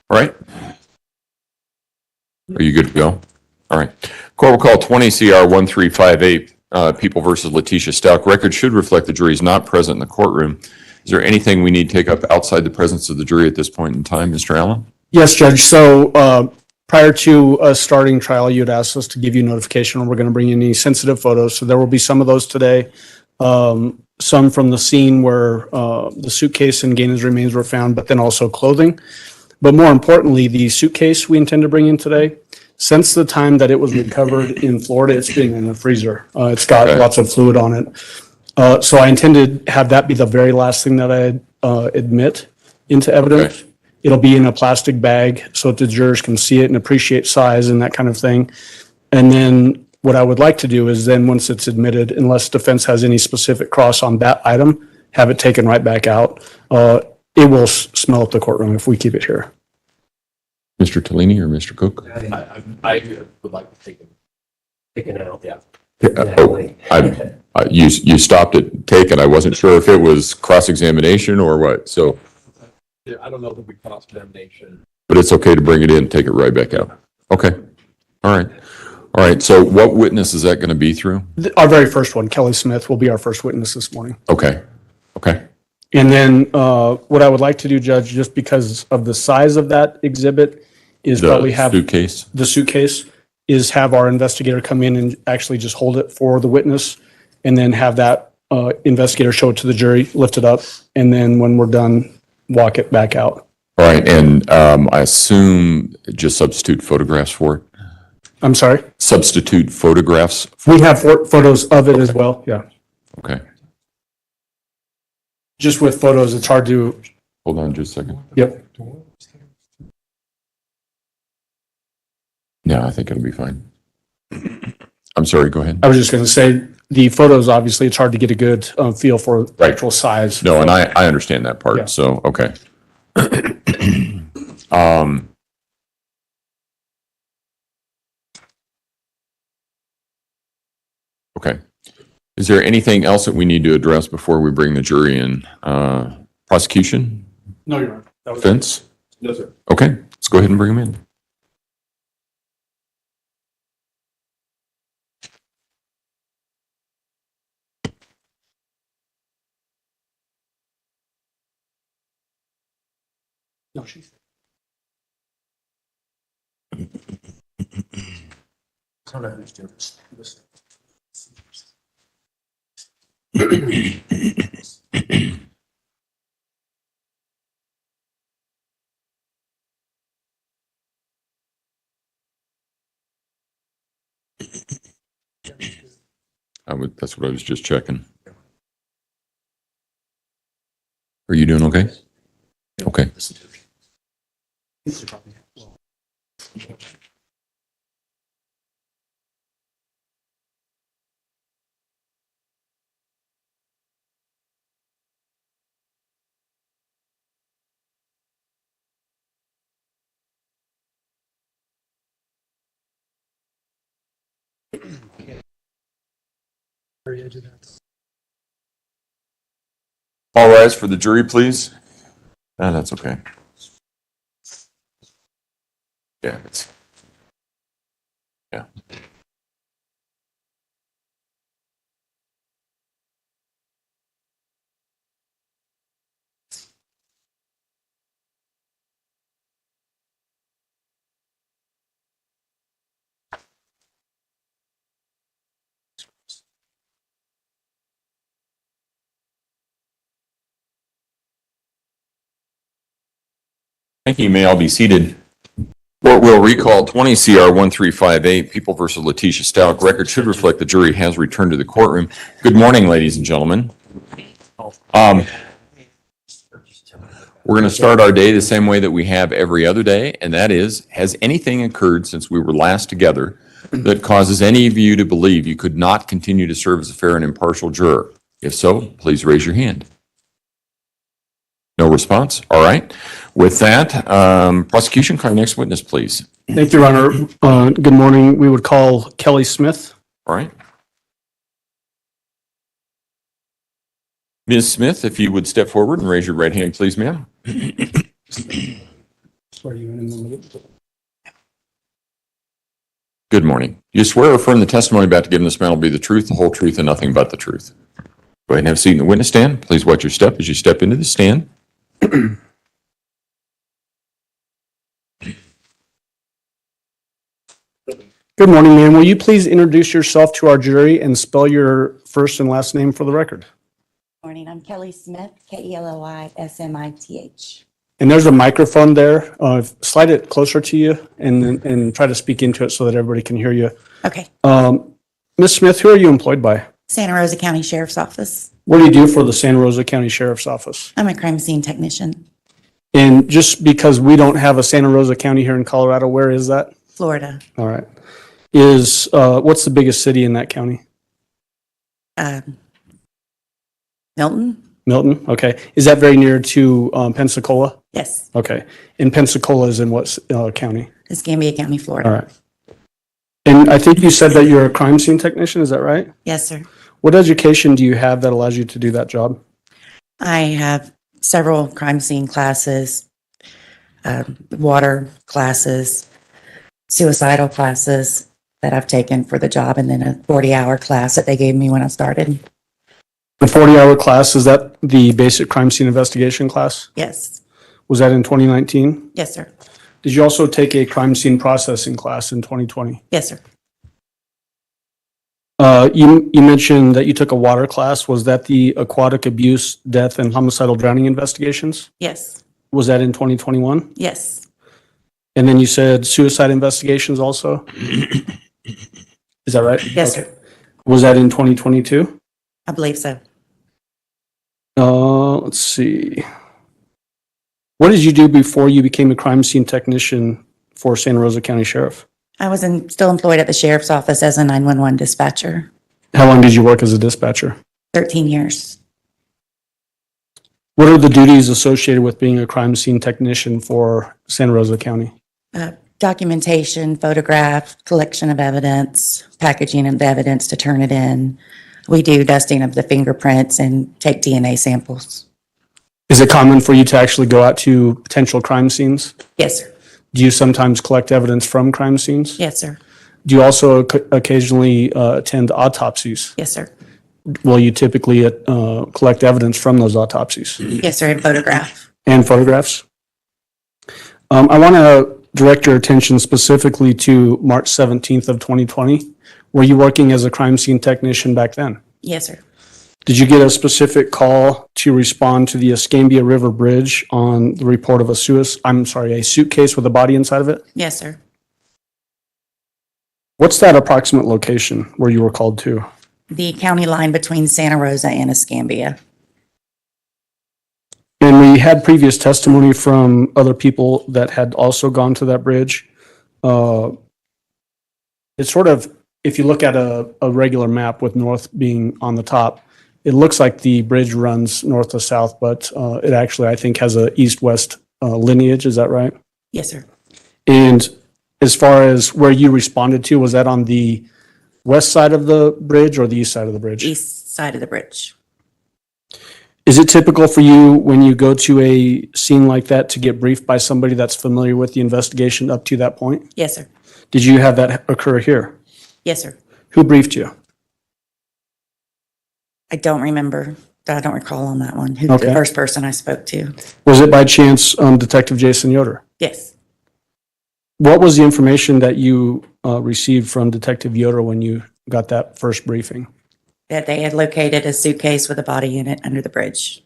All right. Are you good to go? All right. Court will call 20 CR 1358, People versus Letecia Stauch. Record should reflect the jury is not present in the courtroom. Is there anything we need to take up outside the presence of the jury at this point in time, Mr. Allen? Yes, Judge. So prior to us starting trial, you had asked us to give you notification, and we're going to bring in any sensitive photos. So there will be some of those today. Some from the scene where the suitcase and Gainon's remains were found, but then also clothing. But more importantly, the suitcase we intend to bring in today, since the time that it was recovered in Florida, it's been in the freezer. It's got lots of fluid on it. So I intend to have that be the very last thing that I admit into evidence. Okay. It'll be in a plastic bag so that the jurors can see it and appreciate size and that kind of thing. And then what I would like to do is then once it's admitted, unless defense has any specific cross on that item, have it taken right back out. It will smell at the courtroom if we keep it here. Mr. Tellini or Mr. Cook? I would like to take it out, yeah. You stopped at taken. I wasn't sure if it was cross-examination or what, so. I don't know if it would be cross-examination. But it's okay to bring it in, take it right back out. Okay, all right. All right, so what witness is that going to be through? Our very first one, Kelly Smith, will be our first witness this morning. Okay, okay. And then what I would like to do, Judge, just because of the size of that exhibit, is probably have the suitcase, is have our investigator come in and actually just hold it for the witness, and then have that investigator show it to the jury, lift it up, and then when we're done, walk it back out. All right, and I assume just substitute photographs for it? I'm sorry? Substitute photographs? We have photos of it as well, yeah. Okay. Just with photos, it's hard to... Hold on just a second. Yep. Yeah, I think it'll be fine. I'm sorry, go ahead. I was just going to say, the photos, obviously, it's hard to get a good feel for actual size. No, and I understand that part, yeah. So, okay. Okay. Is there anything else that we need to address before we bring the jury in? Prosecution? No, Your Honor. Defense? No, sir. Okay, let's go ahead and bring them in. No, she's... I don't know who's doing this. That's what I was just checking. Are you doing okay? Okay. All rise for the jury, please. That's okay. Yeah, yeah. Thank you. You may all be seated. Court will recall 20 CR 1358, People versus Letecia Stauch. Record should reflect the jury has returned to the courtroom. Good morning, ladies and gentlemen. We're going to start our day the same way that we have every other day, and that is, has anything occurred since we were last together that causes any of you to believe you could not continue to serve as a fair and impartial juror? If so, please raise your hand. No response? All right. With that, prosecution, call your next witness, please. Thank you, Your Honor. Good morning. We would call Kelly Smith. All right. Ms. Smith, if you would step forward and raise your right hand, please, ma'am. Swear you in a minute. Good morning. You swear or affirm the testimony about to give in this matter will be the truth, the whole truth, and nothing but the truth. Go ahead and have a seat in the witness stand. Please watch your step as you step into the stand. Good morning, ma'am. Will you please introduce yourself to our jury and spell your first and last name for the record? Morning, I'm Kelly Smith, Keloysmith. And there's a microphone there. Slide it closer to you and try to speak into it so that everybody can hear you. Okay, Ms. Smith, who are you employed by? Santa Rosa County Sheriff's Office. What do you do for the Santa Rosa County Sheriff's Office? I'm a crime scene technician, And just because we don't have a Santa Rosa County here in Colorado, where is that? Florida. All right. What's the biggest city in that county? Milton? Milton? Okay. Is that very near to Pensacola? Yes, Okay. And Pensacola is in what county? Escambia County, All Florida. right. And I think you said that you're a crime scene technician, is that right? Yes, sir. What education do you have that allows you to do that job? I have several crime scene classes, water classes, suicidal classes that I've taken for the job, and then a 40-hour class that they gave me when I started. The 40-hour class, is that the basic crime scene investigation class? Yes, Was that in 2019? yes, sir. Did you also take a crime scene processing class in 2020? Yes, sir. You mentioned that you took a water class. Was that the aquatic abuse, death, and homicidal drowning investigations? Yes, Was that in 2021? yes, And then you said suicide investigations also? Is that right? yes, Okay. sir. Was that in 2022? I believe so. Let's see. What did you do before you became a crime scene technician for Santa Rosa County Sheriff? I was still employed at the sheriff's office as a 911 dispatcher, How long did you work as a dispatcher? 13 years. What are the duties associated with being a crime scene technician for Santa Rosa County? Documentation, photograph, collection of evidence, packaging of the evidence to turn it in. We do dusting of the fingerprints and take DNA samples. Is it common for you to actually go out to potential crime scenes? Yes, sir. Do you sometimes collect evidence from crime scenes? Yes, sir. Do you also occasionally attend autopsies? Yes, sir. Will you typically collect evidence from those autopsies Yes, sir, and photograph. and photographs? I want to direct your attention specifically to March 17th of 2020. Were you working as a crime scene technician back then? Yes, sir. Did you get a specific call to respond to the Escambia River Bridge on the report of a suitcase with a body inside of it? Yes, sir. What's that approximate location where you were called to? The county line between Santa Rosa and Escambia. And we had previous testimony from other people that had also gone to that bridge. It's sort of, if you look at a regular map with north being on the top, it looks like the bridge runs north to south, but it actually, I think, has a east-west lineage. Is that right? Yes, sir. And as far as where you responded to, was that on the west side of the bridge or the east side of the bridge? East side of the bridge. Is it typical for you when you go to a scene like that to get briefed by somebody that's familiar with the investigation up to that point? Yes, sir. Did you have that occur here? Yes, sir. Who briefed you? I don't remember. I don't recall on that one, who Okay. the first person I spoke to. Was it by chance Detective Jason Yoder? Yes. What was the information that you received from Detective Yoder when you got that first briefing? That they had located a suitcase with a body in it under the bridge.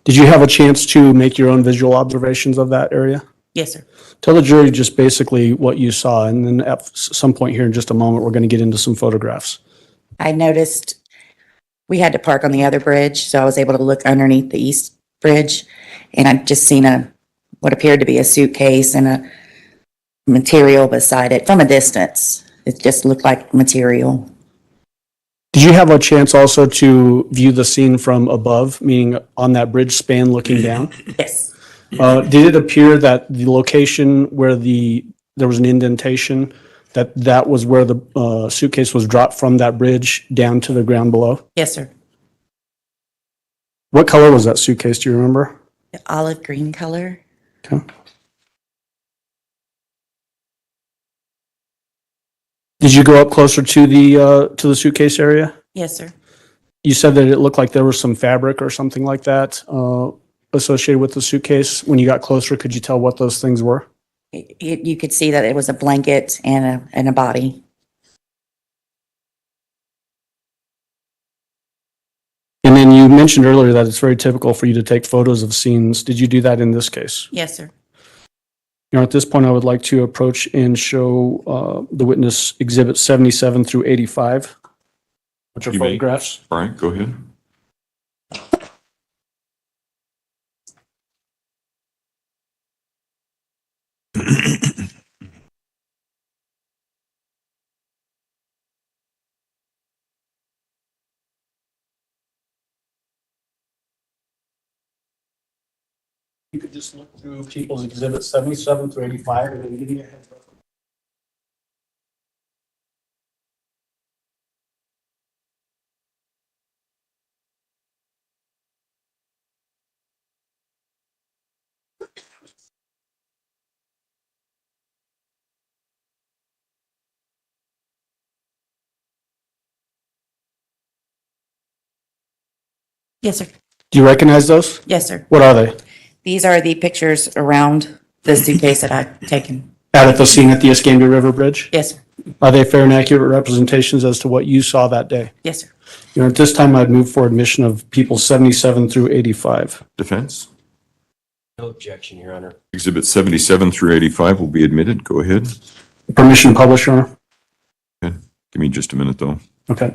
Did you have a chance to make your own visual observations of that area? Yes, sir. Tell the jury just basically what you saw, and then at some point here in just a moment, we're going to get into some photographs. I noticed we had to park on the other bridge, so I was able to look underneath the east bridge, and I'd just seen what appeared to be a suitcase and a material beside it from a distance. It just looked like material. Did you have a chance also to view the scene from above, meaning on that bridge span looking down? Yes. Did it appear that the location where there was an indentation, that was where the suitcase was dropped from that bridge down to the ground below? Yes, sir. What color was that suitcase? Do you remember? The olive green color. Okay. Did you go up closer to the suitcase area? Yes, sir. You said that it looked like there was some fabric or something like that associated with the suitcase. When you got closer, could you tell what those things were? You could see that it was a blanket and a body. And then you mentioned earlier that it's very typical for you to take photos of scenes. Did you do that in this case? Yes, sir. At this point, I would like to approach and show the witness exhibit 77 through 85, which are You may. photographs. All right, go ahead. You could just look through people's exhibit 77 through 85 and then give me a heads up. Yes, sir. Do you recognize those? Yes, sir. What are they? These are the pictures around the suitcase that I've taken. Out at the scene at the Escambia River Bridge? Yes, sir. Are they fair and accurate representations as to what you saw that day? Yes, sir. At this time, I'd move for admission of people 77 through 85. Defense? No objection, Your Honor. Exhibit 77 through 85 will be admitted. Go ahead. Permission to publish, Your Honor? Give me just a minute, though. Okay.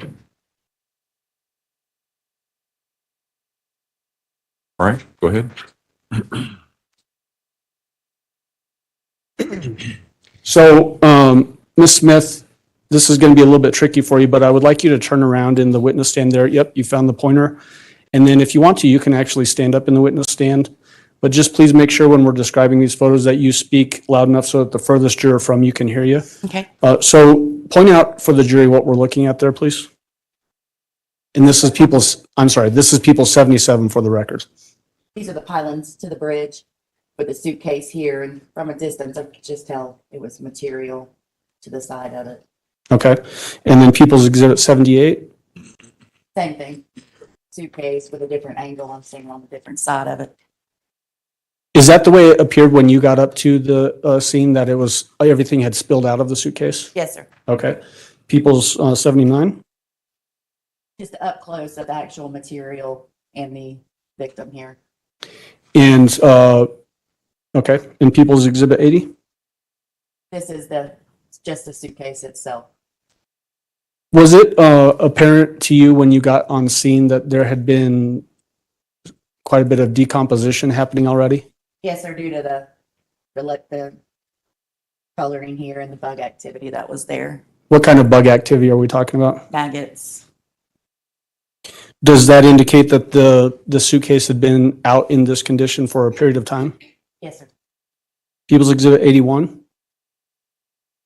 All right, go ahead. So, Ms. Smith, this is going to be a little bit tricky for you, but I would like you to turn around in the witness stand there. Yep, you found the pointer. And then if you want to, you can actually stand up in the witness stand. But just please make sure when we're describing these photos that you speak loud enough so that the furthest juror from you can hear you. Okay. So point out for the jury what we're looking at there, please. And this is people's, I'm sorry, this is people 77 for the record. These are the pylons to the bridge with the suitcase here, and from a distance, I could just tell it was material to the side of it. Okay. And then people's exhibit 78. Same thing. Suitcase with a different angle. I'm seeing on the different side of it. Is that the way it appeared when you got up to the scene, that it was, everything had spilled out of the suitcase? Yes, sir. Okay. People's 79. Just up close of the actual material and the victim here. And, okay, and people's exhibit 80? This is just the suitcase itself. Was it apparent to you when you got on scene that there had been quite a bit of decomposition happening already? Yes, sir, due to the coloring here and the bug activity that was there. What kind of bug activity are we talking about? Maggots. Does that indicate that the suitcase had been out in this condition for a period of time? Yes, sir. People's exhibit 81?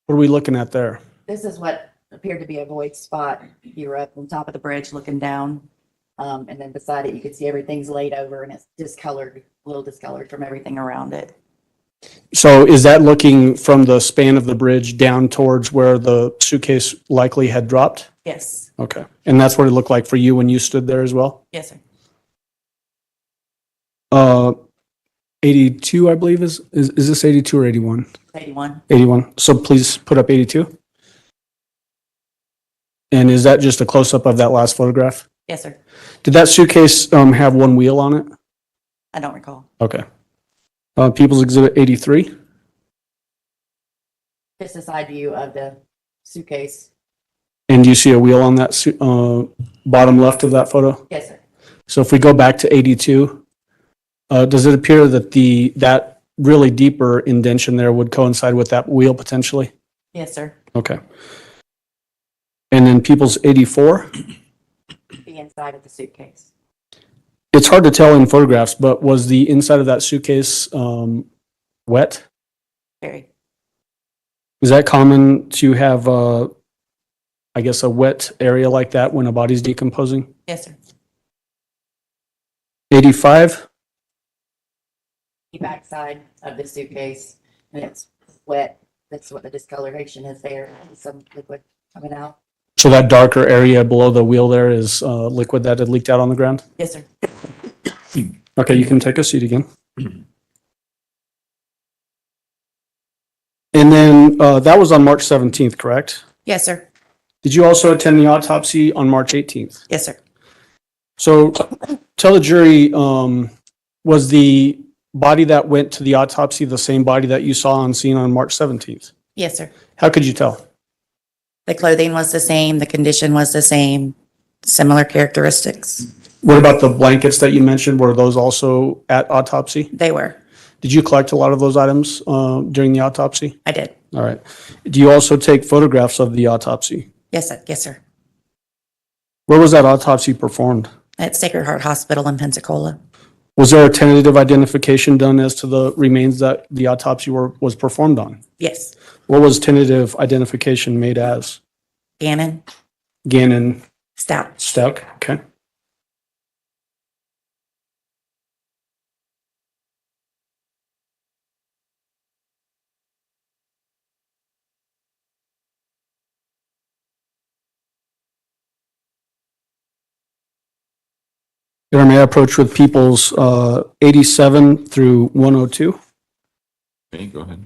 What are we looking at there? This is what appeared to be a void spot. You were up on top of the bridge looking down. And then beside it, you could see everything's laid over and it's discolored, a little discolored from everything around it. So is that looking from the span of the bridge down towards where the suitcase likely had dropped? Yes. Okay. And that's what it looked like for you when you stood there as well? Yes, sir. 82, I believe is this 82 or 81? 81. 81. So please put up 82. And is that just a close-up of that last photograph? Yes, sir. Did that suitcase have one wheel on it? I don't recall. Okay. People's exhibit 83. Just a side view of the suitcase. And do you see a wheel on that bottom left of that photo? Yes, sir. So if we go back to 82, does it appear that that really deeper indention there would coincide with that wheel potentially? Yes, sir. Okay. And then people's 84? The inside of the suitcase. It's hard to tell in photographs, but was the inside of that suitcase wet? Very. Is that common to have, I guess, a wet area like that when a body's decomposing? Yes, sir. 85, The backside of the suitcase, and it's wet. That's what the discoloration is there. Some liquid coming out. so that darker area below the wheel there is liquid that had leaked out on the ground? Yes, sir. Okay, you can take a seat again. And then that was on March 17th, correct? Yes, sir. Did you also attend the autopsy on March 18th? Yes, sir. So tell the jury, was the body that went to the autopsy the same body that you saw on scene on March 17th? Yes, sir. How could you tell? The clothing was the same, the condition was the same, similar characteristics. What about the blankets that you mentioned? Were those also at autopsy? They were. Did you collect a lot of those items during the autopsy? I did. All right. Do you also take photographs of the autopsy? Yes, sir. Yes, sir. Where was that autopsy performed? At Sacred Heart Hospital in Pensacola. Was there a tentative identification done as to the remains that the autopsy was performed on? Yes. What was tentative identification made as? Gannon, Gannon, Stauch. Stauch, okay. Your Honor, may I approach with people's 87 through 102? Okay, go ahead.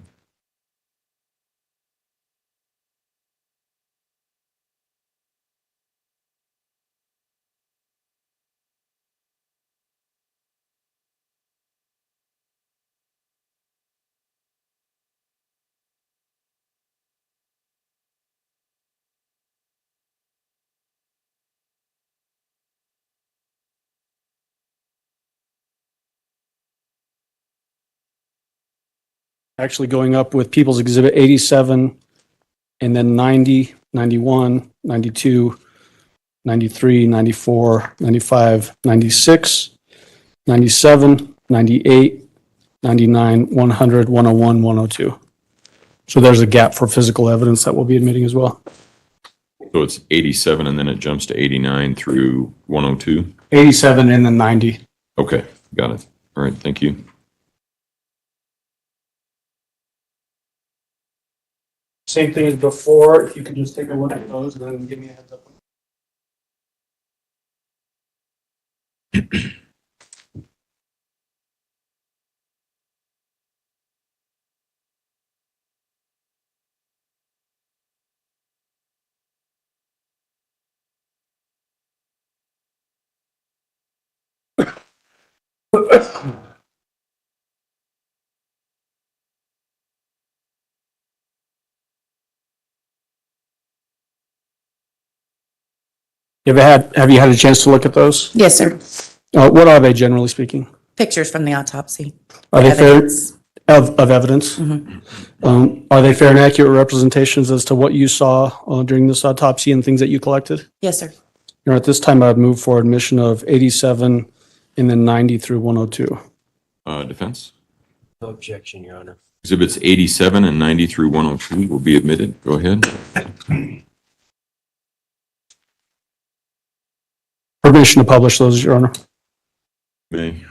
Actually going up with people's exhibit 87 and then 90, 91, 92, 93, 94, 95, 96, 97, 98, 99, 100, 101, 102. So there's a gap for physical evidence that we'll be admitting as well. So it's 87 and then it jumps to 89 through 102? 87 and then 90. Okay, got it. All right, thank you. Same thing as before. If you could just take a look at those and then give me a heads up. Have you had a chance to look at those? Yes, sir. What are they, generally speaking? Pictures from the autopsy. Are they fair Evidence. of evidence? Are they fair and accurate representations as to what you saw during this autopsy and things that you collected? Yes, sir. At this time, I'd move for admission of 87 and then 90 through 102. Defense? No objection, Your Honor. Exhibits 87 and 90 through 102 will be admitted. Go ahead. Permission to publish those, Your Honor. May.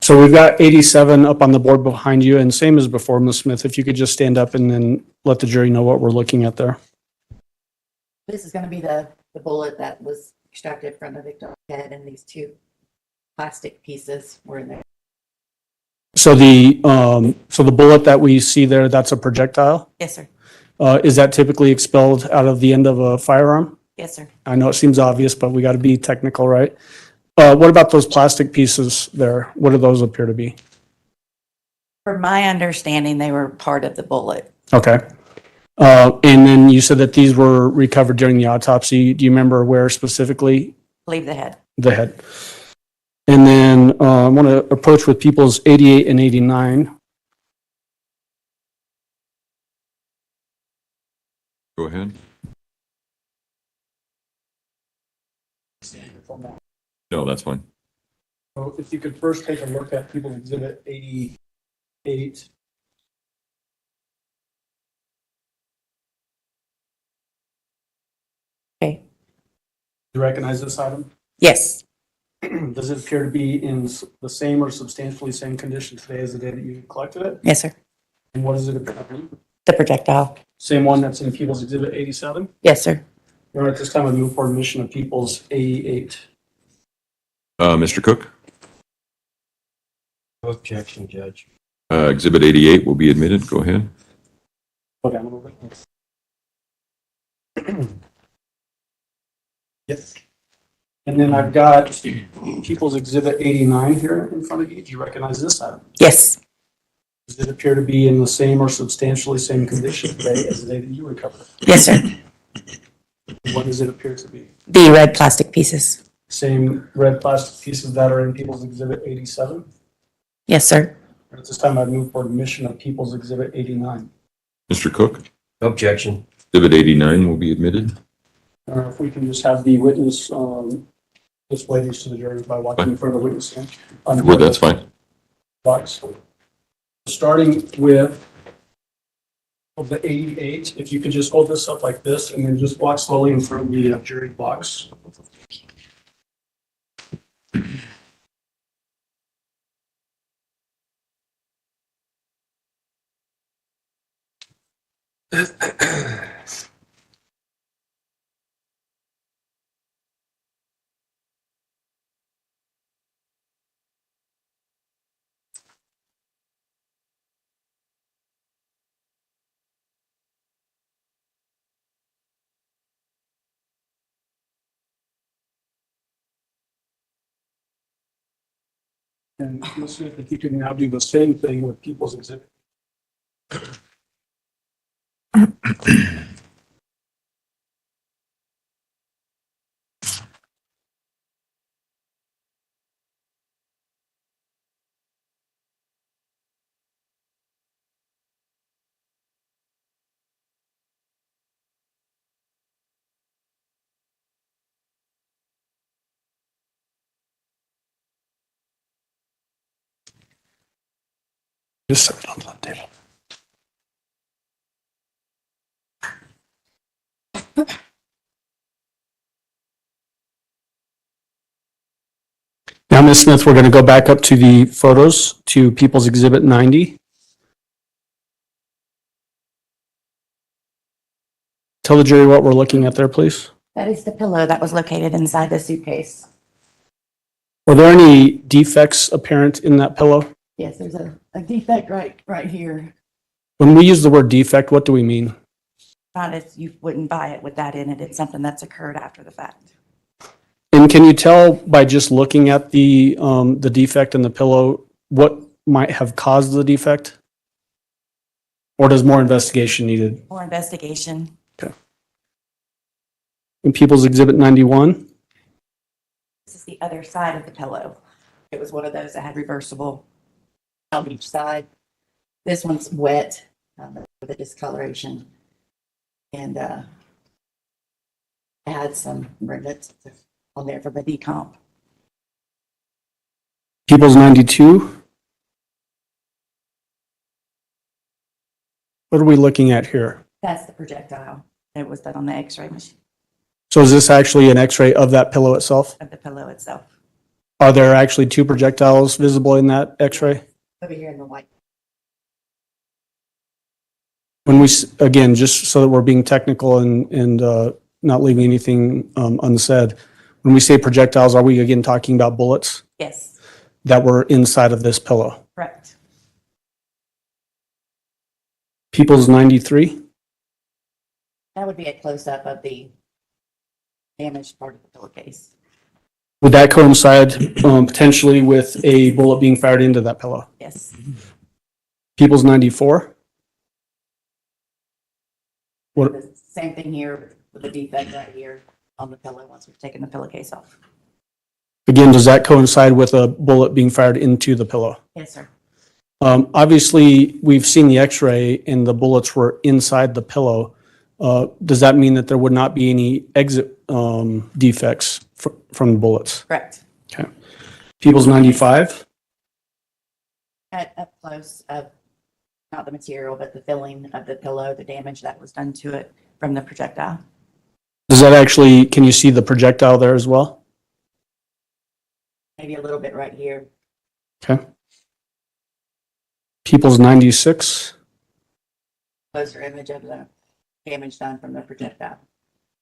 So we've got 87 up on the board behind you, and same as before, Ms. Smith, if you could just stand up and then let the jury know what we're looking at there. This is going to be the bullet that was extracted from the victim's head, and these two plastic pieces were in there. So the bullet that we see there, that's a projectile? Yes, sir. Is that typically expelled out of the end of a firearm? Yes, sir. I know it seems obvious, but we got to be technical, right? What about those plastic pieces there? What do those appear to be? From my understanding, they were part of the bullet. Okay. And then you said that these were recovered during the autopsy. Do you remember where specifically? Leave the head. The head. And then I want to approach with people's 88 and 89. Go ahead. No, that's fine. So if you could first take a look at people's exhibit 88. Okay. Do you recognize this item? Yes. Does it appear to be in the same or substantially same condition today as the day that you collected it? Yes, sir. And what does it appear to be? The projectile. Same one that's in People's Exhibit 87? Yes, sir. All right, this time I move for admission of People's 88. Mr. Cook, No objection, Judge. Exhibit 88 will be admitted. Go ahead. Okay, I'm gonna wait. Yes. And then I've got People's Exhibit 89 here in front of you. Do you recognize this item? Yes. Does it appear to be in the same or substantially same condition today as the day that you recovered it? Yes, sir. What does it appear to be? The red plastic pieces. Same red plastic pieces that are in People's Exhibit 87? Yes, sir. At this time, I'd move for admission of People's Exhibit 89. Mr. Cook, No objection. Exhibit 89 will be admitted. If we can just have the witness display these to the jury by walking in front of the witness stand. Well, that's fine. Box. Starting with the 88, if you could just hold this up like this and then just walk slowly in front of the jury box. And let's see if you can now do the same thing with People's Exhibit. Just set it on the table. Now, Ms. Smith, we're going to go back up to the photos to People's Exhibit 90. Tell the jury what we're looking at there, please. That is the pillow that was located inside the suitcase. Were there any defects apparent in that pillow? Yes, there's a defect right here. When we use the word defect, what do we mean? Not as you wouldn't buy it with that in it. It's something that's occurred after the fact. And can you tell by just looking at the defect in the pillow, what might have caused the defect? Or does more investigation needed? More investigation. In People's Exhibit 91? This is the other side of the pillow. It was one of those that had reversible on each side. This one's wet with a discoloration. And I had some remnants on there from the decomp. People's 92? What are we looking at here? That's the projectile. It was done on the x-ray machine So is this actually an x-ray of that pillow itself? of the pillow itself. Are there actually two projectiles visible in that x-ray? Over here in the white. When we, again, just so that we're being technical and not leaving anything unsaid, when we say projectiles, are we again talking about bullets Yes, that were inside of this pillow? correct. People's 93? That would be a close-up of the damaged part of the pillowcase. Would that coincide potentially with a bullet being fired into that pillow? Yes, People's 94? What, the same thing here with the defect right here on the pillow once we've taken the pillowcase off. again, does that coincide with a bullet being fired into the pillow? Yes, sir. Obviously, we've seen the x-ray and the bullets were inside the pillow. Does that mean that there would not be any exit defects from the bullets? Correct. Okay. People's 95? At up close of not the material, but the filling of the pillow, the damage that was done to it from the projectile. Does that actually, can you see the projectile there as well? Maybe a little bit right here. Okay. People's 96, Closer image of the damage done from the projectile.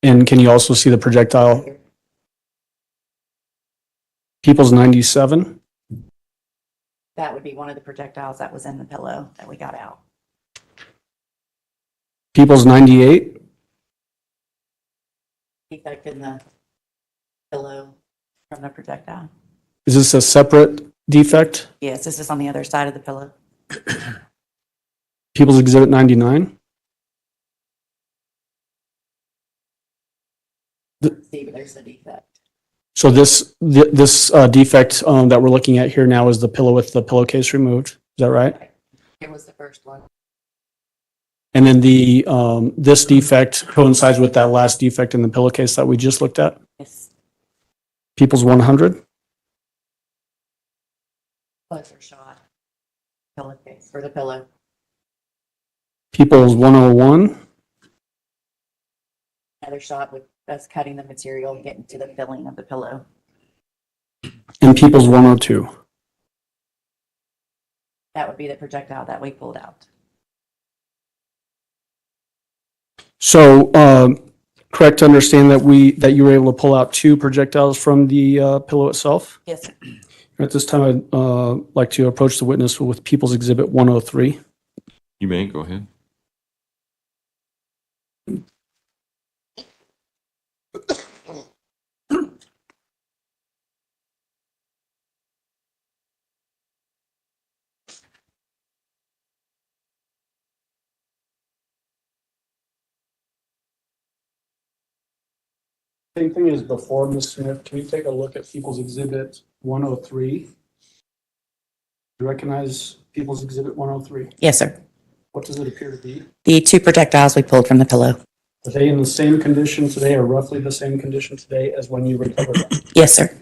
and can you also see the projectile? People's 97, That would be one of the projectiles that was in the pillow that we got out. People's 98, Defect in the pillow from the projectile. is this a separate defect? Yes, this is on the other side of the pillow. People's Exhibit 99, See, but there's a defect. so this defect that we're looking at here now is the pillow with the pillowcase removed, is that right? It was the first one. And then this defect coincides with that last defect in the pillowcase that we just looked at? Yes. People's 100, Closer shot. Pillowcase for the pillow. People's 101, Another shot with us cutting the material and getting to the filling of the pillow. and People's 102. That would be the projectile that we pulled out. So, correct to understand that you were able to pull out 2 projectiles from the pillow itself? Yes, sir. At this time, I'd like to approach the witness with People's Exhibit 103. You may, go ahead. Same thing as before, Ms. Smith. Can you take a look at People's Exhibit 103? Do you recognize People's Exhibit 103? Yes, sir. What does it appear to be? The 2 projectiles we pulled from the pillow. Are they in the same condition today or roughly the same condition today as when you recovered them? Yes, sir.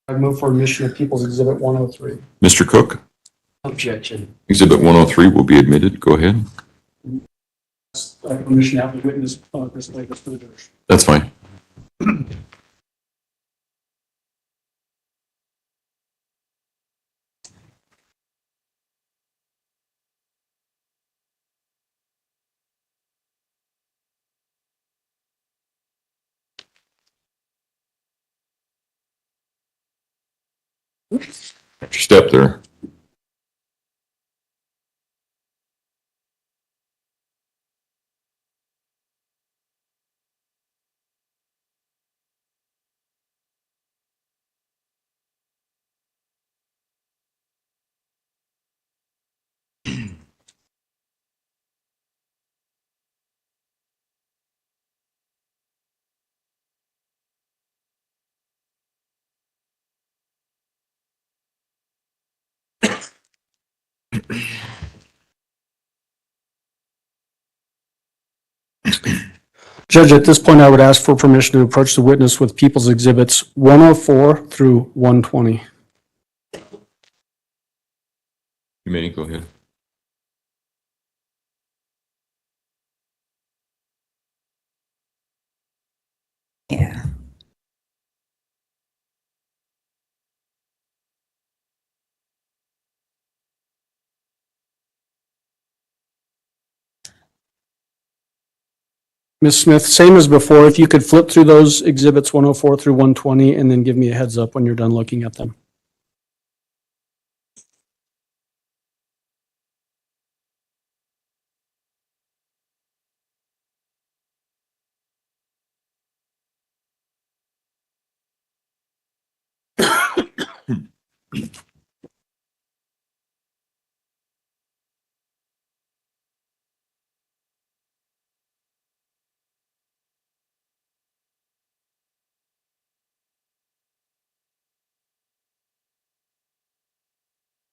I move for admission of People's Exhibit 103. Mr. Cook, Objection. Exhibit 103 will be admitted. Go ahead. Permission to have the witness display this further. That's fine. Extra step there. Judge, at this point, I would ask for permission to approach the witness with People's Exhibits 104 through 120. You may, go ahead. Yeah. Ms. Smith, same as before, if you could flip through those exhibits 104 through 120 and then give me a heads up when you're done looking at them.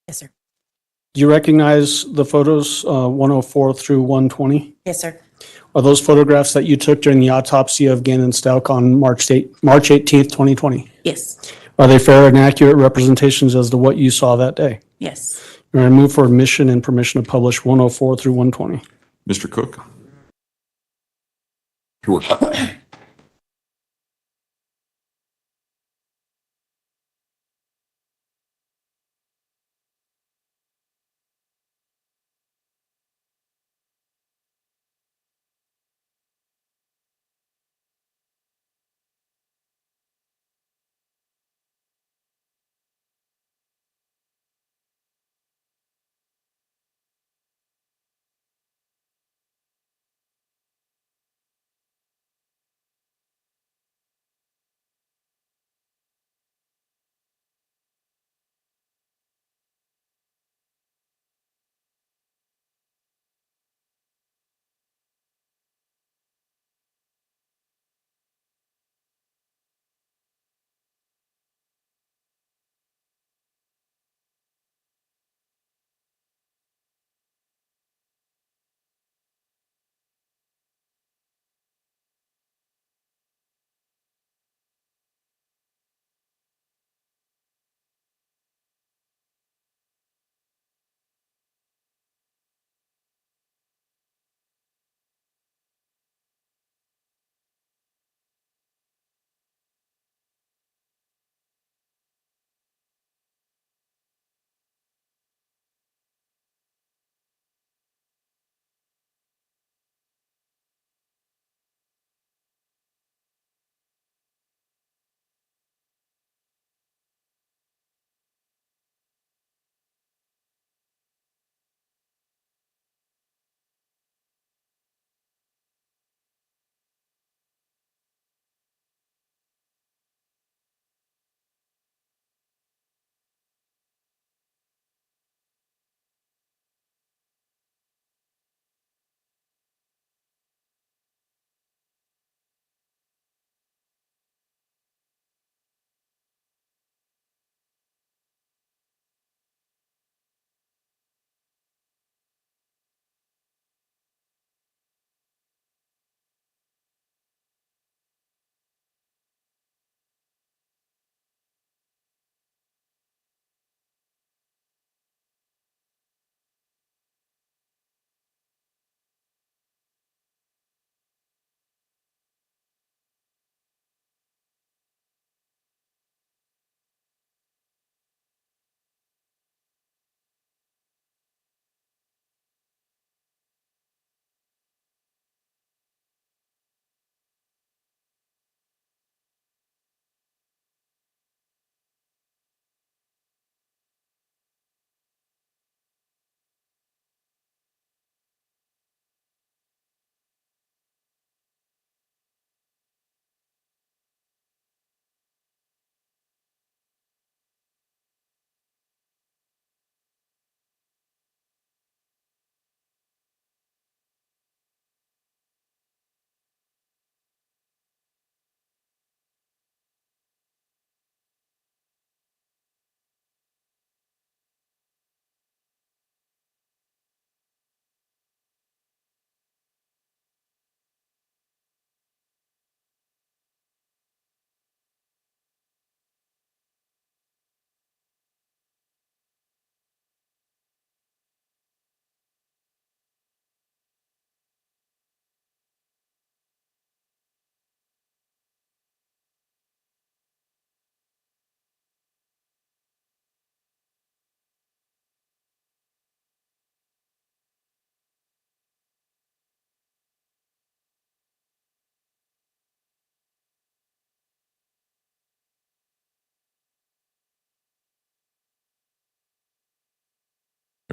Yes, sir. Do you recognize the photos 104 through 120? Yes, sir. Are those photographs that you took during the autopsy of Gannon and Stauch on March 18th, 2020? Yes. Are they fair and accurate representations as to what you saw that day? Yes. I move for admission and permission to publish 104 through 120. Mr. Cook? Sure.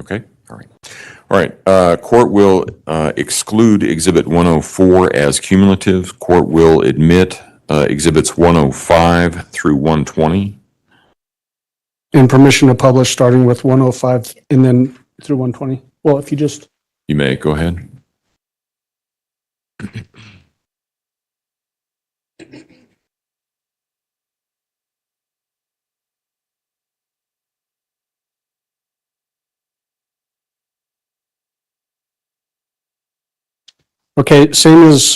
Okay, all right. All right, court will exclude Exhibit 104 as cumulative. Court will admit Exhibits 105 through 120. And permission to publish starting with 105 and then through 120. Well, if you just, You may go ahead. okay, same as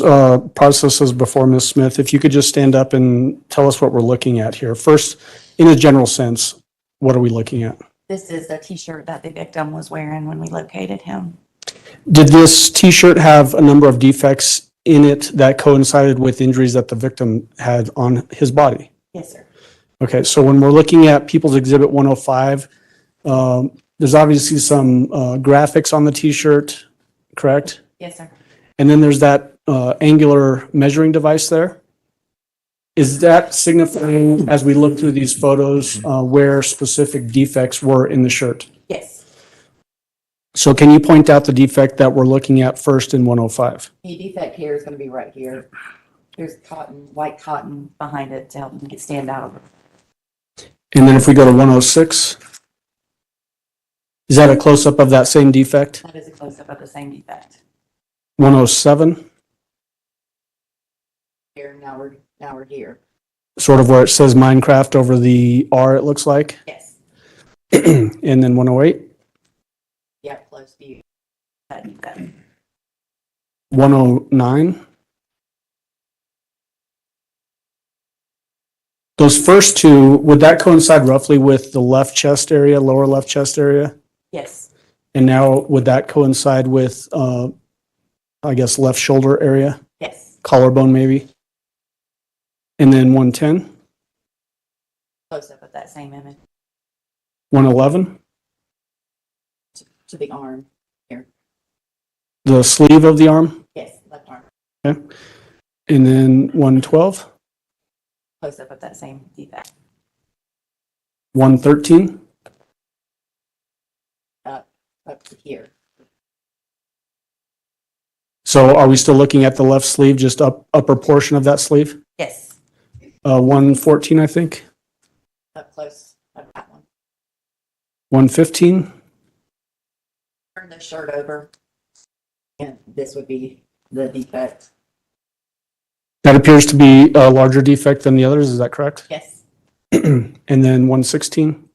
process as before, Ms. Smith. If you could just stand up and tell us what we're looking at here. First, in a general sense, what are we looking at? This is the T-shirt that the victim was wearing when we located him. Did this T-shirt have a number of defects in it that coincided with injuries that the victim had on his body? Yes, sir. Okay, so when we're looking at People's Exhibit 105, there's obviously some graphics on the T-shirt, correct? Yes, sir. And then there's that angular measuring device there. Is that signifying, as we look through these photos, where specific defects were in the shirt? Yes. So can you point out the defect that we're looking at first in 105? The defect here is going to be right here. There's cotton, white cotton behind it to help him get stand out. And then if we go to 106, is that a close-up of that same defect? That is a close-up of the same defect. 107, Here, now we're here. sort of where it says Minecraft over the R, it looks like. Yes. And then 108, Yep, close view. That defect. 109. Those first two, would that coincide roughly with the left chest area, lower left chest area? Yes. And now would that coincide with, I guess, left shoulder area, Yes. collarbone maybe? And then 110, Close-up of that same image 111, to the arm. the sleeve of the arm, Yes, left arm. and then 112, Close-up of that same defect. 113, Up to here. so are we still looking at the left sleeve, just upper portion of that sleeve? Yes. 114, I think, Up close of that one. 115, Turn the shirt over. And this would be the defect. that appears to be a larger defect than the others, is that correct? Yes. And then 116,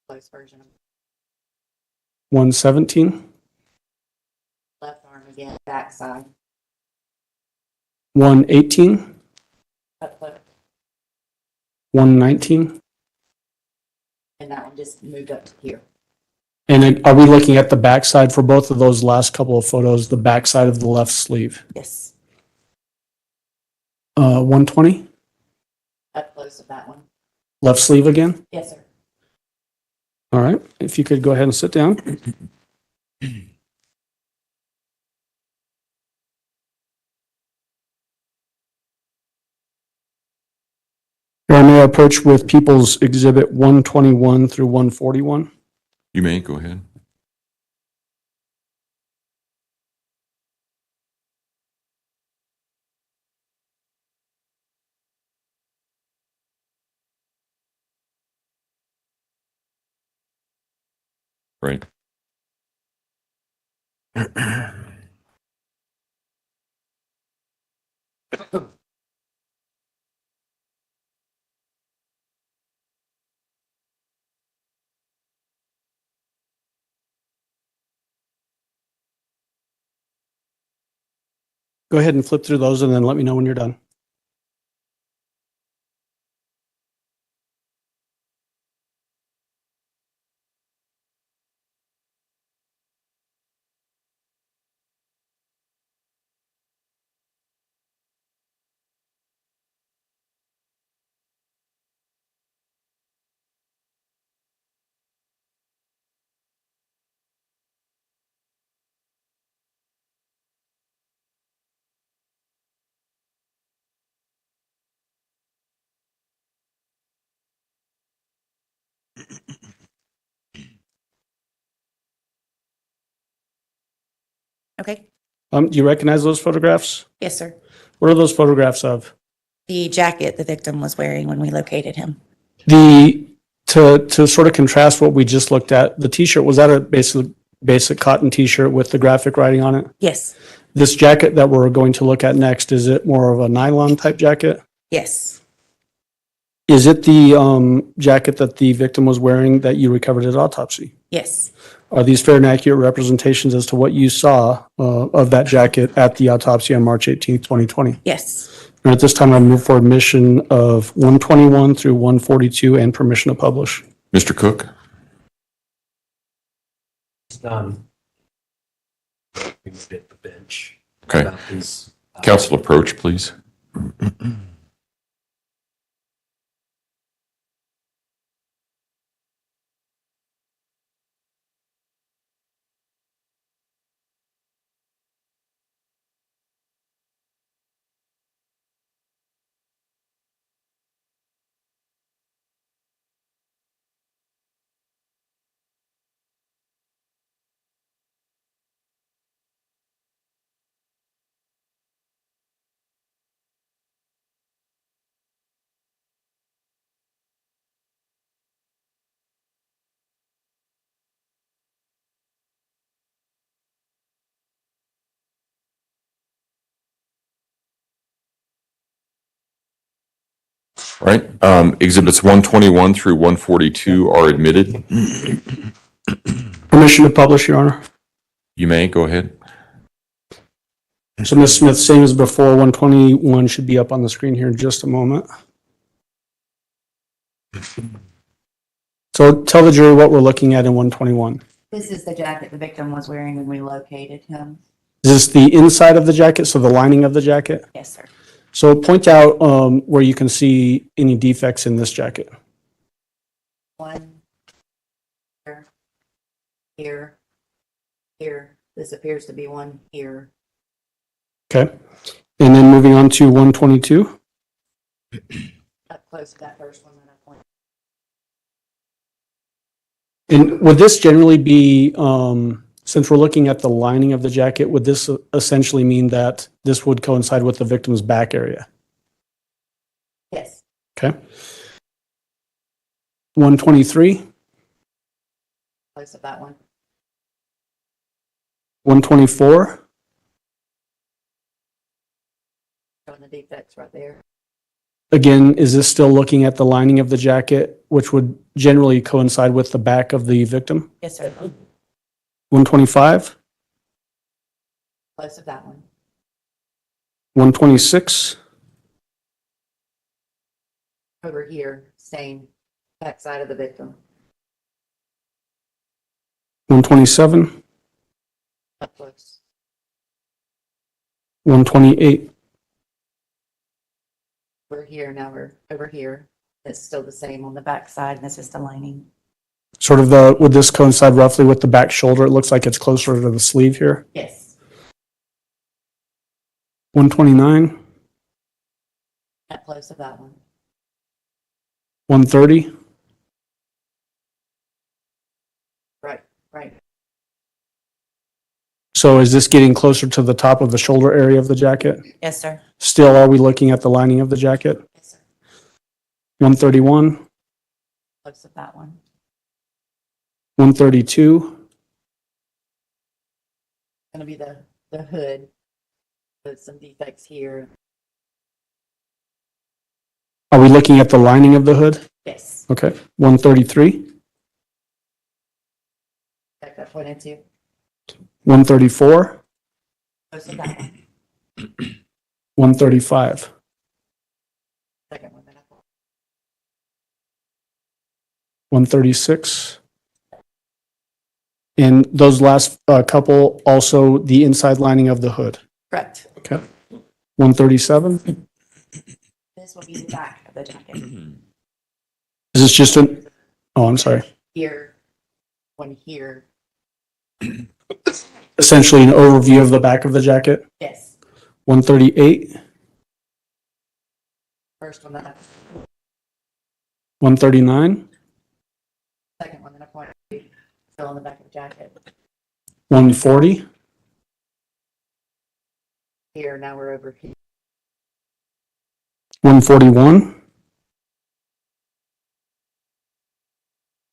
Close version of 117, left arm again, back side. 118, Up close. 119. And that one just moved up to here. And then are we looking at the backside for both of those last couple of photos, the backside of the left sleeve? Yes. 120, Up close of that one. left sleeve again? Yes, sir. All right, if you could go ahead and sit down. Here I may approach with People's Exhibit 121 through 141. You may go ahead. Right. Go ahead and flip through those and then let me know when you're done. Okay. Do you recognize those photographs? Yes, sir. What are those photographs of? The jacket the victim was wearing when we located him. To sort of contrast what we just looked at, the t-shirt, was that a basic cotton t-shirt with the graphic writing on it? Yes. This jacket that we're going to look at next, is it more of a nylon type jacket? Yes. Is it the jacket that the victim was wearing that you recovered at autopsy? Yes. Are these fair and accurate representations as to what you saw of that jacket at the autopsy on March 18th, 2020? Yes. And at this time, I move for admission of 121 through 142 and permission to publish. Mr. Cook? We moved at the bench. Okay. About these, Council approach, please. All right, exhibits 121 through 142 are admitted. Permission to publish, Your Honor. You may, go ahead. So Ms. Smith, same as before, 121 should be up on the screen here in just a moment. So tell the jury what we're looking at in 121. This is the jacket the victim was wearing when we located him. Is this the inside of the jacket, so the lining of the jacket? Yes, sir. So point out where you can see any defects in this jacket. One here, here, here. This appears to be one here. Okay. And then moving on to 122. Up close to that first one that I pointed. And would this generally be, since we're looking at the lining of the jacket, would this essentially mean that this would coincide with the victim's back area? Yes. Okay. 123, Close to that one. 124, Showing the defects right there. again, is this still looking at the lining of the jacket, which would generally coincide with the back of the victim? Yes, sir. 125, Close to that one. 126, Over here, same back side of the victim. 127, Up close. 128. We're here, now we're over here. It's still the same on the back side, and this is the lining. Sort of would this coincide roughly with the back shoulder? It looks like it's closer to the sleeve here. Yes. 129, Up close to that one. 130, Right. so is this getting closer to the top of the shoulder area of the jacket? Yes, sir. Still, are we looking at the lining of the jacket? Yes, sir. 131, Close to that one. 132, Gonna be the hood. With some defects here. are we looking at the lining of the hood? Yes. Okay, 133, Back that pointed to. 134, Close to that one. 135, Second one that I pointed. 136. And those last couple, also the inside lining of the hood. Correct. Okay. 137. This will be the back of the jacket. Is this just an, oh, I'm sorry. Here, one here. Essentially an overview of the back of the jacket. Yes. 138, First one that I, 139, second one that I pointed to. Still on the back of the jacket. 140, here, now we're over here. 141,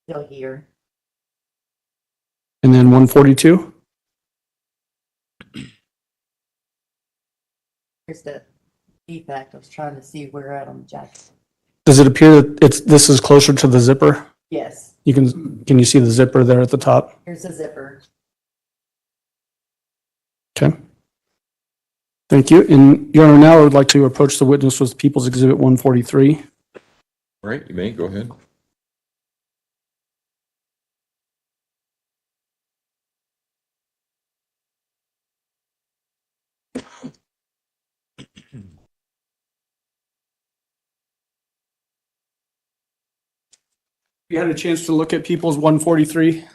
Still here. and then 142. Here's the defect. I was trying to see where at on the jacket. Does it appear that this is closer to the zipper? Yes, Can you see the zipper there at the top? here's the zipper. Okay. Thank you. And Your Honor, now I would like to approach the witness with People's Exhibit 143. All right, you may, go ahead. You had a chance to look at People's 143?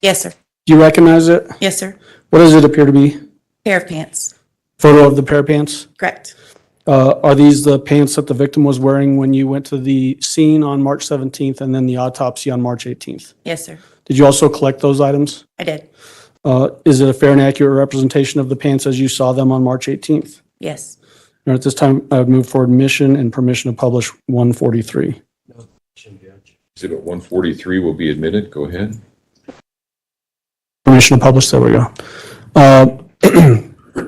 Yes, sir. Do you recognize it? Yes, sir. What does it appear to be? Pair of pants. Photo of the pair of pants? Correct. Are these the pants that the victim was wearing when you went to the scene on March 17th and then the autopsy on March 18th? Yes, sir. Did you also collect those items? I did. Is it a fair and accurate representation of the pants as you saw them on March 18th? Yes. And at this time, I would move for admission and permission to publish 143. Exhibit 143 will be admitted. Go ahead. Permission to publish, there we go.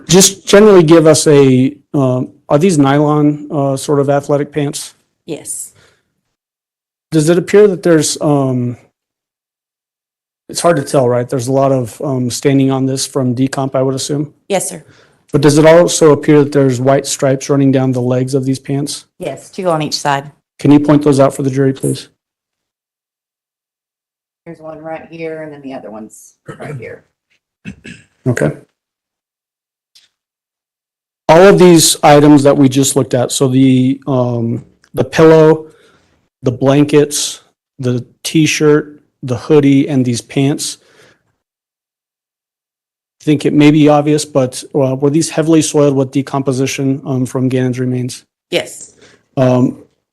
Just generally give us are these nylon sort of athletic pants? Yes. Does it appear that there's, it's hard to tell, right? There's a lot of staining on this from decomp, I would assume. Yes, sir. But does it also appear that there's white stripes running down the legs of these pants? Yes, 2 on each side. Can you point those out for the jury, please? Here's one right here, and then the other one's right here. Okay. All of these items that we just looked at, so the pillow, the blankets, the t-shirt, the hoodie, and these pants, I think it may be obvious, but were these heavily soiled with decomposition from Gannon's remains? Yes.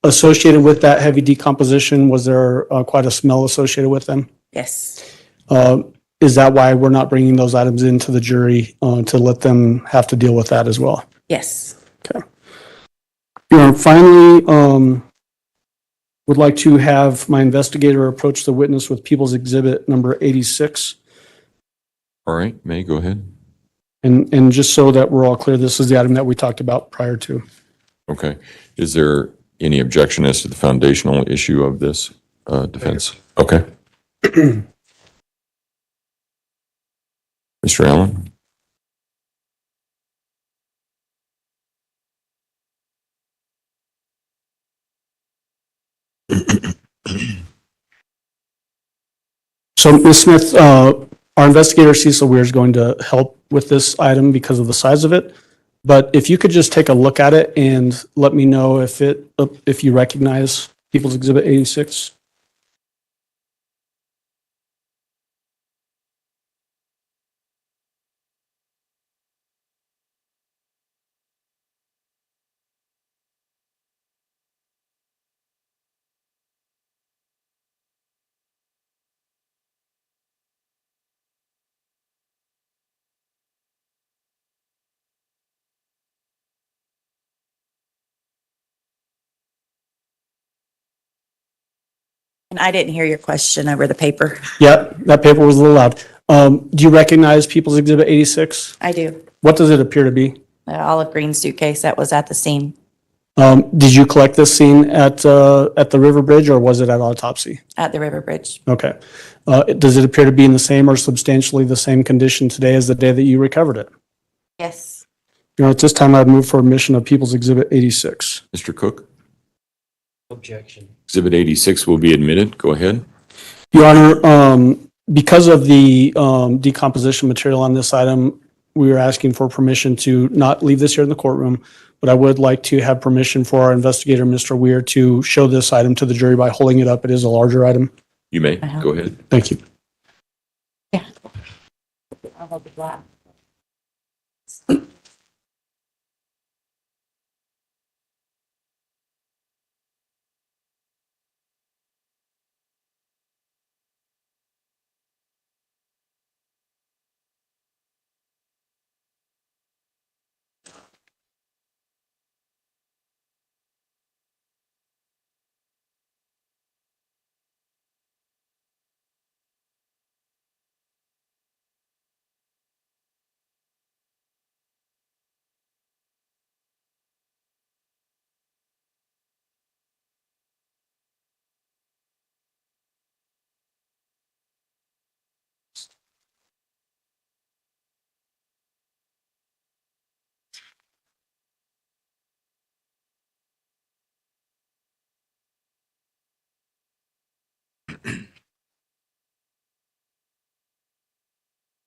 Associated with that heavy decomposition, was there quite a smell associated with them? Yes. Is that why we're not bringing those items into the jury to let them have to deal with that as well? Yes. Okay. Finally, would like to have my investigator approach the witness with People's Exhibit number 86. All right, may, go ahead. And just so that we're all clear, this is the item that we talked about prior to. Okay. Is there any objection as to the foundational issue of this defense? Okay. Mr. Allen? So, Ms. Smith, our investigator Cecil Weir is going to help with this item because of the size of it. But if you could just take a look at it and let me know if you recognize People's Exhibit 86. And I didn't hear your question over the paper. Yeah, that paper was a little loud. Do you recognize People's Exhibit 86? I do. What does it appear to be? The olive green suitcase that was at the scene Did you collect this scene at the River Bridge or was it at autopsy? at the River Bridge. Okay. Does it appear to be in the same or substantially the same condition today as the day that you recovered it? Yes. At this time, I'd move for admission of People's Exhibit 86. Mr. Cook? Objection. Exhibit 86 will be admitted. Go ahead. Your Honor, because of the decomposition material on this item, we are asking for permission to not leave this here in the courtroom, but I would like to have permission for our investigator, Mr. Weir, to show this item to the jury by holding it up. It is a larger item. You may. Go ahead. Thank you. Yeah. I'll hold the black.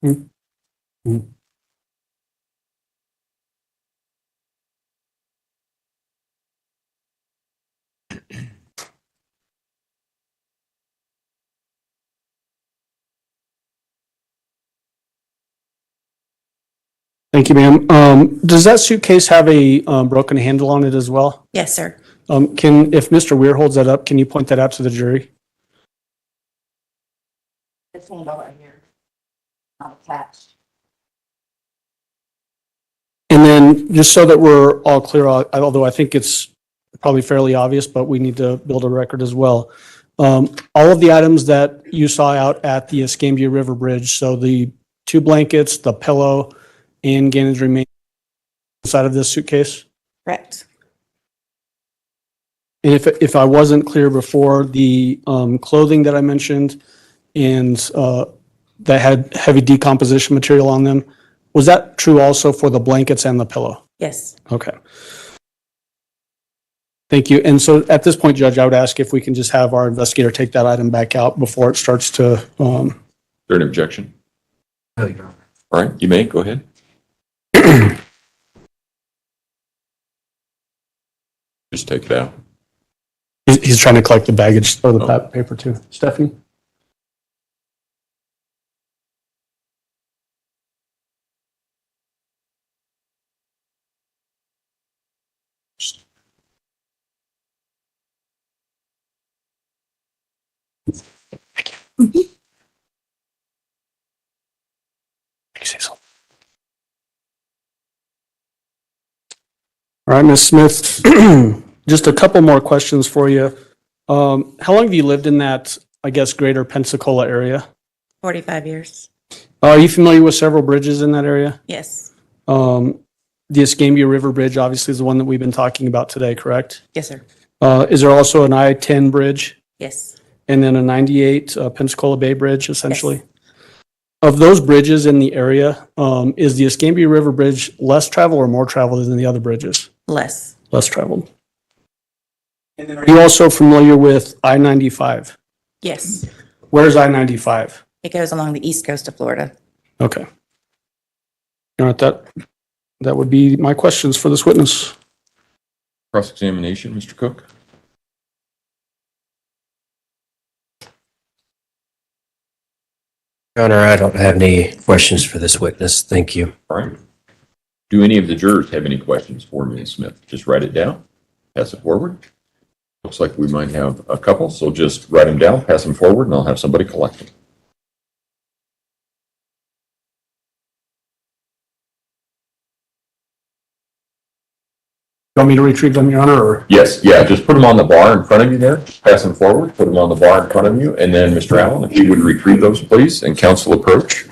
Thank you, ma'am. Does that suitcase have a broken handle on it as well? Yes, sir. If Mr. Weir holds that up, can you point that out to the jury? This handle right here, not attached. And then, just so that we're all clear, although I think it's probably fairly obvious, but we need to build a record as well. All of the items that you saw out at the Escambia River Bridge, so the 2 blankets, the pillow, and Gannon's remain inside of this suitcase? Correct. And if I wasn't clear before, the clothing that I mentioned and that had heavy decomposition material on them, was that true also for the blankets and the pillow? Yes. Okay. Thank you. And so at this point, Judge, I would ask if we can just have our investigator take that item back out before it starts to, Is there an objection? No, Your Honor. All right, you may, go ahead. Just take it out. he's trying to collect the baggage or the paper too. Stephanie? All right, Ms. Smith, just a couple more questions for you. How long have you lived in that, I guess, greater Pensacola area? 45 years. Are you familiar with several bridges in that area? Yes. The Escambia River Bridge obviously is the one that we've been talking about today, correct? Yes, sir. Is there also an I-10 bridge Yes. and then a 98 Pensacola Bay Bridge, essentially? Of those bridges in the area, is the Escambia River Bridge less traveled or more traveled than the other bridges? Less. Less traveled. And then are you also familiar with I-95? Yes. Where's I-95? It goes along the east coast of Florida. Okay. All right, that would be my questions for this witness. Cross-examination, Mr. Cook? Your Honor, I don't have any questions for this witness. Thank you. All right. Do any of the jurors have any questions for Ms. Smith? Just write it down, pass it forward. Looks like we might have a couple, so just write them down, pass them forward, and I'll have somebody collect them. You want me to retrieve them, Your Honor, or? Yes, yeah, just put them on the bar in front of you there, pass them forward, put them on the bar in front of you, and then Mr. Allen, if you would retrieve those, please, and counsel approach.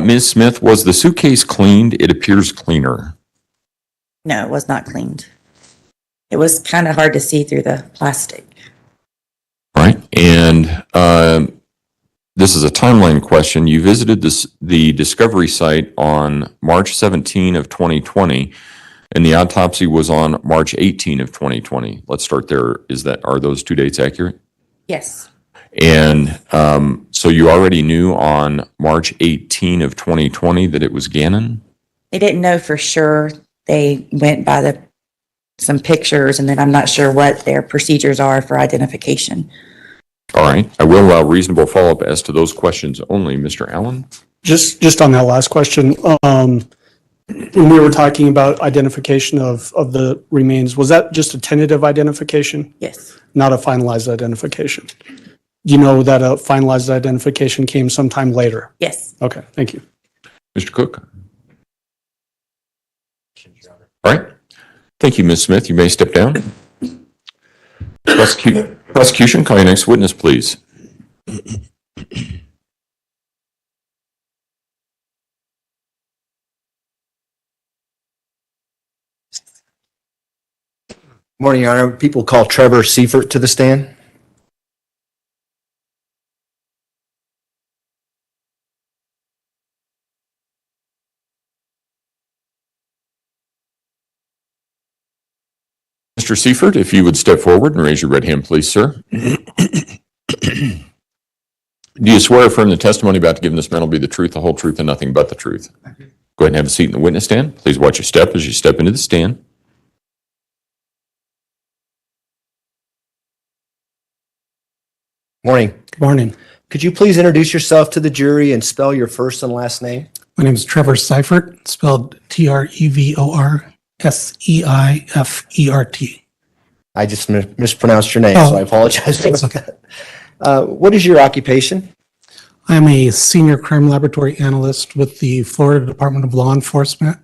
Ms. Smith, was the suitcase cleaned? It appears cleaner. No, it was not cleaned. It was kind of hard to see through the plastic. Right, and this is a timeline question. You visited the discovery site on March 17 of 2020. And the autopsy was on March 18 of 2020. Let's start there. Are those two dates accurate? Yes, And so you already knew on March 18 of 2020 that it was Gannon? they didn't know for sure. They went by some pictures, and then I'm not sure what their procedures are for identification. All right. I will allow reasonable follow-up as to those questions only. Mr. Allen? Just on that last question, when we were talking about identification of the remains, was that just a tentative identification, Yes, not a finalized identification? You know that a finalized identification came sometime later? yes. Okay, thank you. Mr. Cook? All right. Thank you, Ms. Smith. You may step down. Prosecution, call your next witness, please. Morning, Your Honor. People call Trevor Seifert to the stand. Mr. Seifert, if you would step forward and raise your right hand, please, sir. Do you swear or affirm the testimony about to give in this man will be the truth, the whole truth, and nothing but the truth? Go ahead and have a seat in the witness stand. Please watch your step as you step into the stand. Morning. Good morning. Could you please introduce yourself to the jury and spell your first and last name? My name is Trevor Seifert, spelled Trevorseifert. I just mispronounced your name, so I apologize. It's okay. What is your occupation? I'm a senior crime laboratory analyst with the Florida Department of Law Enforcement.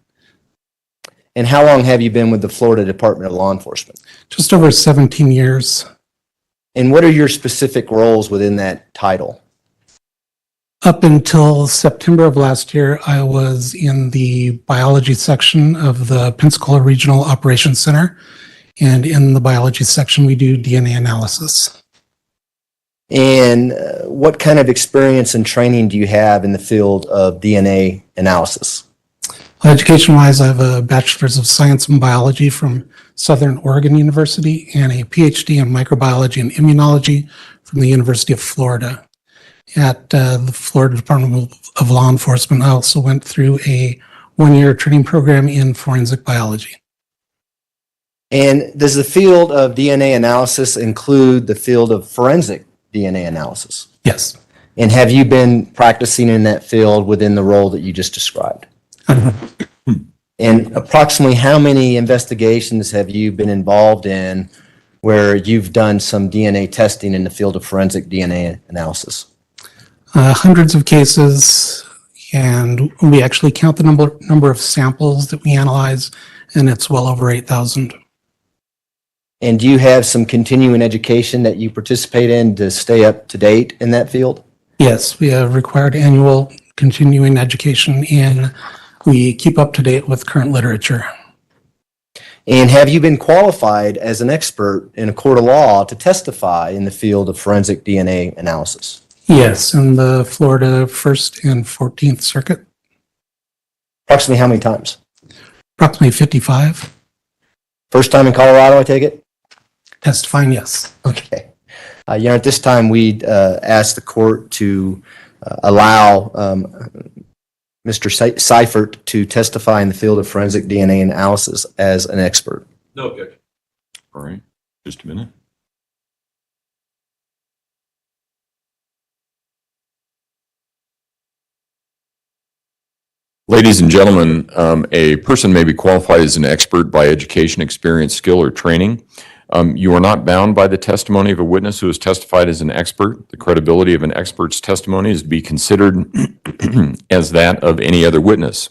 And how long have you been with the Florida Department of Law Enforcement? Just over 17 years. And what are your specific roles within that title? Up until September of last year, I was in the biology section of the Pensacola Regional Operations Center. And in the biology section, we do DNA analysis. And what kind of experience and training do you have in the field of DNA analysis? Education-wise, I have a Bachelor's of Science in Biology from Southern Oregon University and a PhD in Microbiology and Immunology from the University of Florida. At the Florida Department of Law Enforcement, I also went through a one-year training program in forensic biology. And does the field of DNA analysis include the field of forensic DNA analysis? Yes. And have you been practicing in that field within the role that you just described? And approximately how many investigations have you been involved in where you've done some DNA testing in the field of forensic DNA analysis? Hundreds of cases, and we actually count the number of samples that we analyze, and it's well over 8,000. And do you have some continuing education that you participate in to stay up to date in that field? Yes, we have required annual continuing education, and we keep up to date with current literature. And have you been qualified as an expert in a court of law to testify in the field of forensic DNA analysis? Yes, in the Florida 1st and 14th Circuit, Approximately how many times? approximately 55. First time in Colorado, I take it? Testifying, yes. Okay. At this time, we'd ask the court to allow Mr. Seifert to testify in the field of forensic DNA analysis as an expert. No objection. All right. Just a minute. Ladies and gentlemen, a person may be qualified as an expert by education, experience, skill, or training. You are not bound by the testimony of a witness who has testified as an expert. The credibility of an expert's testimony is to be considered as that of any other witness.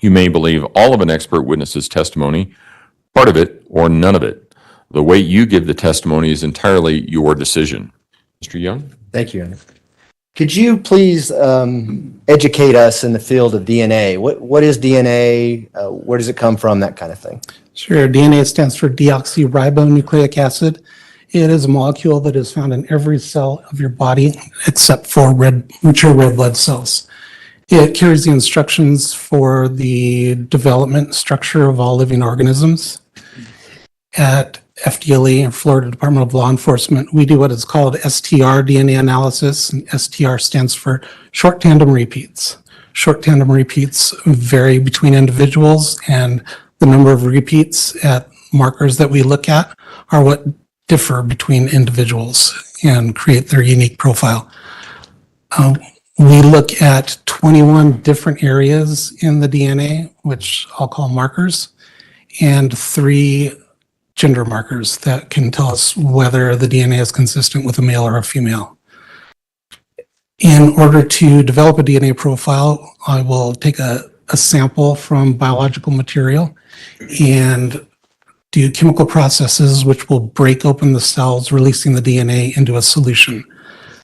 You may believe all of an expert witness's testimony, part of it, or none of it. The way you give the testimony is entirely your decision. Mr. Young? Thank you. Could you please educate us in the field of DNA? What is DNA? Where does it come from? That kind of thing. Sure. DNA stands for deoxyribonucleic acid. It is a molecule that is found in every cell of your body except for mature red blood cells. It carries the instructions for the development structure of all living organisms. At FDLE, Florida Department of Law Enforcement, we do what is called STR DNA analysis, and STR stands for short tandem repeats. Short tandem repeats vary between individuals, and the number of repeats at markers that we look at are what differ between individuals and create their unique profile. We look at 21 different areas in the DNA, which I'll call markers, and 3 gender markers that can tell us whether the DNA is consistent with a male or a female. In order to develop a DNA profile, I will take a sample from biological material and do chemical processes which will break open the cells, releasing the DNA into a solution.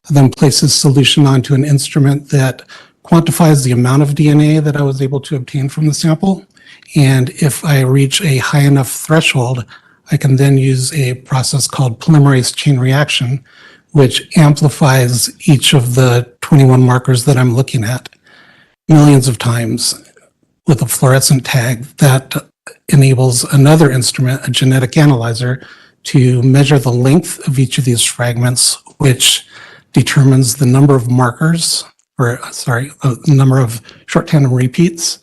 I then place this solution onto an instrument that quantifies the amount of DNA that I was able to obtain from the sample. And if I reach a high enough threshold, I can then use a process called polymerase chain reaction, which amplifies each of the 21 markers that I'm looking at millions of times with a fluorescent tag that enables another instrument, a genetic analyzer, to measure the length of each of these fragments, which determines the number of markers, the number of short tandem repeats,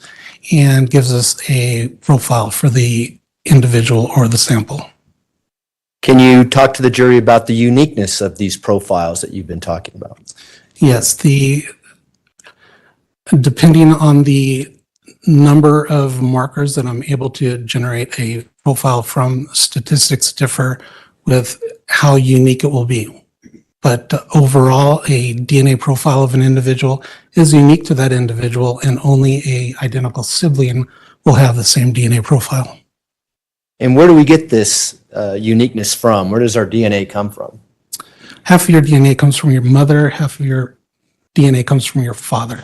and gives us a profile for the individual or the sample. Can you talk to the jury about the uniqueness of these profiles that you've been talking about? Yes, depending on the number of markers that I'm able to generate a profile from, statistics differ with how unique it will be. But overall, a DNA profile of an individual is unique to that individual, and only a identical sibling will have the same DNA profile. And where do we get this uniqueness from? Where does our DNA come from? Half of your DNA comes from your mother, half of your DNA comes from your father.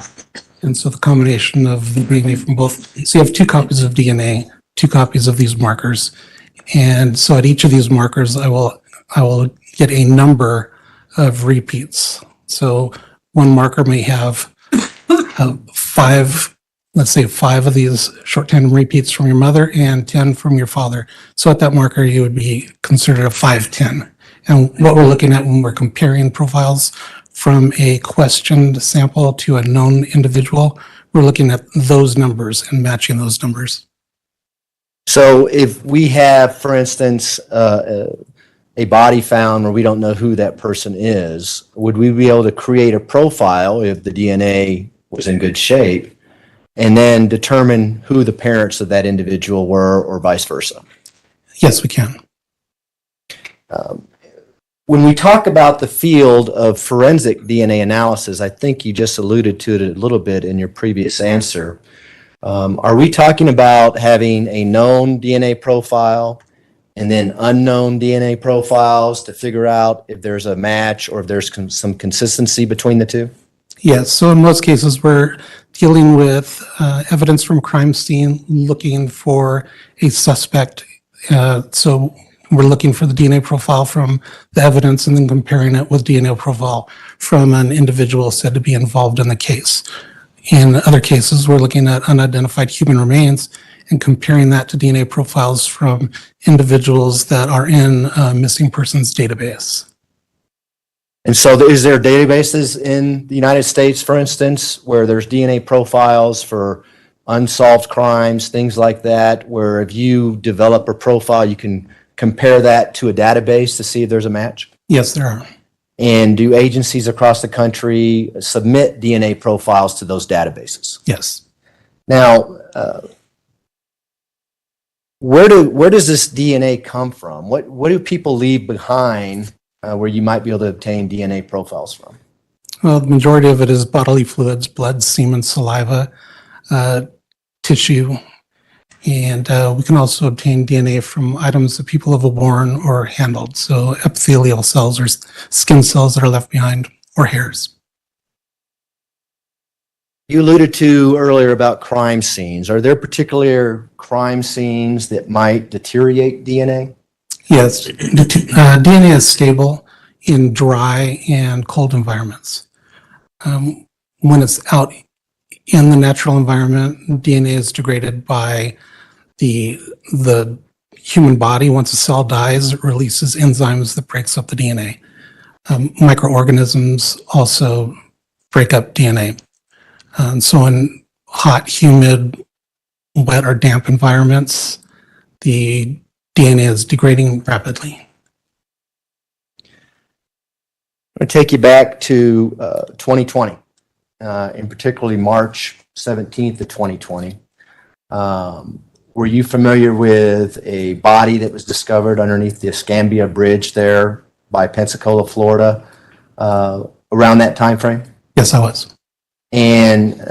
And so the combination of the DNA from both, so you have 2 copies of DNA, 2 copies of these markers. And so at each of these markers, I will get a number of repeats. So one marker may have 5, let's say 5 of these short tandem repeats from your mother and 10 from your father. So at that marker, you would be considered a 510. And what we're looking at when we're comparing profiles from a questioned sample to a known individual, we're looking at those numbers and matching those numbers. So if we have, for instance, a body found where we don't know who that person is, would we be able to create a profile if the DNA was in good shape and then determine who the parents of that individual were, or vice versa? Yes, we can. When we talk about the field of forensic DNA analysis, I think you just alluded to it a little bit in your previous answer. Are we talking about having a known DNA profile and then unknown DNA profiles to figure out if there's a match or if there's some consistency between the two? Yes, so in most cases, we're dealing with evidence from a crime scene, looking for a suspect. So we're looking for the DNA profile from the evidence and then comparing it with DNA profile from an individual said to be involved in the case. In other cases, we're looking at unidentified human remains and comparing that to DNA profiles from individuals that are in a missing persons database. And so is there databases in the United States, for instance, where there's DNA profiles for unsolved crimes, things like that, where if you develop a profile, you can compare that to a database to see if there's a match? Yes, there are. And do agencies across the country submit DNA profiles to those databases? Yes. Now, where does this DNA come from? What do people leave behind where you might be able to obtain DNA profiles from? Well, the majority of it is bodily fluids, blood, semen, saliva, tissue, and we can also obtain DNA from items that people have worn or handled, so epithelial cells or skin cells that are left behind, or hairs. You alluded to earlier about crime scenes. Are there particular crime scenes that might deteriorate DNA? Yes, DNA is stable in dry and cold environments. When it's out in the natural environment, DNA is degraded by the human body. Once a cell dies, it releases enzymes that breaks up the DNA. Microorganisms also break up DNA. So in hot, humid, wet or damp environments, the DNA is degrading rapidly. I'm going to take you back to 2020, and particularly March 17th of 2020. Were you familiar with a body that was discovered underneath the Escambia Bridge there by Pensacola, Florida, around that time frame? Yes, I was. And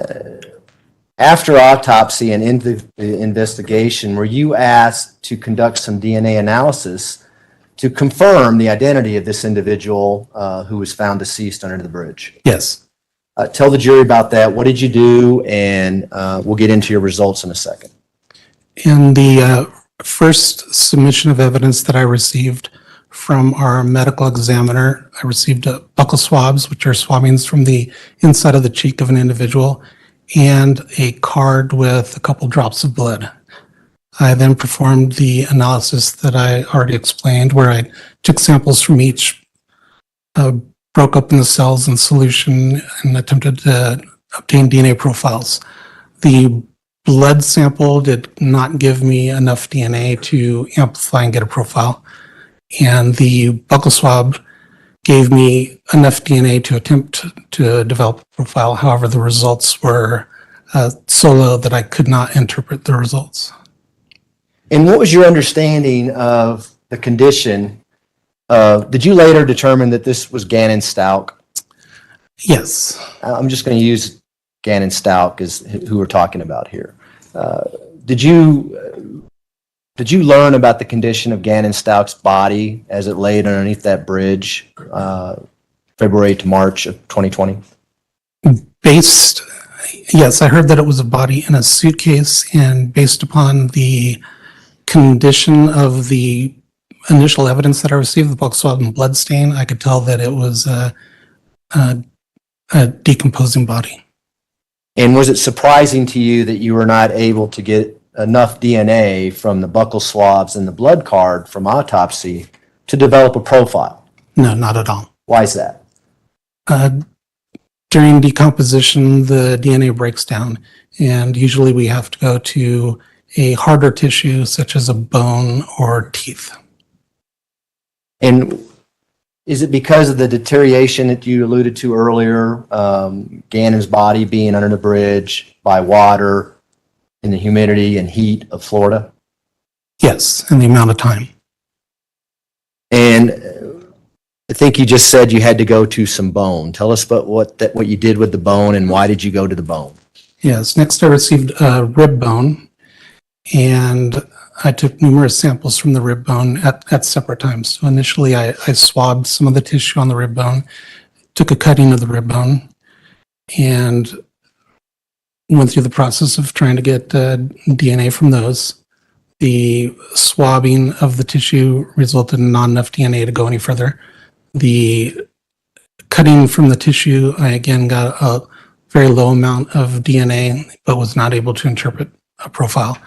after autopsy and in the investigation, were you asked to conduct some DNA analysis to confirm the identity of this individual who was found deceased under the bridge? Yes. Tell the jury about that. What did you do? And we'll get into your results in a second. In the first submission of evidence that I received from our medical examiner, I received buccal swabs, which are swabbings from the inside of the cheek of an individual, and a card with a couple drops of blood. I then performed the analysis that I already explained, where I took samples from each, broke up in the cells in solution, and attempted to obtain DNA profiles. The blood sample did not give me enough DNA to amplify and get a profile. And the buccal swab gave me enough DNA to attempt to develop a profile. However, the results were so low that I could not interpret the results. And what was your understanding of the condition? Did you later determine that this was Gannon-Stauch? Yes. I'm just going to use Gannon-Stauch as who we're talking about here. Did you learn about the condition of Gannon-Stauch's body as it laid underneath that bridge, February to March of 2020? Yes, I heard that it was a body in a suitcase, and based upon the condition of the initial evidence that I received, the buccal swab and blood stain, I could tell that it was a decomposing body. And was it surprising to you that you were not able to get enough DNA from the buccal swabs and the blood card from autopsy to develop a profile? No, not at all. Why is that? During decomposition, the DNA breaks down, and usually we have to go to a harder tissue such as a bone or teeth. And is it because of the deterioration that you alluded to earlier, Gannon's body being under the bridge by water in the humidity and heat of Florida? Yes, and the amount of time. And I think you just said you had to go to some bone. Tell us about what you did with the bone and why did you go to the bone? Yes, next I received a rib bone, and I took numerous samples from the rib bone at separate times. So initially I swabbed some of the tissue on the rib bone, took a cutting of the rib bone, and went through the process of trying to get DNA from those. The swabbing of the tissue resulted in not enough DNA to go any further. The cutting from the tissue, I again got a very low amount of DNA, but was not able to interpret a profile.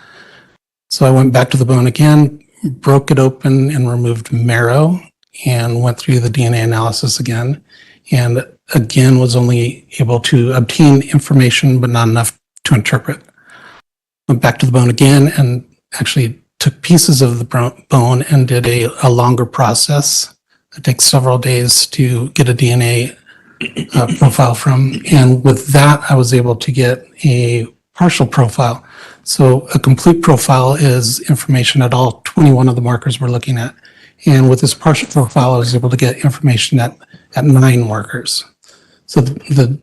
So I went back to the bone again, broke it open and removed marrow, and went through the DNA analysis again, and again was only able to obtain information, but not enough to interpret. Went back to the bone again and actually took pieces of the bone and did a longer process. It takes several days to get a DNA profile from, and with that I was able to get a partial profile. So a complete profile is information at all 21 of the markers we're looking at. And with this partial profile, I was able to get information at 9 markers. So the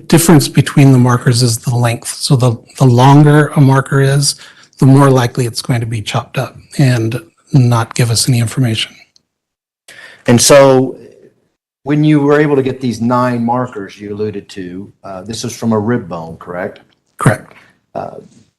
difference between the markers is the length. So the longer a marker is, the more likely it's going to be chopped up and not give us any information. And so when you were able to get these 9 markers you alluded to, this was from a rib bone, correct? Correct.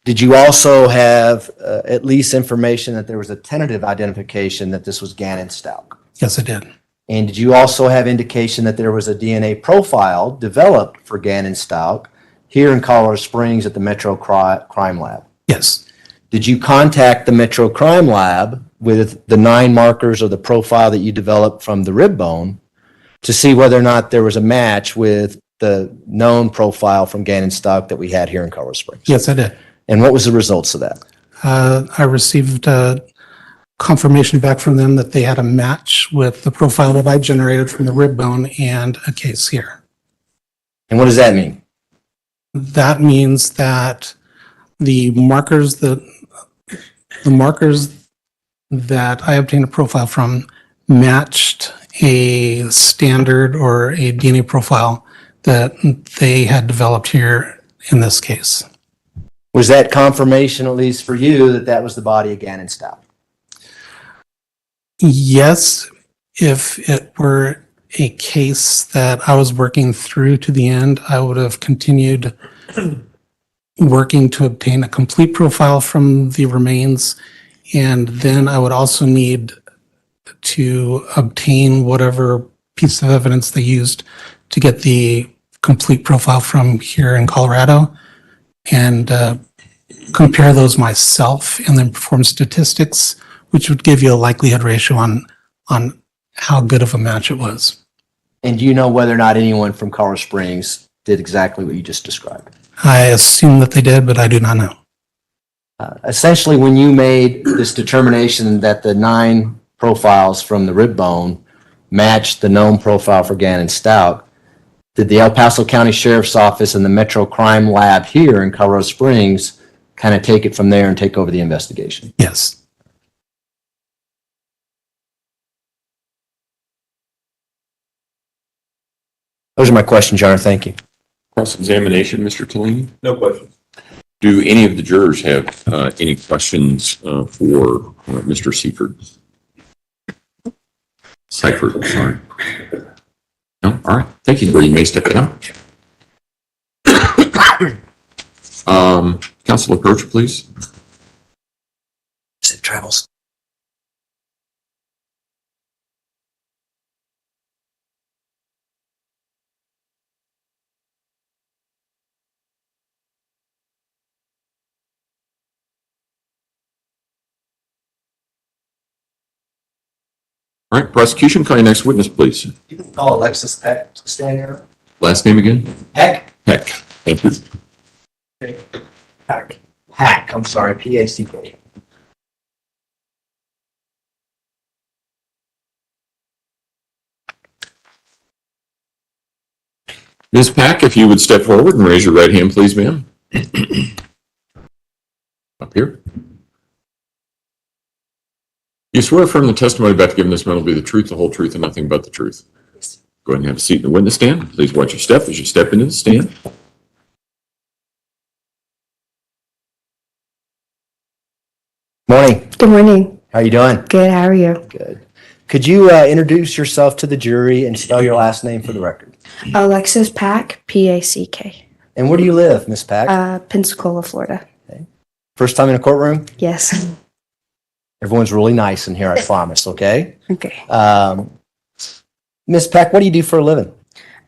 Did you also have at least information that there was a tentative identification that this was Gannon-Stauch? Yes, I did. And did you also have indication that there was a DNA profile developed for Gannon-Stauch here in Colorado Springs at the Metro Crime Lab. Yes. Did you contact the Metro Crime Lab with the 9 markers or the profile that you developed from the rib bone to see whether or not there was a match with the known profile from Gannon Stauch that we had here in Colorado Springs? Yes, I did. And what was the results of that? I received confirmation back from them that they had a match with the profile that I generated from the rib bone and a case here. And what does that mean? That means that the markers that I obtained a profile from matched a standard or a DNA profile that they had developed here in this case. Was that confirmation, at least for you, that that was the body of Gannon Stauch? Yes, if it were a case that I was working through to the end, I would have continued working to obtain a complete profile from the remains. And then I would also need to obtain whatever piece of evidence they used to get the complete profile from here in Colorado and compare those myself and then perform statistics, which would give you a likelihood ratio on how good of a match it was. And do you know whether or not anyone from Colorado Springs did exactly what you just described? I assume that they did, but I do not know. Essentially, when you made this determination that the 9 profiles from the rib bone matched the known profile for Gannon Stauch, did the El Paso County Sheriff's Office and the Metro Crime Lab here in Colorado Springs kind of take it from there and take over the investigation? Yes. Those are my questions, Your Honor. Thank you. Cross-examination, Mr. Tellini? No questions. Do any of the jurors have any questions for Mr. Seifert, sorry. No? All right. Thank you. You may step down. Council approach, please. Safe travels. All right, prosecution, call your next witness, please. You can call Alexis Peck to stand here. Last name again? Peck? Heck. Thank you. Peck. Hack, I'm sorry, P-A-C-K. Ms. Pack, if you would step forward and raise your right hand, please, ma'am. Up here. You swear affirm the testimony about to give in this matter will be the truth, the whole truth, and nothing but the truth. Go ahead and have a seat in the witness stand. Please watch your step as you step into the stand. Morning. Good morning. How are you doing? Good. How are you? Good. Could you introduce yourself to the jury and spell your last name for the record? Alexis Pack, P-A-C-K. And where do you live, Miss Pack? Pensacola, Florida. First time in a courtroom? Yes. Everyone's really nice in here, I promise, okay? Okay. Miss Pack, what do you do for a living?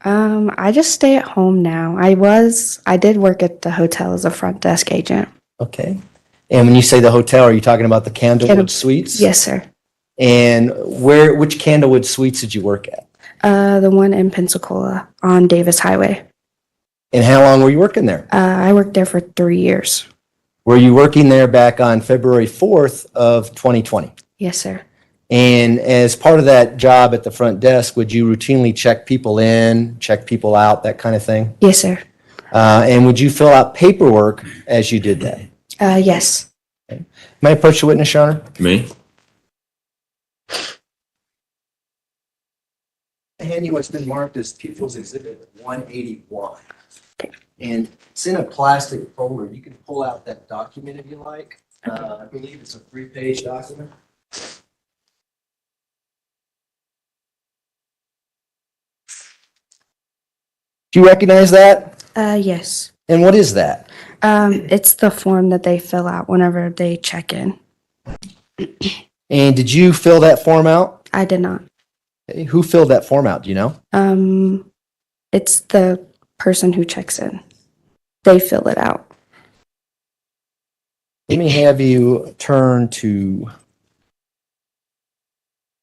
I just stay at home now. I did work at the hotel as a front desk agent. Okay. And when you say the hotel, are you talking about the Candlewood Suites? Yes, sir. And which Candlewood Suites did you work at? The one in Pensacola on Davis Highway. And how long were you working there? I worked there for 3 years. Were you working there back on February 4th of 2020? Yes, sir. And as part of that job at the front desk, would you routinely check people in, check people out, that kind of thing? Yes, sir. And would you fill out paperwork as you did that? Yes. May I approach the witness, Your Honor? Me? Hand you what's been marked as People's Exhibit 181. And it's in a plastic folder. You can pull out that document if you like. I believe it's a 3-page document. Do you recognize that? Yes. And what is that? It's the form that they fill out whenever they check in. And did you fill that form out? I did not. Okay, who filled that form out? Do you know? It's the person who checks in. They fill it out. Let me have you turn to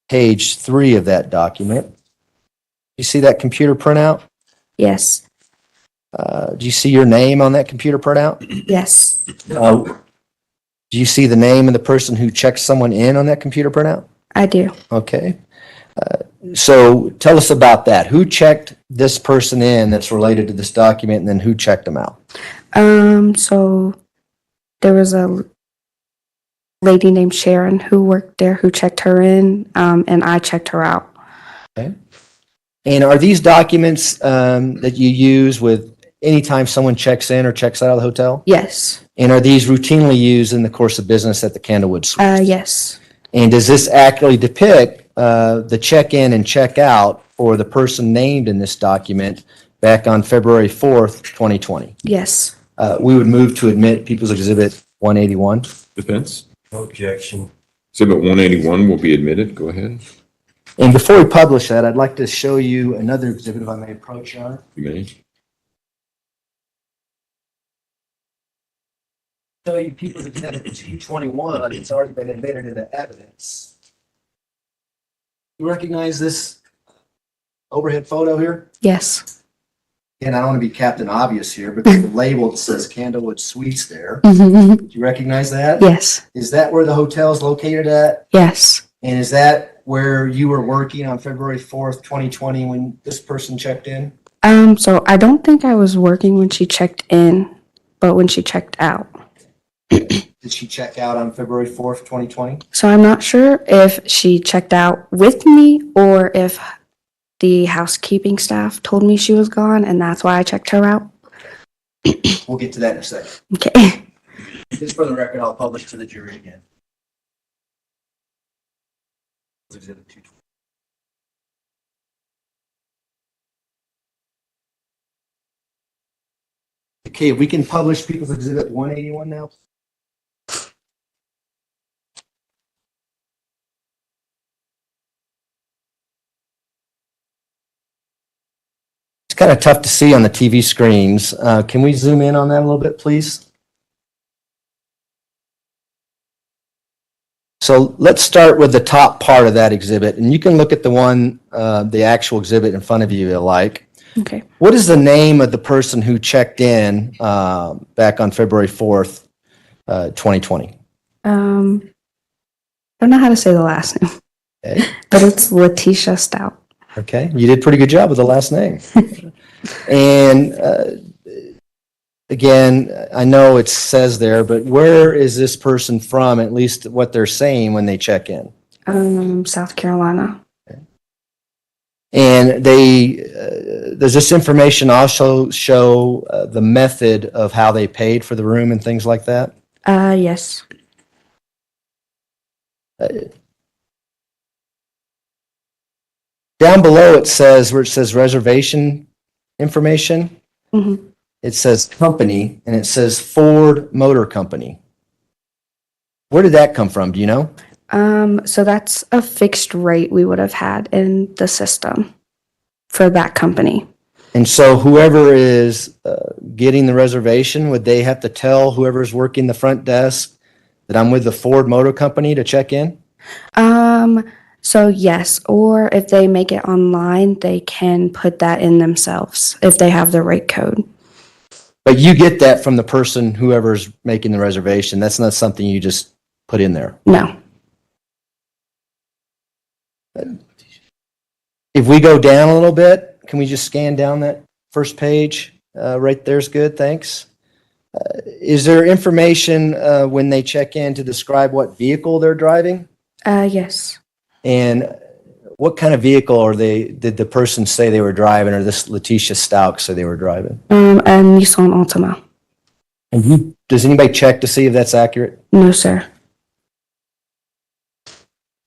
page 3 of that document. You see that computer printout? Yes. Do you see your name on that computer printout? Yes. Do you see the name of the person who checked someone in on that computer printout? I do. Okay. So tell us about that. Who checked this person in that's related to this document, and then who checked them out? So there was a lady named Sharon who worked there who checked her in, and I checked her out. And are these documents that you use with anytime someone checks in or checks out of the hotel? Yes. And are these routinely used in the course of business at the Candlewood Suites? Yes. And does this accurately depict the check-in and check-out for the person named in this document back on February 4th, 2020? Yes. We would move to admit People's Exhibit 181. Defense? No objection. Exhibit 181 will be admitted. Go ahead. And before we publish that, I'd like to show you another exhibit, if I may approach, Your Honor. You may. Show you People's Exhibit 221. It's already been admitted into evidence. You recognize this overhead photo here? Yes. And I don't want to be Captain Obvious here, but there's a label that says Candlewood Suites there. Mm-hmm. Do you recognize that? Yes. Is that where the hotel is located at? Yes. And is that where you were working on February 4th, 2020 when this person checked in? So I don't think I was working when she checked in, but when she checked out. Did she check out on February 4th, 2020? So I'm not sure if she checked out with me or if the housekeeping staff told me she was gone, and that's why I checked her out. We'll get to that in a second. Okay. Just for the record, I'll publish to the jury again. Exhibit 220. Okay, if we can publish People's Exhibit 181 now. It's kind of tough to see on the TV screens. Can we zoom in on that a little bit, please? So let's start with the top part of that exhibit, and you can look at the one, the actual exhibit in front of you if you like. Okay. What is the name of the person who checked in back on February 4th, 2020? I don't know how to say the last name, Okay. but it's Letecia Stauch. Okay, you did a pretty good job with the last name. And again, I know it says there, but where is this person from, at least what they're saying when they check in? South Carolina. And does this information also show the method of how they paid for the room and things like that? Yes. Down below it says, where it says reservation information, Mm-hmm. it says company, and it says Ford Motor Company. Where did that come from? Do you know? So that's a fixed rate we would have had in the system for that company. And so whoever is getting the reservation, would they have to tell whoever's working the front desk that I'm with the Ford Motor Company to check in? So yes, or if they make it online, they can put that in themselves if they have the rate code. But you get that from the person, whoever's making the reservation. That's not something you just put in there. No. If we go down a little bit, can we just scan down that first page? Right there's good, thanks. Is there information when they check in to describe what vehicle they're driving? Yes. And what kind of vehicle did the person say they were driving, or this Letecia Stauch say they were driving? A Nissan Altima. And does anybody check to see if that's accurate? No, sir.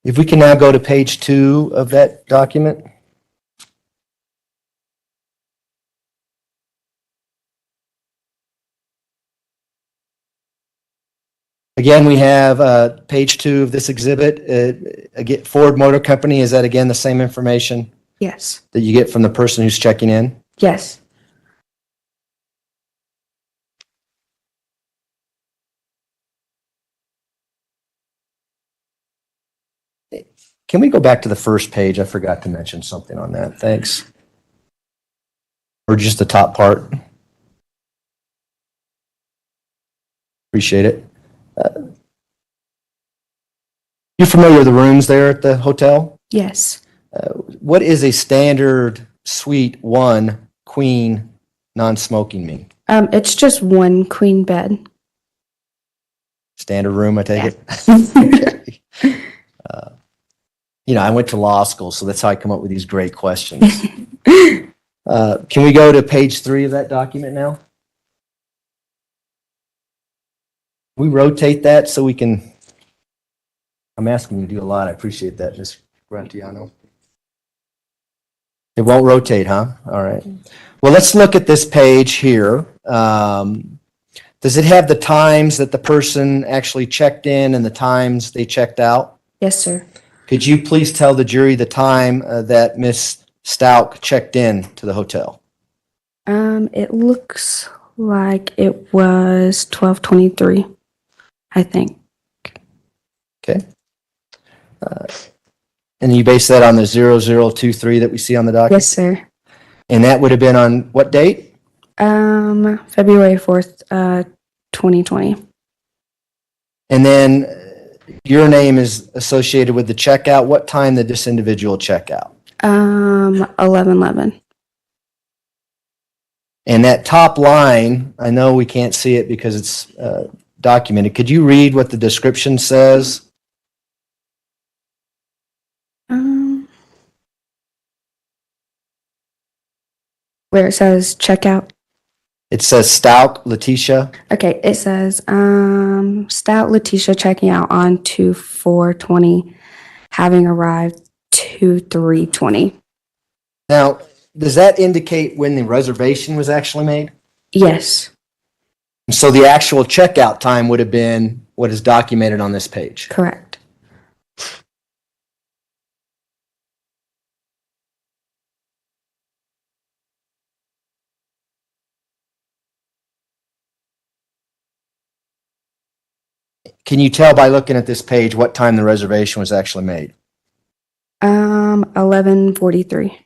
If we can now go to page 2 of that document. Again, we have page 2 of this exhibit. Again, Ford Motor Company, is that again the same information Yes. that you get from the person who's checking in? Yes. Can we go back to the first page? I forgot to mention something on that. Thanks. Or just the top part. Appreciate it. You familiar with the rooms there at the hotel? Yes. What is a standard suite 1 queen non-smoking mean? It's just one queen bed. Standard room, I take it? Okay. I went to law school, so that's how I come up with these great questions. Can we go to page 3 of that document now? We rotate that so we can, I'm asking you to do a lot. I appreciate that, Ms. Grantiano. It won't rotate, huh? All right. Well, let's look at this page here. Does it have the times that the person actually checked in and the times they checked out? Yes, sir. Could you please tell the jury the time that Miss Stauch checked in to the hotel? It looks like it was 12:23, I think. Okay. And you base that on the 0023 that we see on the document? Yes, sir. And that would have been on what date? February 4th, 2020. And then your name is associated with the checkout. What time did this individual check out? 11:11. And that top line, I know we can't see it because it's documented. Could you read what the description says? Where it says checkout. It says Stauch, Letecia. Okay, it says Stauch Letecia checking out on 2/4/20, having arrived 2/3/20. Now, does that indicate when the reservation was actually made? Yes, So the actual checkout time would have been what is documented on this page. correct. Can you tell by looking at this page what time the reservation was actually made? 11:43.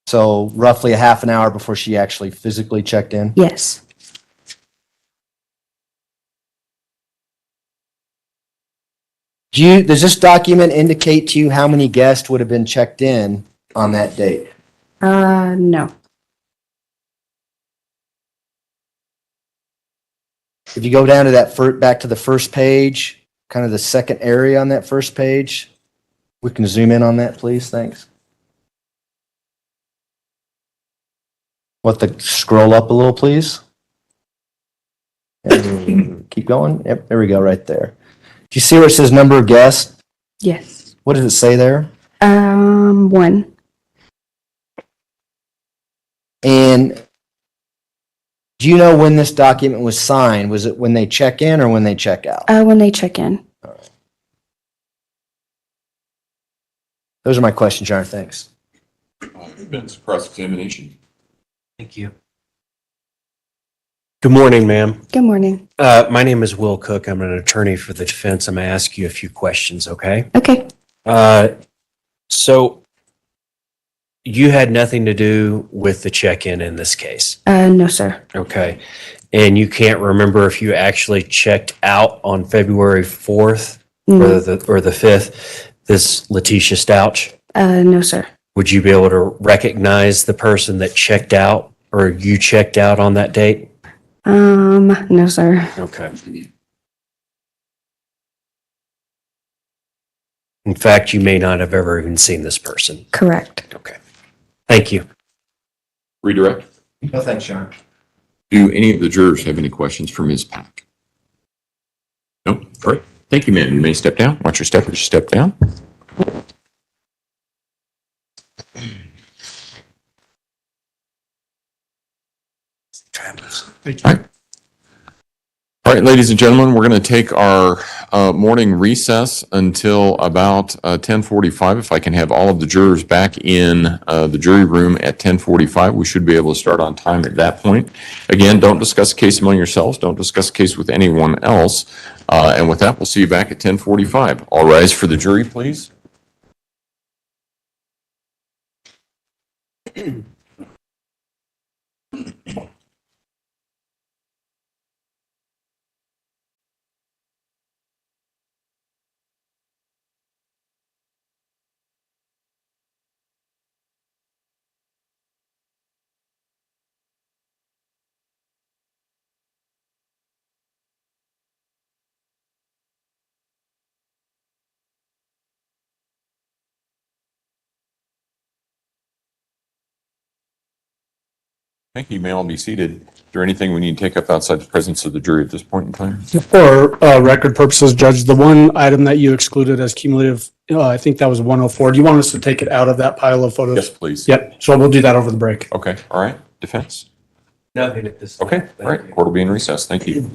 So roughly a half an hour before she actually physically checked in? Yes. Does this document indicate to you how many guests would have been checked in on that date? No. If you go down to that back to the first page, kind of the second area on that first page, we can zoom in on that, please. Thanks. Scroll up a little, please. And keep going. Yep, there we go, right there. Do you see where it says number of guests? Yes. What does it say there? 1. And do you know when this document was signed? Was it when they check in or when they check out? When they check in. Those are my questions, Your Honor. Thanks. Vince, cross-examination. Thank you. Good morning, ma'am. Good morning. My name is Will Cook. I'm an attorney for the defense. I'm going to ask you a few questions, okay? Okay. So you had nothing to do with the check-in in this case, No, sir. okay? And you can't remember if you actually checked out on February 4th No, or the 5th, this Letecia Stauch? no, sir. Would you be able to recognize the person that checked out or you checked out on that date? No, sir. Okay. In fact, you may not have ever even seen this person. Correct. Okay. Thank you. Redirect. No, thanks, Your Honor. Do any of the jurors have any questions for Ms. Pack? No? All right. Thank you, ma'am. You may step down. Watch your step as you step down. All right, ladies and gentlemen, we're going to take our morning recess until about 10:45. If I can have all of the jurors back in the jury room at 10:45, we should be able to start on time at that point. Again, don't discuss a case among yourselves. Don't discuss a case with anyone else And with that, we'll see you back at 10:45. All rise for the jury, please. Thank you. You may all be seated. Is there anything we need to take up outside the presence of the jury at this point in time? For record purposes, Judge, the one item that you excluded as cumulative, I think that was 104. Do you want us to take it out of that pile of photos? Yes, please. Yep, so we'll do that over the break. Okay, all right. Defense? Nothing at this time. Okay, all right. Court will be in recess. Thank you.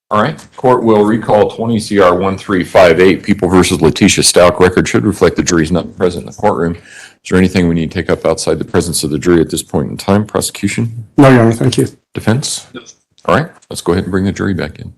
All right, court will recall 20 CR 1358, People versus Letecia Stauch. Record should reflect the jury's not present in the courtroom. Is there anything we need to take up outside the presence of the jury at this point in time? Prosecution? No, Your Honor, thank you. Defense? All right, let's go ahead and bring the jury back in.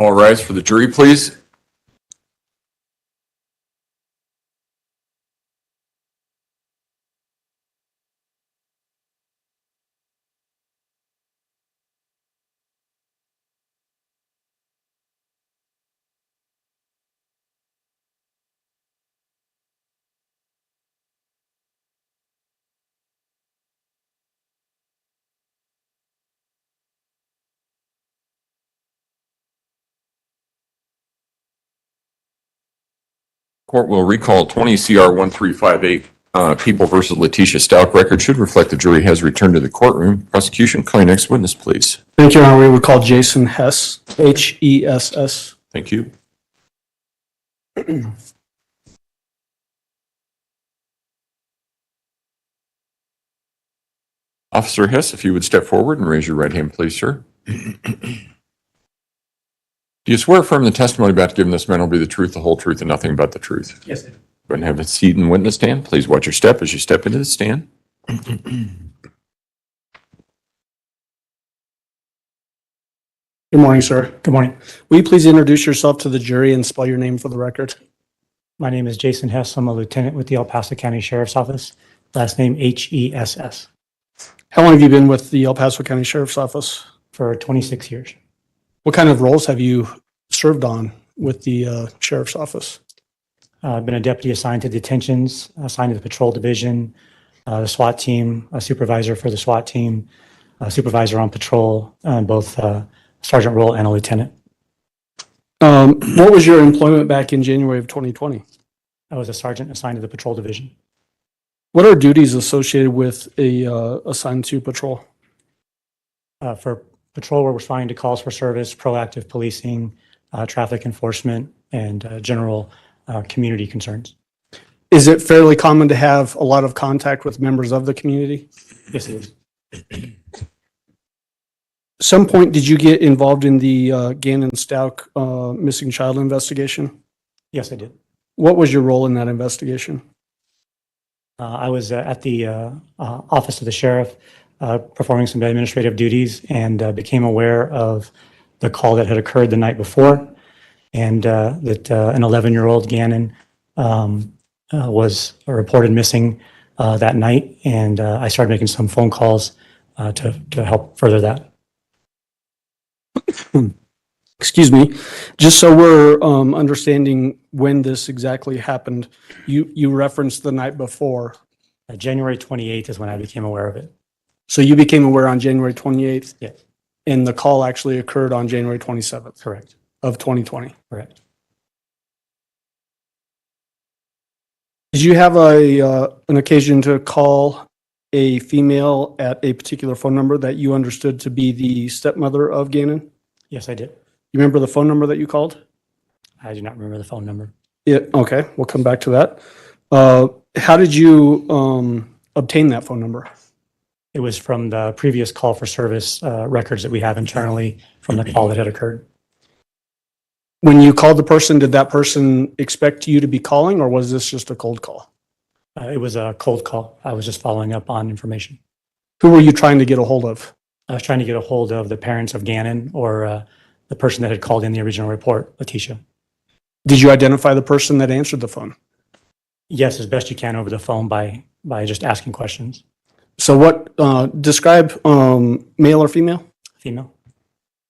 All rise for the jury, please. Court will recall 20 CR 1358, People versus Letecia Stauch. Record should reflect the jury has returned to the courtroom. Prosecution, call your next witness, please. Thank you, Your Honor. We would call Jason Hess, Hess. Thank you. Officer Hess, if you would step forward and raise your right hand, please, sir. Do you swear affirm the testimony about to give in this man will be the truth, the whole truth, and nothing but the truth? Yes, I do. Go ahead and have a seat in witness stand. Please watch your step as you step into the stand. Good morning, sir. Good morning. Will you please introduce yourself to the jury and spell your name for the record? My name is Jason Hess. I'm a lieutenant with the El Paso County Sheriff's Office. Last name Hess. How long have you been with the El Paso County Sheriff's Office? For 26 years. What kind of roles have you served on with the Sheriff's Office? I've been a deputy assigned to detentions, assigned to the patrol division, the SWAT team, a supervisor for the SWAT team, a supervisor on patrol, both sergeant role and a lieutenant. What was your employment back in January of 2020? I was a sergeant assigned to the patrol division. What are duties associated with a assigned to patrol? For patrol, we're responding to calls for service, proactive policing, traffic enforcement, and general community concerns. Is it fairly common to have a lot of contact with members of the community? Yes, it is. Some point, did you get involved in the Gannon Stauch missing child investigation? Yes, I did. What was your role in that investigation? I was at the office of the sheriff performing some administrative duties and became aware of the call that had occurred the night before and that an 11-year-old Gannon was reported missing that night. And I started making some phone calls to help further that. Excuse me, just so we're understanding when this exactly happened, you referenced the night before. January 28th is when I became aware of it. So you became aware on January 28th? Yes. And the call actually occurred on January 27th Correct. of 2020? Correct. Did you have an occasion to call a female at a particular phone number that you understood to be the stepmother of Gannon? Yes, I did. You remember the phone number that you called? I do not remember the phone number. Yeah, okay, we'll come back to that. How did you obtain that phone number? It was from the previous call for service records that we have internally from the call that had occurred. When you called the person, did that person expect you to be calling, or was this just a cold call? It was a cold call. I was just following up on information. Who were you trying to get a hold of? I was trying to get a hold of the parents of Gannon or the person that had called in the original report, Letecia. Did you identify the person that answered the phone? Yes, as best you can over the phone by just asking questions. So what, describe male or female? Female.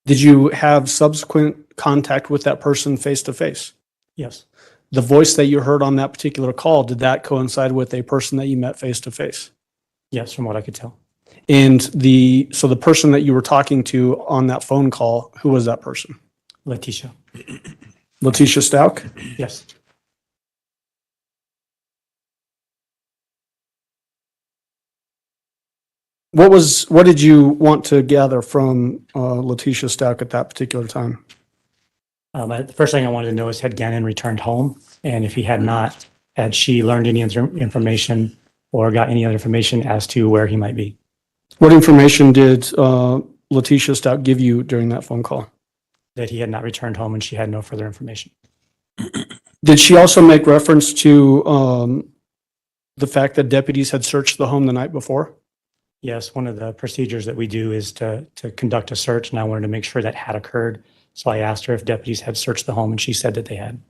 Did you have subsequent contact with that person face to face? Yes, The voice that you heard on that particular call, did that coincide with a person that you met face to face? yes, from what I could tell. And so the person that you were talking to on that phone call, who was that person? Letecia, Letecia Stauch? yes. What did you want to gather from Letecia Stauch at that particular time? The first thing I wanted to know is had Gannon returned home? And if he had not, had she learned any other information or got any other information as to where he might be? What information did Letecia Stauch give you during that phone call? That he had not returned home and she had no further information. Did she also make reference to the fact that deputies had searched the home the night before? Yes, one of the procedures that we do is to conduct a search, and I wanted to make sure that had occurred. So I asked her if deputies had searched the home, and she said that they had.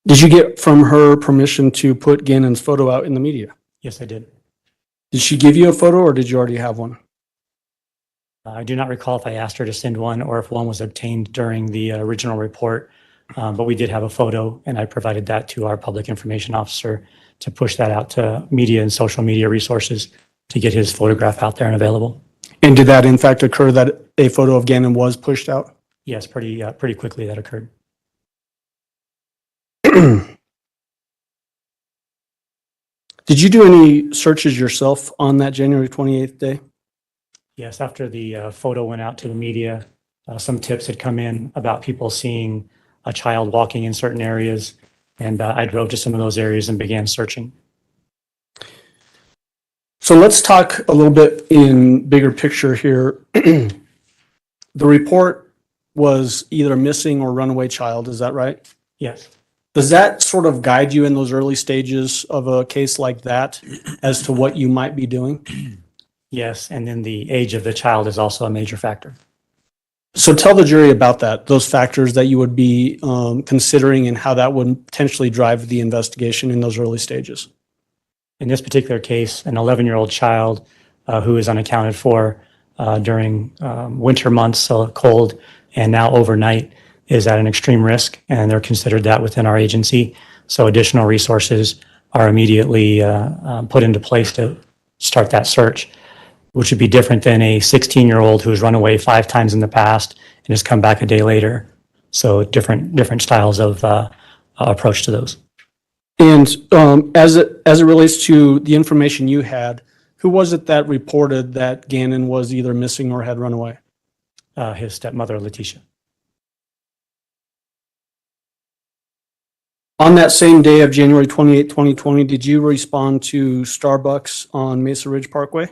Did you get from her permission to put Gannon's photo out in the media? Yes, I did. Did she give you a photo or did you already have one? I do not recall if I asked her to send one or if one was obtained during the original report, but we did have a photo, and I provided that to our public information officer to push that out to media and social media resources to get his photograph out there and available. And did that in fact occur that a photo of Gannon was pushed out? Yes, pretty quickly that occurred. Did you do any searches yourself on that January 28th day? Yes, after the photo went out to the media, some tips had come in about people seeing a child walking in certain areas, and I drove to some of those areas and began searching. So let's talk a little bit in bigger picture here. The report was either missing or runaway child, is that right? Yes, Does that sort of guide you in those early stages of a case like that as to what you might be doing? yes, and then the age of the child is also a major factor. So tell the jury about that, those factors that you would be considering and how that would potentially drive the investigation in those early stages. In this particular case, an 11-year-old child who is unaccounted for during winter months, so cold, and now overnight is at an extreme risk, and they're considered that within our agency. So additional resources are immediately put into place to start that search, which would be different than a 16-year-old who's run away 5 times in the past and has come back a day later. So different styles of approach to those. And as it relates to the information you had, who was it that reported that Gannon was either missing or had run away? His stepmother, Letecia. On that same day of January 28, 2020, did you respond to Starbucks on Mesa Ridge Parkway?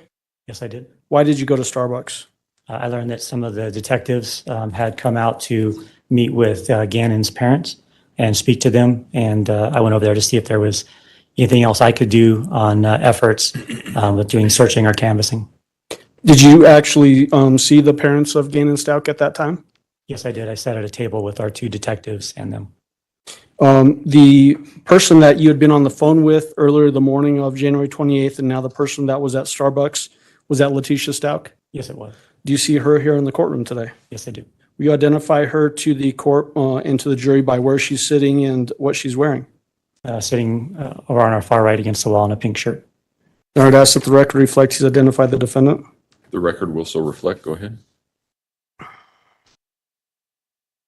Yes, I did. Why did you go to Starbucks? I learned that some of the detectives had come out to meet with Gannon's parents and speak to them. And I went over there to see if there was anything else I could do on efforts with doing searching or canvassing. Did you actually see the parents of Gannon Stauch at that time? Yes, I did. I sat at a table with our 2 detectives and them. The person that you had been on the phone with earlier the morning of January 28th and now the person that was at Starbucks, was that Letecia Stauch? Yes, it was. Do you see her here in the courtroom today? Yes, I do. Will you identify her to the court and to the jury by where she's sitting and what she's wearing? Sitting over on our far right against the wall in a pink shirt. I would ask that the record reflects he's identified the defendant. The record will so reflect. Go ahead.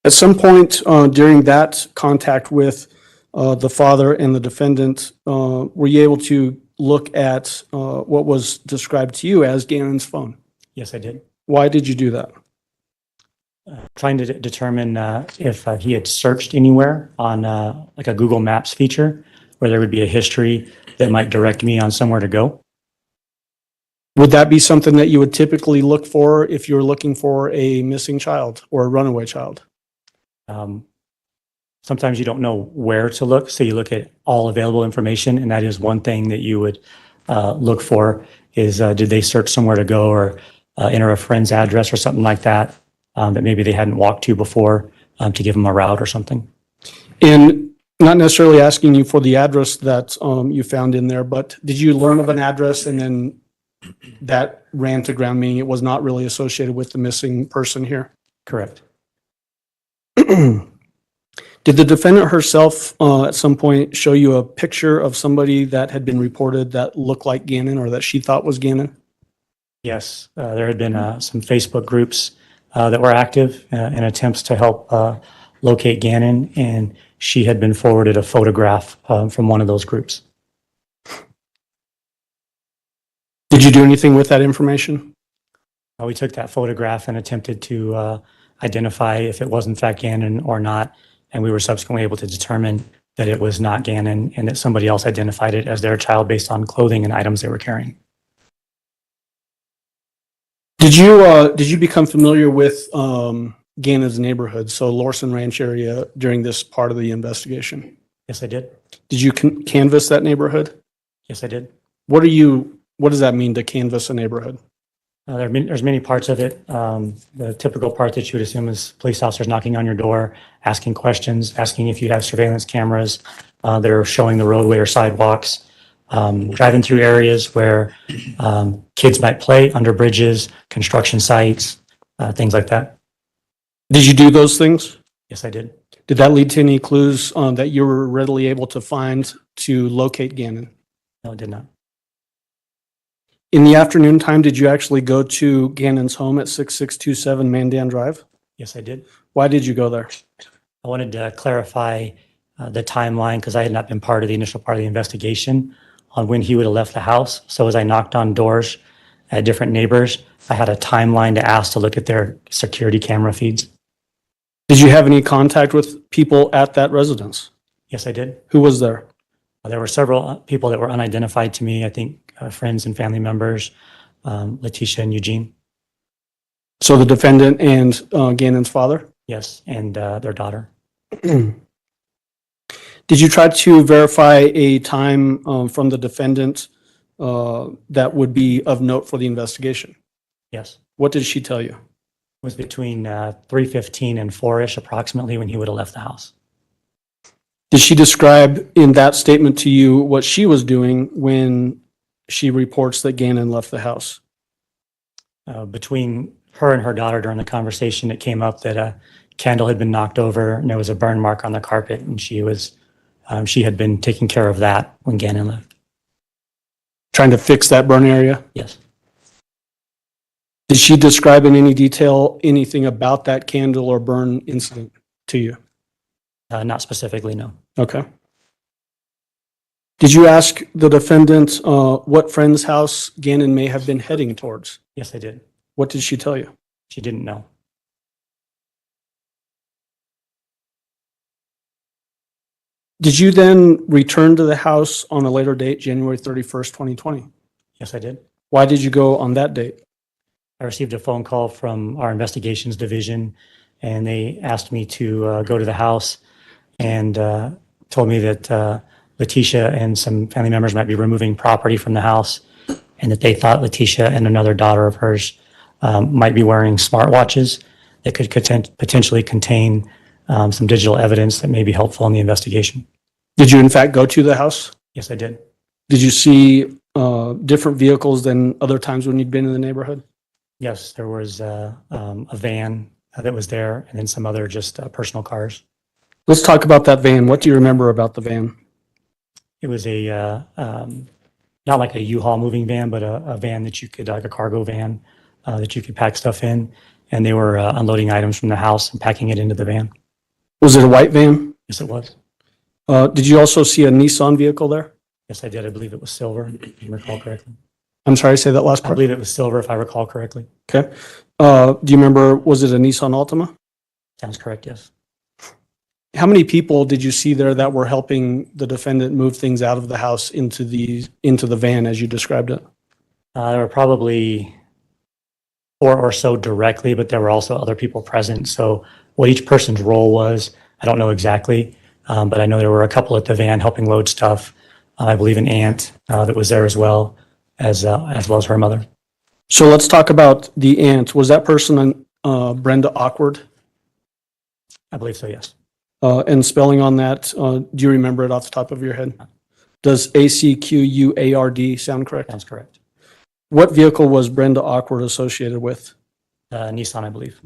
At some point during that contact with the father and the defendant, were you able to look at what was described to you as Gannon's phone? Yes, I did. Why did you do that? Trying to determine if he had searched anywhere on like a Google Maps feature where there would be a history that might direct me on somewhere to go. Would that be something that you would typically look for if you were looking for a missing child or a runaway child? Sometimes you don't know where to look, so you look at all available information, and that is one thing that you would look for is did they search somewhere to go or enter a friend's address or something like that that maybe they hadn't walked to before to give them a route or something. And not necessarily asking you for the address that you found in there, but did you learn of an address and then that ran to ground, meaning it was not really associated with the missing person here? Correct. Did the defendant herself at some point show you a picture of somebody that had been reported that looked like Gannon or that she thought was Gannon? Yes, there had been some Facebook groups that were active in attempts to help locate Gannon, and she had been forwarded a photograph from one of those groups. Did you do anything with that information? We took that photograph and attempted to identify if it was in fact Gannon or not, and we were subsequently able to determine that it was not Gannon and that somebody else identified it as their child based on clothing and items they were carrying. Did you become familiar with Gannon's neighborhood, so Lorson Ranch area, during this part of the investigation? Yes, I did. Did you canvass that neighborhood? Yes, I did. What does that mean to canvass a neighborhood? There's many parts of it. The typical part that you would assume is police officers knocking on your door, asking questions, asking if you have surveillance cameras that are showing the roadway or sidewalks, driving through areas where kids might play, under bridges, construction sites, things like that. Did you do those things? Yes, I did. Did that lead to any clues that you were readily able to find to locate Gannon? No, it did not. In the afternoon time, did you actually go to Gannon's home at 6627 Mandan Drive? Yes, I did. Why did you go there? I wanted to clarify the timeline because I had not been part of the initial part of the investigation on when he would have left the house. So as I knocked on doors at different neighbors, I had a timeline to ask to look at their security camera feeds. Did you have any contact with people at that residence? Yes, I did. Who was there? There were several people that were unidentified to me. I think friends and family members, Letecia and Eugene. So the defendant and Gannon's father? Yes, and their daughter. Did you try to verify a time from the defendant that would be of note for the investigation? Yes. What did she tell you? It was between 3:15 and 4-ish approximately when he would have left the house. Did she describe in that statement to you what she was doing when she reports that Gannon left the house? Between her and her daughter during the conversation, it came up that a candle had been knocked over and there was a burn mark on the carpet, and she had been taking care of that when Gannon left. Trying to fix that burn area? Yes. Did she describe in any detail anything about that candle or burn incident to you? Not specifically, no. Okay. Did you ask the defendant what friend's house Gannon may have been heading towards? Yes, I did. What did she tell you? She didn't know. Did you then return to the house on a later date, January 31st, 2020? Yes, I did. Why did you go on that date? I received a phone call from our investigations division, and they asked me to go to the house and told me that Letecia and some family members might be removing property from the house, and that they thought Letecia and another daughter of hers might be wearing smartwatches that could potentially contain some digital evidence that may be helpful in the investigation. Did you in fact go to the house? Yes, I did. Did you see different vehicles than other times when you'd been in the neighborhood? Yes, there was a van that was there, and then some other just personal cars. Let's talk about that van. What do you remember about the van? It was a not like a U-Haul moving van, but a van that you could, like a cargo van that you could pack stuff in, and they were unloading items from the house and packing it into the van. Was it a white van? Yes, it was. Did you also see a Nissan vehicle there? Yes, I did. I believe it was silver, if I recall correctly. I'm sorry, say that last I part. believe it was silver, if I recall correctly. Okay. Do you remember, was it a Nissan Altima? Sounds correct, yes. How many people did you see there that were helping the defendant move things out of the house into the van as you described it? There were probably 4 or so directly, but there were also other people present. So what each person's role was, I don't know exactly, but I know there were a couple at the van helping load stuff. I believe an aunt that was there as well as her mother. So let's talk about the aunt. Was that person Brenda Awkward? I believe so, yes. And spelling on that, do you remember it off the top of your head? Does ACQUARD sound correct? Sounds correct. What vehicle was Brenda Awkward associated with? Nissan, I believe.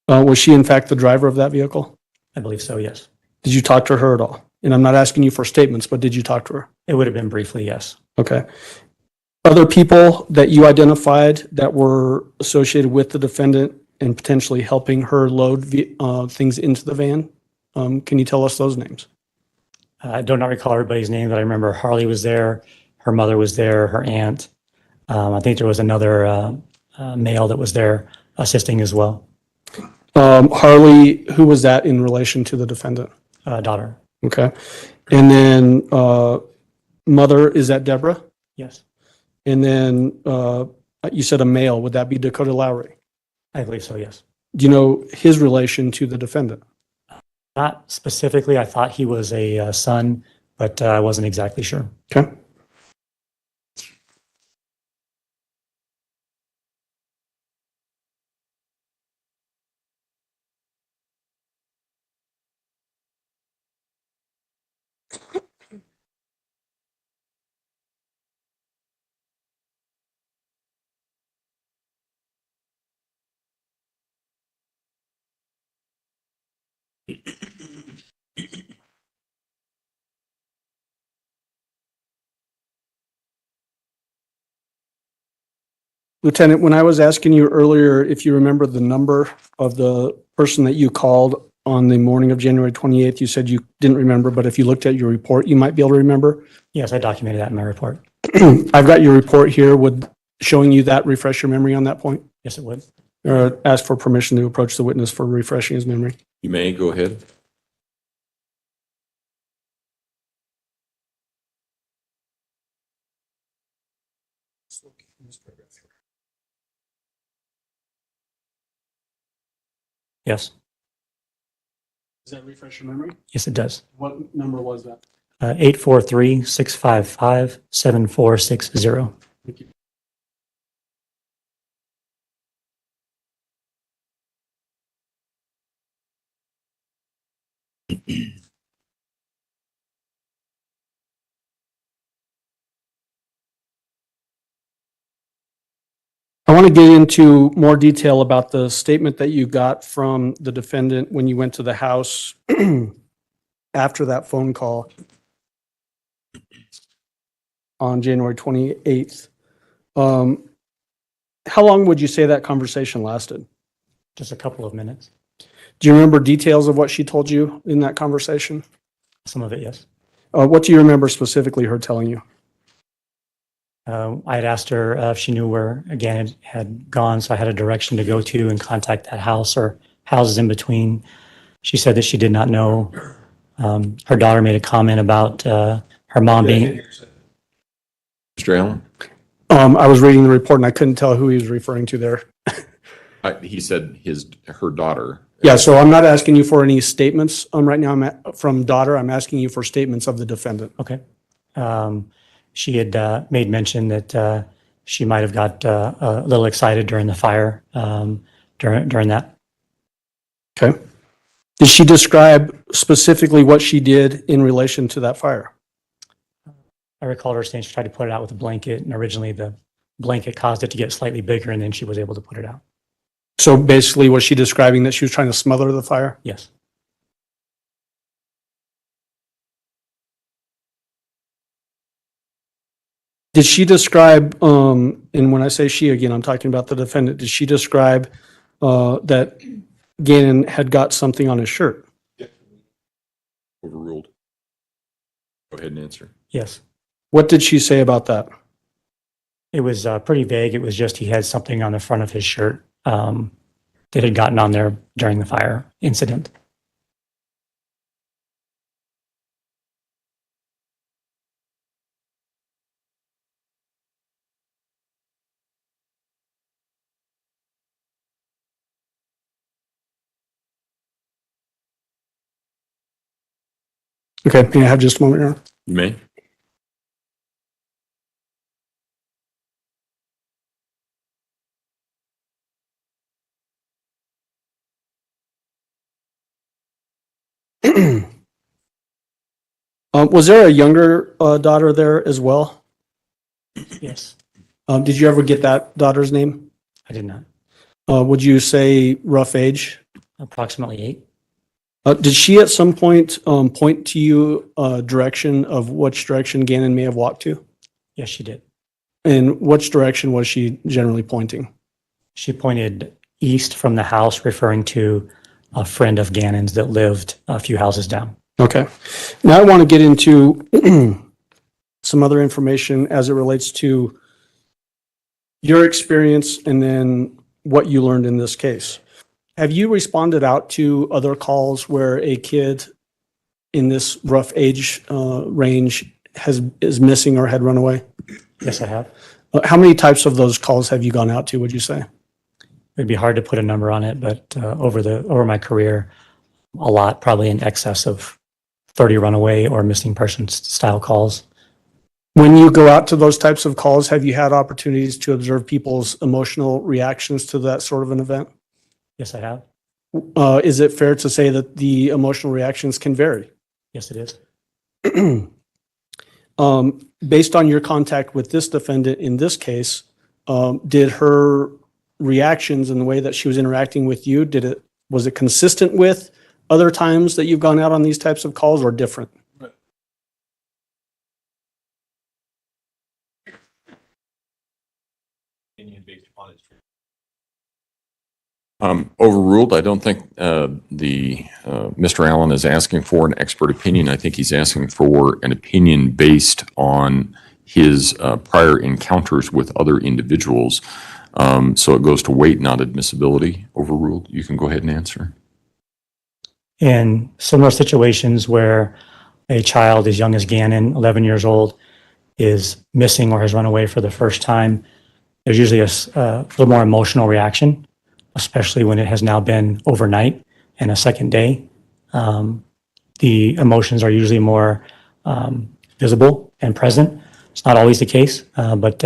Was she in fact the driver of that vehicle? I believe so, yes. Did you talk to her at all? And I'm not asking you for statements, but did you talk to her? It would have been briefly, yes. Okay. Other people that you identified that were associated with the defendant and potentially helping her load things into the van? Can you tell us those names? I do not recall everybody's name, but I remember Harley was there, her mother was there, her aunt. I think there was another male that was there assisting as well, Harley, who was that in relation to the defendant? daughter. Okay. And then mother, is that Deborah? Yes, And then you said a male, would that be Dakota Lowry? I believe so, yes. Do you know his relation to the defendant? Not specifically, I thought he was a son, but I wasn't exactly sure. Okay. Lieutenant, when I was asking you earlier if you remember the number of the person that you called on the morning of January 28th, you said you didn't remember, but if you looked at your report, you might be able to remember. Yes, I documented that in my report. I've got your report here. Would showing you that refresh your memory on that point? Yes, it would. Or ask for permission to approach the witness for refreshing his memory? You may go ahead. Yes, Does that refresh your memory? yes, it does. What number was that? 843-655-7460. I want to get into more detail about the statement that you got from the defendant when you went to the house after that phone call on January 28th. How long would you say that conversation lasted? Just a couple of minutes. Do you remember details of what she told you in that conversation? Some of it, yes. What do you remember specifically her telling you? I had asked her if she knew where Gannon had gone, so I had a direction to go to and contact that house or houses in between. She said that she did not know. Her daughter made a comment about her mom being, Mr. Allen? I was reading the report and I couldn't tell who he was referring to there. He said her daughter. Yeah, so I'm not asking you for any statements right now. From daughter. I'm asking you for statements of the defendant. okay. She had made mention that she might have got a little excited during the fire, during that. Okay. Did she describe specifically what she did in relation to that fire? I recall her saying she tried to put it out with a blanket, and originally the blanket caused it to get slightly bigger, and then she was able to put it out. So basically, was she describing that she was trying to smother the fire? Yes. Did she describe, and when I say she again, I'm talking about the defendant, did she describe that Gannon had got something on his shirt? Overruled. Go ahead and answer. Yes. What did she say about that? It was pretty vague. It was just he had something on the front of his shirt that had gotten on there during the fire incident. Okay, may I have just a moment here? You may. Was there a younger daughter there as well? Yes. Did you ever get that daughter's name? I did not. Would you say rough age? Approximately 8. Did she at some point point to you direction of which direction Gannon may have walked to? Yes, she did. And which direction was she generally pointing? She pointed east from the house, referring to a friend of Gannon's that lived a few houses down. Okay. Now I want to get into some other information as it relates to your experience and then what you learned in this case. Have you responded out to other calls where a kid in this rough age range is missing or had run away? Yes, I have. How many types of those calls have you gone out to, would you say? It'd be hard to put a number on it, but over my career, a lot, probably in excess of 30 runaway or missing persons style calls. When you go out to those types of calls, have you had opportunities to observe people's emotional reactions to that sort of an event? Yes, I have. Is it fair to say that the emotional reactions can vary? Yes, it is. Based on your contact with this defendant in this case, did her reactions and the way that she was interacting with you, was it consistent with other times that you've gone out on these types of calls or different? Overruled. I don't think Mr. Allen is asking for an expert opinion. I think he's asking for an opinion based on his prior encounters with other individuals. So it goes to weight, not admissibility. Overruled. You can go ahead and answer. In similar situations where a child as young as Gannon, 11 years old, is missing or has run away for the first time, there's usually a little more emotional reaction, especially when it has now been overnight and a second day. The emotions are usually more visible and present. It's not always the case, but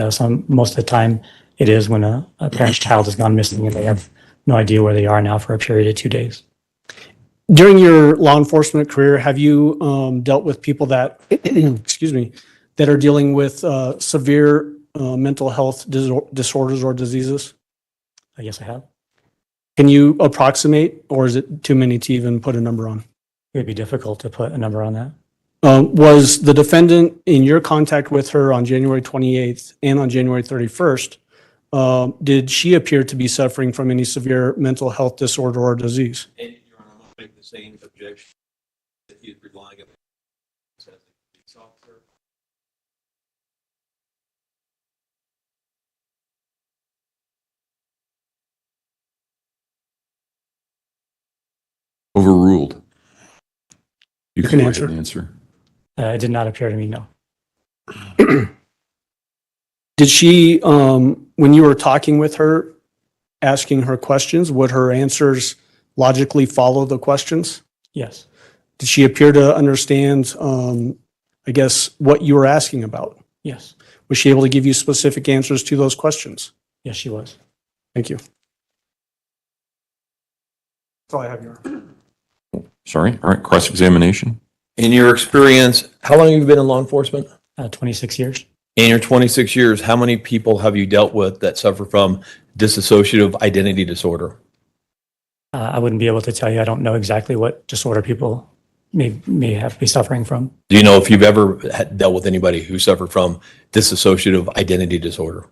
most of the time it is when a parent's child has gone missing and they have no idea where they are now for a period of 2 days. During your law enforcement career, have you dealt with people that, excuse me, that are dealing with severe mental health disorders or diseases? Yes, I have. Can you approximate, or is it too many to even put a number on? It would be difficult to put a number on that. Was the defendant in your contact with her on January 28th and on January 31st, did she appear to be suffering from any severe mental health disorder or disease? And Your Honor, I'm going to make the same objection that he is relying on. Overruled. You can can go ahead answer. and answer. It did not appear to me, no. Did she, when you were talking with her, asking her questions, would her answers logically follow the questions? Yes, Did she appear to understand, I guess, what you were asking about? yes, Was she able to give you specific answers to those questions? yes, she was. Thank you. That's all I have, Your Honor. Sorry. All right. Cross-examination. In your experience, how long have you been in law enforcement? 26 years. In your 26 years, how many people have you dealt with that suffer from dissociative identity disorder? I wouldn't be able to tell you. I don't know exactly what disorder people may have be suffering from. Do you know if you've ever dealt with anybody who suffered from dissociative identity disorder?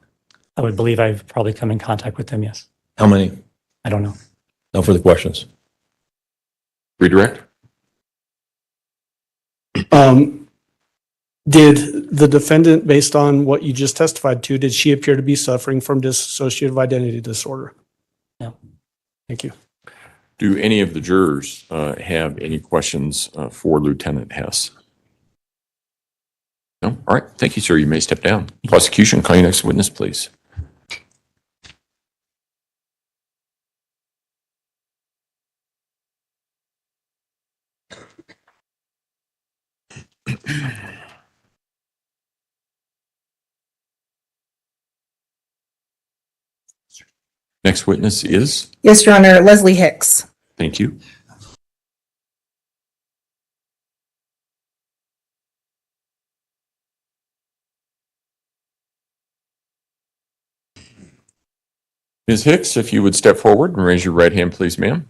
I would believe I've probably come in contact with them, yes. How many? I don't know. No further questions. Redirect. Did the defendant, based on what you just testified to, did she appear to be suffering from dissociative identity disorder? No. Thank you. Do any of the jurors have any questions for Lieutenant Hess? No? All right. Thank you, sir. You may step down. Prosecution, call your next witness, please. Next witness is? Yes, Your Honor, Leslie Hicks. Thank you. Ms. Hicks, if you would step forward and raise your right hand, please, ma'am.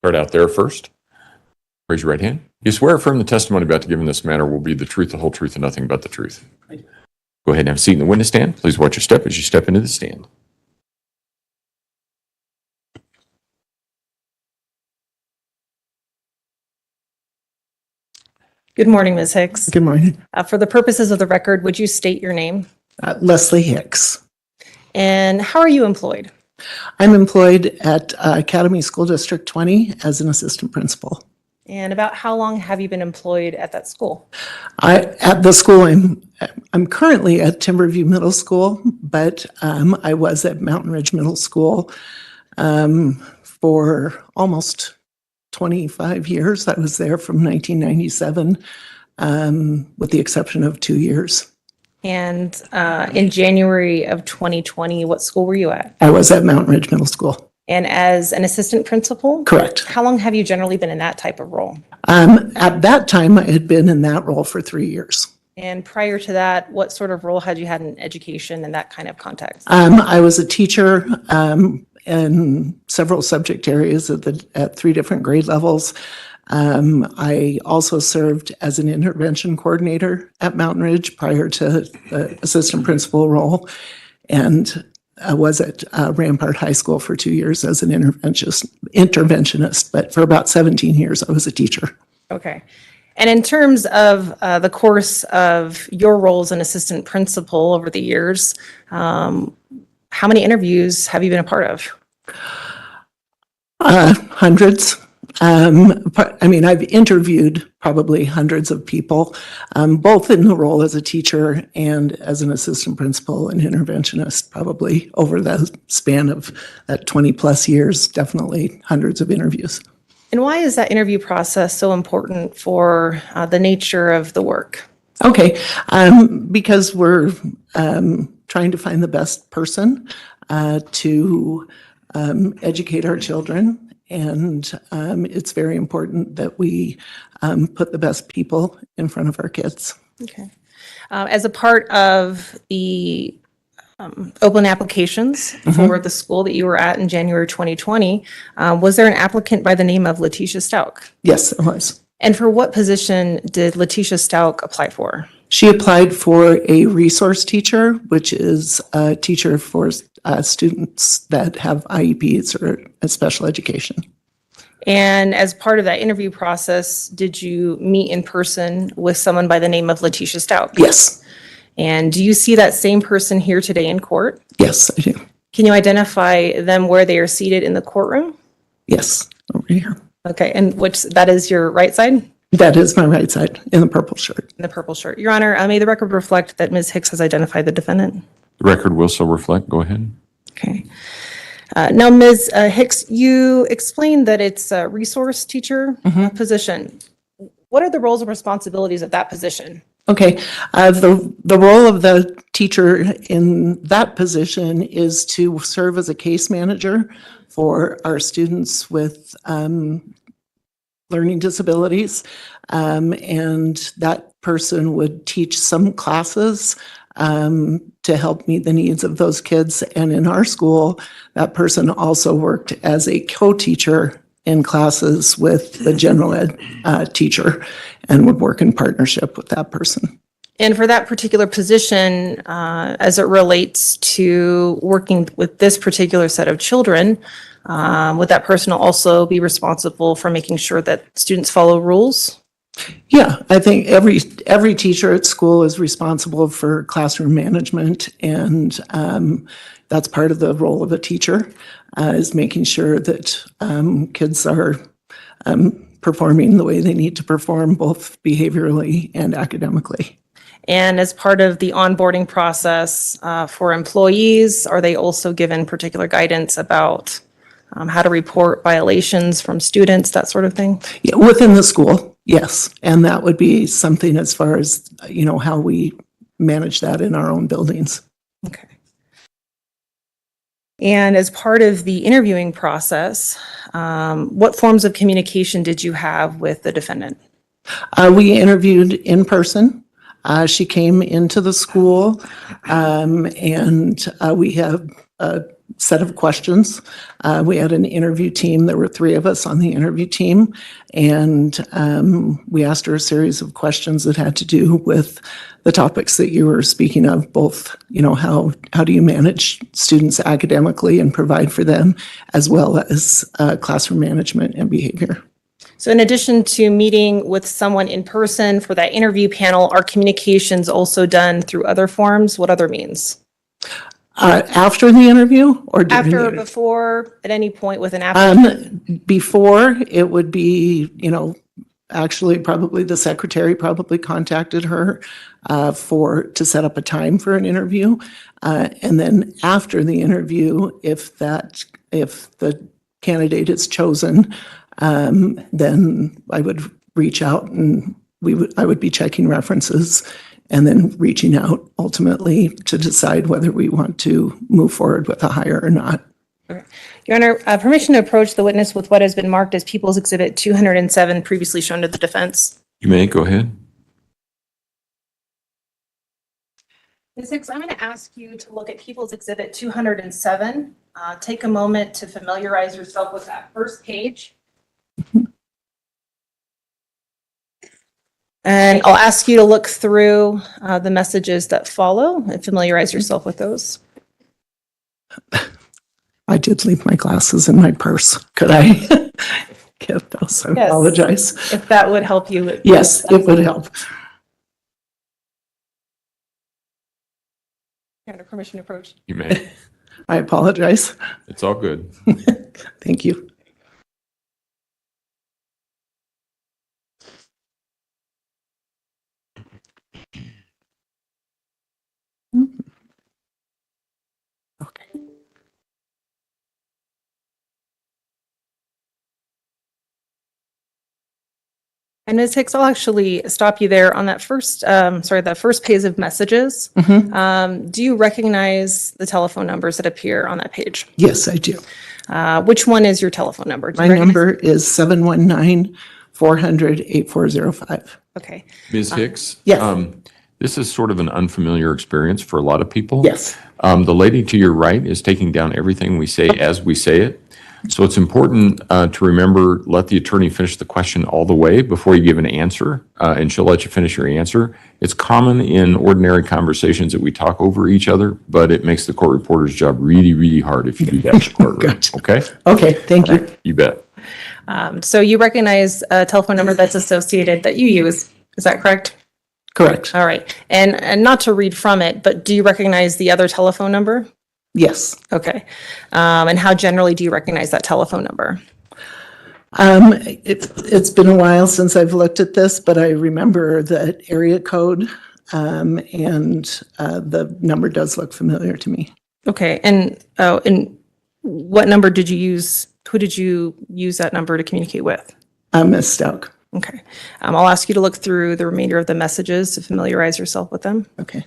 Start out there first. Raise your right hand. You swear affirm the testimony about to give in this matter will be the truth, the whole truth, and nothing but the truth. Go ahead and have a seat in the witness stand. Please watch your step as you step into the stand. Good morning, Ms. Hicks. Good morning. For the purposes of the record, would you state your name? Leslie Hicks. And how are you employed? I'm employed at Academy School District 20 as an assistant principal. And about how long have you been employed at that school? At the school, I'm currently at Timberview Middle School, but I was at Mountain Ridge Middle School for almost 25 years. I was there from 1997, with the exception of 2 years. And in January of 2020, what school were you at? I was at Mountain Ridge Middle School. And as an assistant principal? Correct. How long have you generally been in that type of role? At that time, I had been in that role for 3 years. And prior to that, what sort of role had you had in education in that kind of context? I was a teacher in several subject areas at 3 different grade levels. I also served as an intervention coordinator at Mountain Ridge prior to the assistant principal role. And I was at Rampart High School for 2 years as an interventionist, but for about 17 years, I was a teacher. Okay. And in terms of the course of your role as an assistant principal over the years, how many interviews have you been a part of? Hundreds. I've interviewed probably hundreds of people, both in the role as a teacher and as an assistant principal and interventionist, probably over the span of that 20 plus years, definitely hundreds of interviews. And why is that interview process so important for the nature of the work? Okay, because we're trying to find the best person to educate our children. And it's very important that we put the best people in front of our kids. Okay. As a part of the open applications for the school that you were at in January 2020, was there an applicant by the name of Letecia Stauch? Yes, it was. And for what position did Letecia Stauch apply for? She applied for a resource teacher, which is a teacher for students that have IEPs or special education. And as part of that interview process, did you meet in person with someone by the name of Letecia Stauch? Yes, And do you see that same person here today in court? yes, I do. Can you identify them where they are seated in the courtroom? Yes, over here. Okay, and that is your right side? In That is my right side in the purple shirt. the purple shirt. Your Honor, may the record reflect that Ms. Hicks has identified the defendant? The record will so reflect. Go ahead. Okay. Now, Ms. Hicks, you explained that it's a resource teacher position. What are the roles and responsibilities of that position? Okay, the role of the teacher in that position is to serve as a case manager for our students with learning disabilities. And that person would teach some classes to help meet the needs of those kids. And in our school, that person also worked as a co-teacher in classes with the general ed teacher and would work in partnership with that person. And for that particular position, as it relates to working with this particular set of children, would that person also be responsible for making sure that students follow rules? Yeah, I think every teacher at school is responsible for classroom management, and that's part of the role of a teacher, is making sure that kids are performing the way they need to perform, both behaviorally and academically. And as part of the onboarding process for employees, are they also given particular guidance about how to report violations from students, that sort of thing? Yeah, within the school, yes. And that would be something as far as, how we manage that in our own buildings. Okay. And as part of the interviewing process, what forms of communication did you have with the defendant? We interviewed in person. She came into the school, and we have a set of questions. We had an interview team. There were 3 of us on the interview team, and we asked her a series of questions that had to do with the topics that you were speaking of, both, how do you manage students academically and provide for them, as well as classroom management and behavior. So in addition to meeting with someone in person for that interview panel, are communications also done through other forms? What other means? After the interview or during After the or interview? before, at any point with an applicant? Before, it would be, actually probably the secretary probably contacted her to set up a time for an interview. And then after the interview, if the candidate is chosen, then I would reach out and I would be checking references and then reaching out ultimately to decide whether we want to move forward with a hire or not. Your Honor, permission to approach the witness with what has been marked as People's Exhibit 207 previously shown to the defense. You may go ahead. Ms. Hicks, I'm going to ask you to look at People's Exhibit 207. Take a moment to familiarize yourself with that first page. And I'll ask you to look through the messages that follow and familiarize yourself with those. I did leave my glasses in my purse. Could I get those? I Yes. apologize. If that would help you. Yes, it would help. Under permission to approach. You may. I apologize. It's all good. Thank you. Okay. And Ms. Hicks, I'll actually stop you there on that first, that first page of messages. Mhm. Do you recognize the telephone numbers that appear on that page? Yes, I do. Which one is your telephone number? Do My you recognize- number is 719-400-8405. Okay. Ms. Hicks? Yes. This is sort of an unfamiliar experience for a lot of people. Yes. The lady to your right is taking down everything we say as we say it. So it's important to remember, let the attorney finish the question all the way before you give an answer, and she'll let you finish your answer. It's common in ordinary conversations that we talk over each other, but it makes the court reporter's job really, really hard if you do that in the courtroom. Gotcha. Okay? Okay, thank you. You bet. So you recognize a telephone number that's associated that you use, is that correct? Correct. All right. And not to read from it, but do you recognize the other telephone number? Yes. Okay. And how generally do you recognize that telephone number? It's been a while since I've looked at this, but I remember that area code, and the number does look familiar to me. Okay. And what number did you use? Who did you use that number to communicate with? Ms. Stauch. Okay. I'll ask you to look through the remainder of the messages to familiarize yourself with them. Okay.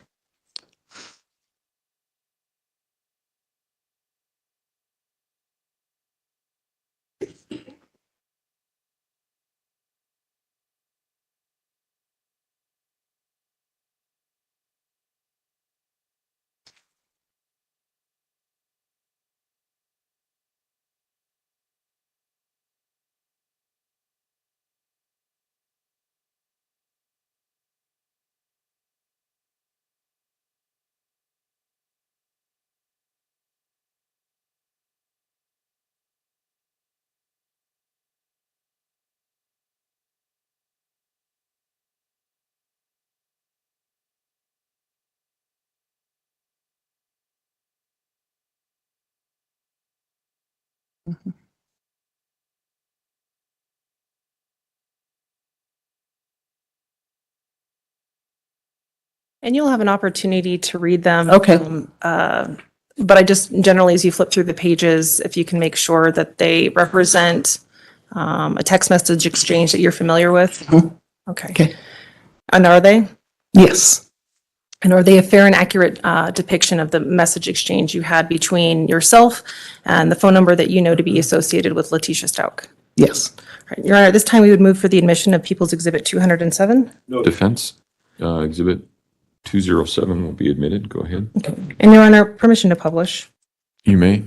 And you'll have an opportunity to read them. Okay. But I just generally, as you flip through the pages, if you can make sure that they represent a text message exchange that you're familiar with. Mhm. Okay. Okay. And are they? Yes. And are they a fair and accurate depiction of the message exchange you had between yourself and the phone number that you know to be associated with Letecia Stauch? Yes. All right, Your Honor, at this time, we would move for the admission of People's Exhibit 207. Defense, Exhibit 207 will be admitted. Go ahead. Okay. And Your Honor, permission to publish. You may.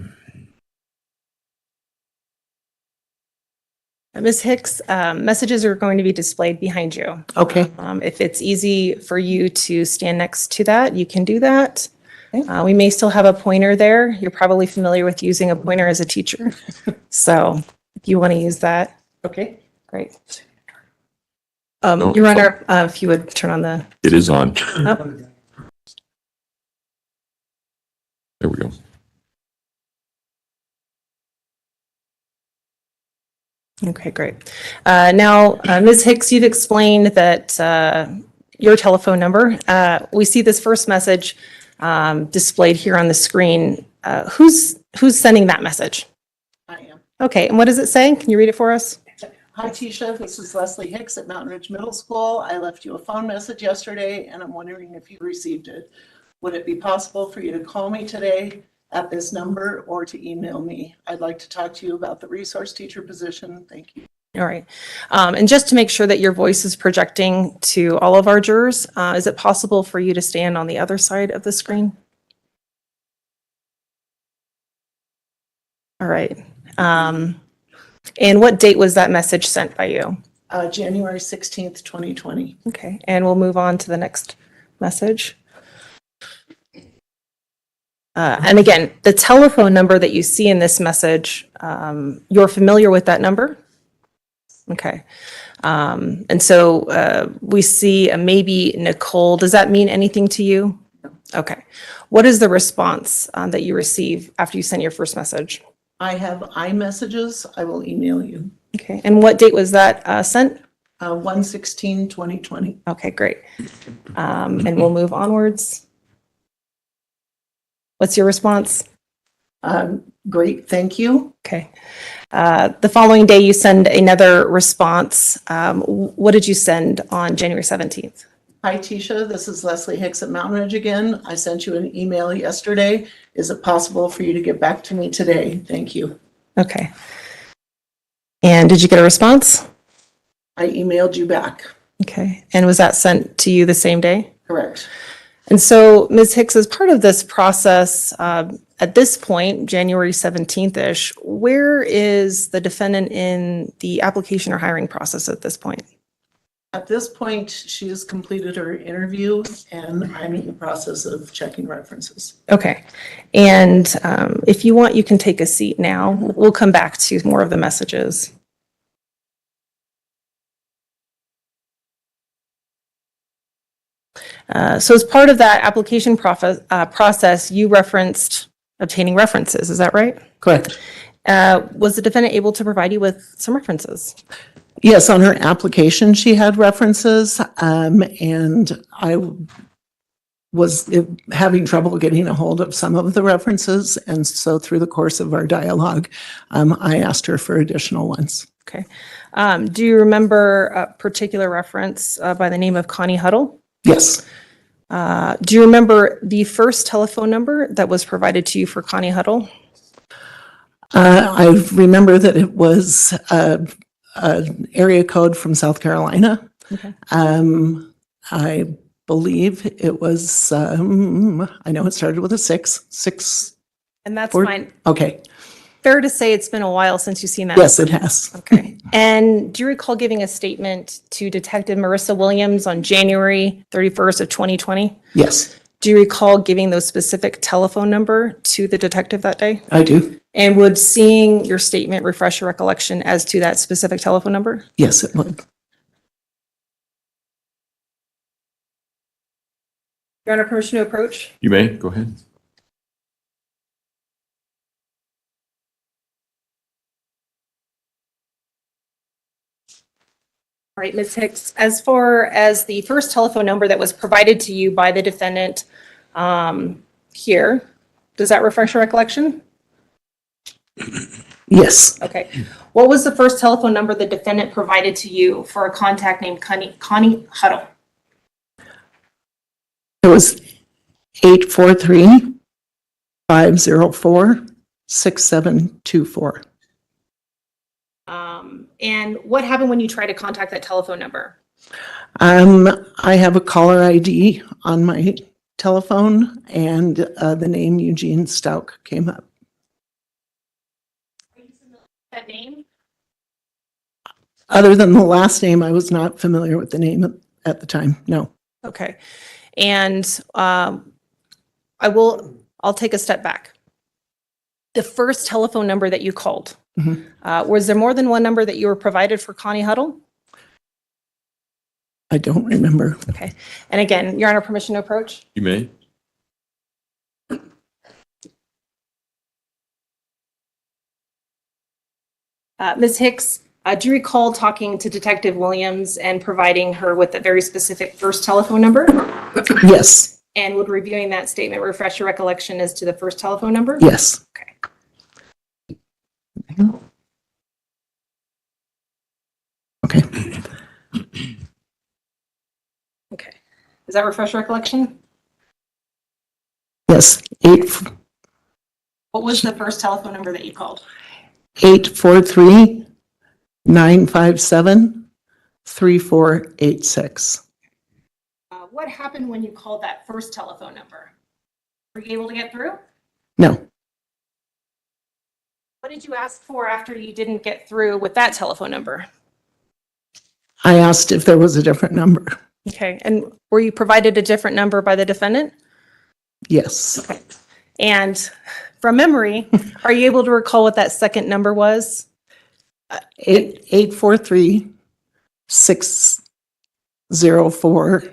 Ms. Hicks, messages are going to be displayed behind you. Okay. If it's easy for you to stand next to that, you can do that. We may still have a pointer there. You're probably familiar with using a pointer as a teacher. So if you want to use that. Okay. Great. No, Your it's Honor, if you would turn on the, It is on. oh, There we go. okay, great. Now, Ms. Hicks, you've explained that your telephone number. We see this first message displayed here on the screen. Who's sending that message? I am. Okay, and what does it say? Can you read it for us? Hi, Tisha. This is Leslie Hicks at Mountain Ridge Middle School. I left you a phone message yesterday, and I'm wondering if you received it. Would it be possible for you to call me today at this number or to email me? I'd like to talk to you about the resource teacher position. Thank you. All right. And just to make sure that your voice is projecting to all of our jurors, is it possible for you to stand on the other side of the screen? All right. And what date was that message sent by you? January 16th, 2020. Okay, and we'll move on to the next message. And again, the telephone number that you see in this message, you're familiar with that number? Okay. And so we see a maybe Nicole. Does that mean anything to you? No. Okay. What is the response that you receive after you sent your first message? I have iMessages. I will email you. Okay, and what date was that sent? 1/16/2020. Okay, great. And we'll move onwards. What's your response? Great, thank you. Okay. The following day, you send another response. What did you send on January 17th? Hi, Tisha. This is Leslie Hicks at Mountain Ridge again. I sent you an email yesterday. Is it possible for you to get back to me today? Thank you. Okay. And did you get a response? I emailed you back. Okay. And was that sent to you the same day? Correct. And so, Ms. Hicks, as part of this process, at this point, January 17th-ish, where is the defendant in the application or hiring process at this point? At this point, she has completed her interview and I'm in the process of checking references. Okay. And if you want, you can take a seat now. We'll come back to more of the messages. So as part of that application process, you referenced obtaining references. Is that right? Correct. Was the defendant able to provide you with some references? Yes, on her application, she had references, and I was having trouble getting a hold of some of the references. And so through the course of our dialogue, I asked her for additional ones. Okay. Do you remember a particular reference by the name of Connie Huddle? Yes. Do you remember the first telephone number that was provided to you for Connie Huddle? I remember that it was an area code from South Carolina. Okay. I believe it was, I know it started with a six. And that's Four- fine. Okay. Fair to say it's been a while since you've seen that? Yes, it has. Okay. And do you recall giving a statement to Detective Marissa Williams on January 31st of 2020? Yes, Do you recall giving those specific telephone number to the detective that day? I do. And would seeing your statement refresh your recollection as to that specific telephone number? Yes, it would. Your Honor, permission to approach? You may. Go ahead. All right, Ms. Hicks, as far as the first telephone number that was provided to you by the defendant here, does that refresh your recollection? Yes. Okay. What was the first telephone number the defendant provided to you for a contact named Connie Huddle? It was 843-504-6724. And what happened when you tried to contact that telephone number? I have a caller ID on my telephone, and the name Eugene Stauch came up. That name? Other than the last name, I was not familiar with the name at the time, no. Okay. And I'll take a step back. The first telephone number that you called, was there more than one number that you were provided for Connie Huddle? I don't remember. Okay. And again, Your Honor, permission to approach? You may. Ms. Hicks, do you recall talking to Detective Williams and providing her with a very specific first telephone number? Yes, And would reviewing that statement refresh your recollection as to the first telephone number? yes. Okay. Okay. Okay. Does that refresh your recollection? Yes, What was the first telephone number that you called? 843-957-3486. What happened when you called that first telephone number? Were you able to get through? No, What did you ask for after you didn't get through with that telephone number? I asked if there was a different number. Okay. And were you provided a different number by the defendant? Yes. Okay. And from memory, are you able to recall what that second number was? 843-604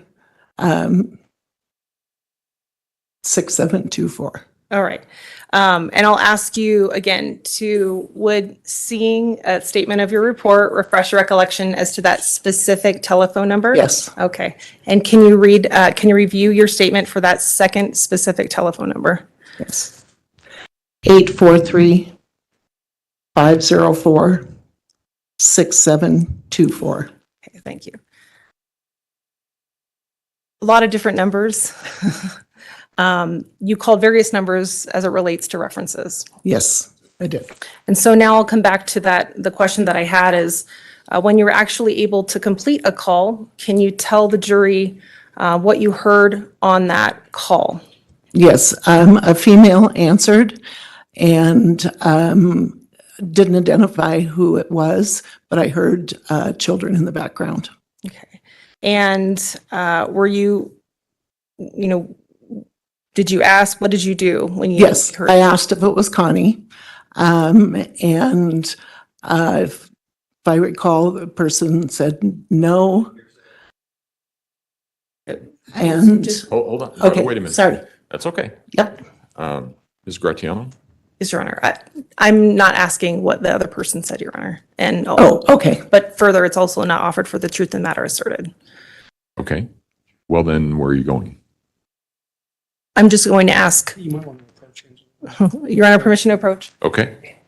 6724. All right. And I'll ask you again would seeing a statement of your report refresh your recollection as to that specific telephone number? Yes. Okay. And can you review your statement for that second specific telephone number? Yes. 843-504-6724. Okay, thank you. A lot of different numbers. You called various numbers as it relates to references. Yes, I did. And so now I'll come back to the question that I had is, when you were actually able to complete a call, can you tell the jury what you heard on that call? Yes, a female answered and didn't identify who it was, but I heard children in the background. Okay. And were did you ask, what did you do when you Yes, heard? I asked if it was Connie. And if I recall, the person said no. And, Hold on. okay, Wait a minute. sorry. That's okay. Yep. Ms. Gratiano? Yes, Your Honor. I'm not asking what the other person said, Your Honor. And Oh, okay. but further, it's also not offered for the truth in the matter asserted. Okay. Well, then where are you going? I'm just going to ask, You might want to approach him. Your Honor, permission to approach? Okay.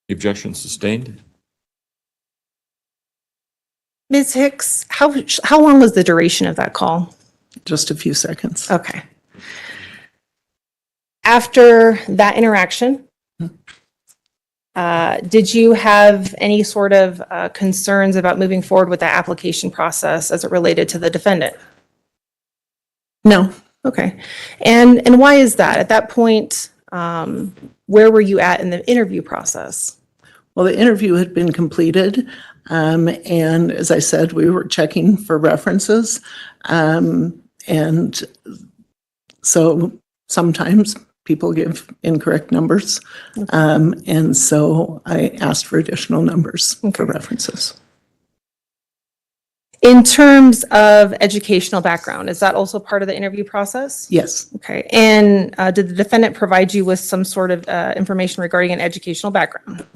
The objection sustained. Ms. Hicks, how long was the duration of that call? Just a few seconds. Okay. After that interaction, did you have any sort of concerns about moving forward with the application process as it related to the defendant? No, Okay. And why is that? At that point, where were you at in the interview process? well, the interview had been completed. And as I said, we were checking for references. And so sometimes people give incorrect numbers. And so I asked for additional numbers for references. In terms of educational background, is that also part of the interview process? Yes, Okay. And did the defendant provide you with some sort of information regarding an educational background?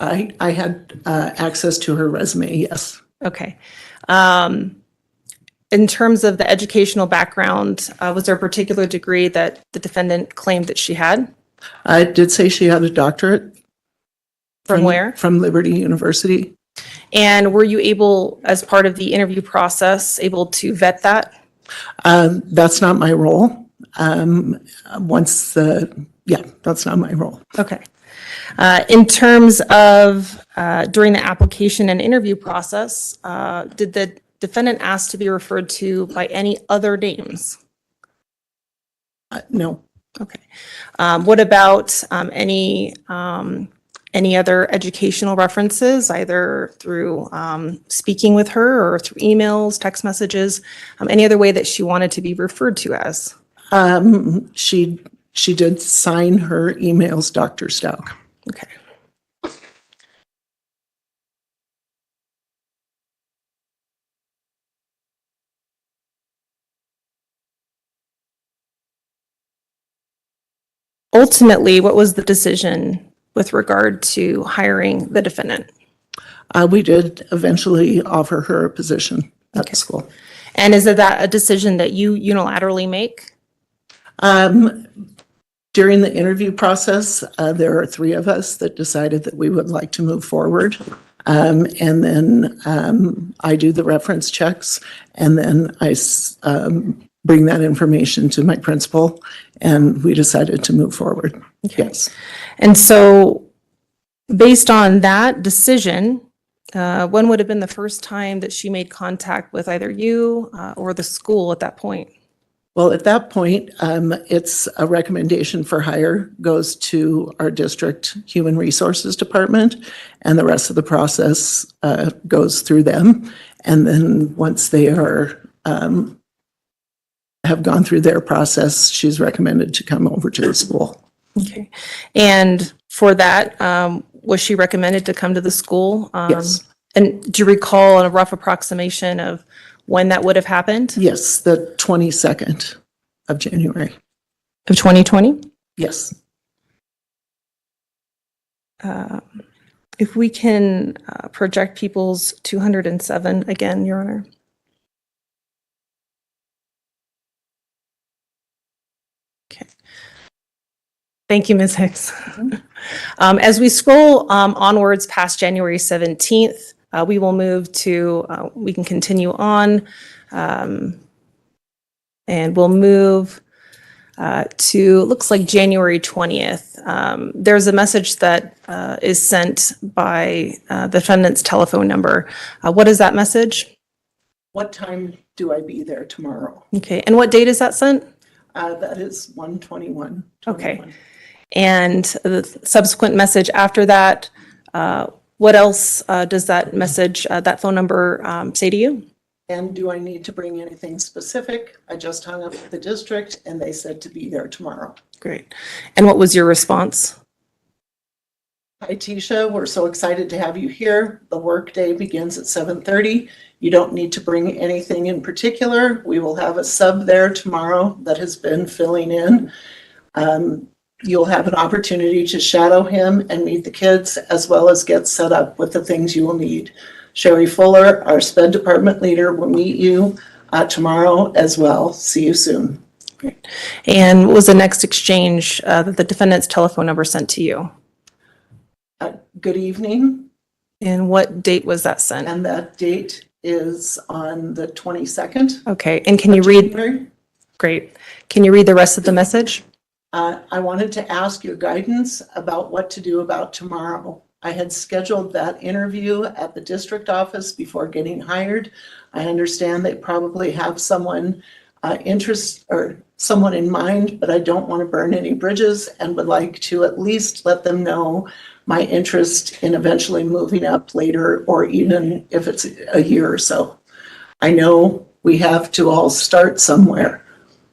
I had access to her resume, yes. Okay. In terms of the educational background, was there a particular degree that the defendant claimed that she had? I did say she had a doctorate. From where? From Liberty University. And were you able, as part of the interview process, able to vet that? That's not my role. That's not my role. Okay. In terms of during the application and interview process, did the defendant ask to be referred to by any other names? No. Okay. What about any other educational references, either through speaking with her or through emails, text messages, any other way that she wanted to be referred to as? She did sign her emails, Dr. Stauch. Okay. Ultimately, what was the decision with regard to hiring the defendant? We did eventually offer her a position at the school. And is that a decision that you unilaterally make? During the interview process, there are three of us that decided that we would like to move forward. And then I do the reference checks, and then I bring that information to my principal, and we decided to move forward. Okay. Yes. And so based on that decision, when would have been the first time that she made contact with either you or the school at that point? Well, at that point, it's a recommendation for hire goes to our district human resources department, and the rest of the process goes through them. And then once they are have gone through their process, she's recommended to come over to the school. Okay. And for that, was she recommended to come to the school? Yes. And do you recall a rough approximation of when that would have happened? Yes, the 22nd of January. Of 2020? Yes. If we can project people's 207 again, Your Honor. Okay. Thank you, Ms. Hicks. As we scroll onwards past January 17th, we will move to, we can continue on, and we'll move to, looks like January 20th. There's a message that is sent by the defendant's telephone number. What is that message? What time do I be there tomorrow? Okay, and what date is that sent? That is 1/21/21. Okay. And the subsequent message after that, what else does that message, that phone number say to you? And do I need to bring anything specific? I just hung up with the district and they said to be there tomorrow. Great. And what was your response? Hi, Tisha. We're so excited to have you here. The workday begins at 7:30. You don't need to bring anything in particular. We will have a sub there tomorrow that has been filling in. You'll have an opportunity to shadow him and meet the kids, as well as get set up with the things you will need. Sherry Fuller, our SPED department leader, will meet you tomorrow as well. See you soon. Great. And what was the next exchange that the defendant's telephone number sent to you? good evening. And what date was that sent? And that date is on the 22nd. Okay, and can you read, January. great. Can you read the rest of the message? I wanted to ask your guidance about what to do about tomorrow. I had scheduled that interview at the district office before getting hired. I understand they probably have someone someone in mind, but I don't want to burn any bridges and would like to at least let them know my interest in eventually moving up later, or even if it's a year or so. I know we have to all start somewhere.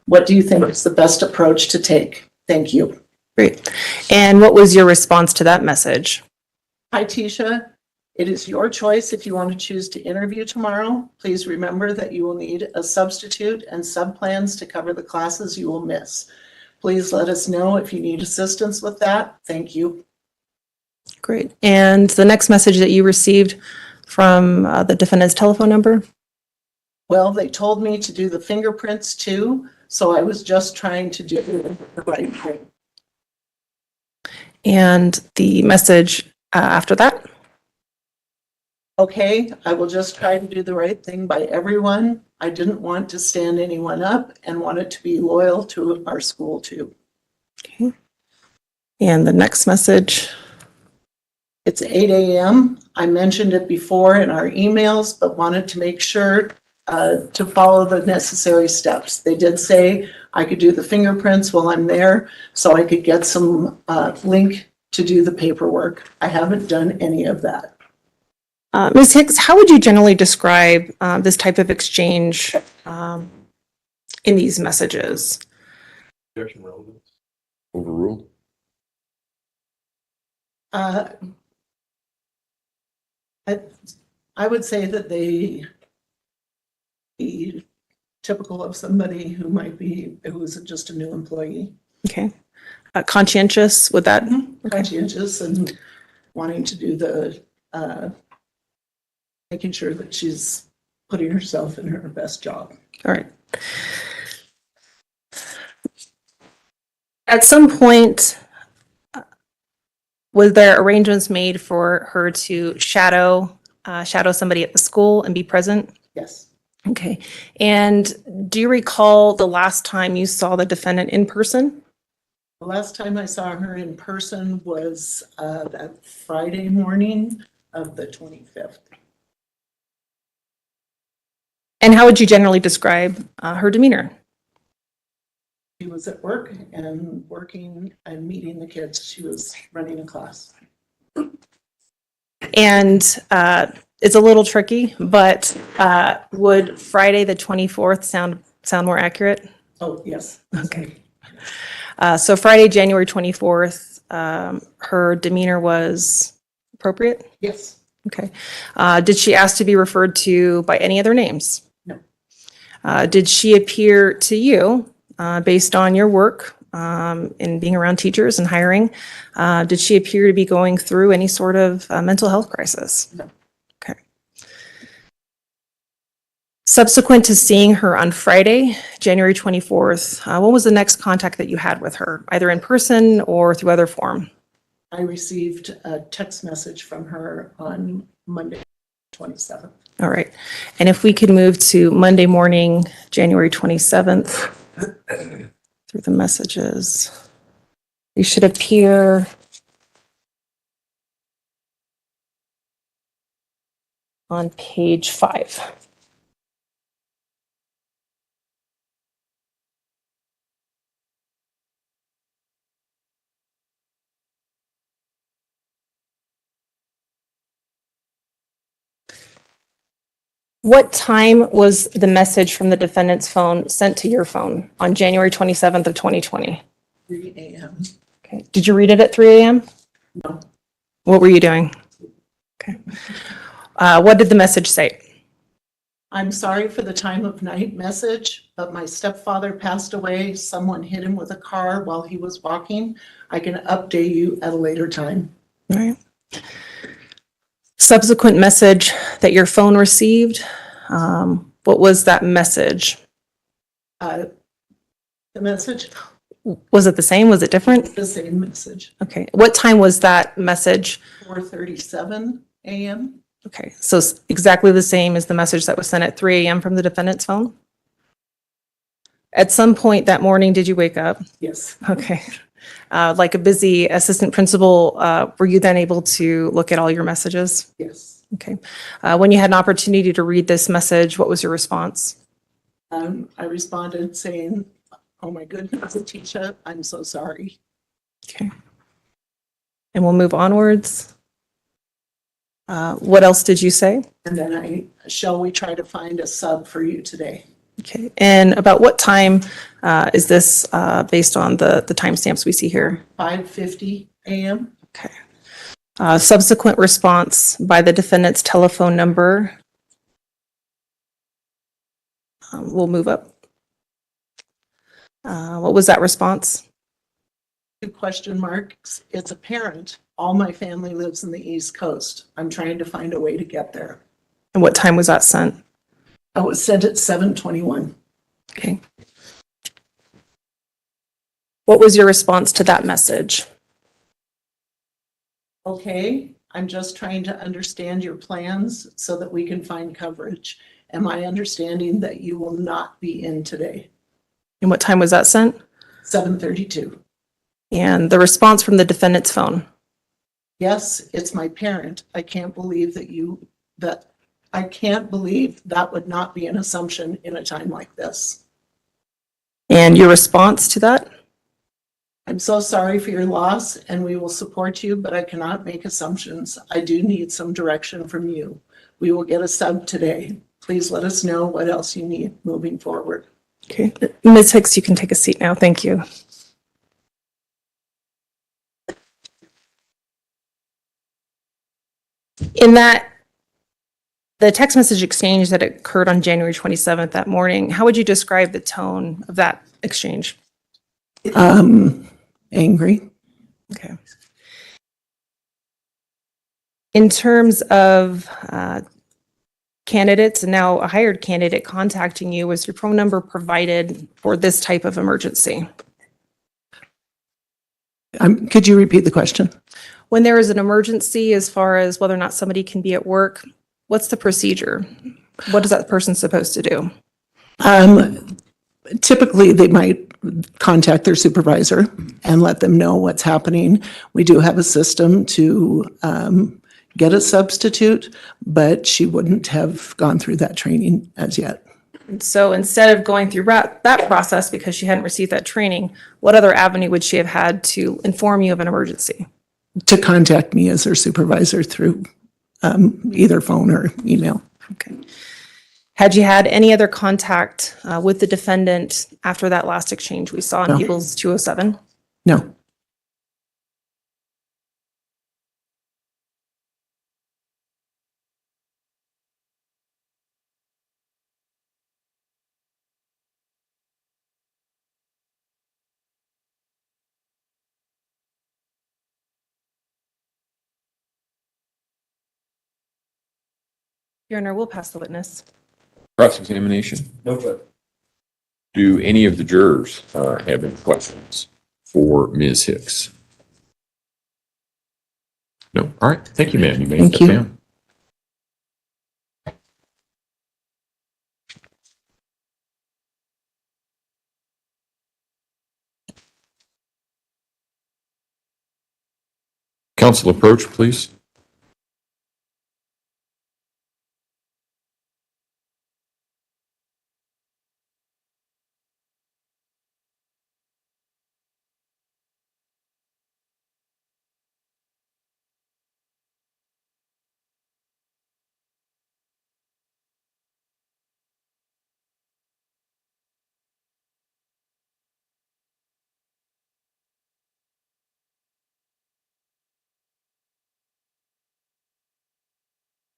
What do you think is the best approach to take? Thank you. Great. And what was your response to that message? Hi, Tisha. It is your choice if you want to choose to interview tomorrow. Please remember that you will need a substitute and sub-plans to cover the classes you will miss. Please let us know if you need assistance with that. Thank you. Great. And the next message that you received from the defendant's telephone number? Well, they told me to do the fingerprints too, so I was just trying to do the right thing. And the message after that? Okay, I will just try to do the right thing by everyone. I didn't want to stand anyone up and wanted to be loyal to our school too. Okay. And the next message? It's 8 a.m. I mentioned it before in our emails, but wanted to make sure to follow the necessary steps. They did say I could do the fingerprints while I'm there, so I could get some link to do the paperwork. I haven't done any of that. Ms. Hicks, how would you generally describe this type of exchange in these messages? Overruled. I would say that they be typical of somebody who might be, who's just a new employee. Okay. Conscientious, would that? Conscientious and wanting to do the, making sure that she's putting herself in her best job. All right. At some point, was there arrangements made for her to shadow somebody at the school and be present? Yes. Okay. And do you recall the last time you saw the defendant in person? The last time I saw her in person was that Friday morning of the 25th. And how would you generally describe her demeanor? She was at work and working and meeting the kids. She was running a class. And it's a little tricky, but would Friday the 24th sound more accurate? Oh, yes. Okay. So Friday, January 24th, her demeanor was appropriate? Yes. Okay. Did she ask to be referred to by any other names? No. Did she appear to you, based on your work in being around teachers and hiring, did she appear to be going through any sort of mental health crisis? No. Okay. Subsequent to seeing her on Friday, January 24th, what was the next contact that you had with her, either in person or through other form? I received a text message from her on Monday, 27th. All right. And if we could move to Monday morning, January 27th, through the messages. You should appear on page 5. What time was the message from the defendant's phone sent to your phone on January 27th of 2020? 3 a.m. Okay. Did you read it at 3 a.m.? No. What were you doing? Okay. What did the message say? I'm sorry for the time of night message, but my stepfather passed away. Someone hit him with a car while he was walking. I can update you at a later time. All right. Subsequent message that your phone received, what was that message? The message, Was it the same? Was it different? The same message, Okay. What time was that message? 4:37 a.m. Okay. So it's exactly the same as the message that was sent at 3 a.m. from the defendant's phone? At some point that morning, did you wake up? Yes. Okay. Like a busy assistant principal, were you then able to look at all your messages? Yes. Okay. When you had an opportunity to read this message, what was your response? I responded saying, "Oh my goodness, Letecia, I'm so sorry." Okay. And we'll move onwards. What else did you say? And then shall we try to find a sub for you today? Okay. And about what time is this based on the timestamps we see here? 5:50 a.m. Okay. Subsequent response by the defendant's telephone number. We'll move up. What was that response? 2 question marks. It's apparent all my family lives in the East Coast. I'm trying to find a way to get there. And what time was that sent? I was sent at 7:21. Okay. What was your response to that message? Okay, I'm just trying to understand your plans so that we can find coverage. Am I understanding that you will not be in today? And what time was that sent? 7:32. And the response from the defendant's phone? Yes, it's my parent. I can't believe that would not be an assumption in a time like this. And your response to that? I'm so sorry for your loss and we will support you, but I cannot make assumptions. I do need some direction from you. We will get a sub today. Please let us know what else you need moving forward. Okay. Ms. Hicks, you can take a seat now. Thank you. In the text message exchange that occurred on January 27th that morning, how would you describe the tone of that exchange? Angry. Okay. In terms of candidates and now a hired candidate contacting you, was your phone number provided for this type of emergency? Could you repeat the question? When there is an emergency, as far as whether or not somebody can be at work, what's the procedure? What is that person supposed to do? Typically, they might contact their supervisor and let them know what's happening. We do have a system to get a substitute, but she wouldn't have gone through that training as yet. And so instead of going through that process because she hadn't received that training, what other avenue would she have had to inform you of an emergency? To contact me as her supervisor through either phone or email. Okay. Had you had any other contact with the defendant after that last exchange we saw in No. People's 207? No. Your Honor, we'll pass the witness. Cross-examination. No, but Do any of the jurors have any questions for Ms. Hicks? No? All right. Thank you, ma'am. You may Thank step you. down. Counsel approach, please.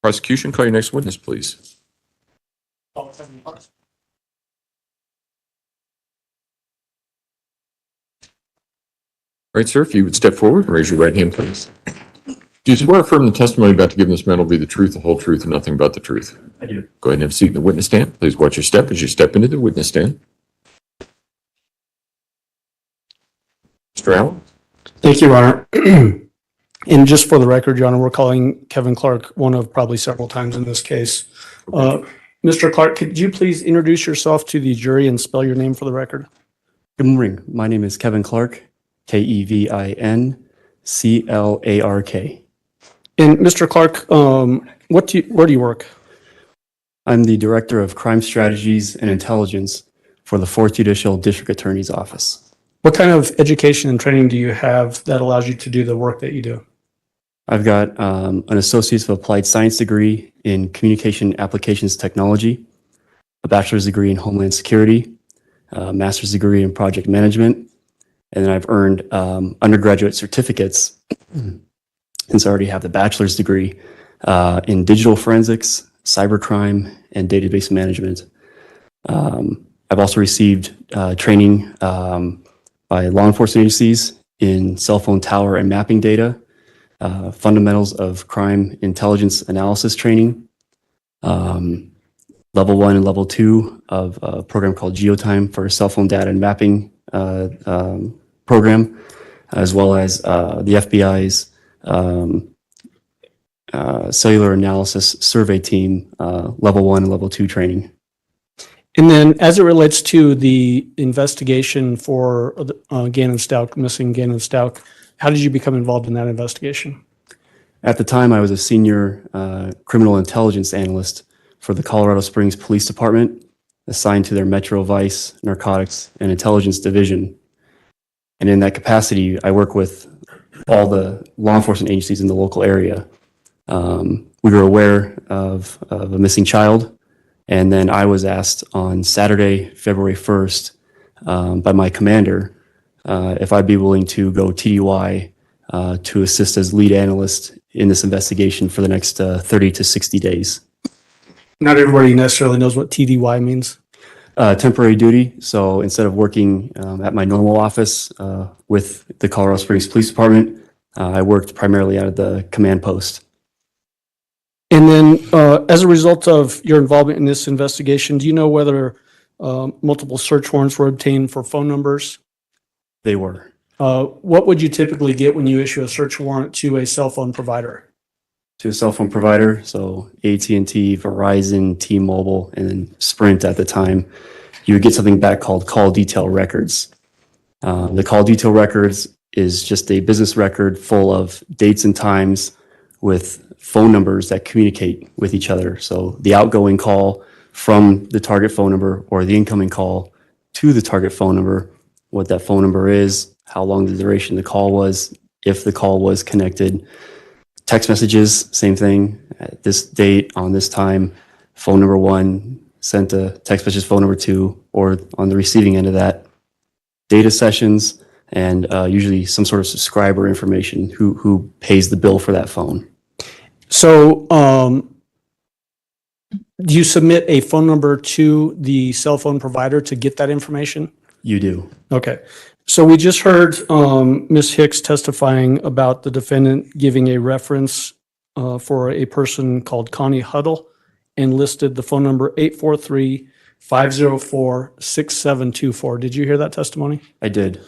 Prosecution, call your next witness, please. All right, sir, if you would step forward and raise your right hand, please. Do you swear or affirm the testimony about to give in this matter will be the truth, the whole truth, and nothing but the truth? I do. Go ahead and have a seat in the witness stand. Please watch your step as you step into the witness stand. Mr. Allen? Thank you, Your Honor. And just for the record, Your Honor, we're calling Kevin Clark one of probably several times in this case. Mr. Clark, could you please introduce yourself to the jury and spell your name for the record? Good morning. My name is Kevin Clark, Kevinclark. And Mr. Clark, where do you work? I'm the Director of Crime Strategies and Intelligence for the 4th Judicial District Attorney's Office. What kind of education and training do you have that allows you to do the work that you do? I've got an Associate's of Applied Science degree in Communication Applications Technology, a bachelor's degree in Homeland Security, a master's degree in Project Management, and then I've earned undergraduate certificates, since I already have the bachelor's degree, in digital forensics, cybercrime, and database management. I've also received training by law enforcement agencies in cell phone tower and mapping data, fundamentals of crime intelligence analysis training, level 1 and level 2 of a program called GeoTime for cell phone data and mapping program, as well as the FBI's cellular analysis survey team, level 1 and level 2 training. And then as it relates to the investigation for Gannon Stauch, missing Gannon Stauch, how did you become involved in that investigation? At the time, I was a senior criminal intelligence analyst for the Colorado Springs Police Department, assigned to their Metro Vice, Narcotics, and Intelligence Division. And in that capacity, I work with all the law enforcement agencies in the local area. We were aware of a missing child, and then I was asked on Saturday, February 1st, by my commander, if I'd be willing to go TDY to assist as lead analyst in this investigation for the next 30 to 60 days. Not everybody necessarily knows what TDY means. Temporary duty. So instead of working at my normal office with the Colorado Springs Police Department, I worked primarily out of the command post. And then as a result of your involvement in this investigation, do you know whether multiple search warrants were obtained for phone numbers? They were. What would you typically get when you issue a search warrant to a cell phone provider? To a cell phone provider, so AT&T, Verizon, T-Mobile, and then Sprint at the time, you would get something back called call detail records. The call detail records is just a business record full of dates and times with phone numbers that communicate with each other. So the outgoing call from the target phone number or the incoming call to the target phone number, what that phone number is, how long the duration of the call was, if the call was connected. Text messages, same thing. At this date, on this time, phone number 1 sent a text message, phone number 2, or on the receiving end of that. Data sessions, and usually some sort of subscriber information, who pays the bill for that phone. So do you submit a phone number to the cell phone provider to get that information? You do. Okay. So we just heard Ms. Hicks testifying about the defendant giving a reference for a person called Connie Huddle and listed the phone number 843-504-6724. Did you hear that testimony? I did.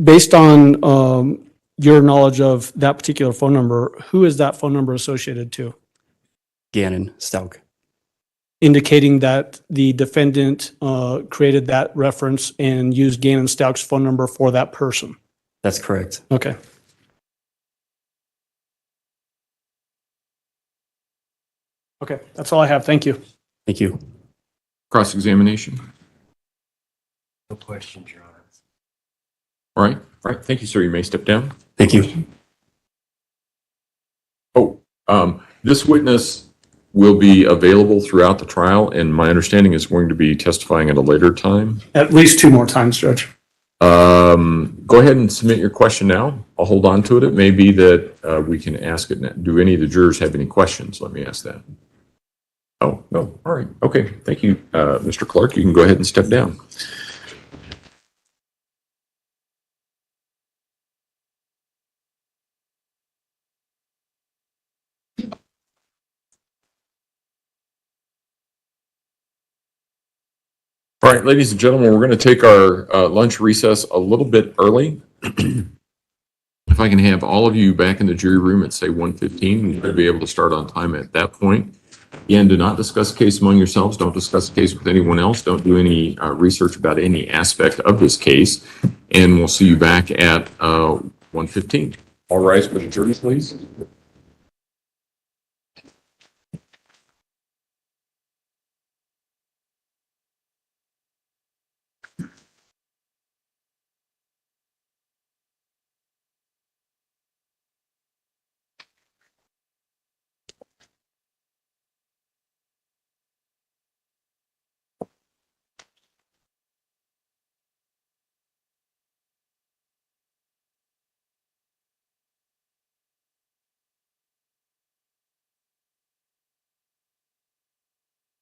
Based on your knowledge of that particular phone number, who is that phone number associated to? Gannon Stauch. Indicating that the defendant created that reference and used Gannon Stauch's phone number for that person. That's correct. Okay. Okay, that's all I have. Thank you. Thank you. Cross-examination. No questions, Your Honor. All right. All right. Thank you, sir. You may step down. Thank you. Oh, this witness will be available throughout the trial, and my understanding is going to be testifying at a later time. At least 2 more times, Judge. Go ahead and submit your question now. I'll hold on to it. It may be that we can ask it now. Do any of the jurors have any questions? Let me ask that. Oh, no. All right. Okay. Thank you, Mr. Clark. You can go ahead and step down. All right, ladies and gentlemen, we're going to take our lunch recess a little bit early. If I can have all of you back in the jury room at say 1:15, we'll be able to start on time at that point. Again, do not discuss the case among yourselves. Don't discuss the case with anyone else. Don't do any research about any aspect of this case. And we'll see you back at 1:15. All rise for the jury, please.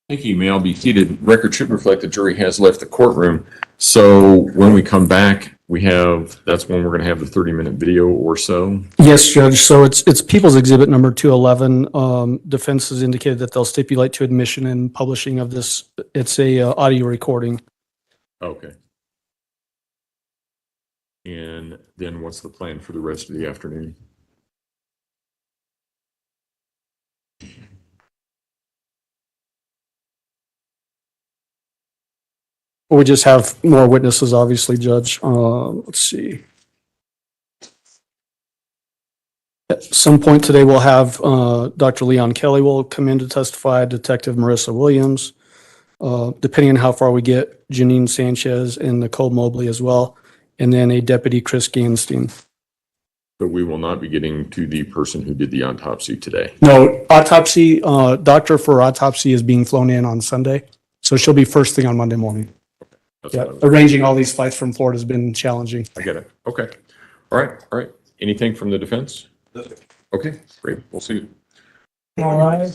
Thank you. You may all be seated. Record should reflect the jury has left the courtroom. So when we come back, that's when we're going to have the 30-minute video or so. Yes, Judge. So it's People's Exhibit number 211. Defense has indicated that they'll stipulate to admission and publishing of this. It's a audio recording. Okay. And then what's the plan for the rest of the afternoon? We just have more witnesses, obviously, Judge. Let's see. At some point today, we'll have Dr. Leon Kelly will come in to testify, Detective Marissa Williams. Depending on how far we get, Janine Sanchez and Nicole Mobley as well, and then a Deputy Chris Ganstein. But we will not be getting to the person who did the autopsy today. No, autopsy, doctor for autopsy is being flown in on Sunday, so she'll be first thing on Monday morning. That's Yeah, what I was- arranging all these flights from Florida has been challenging. I get it. Okay. All right. Anything from the defense? Okay, great. We'll see you. All right.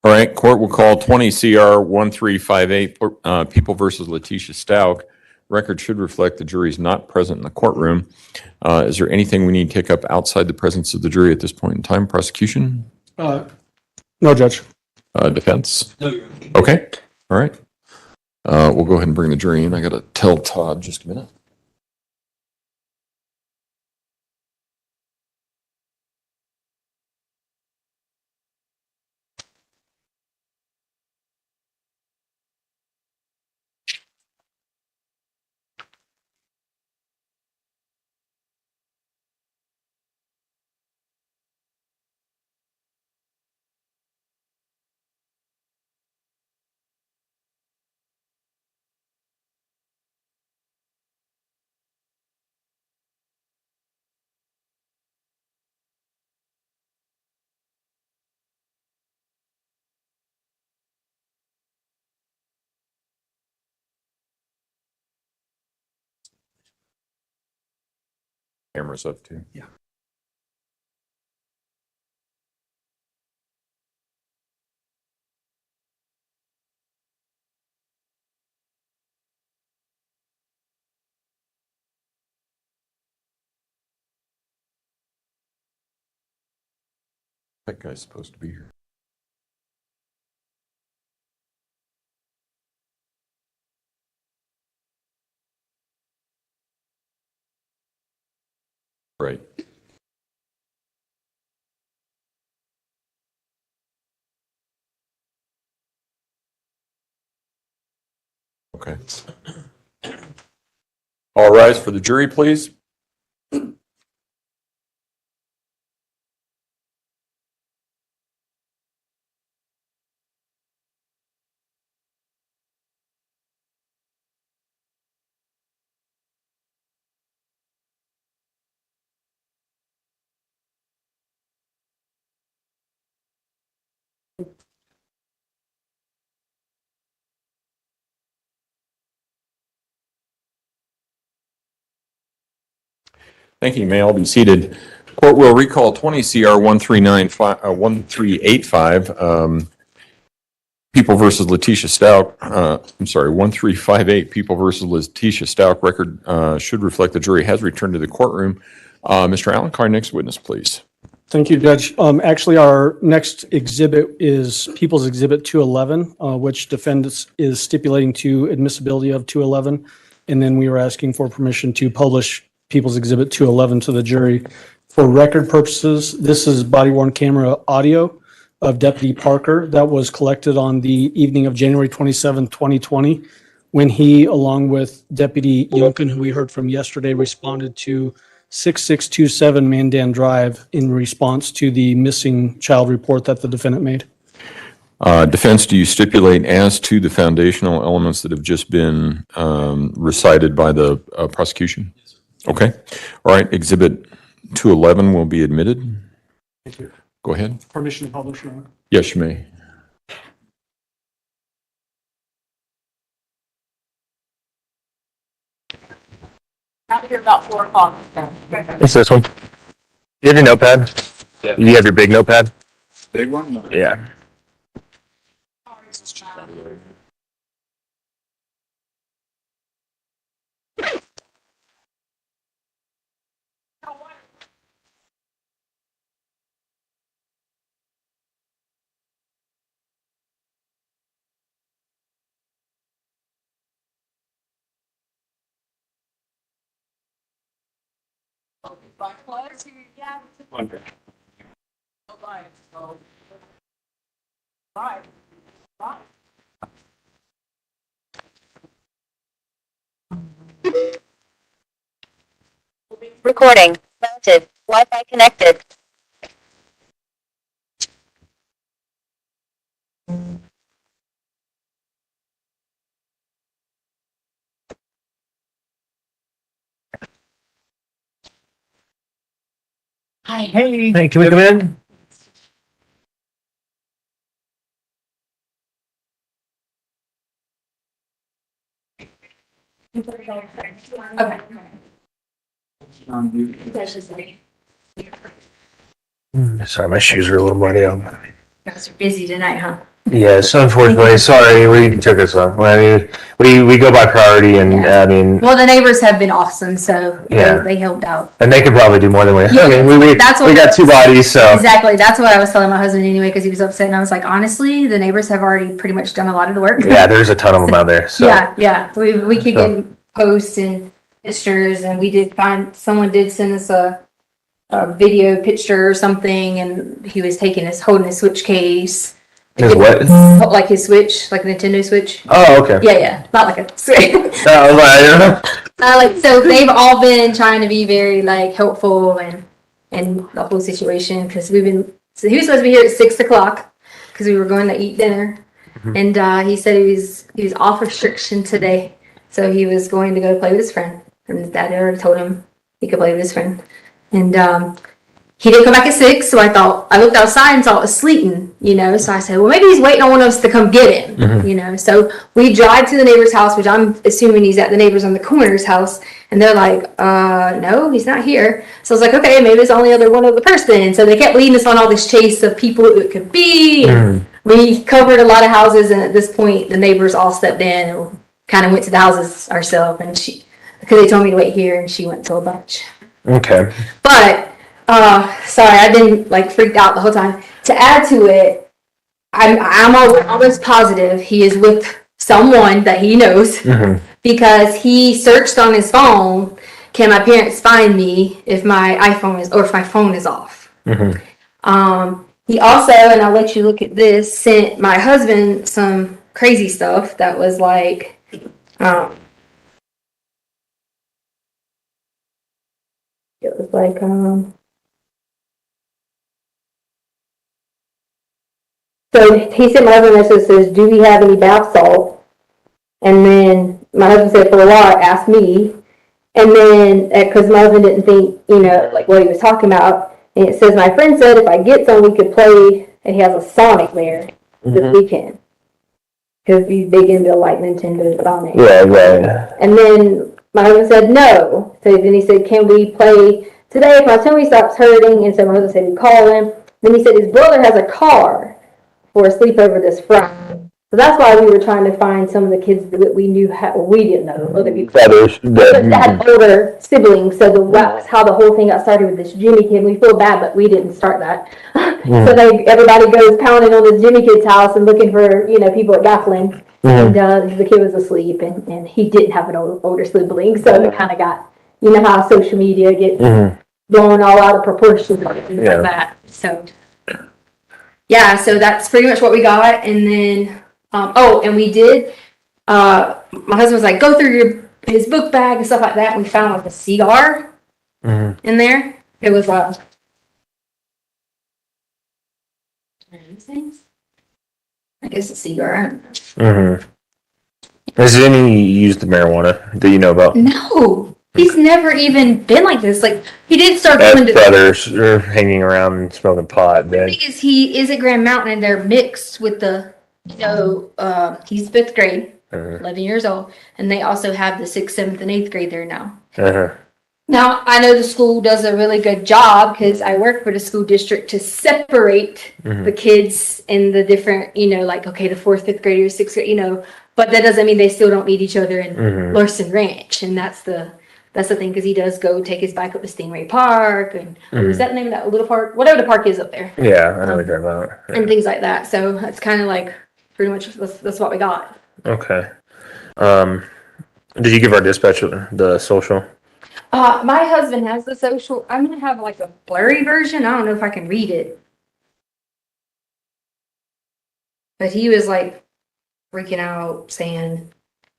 All right, court will call 20 CR 1358, People versus Letecia Stauch. Record should reflect the jury is not present in the courtroom. Is there anything we need to take up outside the presence of the jury at this point in time? Prosecution? No, Judge. Defense? No. Okay, all right. We'll go ahead and bring the jury in. I got to tell Todd just a minute. Camera's up too. Yeah. That guy's supposed to be here. Right. Okay. All rise for the jury, please. Thank you. You may all be seated. Court will recall 20 CR 1385, People versus Letecia Stauch. 1358, People versus Letecia Stauch. Record should reflect the jury has returned to the courtroom. Mr. Allen, call our next witness, please. Thank you, Judge. Actually, our next exhibit is People's Exhibit 211, which defendants is stipulating to admissibility of 211. And then we were asking for permission to publish People's Exhibit 211 to the jury. For record purposes, this is body-worn camera audio of Deputy Parker that was collected on the evening of January 27, 2020, when he, along with Deputy Yunkin, who we heard from yesterday, responded to 6627 Mandan Drive in response to the missing child report that the defendant made. Defense, do you stipulate as to the foundational elements that have just been recited by the prosecution? Okay. All right. Exhibit 211 will be admitted. Thank you. Go ahead. Permission to publish, Your Honor. Yes, you may. Out here about 4 o'clock. It's this one. You have your notepad? Yeah. You have your big notepad? Big one? Yeah. Recording. Mounted. Wi-Fi connected. Hi. Hey, can we come in? Sorry, my shoes are a little muddy. You guys are busy tonight, huh? Yes, unfortunately, sorry, we took us up. I mean, we go by priority and I mean, Well, the neighbors have been awesome, so Yeah. they helped out. and they could probably do more than we. Yeah, I mean, that's what we got two bodies, so. Exactly. That's what I was telling my husband anyway, because he was upset, and I was like, honestly, the neighbors have already pretty much done a lot of the work. Yeah, there's a ton of them out there, so. Yeah. We keep getting posts and pictures, and we did find, someone did send us a video picture or something, and he was holding his Switch case. His what? Like his Switch, like a Nintendo Switch. Oh, okay. Yeah. Not like a Switch. I don't know. So they've all been trying to be very like helpful and the whole situation, because so he was supposed to be here at 6:00 because we were going to eat dinner, and he said he was off restriction today, so he was going to go play with his friend, and his dad already told him he could play with his friend, and he didn't come back at 6, so I looked outside and saw it was sleeting, so I said, well, maybe he's waiting on one of us to come get him, so we drive to the neighbor's house, which I'm assuming he's at the neighbor's on the corner's house, and they're like, no, he's not here. So I was like, okay, maybe it's only one other person. So they kept leading us on all this chase of people it could be, and we covered a lot of houses, and at this point, the neighbors all stepped in and kind of went to the houses ourselves, and because they told me to wait here, and she went to a bunch. Okay. But sorry, I've been like freaked out the whole time. To add to it, I'm almost positive he is with someone that he knows, because he searched on his phone, can my parents find me if my if my phone is off? He also, and I'll let you look at this, sent my husband some crazy stuff that was like, it was like, so he sent my husband a message that says, do we have any bath salt? And then my husband said, for a while, asked me. And then, because my husband didn't think, like what he was talking about. And it says, my friend said if I get some, we could play, and he has a Sonic there this weekend. Because he's big into like Nintendo Sonic. Yeah, right. And then my husband said no. So then he said, can we play today if my tummy stops hurting? And so my husband said, we call him. Then he said his brother has a car for a sleepover this Friday. So that's why we were trying to find some of the kids that we knew, we didn't know, other people that had older siblings. So that's how the whole thing got started with this Jimmy kid. We feel bad, but we didn't start that. So everybody goes pounding on this Jimmy kid's house and looking for, people at Gafflin. And the kid was asleep, and he didn't have an older sibling. So it kind of got, how social media gets blown all out of proportion and things like that. So, yeah, so that's pretty much what we got. And then, and we did, my husband was like, go through his book bag and stuff like that. And we found like a cigar in there. It was, I guess a cigar. Has any used the marijuana that you know about? No, he's never even been like this. Like, he did start going to brothers are hanging around and smoking pot. The thing is, he is at Grand Mountain, and they're mixed with the, he's 5th grade, 11 years old, and they also have the 6th, 7th, and 8th grade there now. Now, I know the school does a really good job, because I work for the school district to separate the kids in the different, like, okay, the 4th, 5th graders, 6th grade, but that doesn't mean they still don't meet each other in Larson Ranch, and that's the thing, because he does go take his bike up to Stingray Park, and is that the name of that little park? Whatever the park is up there. Yeah, I know what you're talking about. And things like that. So it's kind of like pretty much that's what we got. Okay. Did you give our dispatcher the social? My husband has the social. I'm gonna have like a blurry version. I don't know if I can read it, but he was like freaking out, saying,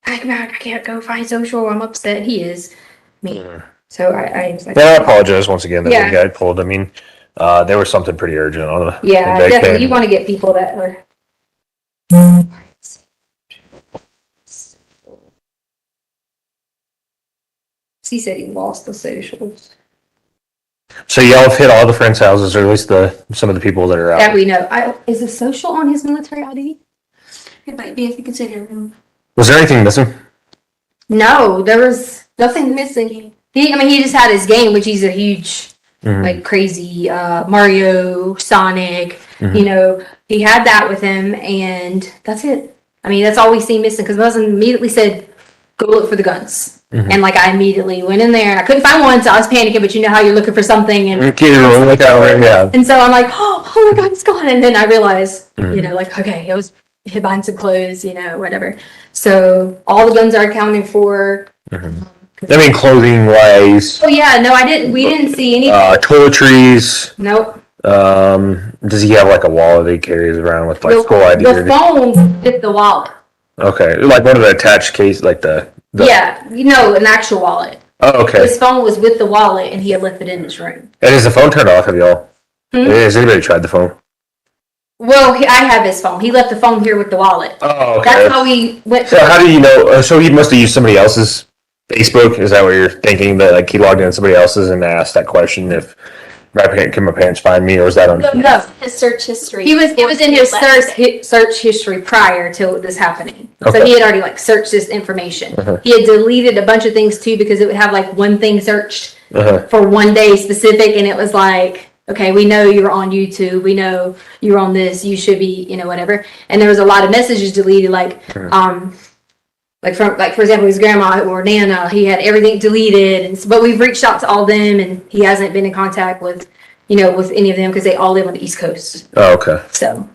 I can't go find social. I'm upset. He is. Me. So I was like, I apologize once again that Yeah. we got pulled. I mean, there was something pretty urgent on the. yeah, the definitely. vacay. You want to get people that are. He said he lost the socials. So y'all have hit all the friends' houses, or at least some of the people that are out. That we know. Is the social on his military ID? It might be if you consider him. Was there anything missing? No, there was nothing missing. He just had his game, which he's a huge, like crazy Mario, Sonic. You know, he had that with him, and that's it. I mean, that's all we see missing, because my husband immediately said, go look for the guns. And like, I immediately went in there, and I couldn't find one, so I was panicking, but you know how you're looking for something, and and so I'm like, oh my God, it's gone. And then I realized, you know, like, okay, it was hid behind some clothes, you know, whatever. So all the guns are accounted for. I mean, clothing wise. Oh yeah, no, we didn't see anything. Toiletries. Nope. Does he have like a wallet he carries around with like school ID? The phone with the wallet. Okay, like one of the attached case, like the Yeah, you know, an actual wallet. Oh, okay. His phone was with the wallet, and he had left it in his room. And is the phone turned off? Have y'all? Has anybody tried the phone? Well, I have his phone. He left the phone here with the wallet. Oh, okay. That's how we went. So how do you know? So he must have used somebody else's Facebook. Is that what you're thinking? That like he logged in somebody else's and asked that question if can my parents find me, or was that on? No, His search history. it was in his search history prior to this happening. So Okay. he had already like searched this information. He had deleted a bunch of things too, because it would have like one thing searched for one day specific, and it was like, okay, we know you're on YouTube, we know you're on this, you should be, you know, whatever. And there was a lot of messages deleted, like for example, his grandma or Nana, he had everything deleted, but we've reached out to all them, and he hasn't been in contact with, you know, with any of them, because they all live on the East Coast. Oh, okay. So.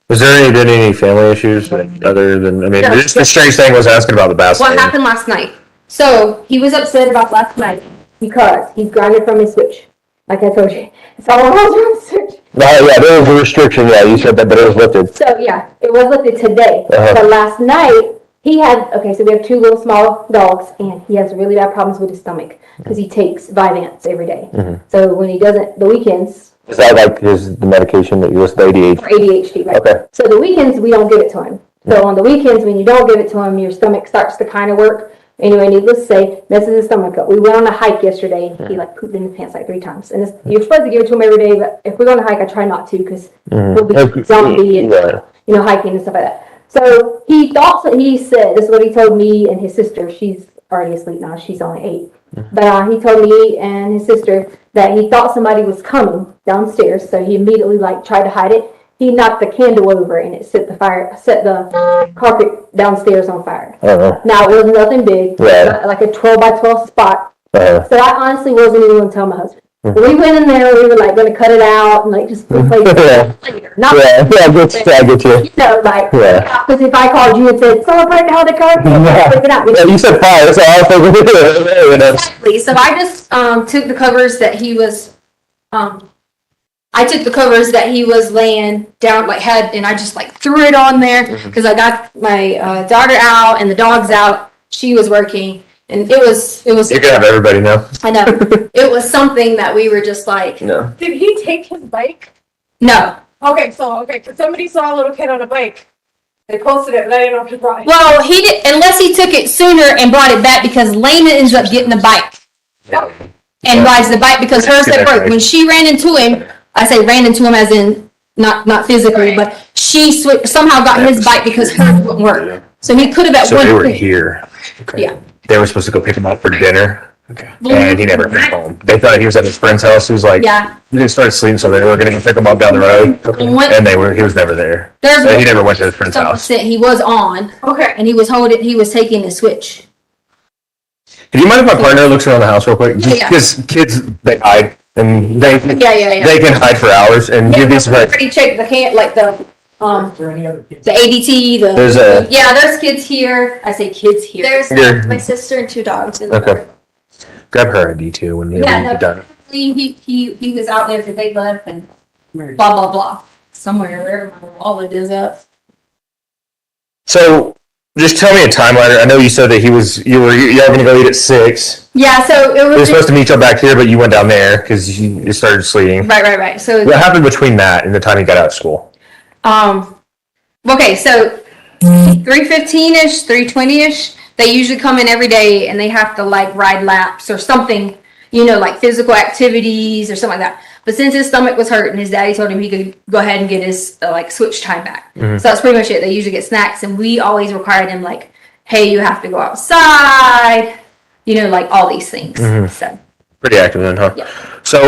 Was there been any family issues other than? I mean, No. just the strange thing was asking about the basketball. What happened last night? So he was upset about last night because he's grounded from his switch. Like I told you, it's all around the switch. Yeah, there was a restriction. Yeah, you said that, but it was lifted. So yeah, it was lifted today. But last night he had, so we have two little small dogs, and he has really bad problems with his stomach because he takes Vyvanse every day. So when he doesn't, the weekends. Is that like the medication that you was the ADHD? For ADHD, right? Okay. So the weekends we don't give it to him. So on the weekends when you don't give it to him, your stomach starts to kind of work. Anyway, needless to say, messes his stomach up. We went on a hike yesterday. He like pooped in his pants like 3 times. And you're supposed to give it to him every day, but if we go on a hike, I try not to, because he'll be jumpy and you know, hiking and stuff like that. So he said, this is what he told me and his sister. She's already asleep now. She's only 8. But he told me and his sister that he thought somebody was coming downstairs, so he immediately like tried to hide it. He knocked the candle over, and it set the carpet downstairs on fire. Now it was nothing big, like a 12 by 12 spot. So I honestly wasn't even going to tell my husband. We went in there, we were like going to cut it out and like just replace it later. I get you. You know, like, because if I called you and said, someone right now the carpet, freaking out. Yeah, you said fire, so I was thinking. Exactly. So I just took the covers that he was, laying down, and I just like threw it on there, because I got my daughter out and the dog's out. She was working, and it was. You can have everybody know. I know. It was something that we were just like. No. Did he take his bike? No. Okay, because somebody saw a little kid on a bike. They posted it, but I didn't know if he brought it. Well, he did, unless he took it sooner and brought it back, because Lena ends up getting the bike and rides the bike, because hers had broke. When she ran into him, I say ran into him as in not physically, but she somehow got his bike because hers wouldn't work. So he could have at So one they were point. here. Okay. Yeah. They were supposed to go pick him up for dinner. Okay. And he never came home. They thought he was at his friend's house. He was like, he started sleeping, so they were going to pick him up down the road. And he was never there. So he never went to his friend's house. He was on. Okay. And he was taking the switch. Do you mind if my partner looks around the house real quick? Yeah. Because kids, they hide. And they can hide for hours. And you'd be surprised. Already checked the the ADT, there's kids here. I say kids here. There's my sister and 2 dogs. Okay. Grab her ID too when you're done. He was out there because they left and blah blah blah. Somewhere where my wallet is up. So just tell me a timeline. I know you said that you were going to go eat at 6. Yeah, so it was. We were supposed to meet y'all back here, but you went down there because you started sleeping. Right. So what happened between that and the time you got out of school? Okay, so 3:15ish, 3:20ish, they usually come in every day, and they have to like ride laps or something, you know, like physical activities or something like that. But since his stomach was hurt and his daddy told him he could go ahead and get his like switch time back. So that's pretty much it. They usually get snacks, and we always require them like, hey, you have to go outside, you know, like all these things. So pretty active then, huh? Yeah. So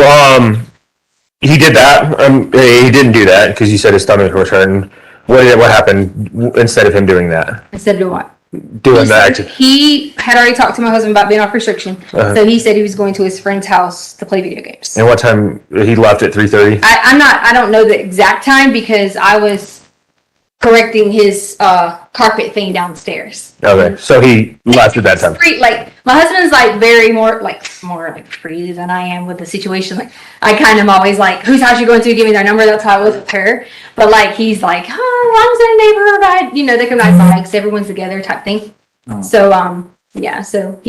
he did that. He didn't do that because you said his stomach was hurting. What happened instead of him doing that? Instead of doing what? Doing that. He had already talked to my husband about being off restriction. Uh-huh. So he said he was going to his friend's house to play video games. And what time he left at 3:30? I don't know the exact time because I was correcting his carpet thing downstairs. Okay, so he left at that time. Like my husband's like more free than I am with the situation. Like I kind of always like, whose house you going to? Give me their number. That's how I was with her. But like he's like, oh, I'm in a neighborhood ride. You know, they come ride bikes. Everyone's together type thing. Oh. So yeah. So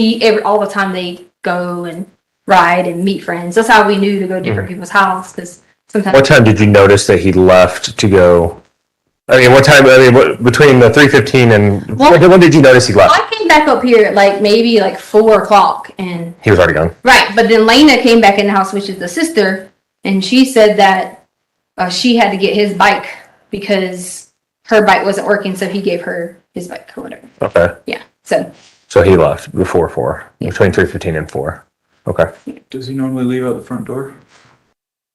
all the time they go and ride and meet friends. That's how we knew to go to different people's house because sometimes. What time did you notice that he left to go? I mean, what time? Between the 3:15 and when did you notice he left? I came back up here at like maybe like 4 o'clock and He was already gone. right, but then Lena came back in the house, which is the sister, and she said that she had to get his bike because her bike wasn't working, so he gave her his bike or whatever. Okay. Yeah. So he left before 4, between 3:15 and 4. Okay. Does he normally leave out the front door?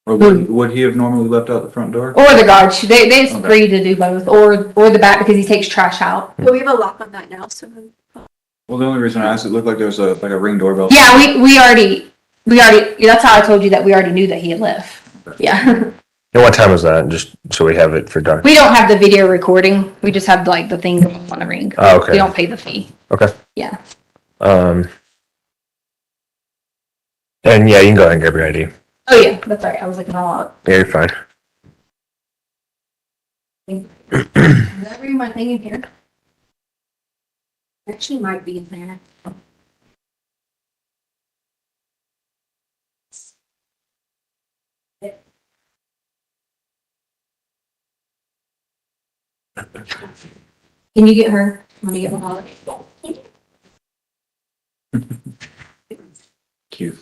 Or would he have normally left out the front door? or the guards, they agree to do both, or the back because he takes trash out. But we have a lock on that now, so. Well, the only reason I asked, it looked like there was a ring doorbell. Yeah, we already. That's how I told you that we already knew that he had left. Yeah. And what time was that? Just so we have it for dark. We don't have the video recording. We just have like the thing on the ring. Oh, okay. We don't pay the fee. Okay. Yeah. And yeah, you can go ahead and grab your ID. Oh yeah, that's right. I was looking all up. Yeah, you're fine. Does that bring my thing in here? Actually, might be in there. Can you get her? Let me get my wallet. Cute.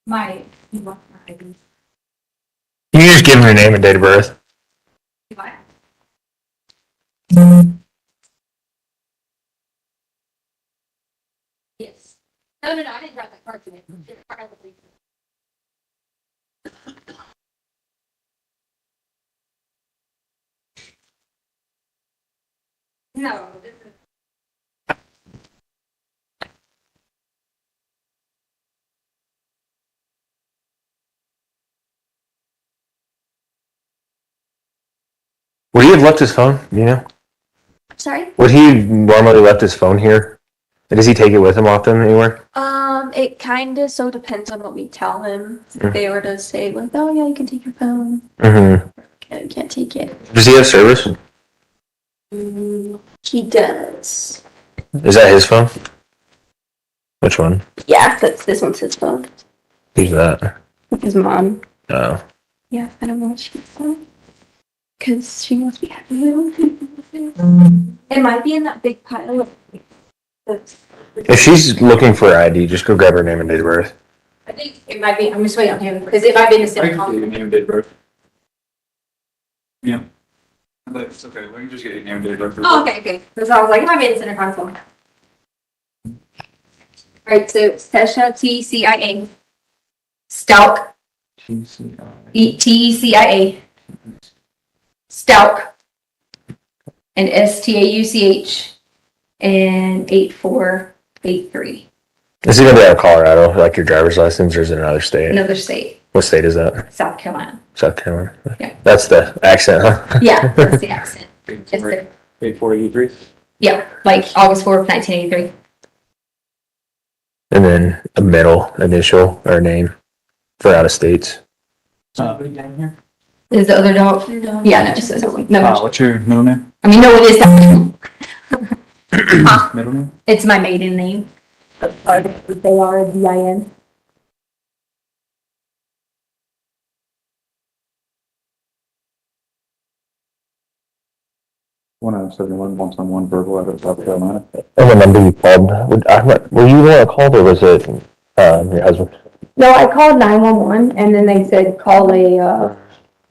My You can just give him your name and date of birth. Yes. No, I didn't grab that card today. No, this is. Would he have left his phone? Do you know? Sorry? Would he normally left his phone here? And does he take it with him often anywhere? It kind of so depends on what we tell him. Mm. If they were to say like, oh yeah, you can take your phone. Mm-hmm. Can't take it. Does he have service? He does. Is that his phone? Which one? Yeah, this one's his phone. Who's that? His mom. Oh. Yeah, I don't know what she's on. Because she must be happy. It might be in that big pile of. If she's looking for ID, just go grab her name and date of birth. I think it might be. I'm just waiting on him because it might be in the I same can get your phone. name and date of birth. Yeah. But it's okay. We can just get your name and date of birth. Oh, okay. So I was like, it might be in the center console. All right, so Tecia, T-C-I-A. Stauch, T-E-C-I-A. Stauch. And S-T-A-U-C-H. And 8483. Is he gonna be out of Colorado, like your driver's license, or is it another state? Another state, What state is that? South Carolina. South Carolina. Yeah. That's the accent, huh? Yeah, that's the accent. Yes, sir. 8483. Yeah, like August 4th, 1983. And then a middle initial or name for out of states. Down here. Is the other dog? Yeah, no, just no. What's your middle name? I mean, no, it is that. Middle name? It's my maiden name. Letecia. 171, 111 verbal out of South Carolina. And the number you called, were you the one that called or was it your husband? No, I called 911 and then they said call a,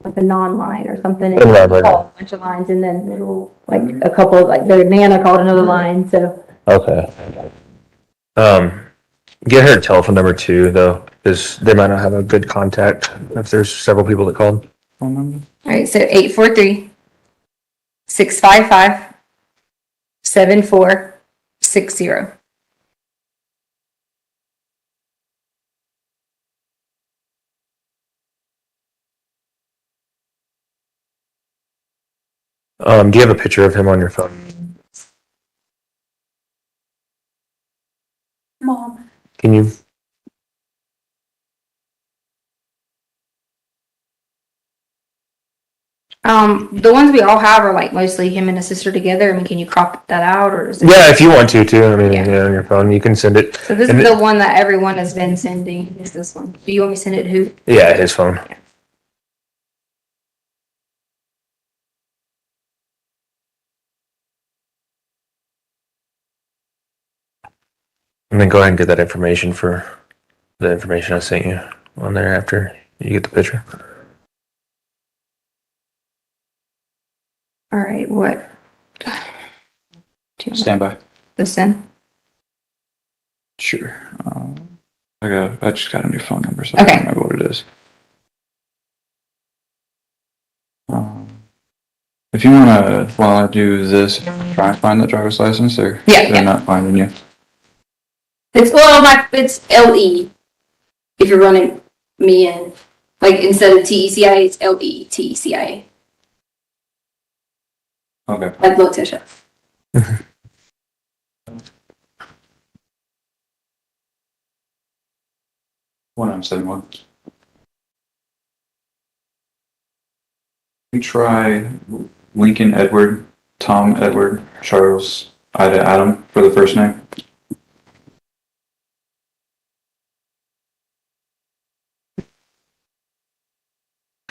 like a non-line or something. And Right. call a bunch of lines and then it'll, like a couple, like the Nana called another line, so. Okay. Get her telephone number too, though, because they might not have a good contact if there's several people that called. Phone number? All right, so 843-655-7460. Do you have a picture of him on your phone? Mom. Can you? The ones we all have are like mostly him and his sister together. I mean, can you crop that out or? Is it... Yeah, if you want to, too. I mean, Yeah. on your phone, you can send it. So this And is the one that everyone has been sending, is this one. Do you want me to send it to who? Yeah, his phone. And then go ahead and get that information for the information I sent you on there after you get the picture. All right, what? Stand by. The send? Sure. I just got a new phone number, so I Okay. don't remember what it is. If you wanna, while I do this, try and find the driver's license, or they're not finding you. It's it's LE. If you're running me in, like instead of TECIA, it's LETECIA. Okay. Like Letecia. 1971. We try Lincoln Edward, Tom Edward, Charles, Ida Adam for the first name.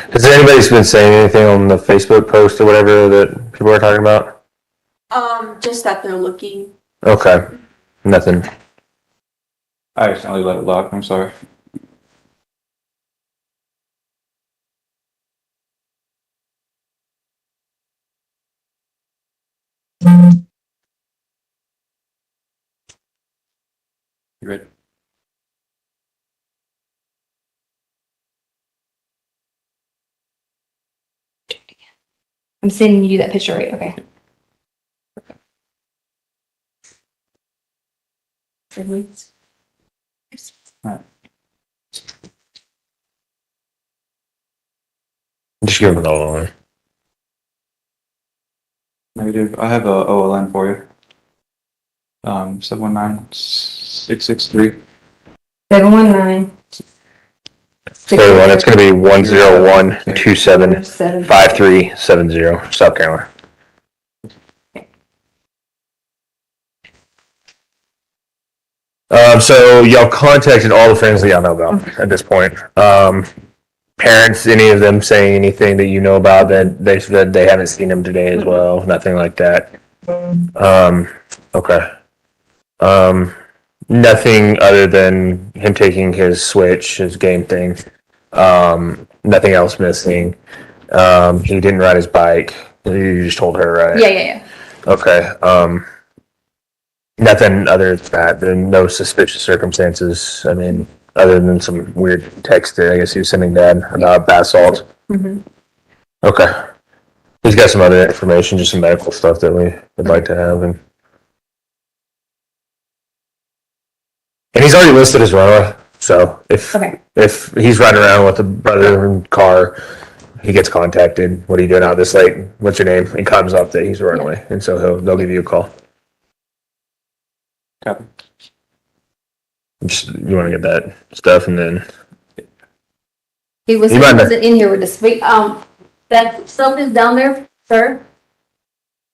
Has anybody's been saying anything on the Facebook post or whatever that people are talking about? Just that they're looking. Okay. Nothing. I accidentally let it lock, I'm sorry. You ready? I'm sending you that picture, right? Okay. Alright. Just give them the one. Negative. I have a OLN for you. 719-663. 719. Everyone, it's going to be 101275370, South Carolina. So y'all contacted all the friends that y'all know about at this point. Parents, any of them saying anything that you know about that they said they haven't seen him today as well? Nothing like that. Okay. Nothing other than him taking his Switch, his game thing. Nothing else missing. He didn't ride his bike. You just told her, right? Yeah. Okay. Nothing other than that. There are no suspicious circumstances. I mean, other than some weird text that I guess he was sending Dad about bath salts. Mm-hmm. Okay. He's got some other information, just some medical stuff that we would like to have. And he's already listed as runaway. So if he's riding around with a brother in car, he gets contacted. What are you doing out this late? What's your name? It comes up that he's a runaway. And so they'll give you a call. Copy. Just, you want to get that stuff and then He wasn't in here with the speak. That stuff is down there, sir.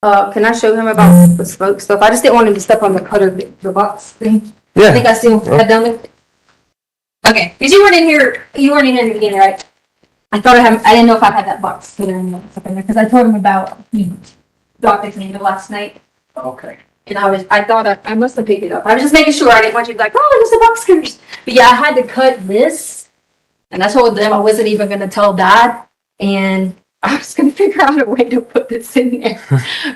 Can I show him about the smoke stuff? I just didn't want him to step on the cutter, the box thing. Yeah. I think I see him head down there. Okay, because you weren't in here in the beginning, right? I didn't know if I had that box put in there, because I told him about, he dropped the candle last night. Okay. And I thought I must have picked it up. I was just making sure. I didn't want you to be like, oh, there's the box cutters. But yeah, I had to cut this. And I told them I wasn't even going to tell Dad. And I was going to figure out a way to put this in there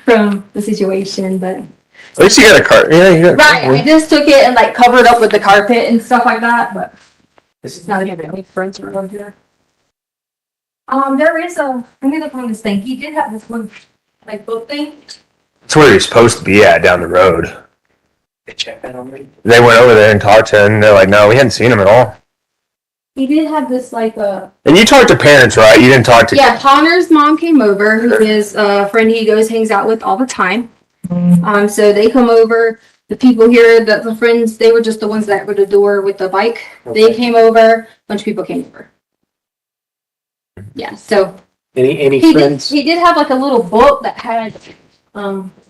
from the situation. But At least you got a cart. Yeah, you got a right, cart. I just took it and like covered up with the carpet and stuff like that. But it's not even any friends around here. There is let me look on this thing. He did have this one like book thing. It's where you're supposed to be at down the road. They checked that already. They went over there and talked to him. And they're like, no, we hadn't seen him at all. He did have this like And you talked to parents, right? You didn't talk to. yeah, Connor's mom came over, who is a friend he hangs out with all the time. So they come over. The people here, the friends, they were just the ones that were the door with the bike. Okay. They came over. A bunch of people came over. Yeah. So Any he friends? he did have like a little book that had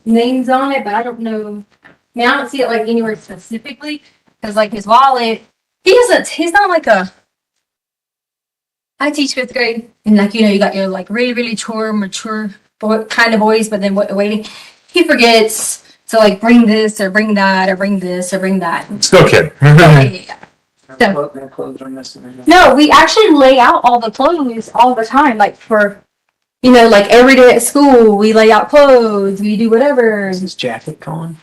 names on it, but I don't know. I mean, I don't see it like anywhere specifically because like his wallet, he's not like a. I teach fifth grade, and like you got your like really really mature boy, kind of boys, but then waiting, he forgets to like bring this or bring that or bring this or bring that. Still kid. Yeah. So, no, we actually lay out all the clothes all the time, like for like every day at school, we lay out clothes, we do whatever. Is his jacket gone?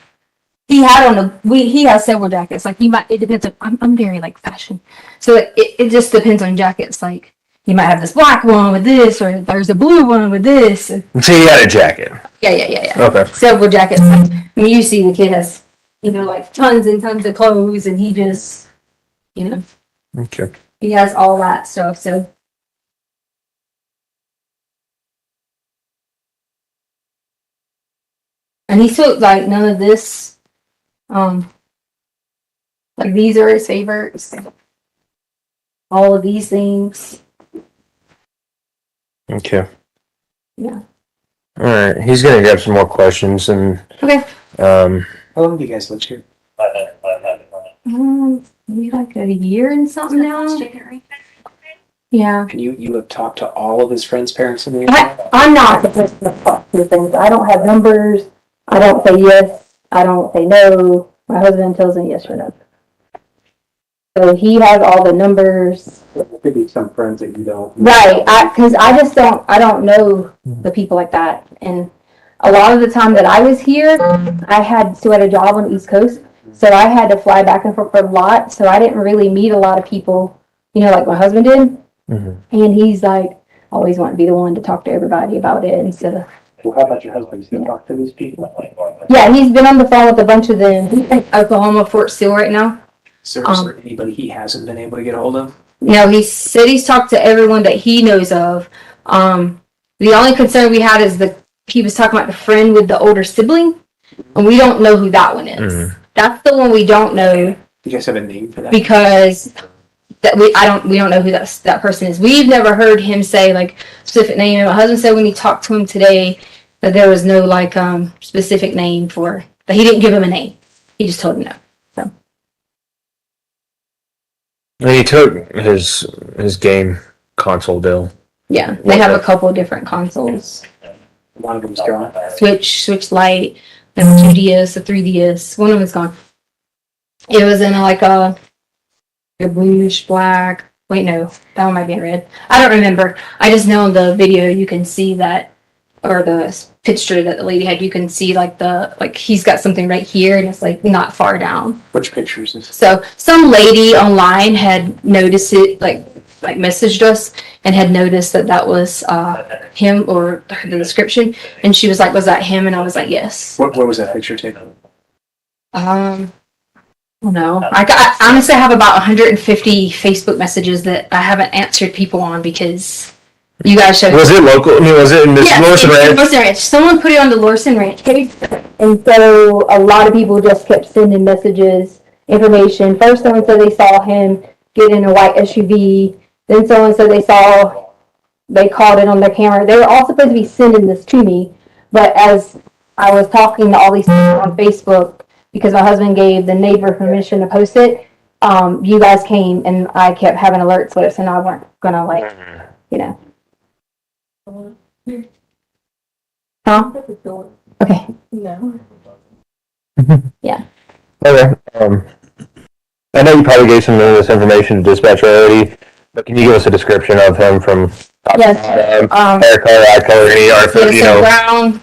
He had he has several jackets. Like it depends on. I'm very like fashion, so it just depends on jackets. Like you might have this black one with this, or there's a blue one with this. So you had a jacket. Yeah. Okay. Several jackets. I mean, you see the kid has like tons and tons of clothes, and he just Okay. he has all that stuff. So. And he took like none of this. Like these are his favorites. All of these things. Okay. Yeah. All right. He's gonna grab some more questions and. Okay. How long have you guys lived here? Maybe like a year and something now. Yeah. And you have talked to all of his friends' parents in the area? I'm not the person to talk to things. I don't have numbers. I don't say yes. I don't say no. My husband tells me yes or no. So he has all the numbers. There could be some friends that you don't. Right. Because I don't know the people like that. And a lot of the time that I was here, I had still had a job on the East Coast. So I had to fly back and forth a lot. So I didn't really meet a lot of people, like my husband did. Mm-hmm. And he's like, always want to be the one to talk to everybody about it instead of. Well, how about your husband? Does he talk to these people? Yeah, he's been on the phone with a bunch of them. He's in Oklahoma, Fort Steele right now. So is there anybody he hasn't been able to get a hold of? No, he said he's talked to everyone that he knows of. The only concern we had is he was talking about the friend with the older sibling, and we don't know who that one is. Mm-hmm. That's the one we don't know. You guys have a name for that? Because we don't know who that person is. We've never heard him say like specific name. My husband said when he talked to him today that there was no like specific name for that. He didn't give him a name. He just told him no. So And he took his game console bill. yeah, they have a couple of different consoles. One of them's gone. Switch Lite, the 2DS, the 3DS. One of them's gone. It was in like a bluish black. Wait, no, that one might be in red. I don't remember. I just know in the video you can see that, or the picture that the lady had. You can see like he's got something right here, and it's like not far down. Which picture is this? So some lady online had noticed it, like messaged us and had noticed that was him or the description, and she was like, "Was that him?" And I was like, "Yes." Where was that picture taken? No, I honestly have about 150 Facebook messages that I haven't answered people on because you guys showed. Was it local? I mean, was it in this Lorson Ranch? Lorson Ranch. Someone put it on the Lorson Ranch page. And so a lot of people just kept sending messages, information. First, someone said they saw him get in a white SUV. Then someone said they caught it on their camera. They were all supposed to be sending this to me. But as I was talking to all these people on Facebook, because my husband gave the neighbor permission to post it, you guys came and I kept having alerts with us, and I weren't gonna Huh? Okay. No. Yeah. Okay. I know you probably gave some of this information to dispatch already, but can you give us a description of him from top to Yes. bottom? Hair color, eye color, any art, Yeah, you so know? brown,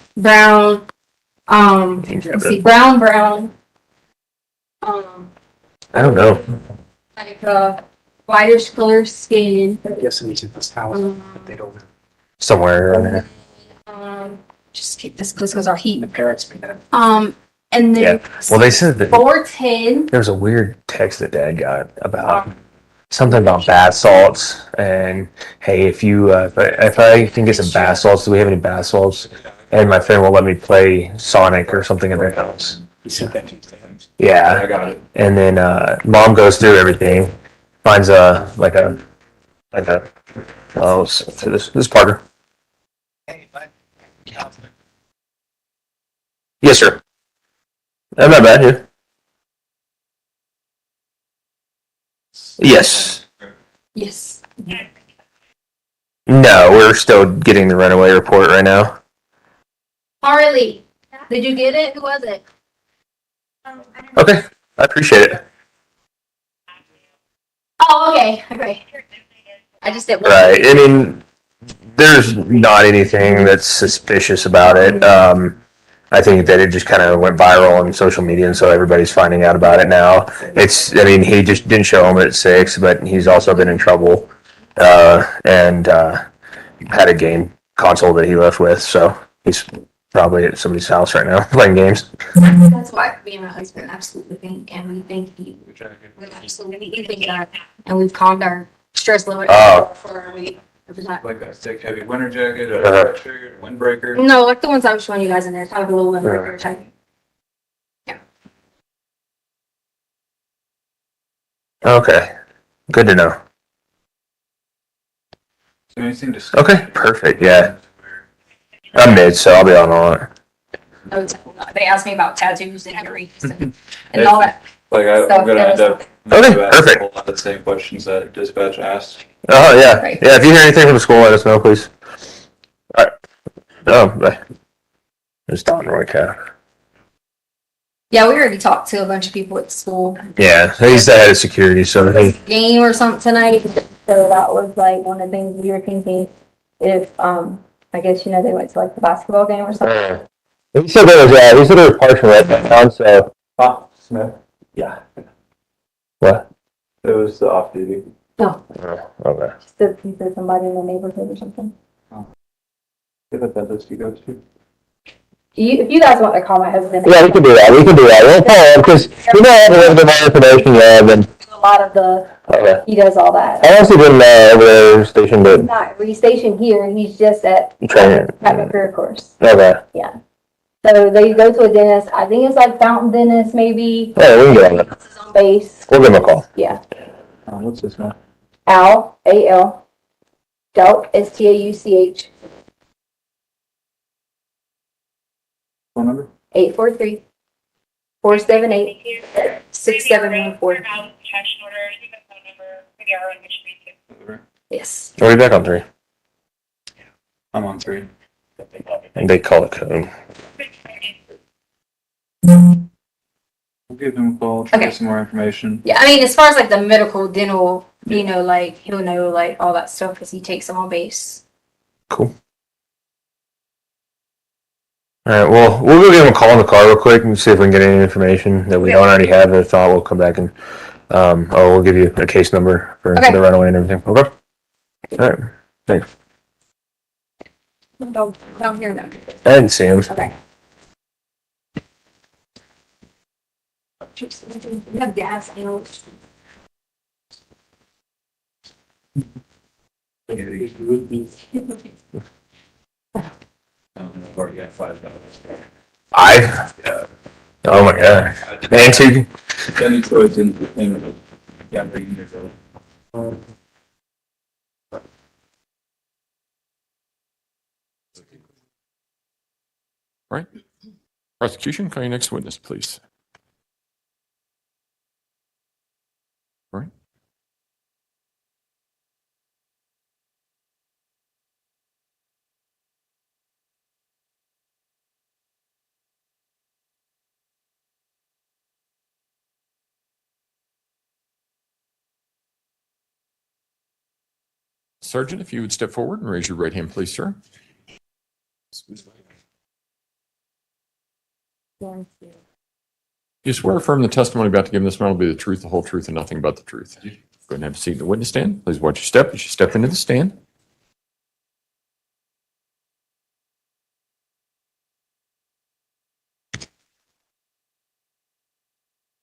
let's see, brown. I don't know. Like whitish color skin. Yes, and he's in this house, but they don't. Somewhere around there. Just keep this close because our heat. The parents made that. And then Yeah. Well, they said that 410. there was a weird text that Dad got about something about bath salts, and hey, if you if I can get some bath salts, do we have any bath salts? And my friend will let me play Sonic or something in their house. He sent that to him. Yeah, I got it. And then Mom goes through everything, finds a oh, so this is Parker. Yes, sir. I'm not bad here. Yes. Yes. No, we're still getting the runaway report right now. Harley, did you get it? Who was it? Okay, I appreciate it. Oh, okay. Okay. I just didn't. Right. I mean, there's not anything that's suspicious about it. I think that it just kind of went viral on social media, and so everybody's finding out about it now. I mean, he just didn't show home at 6, but he's also been in trouble, and had a game console that he left with, so he's probably at somebody's house right now playing games. That's why me and my husband absolutely think, and we think we absolutely think that, and we've calmed our stress level for a week. Like a thick, heavy winter jacket, a sweatshirt, a windbreaker. No, like the ones I was showing you guys in there, kind of a little windbreaker type. Okay, good to know. Anything to Okay, perfect. Yeah, I'm mid, so I'll be on all it. They asked me about tattoos and earrings and all that. Like I'm stuff. gonna end up. Okay, ask perfect. A whole lot of the same questions that dispatch asked. Oh yeah, Great. yeah. If you hear anything from the school, let us know, please. All right. Oh, bye. There's Don Roy Cat. Yeah, we already talked to a bunch of people at school. Yeah, he's the head of security, so he. Game or something tonight. So that was like one of the things we were thinking if, I guess, they went to like the basketball game or something. He said there was, he said there was Parks and Rec on, so. Smith. Yeah. What? It was the off duty. No, Oh, okay. just if he said somebody in the neighborhood or something. Give it that list you go to. If you guys want to call my husband. Yeah, we can do that. We'll call him because we don't have a little bit more information yet. Then. A lot of the, Okay. he does all that. I also been over there stationed He's at not stationed here, he's just at training. my career course. Okay. Yeah. So they go to a dentist, I think it's like Fountain Dentist maybe. Yeah, we can get on it. This is on base. We'll give him a call. Yeah. What's this one? Al, A-L, Stauch, S-T-A-U-C-H, Phone number? 843-478-6714. Yes. We'll be back on 3. I'm on 3. And they call it code. We'll give him a call, try to Okay. get some more information. Yeah, I mean, as far as like the medical, dental, like he'll know like all that stuff because he takes them on base. Cool. All right. Well, we'll go give him a call in the car real quick and see if we can get any information that we don't already have. If not, we'll come back and we'll give you a case number for Okay. the runaway and everything. Okay. All right. Thanks. Down here, no. I didn't see him. Okay. We have gas, Oh my god. And two. Any choice in gambling. Right. Prosecution, call your next witness, please. Right. Sergeant, if you would step forward and raise your right hand, please, sir. You swear or affirm the testimony about to give in this matter will be the truth, the whole truth, and nothing but the truth. Go ahead and have a seat in the witness stand. Please watch your step as you step into the stand.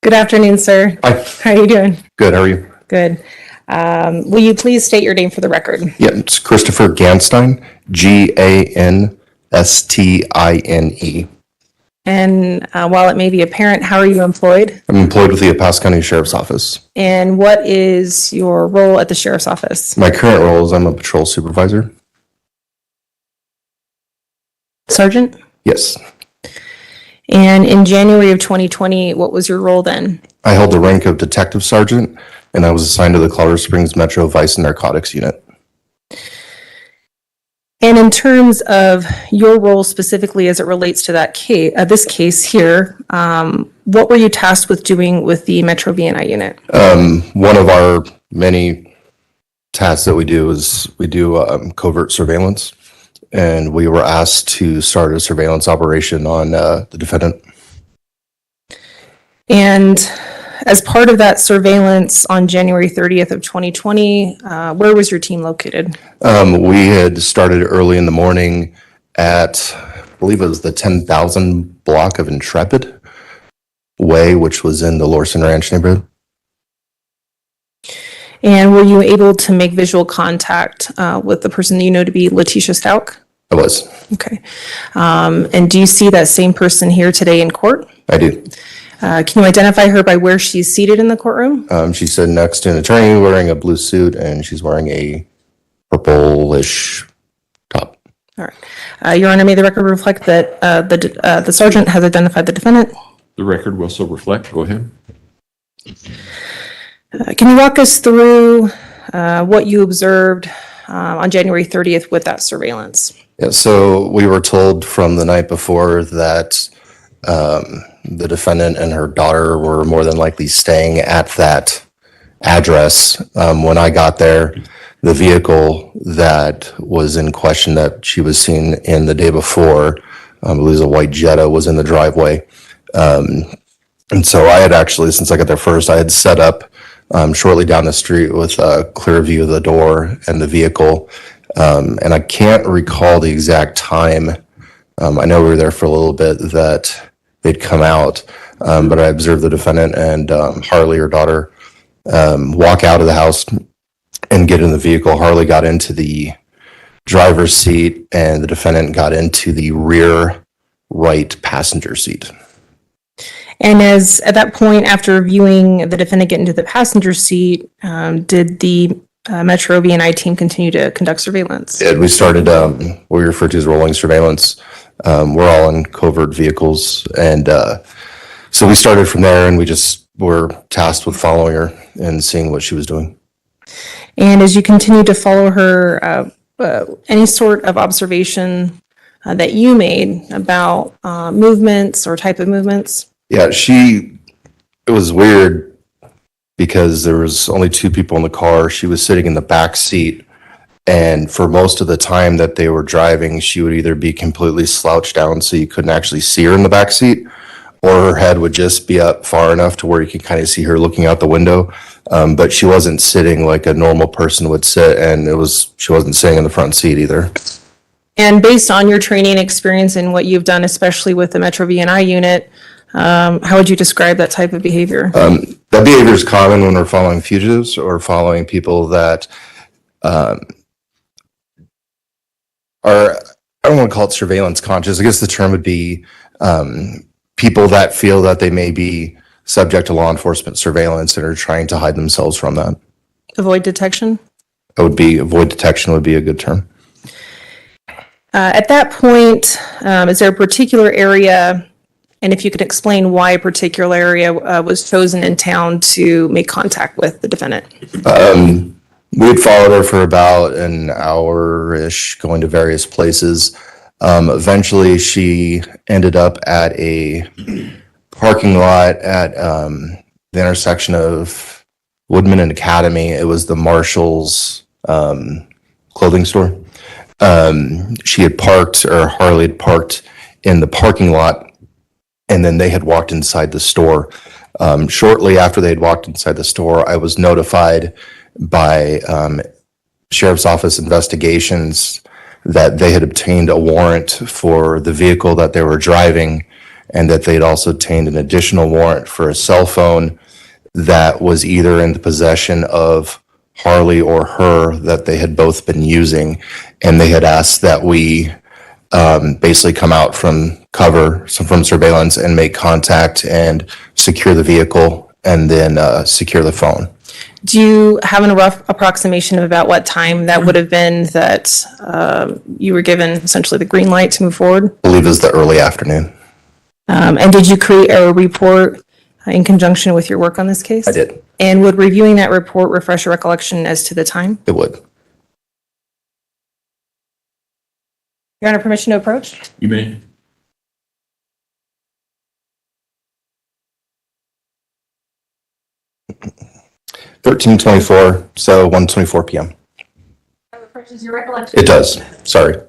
Good afternoon, sir. Hi. How are you doing? Good. How are you? Good. Will you please state your name for the record? Yeah, it's Christopher Ganstein, Ganstine. And while it may be apparent, how are you employed? I'm employed with the El Paso County Sheriff's Office. And what is your role at the sheriff's office? My current role is I'm a patrol supervisor. Sergeant? Yes. And in January of 2020, what was your role then? I held the rank of detective sergeant, and I was assigned to the Colorado Springs Metro Vice and Narcotics Unit. And in terms of your role specifically as it relates to that case, this case here, what were you tasked with doing with the Metro VNI unit? One of our many tasks that we do is we do covert surveillance, and we were asked to start a surveillance operation on the defendant. And as part of that surveillance on January 30th of 2020, where was your team located? We had started early in the morning at, I believe it was the 10,000 block of Intrepid Way, which was in the Lorson Ranch neighborhood. And were you able to make visual contact with the person that you know to be Letecia Stauch? I was. Okay. And do you see that same person here today in court? I do. Can you identify her by where she's seated in the courtroom? She's sitting next to an attorney wearing a blue suit, and she's wearing a purplish top. All right. Your Honor, may the record reflect that the sergeant has identified the defendant? The record will so reflect. Go ahead. Can you walk us through what you observed on January 30th with that surveillance? Yeah, so we were told from the night before that the defendant and her daughter were more than likely staying at that address. When I got there, the vehicle that was in question that she was seen in the day before, I believe it was a white Jetta, was in the driveway. And so I had actually, since I got there first, I had set up shortly down the street with a clear view of the door and the vehicle. And I can't recall the exact time. I know we were there for a little bit that they'd come out, but I observed the defendant and Harley, her daughter, walk out of the house and get in the vehicle. Harley got into the driver's seat and the defendant got into the rear right passenger seat. And at that point, after viewing the defendant get into the passenger seat, did the Metro VNI team continue to conduct surveillance? We started what we refer to as rolling surveillance. We're all in covert vehicles. And so we started from there, and we just were tasked with following her and seeing what she was doing. And as you continue to follow her, any sort of observation that you made about movements or type of movements? Yeah, it was weird because there was only two people in the car. She was sitting in the back seat. And for most of the time that they were driving, she would either be completely slouched down so you couldn't actually see her in the back seat, or her head would just be up far enough to where you could kind of see her looking out the window. But she wasn't sitting like a normal person would sit, and she wasn't sitting in the front seat either. And based on your training experience and what you've done, especially with the Metro VNI unit, how would you describe that type of behavior? That behavior is common when we're following fugitives or following people that are, I don't want to call it surveillance conscious. I guess the term would be people that feel that they may be subject to law enforcement surveillance and are trying to hide themselves from that. Avoid detection? Avoid detection would be a good term. At that point, is there a particular area, and if you could explain why a particular area was chosen in town to make contact with the defendant? We had followed her for about an hour-ish, going to various places. Eventually, she ended up at a parking lot at the intersection of Woodman and Academy. It was the Marshall's clothing store. She had parked, or Harley had parked in the parking lot, and then they had walked inside the store. Shortly after they had walked inside the store, I was notified by Sheriff's Office investigations that they had obtained a warrant for the vehicle that they were driving, and that they'd also obtained an additional warrant for a cell phone that was either in the possession of Harley or her, that they had both been using. And they had asked that we basically come out from cover, from surveillance, and make contact and secure the vehicle, and then secure the phone. Do you have a rough approximation of about what time that would have been that you were given essentially the green light to move forward? I believe it was the early afternoon. And did you create a report in conjunction with your work on this case? I did. And would reviewing that report refresh your recollection as to the time? It would. Your Honor, permission to approach? You may. $13:24, so 1:24 p.m. Refreshes your recollection. It does. Sorry.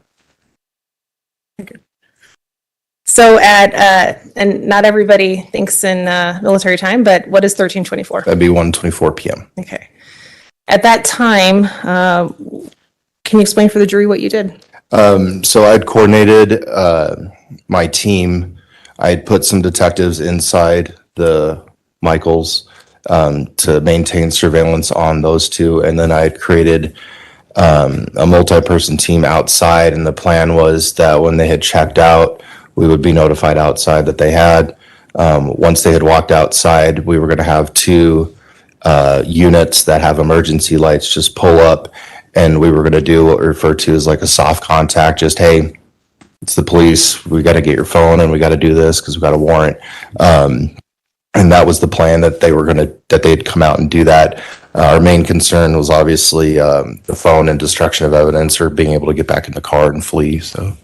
So and not everybody thinks in military time, but what is 13:24? That'd be 1:24 p.m. Okay. At that time, can you explain for the jury what you did? So I'd coordinated my team. I had put some detectives inside the Michaels to maintain surveillance on those two. And then I had created a multi-person team outside. And the plan was that when they had checked out, we would be notified outside that they had. Once they had walked outside, we were going to have two units that have emergency lights just pull up. And we were going to do what we refer to as like a soft contact, just, hey, it's the police. We got to get your phone and we got to do this because we got a warrant. And that was the plan, that they'd come out and do that. Our main concern was obviously the phone and destruction of evidence, or being able to get back in the car and flee. So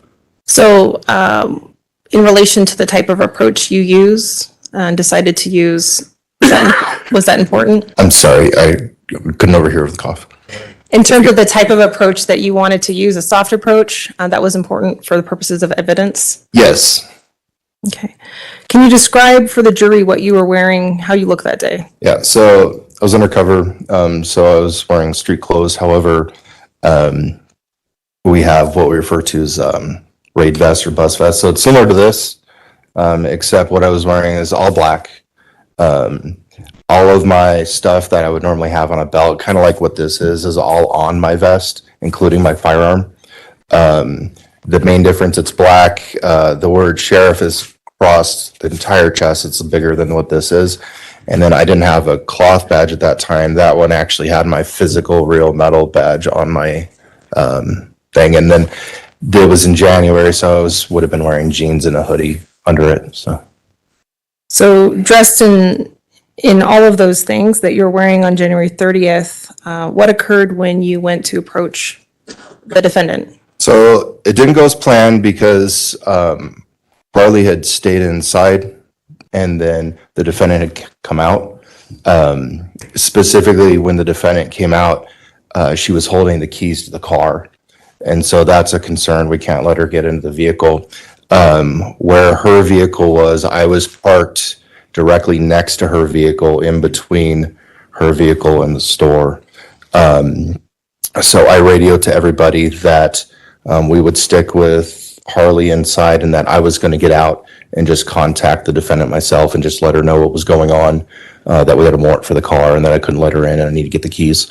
in relation to the type of approach you use and decided to use, was that important? I'm sorry, I couldn't overhear with the cough. In terms of the type of approach that you wanted to use, a soft approach, that was important for the purposes of evidence? Yes. Okay. Can you describe for the jury what you were wearing, how you looked that day? Yeah, so I was undercover, so I was wearing street clothes. However, we have what we refer to as raid vest or bus vest. So it's similar to this, except what I was wearing is all black. All of my stuff that I would normally have on a belt, kind of like what this is all on my vest, including my firearm. The main difference, it's black. The word sheriff is across the entire chest. It's bigger than what this is. And then I didn't have a cloth badge at that time. That one actually had my physical real metal badge on my thing. And then it was in January, so I would have been wearing jeans and a hoodie under it. So dressed in all of those things that you're wearing on January 30th, what occurred when you went to approach the defendant? So it didn't go as planned because Harley had stayed inside and then the defendant had come out. Specifically, when the defendant came out, she was holding the keys to the car. And so that's a concern. We can't let her get into the vehicle. Where her vehicle was, I was parked directly next to her vehicle, in between her vehicle and the store. So I radioed to everybody that we would stick with Harley inside, and that I was going to get out and just contact the defendant myself and just let her know what was going on, that we had a warrant for the car and that I couldn't let her in and I need to get the keys.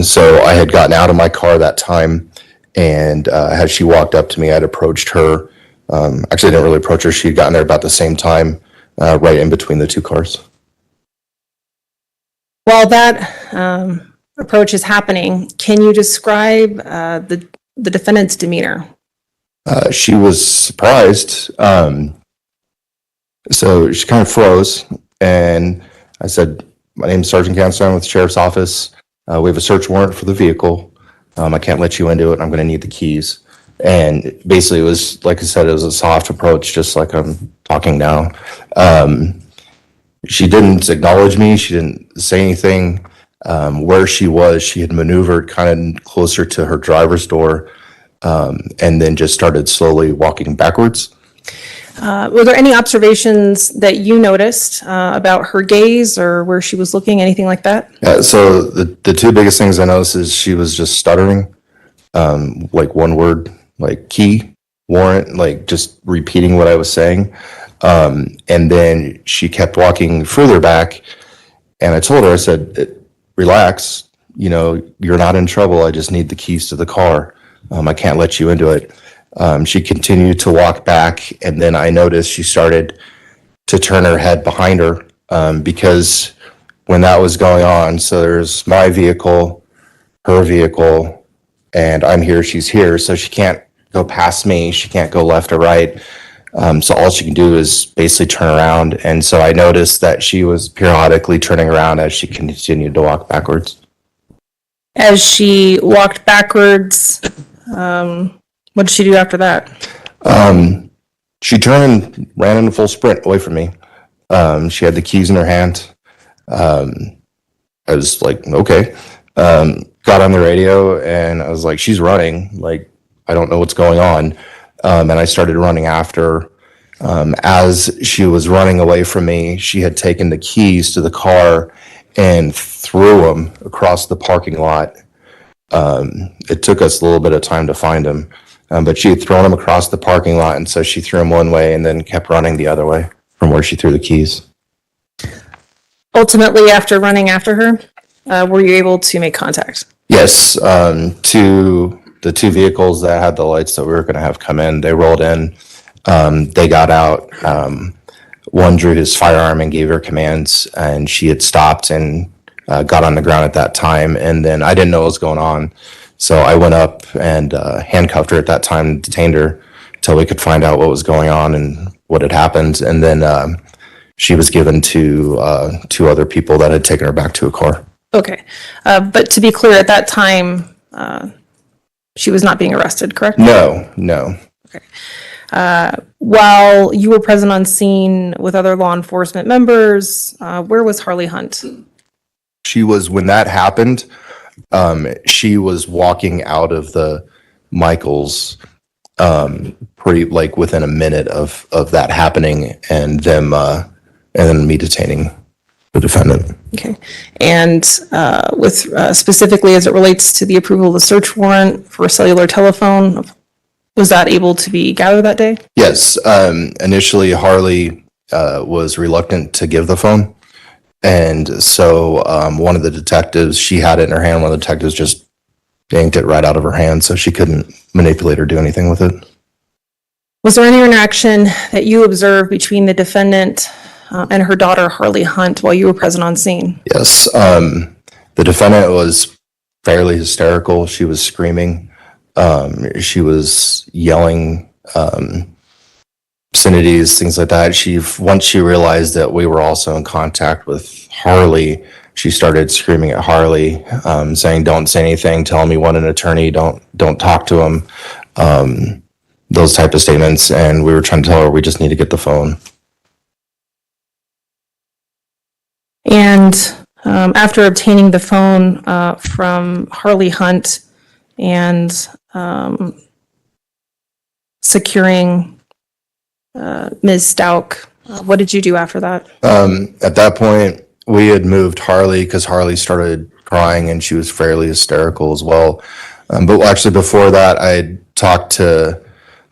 So I had gotten out of my car that time, and as she walked up to me, I'd approached her. Actually, I didn't really approach her. She had gotten there about the same time, right in between the two cars. While that approach is happening, can you describe the defendant's demeanor? She was surprised. So she kind of froze, and I said, "My name is Sergeant Canstone with the Sheriff's Office. We have a search warrant for the vehicle. I can't let you into it. I'm going to need the keys." And basically, it was, like I said, it was a soft approach, just like I'm talking now. She didn't acknowledge me. She didn't say anything. Where she was, she had maneuvered kind of closer to her driver's door, and then just started slowly walking backwards. Were there any observations that you noticed about her gaze or where she was looking, anything like that? So the two biggest things I noticed is she was just stuttering, like one word, like key, warrant, like just repeating what I was saying. And then she kept walking further back, and I told her, I said, relax, you're not in trouble. I just need the keys to the car. I can't let you into it. She continued to walk back, and then I noticed she started to turn her head behind her, because when that was going on, so there's my vehicle, her vehicle, and I'm here, she's here, so she can't go past me, she can't go left or right. So all she can do is basically turn around, and so I noticed that she was periodically turning around as she continued to walk backwards. As she walked backwards, what did she do after that? She turned, ran in a full sprint away from me. She had the keys in her hand. I was like, okay. Got on the radio and I was like, she's running. Like, I don't know what's going on. And I started running after her. As she was running away from me, she had taken the keys to the car and threw them across the parking lot. It took us a little bit of time to find them. But she had thrown them across the parking lot, and so she threw them one way and then kept running the other way from where she threw the keys. Ultimately, after running after her, were you able to make contact? Yes, to the two vehicles that had the lights that we were going to have come in, they rolled in, they got out. One drew his firearm and gave her commands, and she had stopped and got on the ground at that time, and then I didn't know what was going on. So I went up and handcuffed her at that time, detained her until we could find out what was going on and what had happened. And then she was given to two other people that had taken her back to a car. Okay. But to be clear, at that time, she was not being arrested, correct? No. Okay. While you were present on scene with other law enforcement members, where was Harley Hunt? She was, when that happened, she was walking out of the Michaels pretty like within a minute of that happening and them and then me detaining the defendant. Okay. And with specifically as it relates to the approval of the search warrant for a cellular telephone, was that able to be gathered that day? Yes. Initially, Harley was reluctant to give the phone. And so one of the detectives, she had it in her hand. One of the detectives just yanked it right out of her hand, so she couldn't manipulate or do anything with it. Was there any interaction that you observed between the defendant and her daughter, Harley Hunt, while you were present on scene? Yes. The defendant was fairly hysterical. She was screaming. She was yelling obscenities, things like that. Once she realized that we were also in contact with Harley, she started screaming at Harley, saying, "Don't say anything. Tell him you want an attorney. Don't talk to him." Those type of statements. And we were trying to tell her we just need to get the phone. And after obtaining the phone from Harley Hunt and securing Ms. Stauch, what did you do after that? At that point, we had moved Harley because Harley started crying and she was fairly hysterical as well. But actually before that, I talked to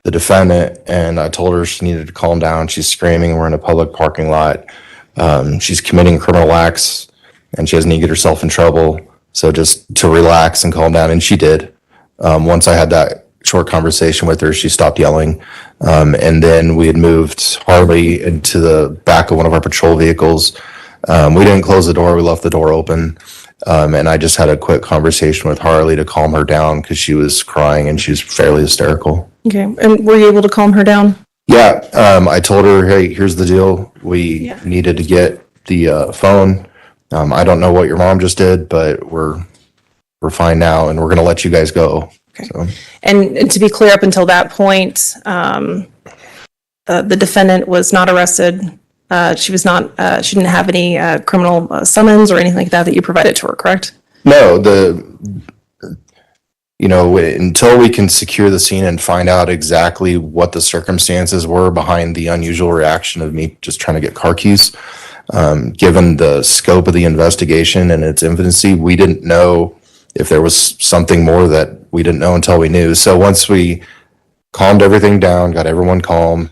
the defendant and I told her she needed to calm down. She's screaming. We're in a public parking lot. She's committing criminal acts and she doesn't need to get herself in trouble. So just to relax and calm down. And she did. Once I had that short conversation with her, she stopped yelling. And then we had moved Harley into the back of one of our patrol vehicles. We didn't close the door. We left the door open. And I just had a quick conversation with Harley to calm her down because she was crying and she was fairly hysterical. Okay. And were you able to calm her down? Yeah. I told her, hey, here's the deal. We needed to get the phone. I don't know what your mom just did, but we're fine now and we're going to let you guys go. Okay. So. And to be clear, up until that point, the defendant was not arrested She was not, she didn't have any criminal summons or anything like that that you provided to her, correct? No, until we can secure the scene and find out exactly what the circumstances were behind the unusual reaction of me just trying to get car keys, given the scope of the investigation and its infancy, we didn't know if there was something more that we didn't know until we knew. So once we calmed everything down, got everyone calm,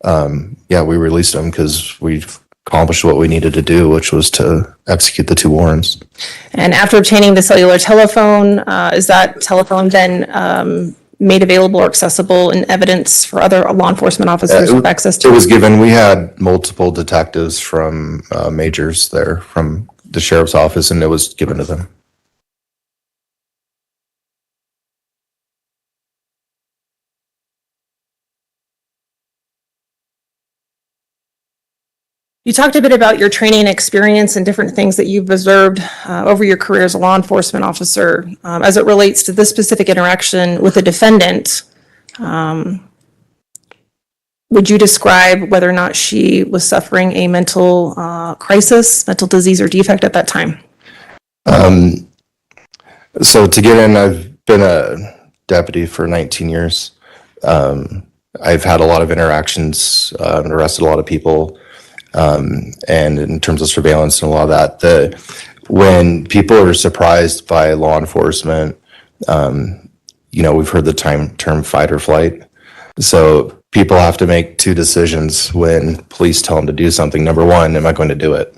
we released them because we've accomplished what we needed to do, which was to execute the 2 warrants. And after obtaining the cellular telephone, is that telephone then made available or accessible in evidence for other law enforcement officers with access to? It was given. We had multiple detectives from majors there from the sheriff's office, and it was given to them. You talked a bit about your training experience and different things that you've observed over your career as a law enforcement officer. As it relates to this specific interaction with the defendant, would you describe whether or not she was suffering a mental crisis, mental disease or defect at that time? So to get in, I've been a deputy for 19 years. I've had a lot of interactions, arrested a lot of people. And in terms of surveillance and a lot of that, when people are surprised by law enforcement, we've heard the term fight or flight. So people have to make 2 decisions when police tell them to do something. Number 1, am I going to do it?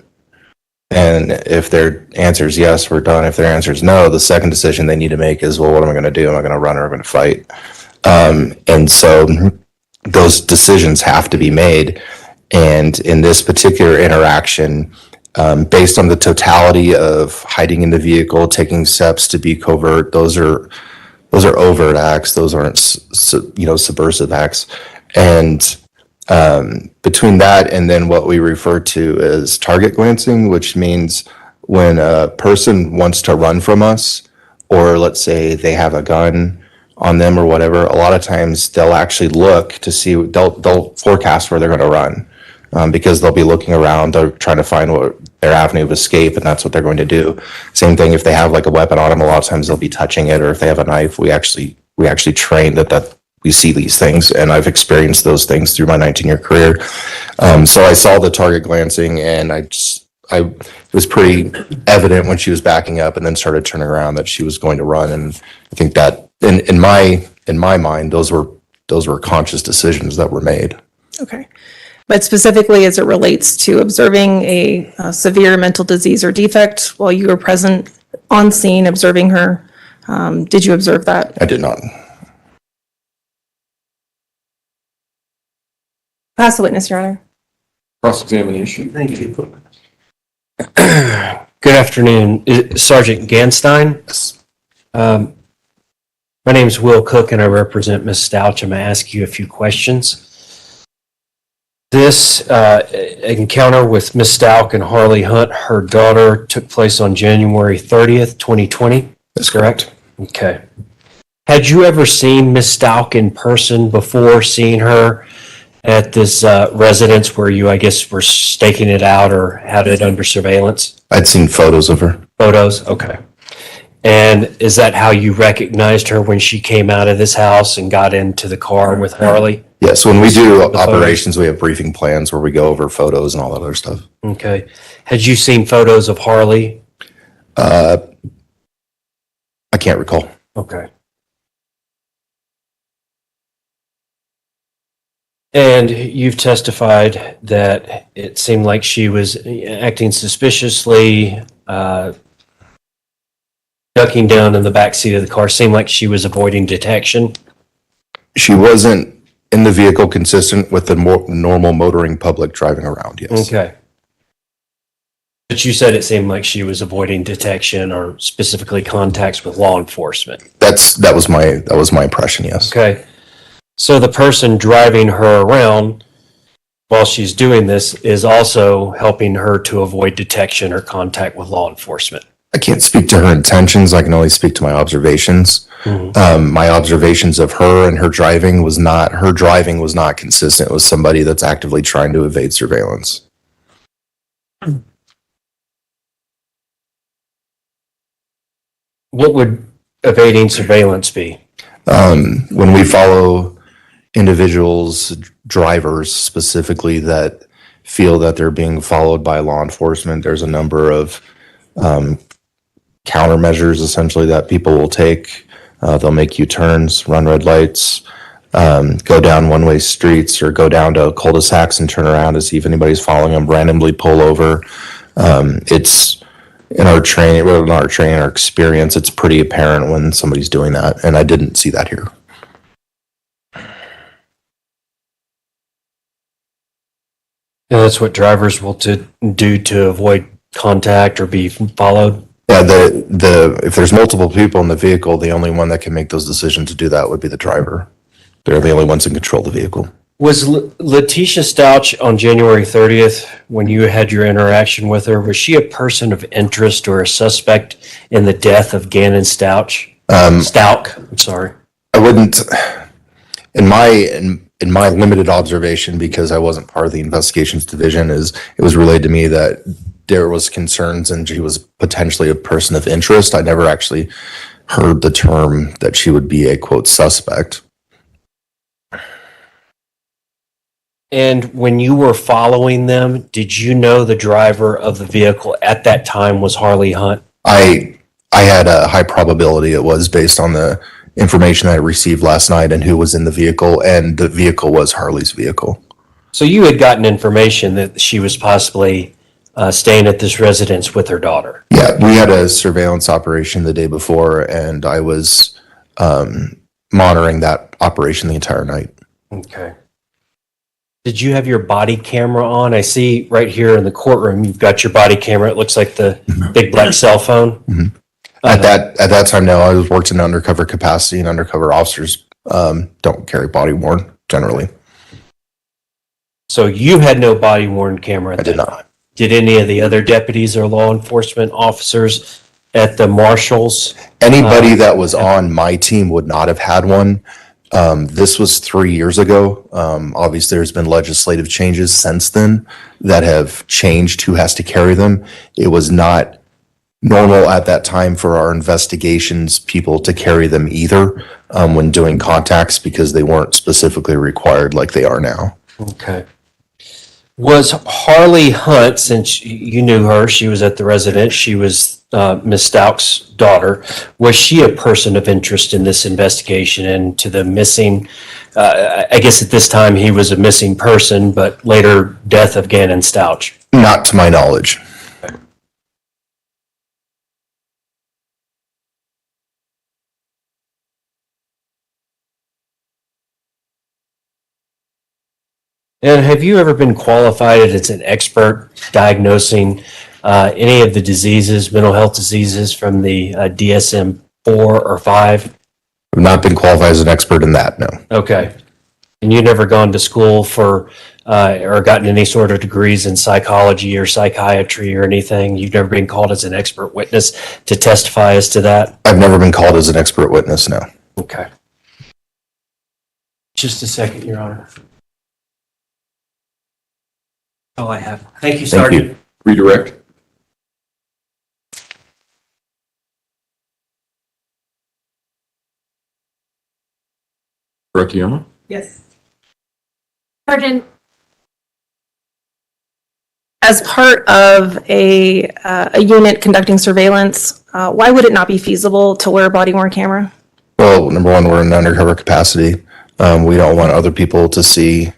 And if their answer is yes, we're done. If their answer is no, the second decision they need to make is, well, what am I going to do? Am I going to run or am I going to fight? And so those decisions have to be made. And in this particular interaction, based on the totality of hiding in the vehicle, taking steps to be covert, those are overt acts. Those aren't, subversive acts. And between that and then what we refer to as target glancing, which means when a person wants to run from us, or let's say they have a gun on them or whatever, a lot of times they'll actually look to see, they'll forecast where they're going to run. Because they'll be looking around, they're trying to find what their avenue of escape, and that's what they're going to do. Same thing if they have like a weapon on them, a lot of times they'll be touching it, or if they have a knife, we actually train that we see these things, and I've experienced those things through my 19-year career. So I saw the target glancing, and it was pretty evident when she was backing up and then started turning around that she was going to run. And I think that in my mind, those were conscious decisions that were made. Okay. But specifically as it relates to observing a severe mental disease or defect while you were present on scene observing her, did you observe that? I did not. Pass the witness, Your Honor. Cross-examination. Thank you. Good afternoon, Sergeant Ganstein. My name is Will Cook and I represent Ms. Stauch. I'm going to ask you a few questions. This encounter with Ms. Stauch and Harley Hunt, her daughter, took place on January 30th, 2020. That's correct. Okay. Had you ever seen Ms. Stauch in person before seeing her at this residence where you, I guess, were staking it out or had it under surveillance? I'd seen photos of her. Photos? Okay. And is that how you recognized her when she came out of this house and got into the car with Harley? Yes, when we do operations, we have briefing plans where we go over photos and all that other stuff. Okay. Had you seen photos of Harley? I can't recall. Okay. And you've testified that it seemed like she was acting suspiciously, ducking down in the back seat of the car, seemed like she was avoiding detection. She wasn't in the vehicle consistent with the normal motoring public driving around, yes. Okay. But you said it seemed like she was avoiding detection or specifically contacts with law enforcement. That was my impression, yes. Okay. So the person driving her around while she's doing this is also helping her to avoid detection or contact with law enforcement. I can't speak to her intentions. I can only speak to my observations. Mm-hmm. My observations of her and her driving was not consistent with somebody that's actively trying to evade surveillance. What would evading surveillance be? When we follow individuals, drivers specifically, that feel that they're being followed by law enforcement, there's a number of countermeasures essentially that people will take. They'll make U-turns, run red lights, go down one-way streets, or go down to cul-de-sacs and turn around to see if anybody's following them, randomly pull over. It's in our training, well, not our training, our experience, it's pretty apparent when somebody's doing that, and I didn't see that here. And that's what drivers will do to avoid contact or be followed? Yeah, if there's multiple people in the vehicle, the only one that can make those decisions to do that would be the driver. They're the only ones in control of the vehicle. Was Letecia Stauch on January 30th, when you had your interaction with her, was she a person of interest or a suspect in the death of Gannon Stauch? Stauch, I'm sorry. I wouldn't, in my limited observation, because I wasn't part of the investigations division, is it was relayed to me that there was concerns and she was potentially a person of interest. I never actually heard the term that she would be a quote suspect. And when you were following them, did you know the driver of the vehicle at that time was Harley Hunt? I had a high probability it was, based on the information I received last night and who was in the vehicle, and the vehicle was Harley's vehicle. So you had gotten information that she was possibly staying at this residence with her daughter? Yeah, we had a surveillance operation the day before, and I was monitoring that operation the entire night. Okay. Did you have your body camera on? I see right here in the courtroom, you've got your body camera. It looks like the big black cell phone. Mm-hmm. At that time, no, I was worked in undercover capacity, and undercover officers don't carry body worn generally. So you had no body worn camera at I did not. Did any of the other deputies or law enforcement officers at the marshals? Anybody that was on my team would not have had one. This was 3 years ago. Obviously, there's been legislative changes since then that have changed who has to carry them. It was not normal at that time for our investigations people to carry them either when doing contacts, because they weren't specifically required like they are now. Okay. Was Harley Hunt, since you knew her, she was at the residence, she was Ms. Stauch's daughter, was she a person of interest in this investigation and to the missing, I guess at this time he was a missing person, but later death of Gannon Stauch? Not to my knowledge. And have you ever been qualified as an expert diagnosing any of the diseases, mental health diseases from the DSM-4 or 5? I've not been qualified as an expert in that, no. Okay. And you never gone to school for or gotten any sort of degrees in psychology or psychiatry or anything? You've never been called as an expert witness to testify as to that? I've never been called as an expert witness, no. Okay. Just a second, Your Honor. All I have. Thank you, Thank Sergeant. you. Redirect. Letecia? Yes. Sergeant, as part of a unit conducting surveillance, why would it not be feasible to wear a body-worn camera? Well, number one, we're in undercover capacity. We don't want other people to see.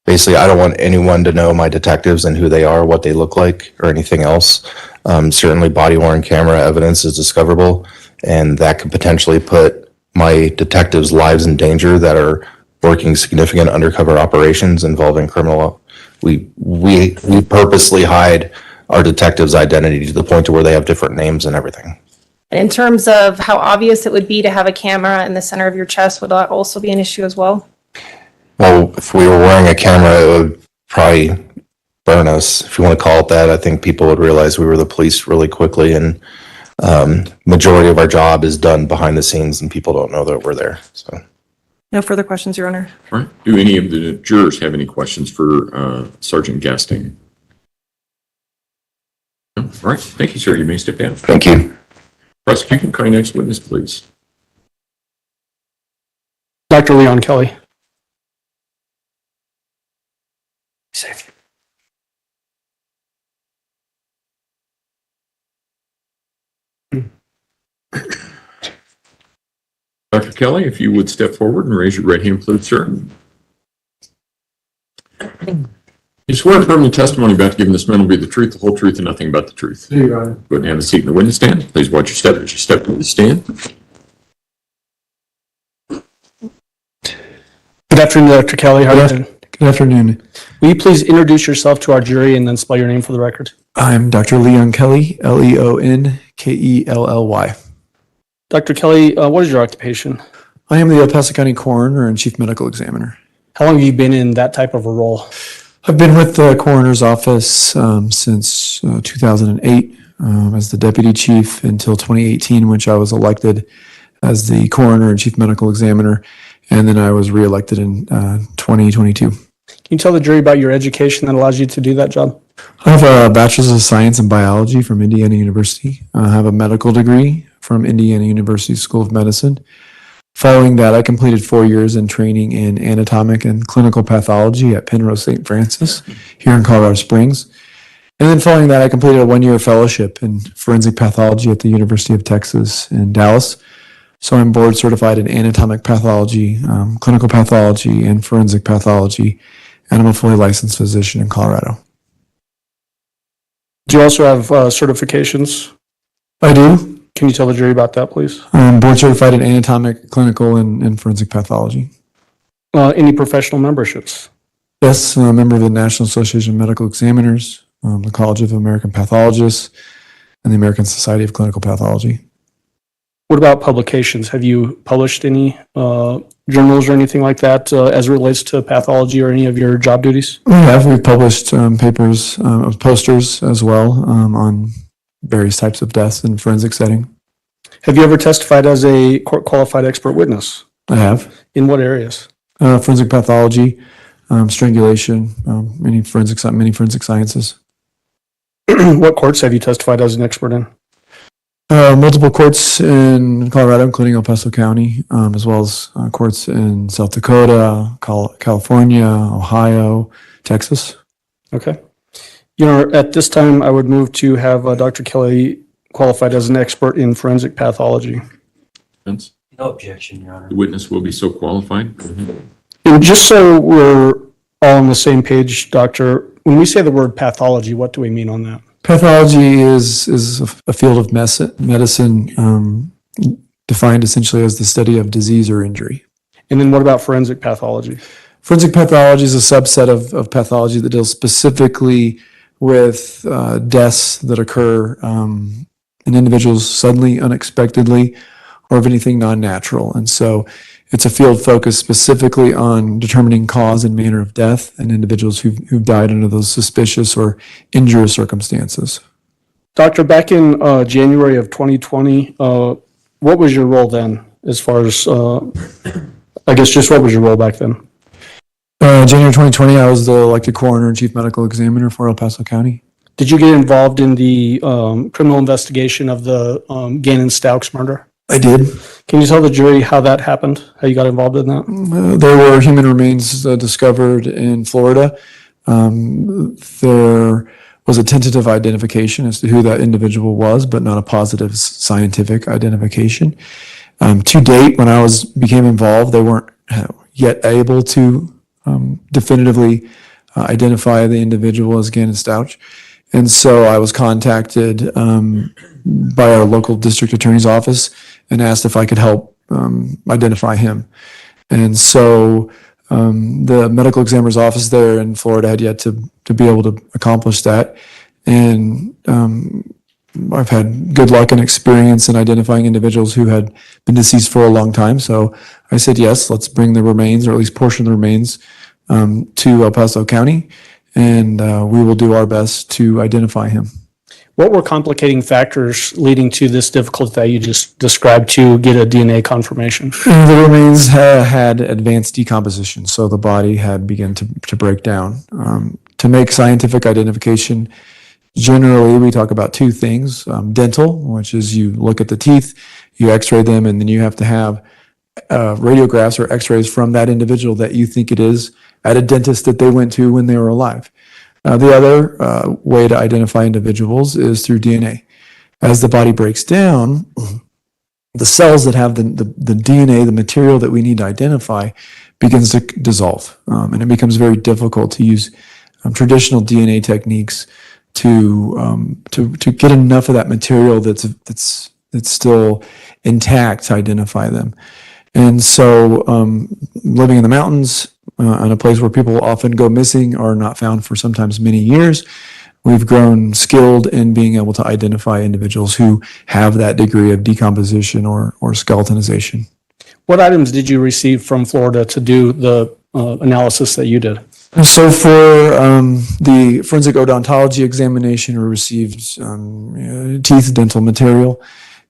Basically, I don't want anyone to know my detectives and who they are, what they look like, or anything else. Certainly, body-worn camera evidence is discoverable, and that could potentially put my detectives' lives in danger that are working significant undercover operations involving criminal. We purposely hide our detectives' identity to the point to where they have different names and everything. In terms of how obvious it would be to have a camera in the center of your chest, would that also be an issue as well? Well, if we were wearing a camera, it would probably burn us, if you want to call it that. I think people would realize we were the police really quickly, and majority of our job is done behind the scenes, and people don't know that we're there. So, No further questions, Your Honor. All right. Do any of the jurors have any questions for Sergeant Gasting? All right, thank you, sir. You may step down. Thank you. Prosecution, calling next witness, please. Dr. Leon Kelly. Safe. Dr. Kelly, if you would step forward and raise your right hand, please, sir. You swear to affirm the testimony about to give in this matter will be the truth, the whole truth, and nothing but the truth. There you are. Go ahead and have a seat in the witness stand. Please watch your step as you step to the stand. Good afternoon, Dr. Kelly. How are you doing? Good afternoon. Will you please introduce yourself to our jury and then spell your name for the record? I'm Dr. Leon Kelly, Leonkelly. Dr. Kelly, what is your occupation? I am the El Paso County Coroner and Chief Medical Examiner. How long have you been in that type of a role? I've been with the Coroner's Office since 2008 as the Deputy Chief until 2018, which I was elected as the Coroner and Chief Medical Examiner, and then I was reelected in 2022. Can you tell the jury about your education that allows you to do that job? I have a Bachelor's of Science in Biology from Indiana University. I have a medical degree from Indiana University School of Medicine. Following that, I completed 4 years in training in anatomic and clinical pathology at Penrose St. Francis here in Colorado Springs. And then following that, I completed a 1-year fellowship in forensic pathology at the University of Texas in Dallas. So I'm board certified in anatomic pathology, clinical pathology, and forensic pathology, and I'm a fully licensed physician in Colorado. Do you also have certifications? I do. Can you tell the jury about that, please? I'm board certified in anatomic, clinical, and forensic pathology. Any professional memberships? Yes, I'm a member of the National Association of Medical Examiners, the College of American Pathologists, and the American Society of Clinical Pathology. What about publications? Have you published any journals or anything like that as it relates to pathology or any of your job duties? We've published papers, posters as well on various types of deaths in forensic setting. Have you ever testified as a court qualified expert witness? I have. In what areas? Forensic pathology, strangulation, many forensic sciences. What courts have you testified as an expert in? Multiple courts in Colorado, including El Paso County, as well as courts in South Dakota, California, Ohio, Texas. Okay. You know, at this time, I would move to have Dr. Kelly qualified as an expert in forensic pathology. Vince? No objection, Your Honor. The witness will be so qualified. And just so we're all on the same page, Doctor, when we say the word pathology, what do we mean on that? Pathology is a field of medicine defined essentially as the study of disease or injury. And then what about forensic pathology? Forensic pathology is a subset of pathology that deals specifically with deaths that occur in individuals suddenly, unexpectedly, or of anything non-natural. And so it's a field focused specifically on determining cause and manner of death in individuals who've died under those suspicious or injurious circumstances. Doctor, back in January of 2020, what was your role then as far as, I guess just what was your role back then? January 2020, I was the elected coroner and chief medical examiner for El Paso County. Did you get involved in the criminal investigation of the Gannon Stauch murder? I did. Can you tell the jury how that happened, how you got involved in that? There were human remains discovered in Florida. There was a tentative identification as to who that individual was, but not a positive scientific identification. To date, when I became involved, they weren't yet able to definitively identify the individual as Gannon Stauch. And so I was contacted by our local district attorney's office and asked if I could help identify him. And so the medical examiner's office there in Florida had yet to be able to accomplish that. And I've had good luck and experience in identifying individuals who had been deceased for a long time. So I said, yes, let's bring the remains, or at least portion of the remains, to El Paso County, and we will do our best to identify him. What were complicating factors leading to this difficulty that you just described to get a DNA confirmation? The remains had advanced decomposition, so the body had begun to break down. To make scientific identification, Generally, we talk about two things, dental, which is you look at the teeth, you x-ray them, and then you have to have radiographs or x-rays from that individual that you think it is at a dentist that they went to when they were alive. The other way to identify individuals is through DNA. As the body breaks down, the cells that have the DNA, the material that we need to identify, begins to dissolve. And it becomes very difficult to use traditional DNA techniques to get enough of that material that's still intact to identify them. And so living in the mountains, in a place where people often go missing or not found for sometimes many years, we've grown skilled in being able to identify individuals who have that degree of decomposition or skeletonization. What items did you receive from Florida to do the analysis that you did? So for the forensic odontology examination, we received teeth, dental material.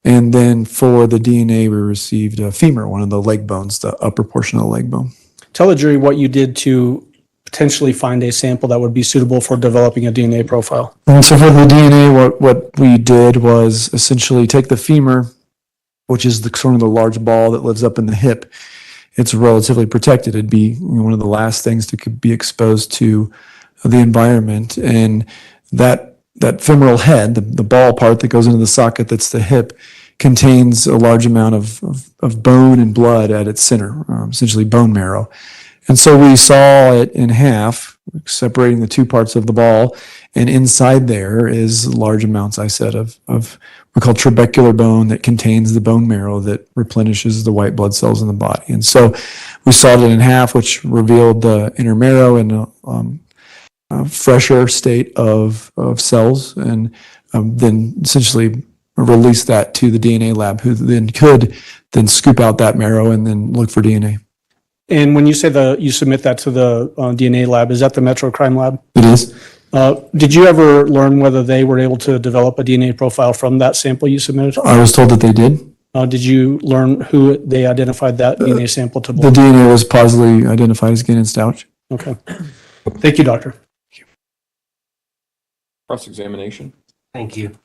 And then for the DNA, we received a femur, one of the leg bones, the upper portion of the leg bone. Tell the jury what you did to potentially find a sample that would be suitable for developing a DNA profile. And so for the DNA, what we did was essentially take the femur, which is sort of the large ball that lives up in the hip. It's relatively protected. It'd be one of the last things to be exposed to the environment. And that femoral head, the ball part that goes into the socket that's the hip, contains a large amount of bone and blood at its center, essentially bone marrow. And so we saw it in half, separating the two parts of the ball, and inside there is large amounts, I said, of we call trabecular bone that contains the bone marrow that replenishes the white blood cells in the body. And so we sawed it in half, which revealed the inner marrow and a fresher state of cells, and then essentially release that to the DNA lab, who then could scoop out that marrow and then look for DNA. And when you say you submit that to the DNA lab, is that the Metro Crime Lab? It is. Did you ever learn whether they were able to develop a DNA profile from that sample you submitted? I was told that they did. Did you learn who they identified that DNA sample to be? The DNA was positively identified as again in Stauch. Okay. Thank you, doctor. Cross-examination. Thank you.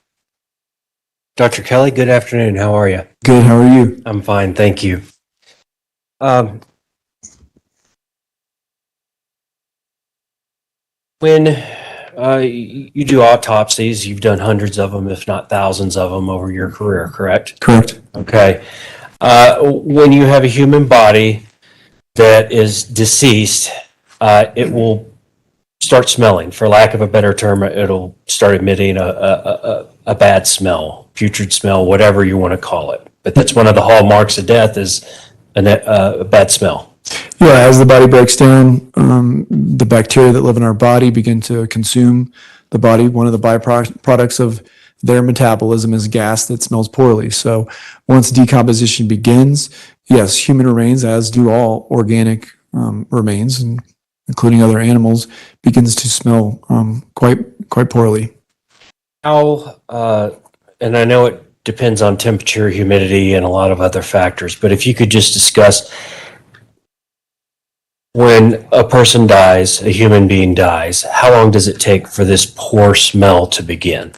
Dr. Kelly, good afternoon. How are you? Good. How are you? I'm fine. Thank you. When you do autopsies, you've done hundreds of them, if not thousands of them over your career, correct? Correct. Okay. When you have a human body that is deceased, it will start smelling. For lack of a better term, it'll start emitting a bad smell, putrid smell, whatever you want to call it. But that's one of the hallmarks of death is a bad smell. Yeah, as the body breaks down, the bacteria that live in our body begin to consume the body. One of the byproducts of their metabolism is gas that smells poorly. So once decomposition begins, yes, human remains, as do all organic remains, including other animals, begins to smell quite poorly. How, and I know it depends on temperature, humidity, and a lot of other factors, but if you could just discuss when a person dies, a human being dies, how long does it take for this poor smell to begin?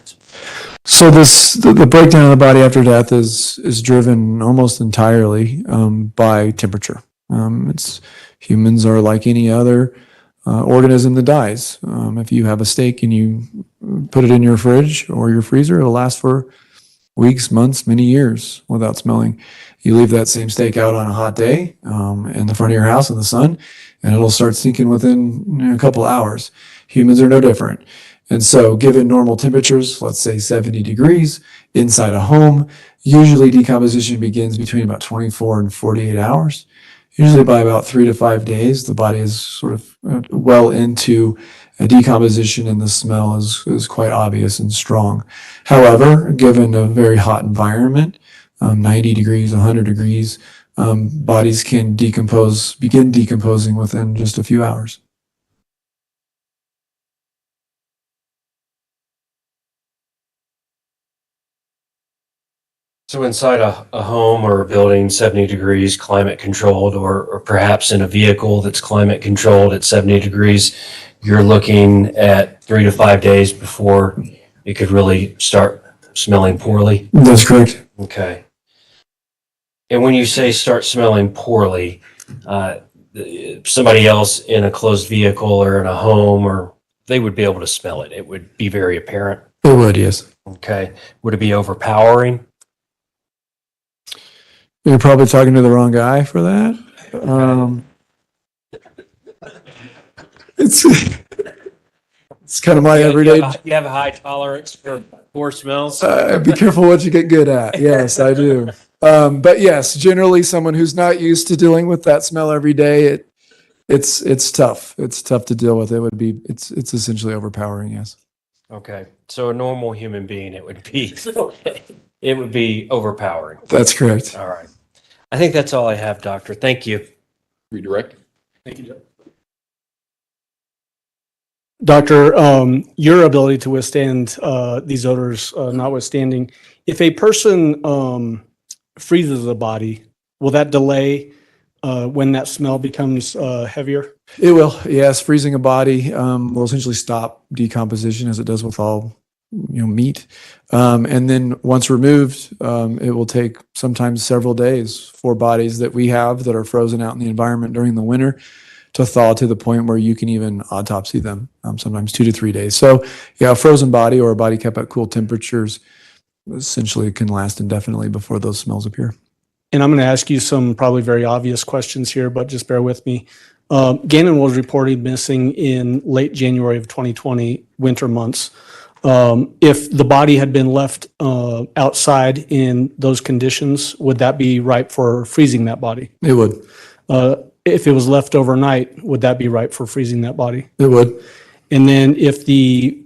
So the breakdown of the body after death is driven almost entirely by temperature. Humans are like any other organism that dies. If you have a steak and you put it in your fridge or your freezer, it'll last for weeks, months, many years without smelling. You leave that same steak out on a hot day in the front of your house in the sun, and it'll start stinking within a couple hours. Humans are no different. And so given normal temperatures, let's say 70 degrees inside a home, usually decomposition begins between about 24 and 48 hours. Usually by about 3 to 5 days, the body is sort of well into a decomposition and the smell is quite obvious and strong. However, given a very hot environment, 90 degrees, 100 degrees, bodies can begin decomposing within just a few hours. So inside a home or a building, 70 degrees, climate controlled, or perhaps in a vehicle that's climate controlled at 70 degrees, you're looking at 3 to 5 days before it could really start smelling poorly? That's correct. Okay. And when you say start smelling poorly, somebody else in a closed vehicle or in a home, or they would be able to smell it. It would be very apparent. It would, yes. Okay. Would it be overpowering? You're probably talking to the wrong guy for that. It's kind of my everyday. You have a high tolerance for poor smells? Be careful what you get good at. Yes, I do. But yes, generally someone who's not used to dealing with that smell every day, it's tough. It's tough to deal with. It's essentially overpowering. Yes. Okay. So a normal human being, it would be overpowering. That's correct. All right. I think that's all I have, Doctor. Thank you. Redirect. Thank you, Doctor, your ability to withstand these odors notwithstanding, if a person freezes a body, will that delay when that smell becomes heavier? It will. Yes, freezing a body will essentially stop decomposition as it does with all meat. And then once removed, it will take sometimes several days for bodies that we have that are frozen out in the environment during the winter to thaw to the point where you can even autopsy them, sometimes 2 to 3 days. So yeah, a frozen body or a body kept at cool temperatures essentially can last indefinitely before those smells appear. And I'm going to ask you some probably very obvious questions here, but just bear with me. Gannon was reported missing in late January of 2020, winter months. If the body had been left outside in those conditions, would that be ripe for freezing that body? It would. If it was left overnight, would that be ripe for freezing that body? It would. And then if the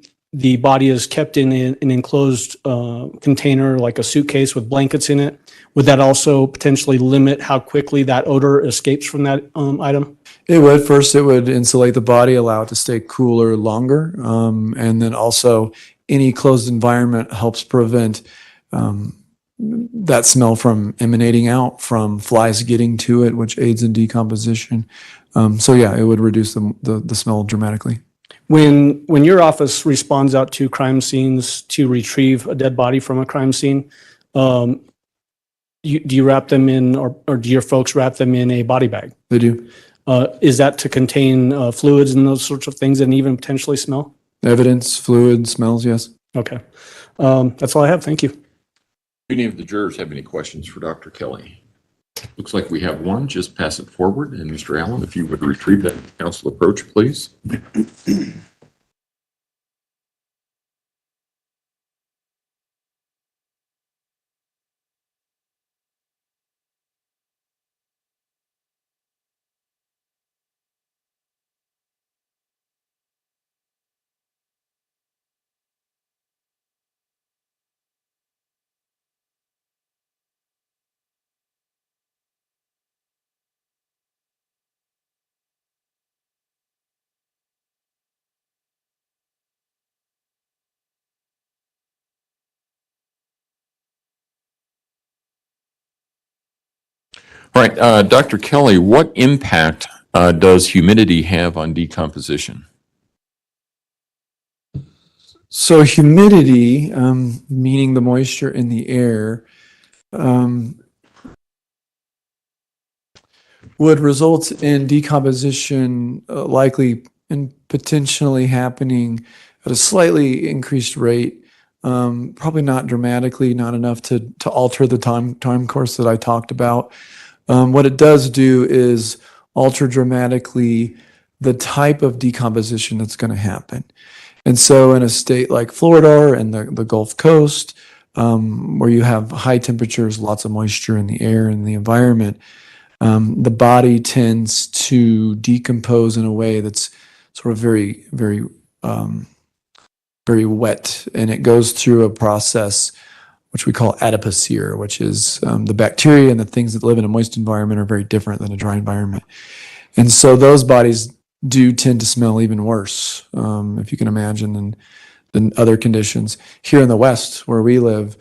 body is kept in an enclosed container, like a suitcase with blankets in it, would that also potentially limit how quickly that odor escapes from that item? It would. First, it would insulate the body, allow it to stay cooler longer. And then also any closed environment helps prevent that smell from emanating out, from flies getting to it, which aids in decomposition. So yeah, it would reduce the smell dramatically. When your office responds out to crime scenes to retrieve a dead body from a crime scene, do you wrap them in, or do your folks wrap them in a body bag? They do. Is that to contain fluids and those sorts of things and even potentially smell? Evidence, fluid, smells, yes. Okay. That's all I have. Thank you. Do any of the jurors have any questions for Dr. Kelly? Looks like we have one. Just pass it forward. And Mr. Allen, if you would retrieve that council approach, please. All right, Dr. Kelly, what impact does humidity have on decomposition? So humidity, meaning the moisture in the air, would result in decomposition likely and potentially happening at a slightly increased rate, probably not dramatically, not enough to alter the time course that I talked about. What it does do is alter dramatically the type of decomposition that's going to happen. And so in a state like Florida and the Gulf Coast, where you have high temperatures, lots of moisture in the air and the environment, the body tends to decompose in a way that's sort of very, very, very wet. And it goes through a process which we call adipocere, which is the bacteria and the things that live in a moist environment are very different than a dry environment. And so those bodies do tend to smell even worse, if you can imagine, than other conditions. Here in the West, where we live,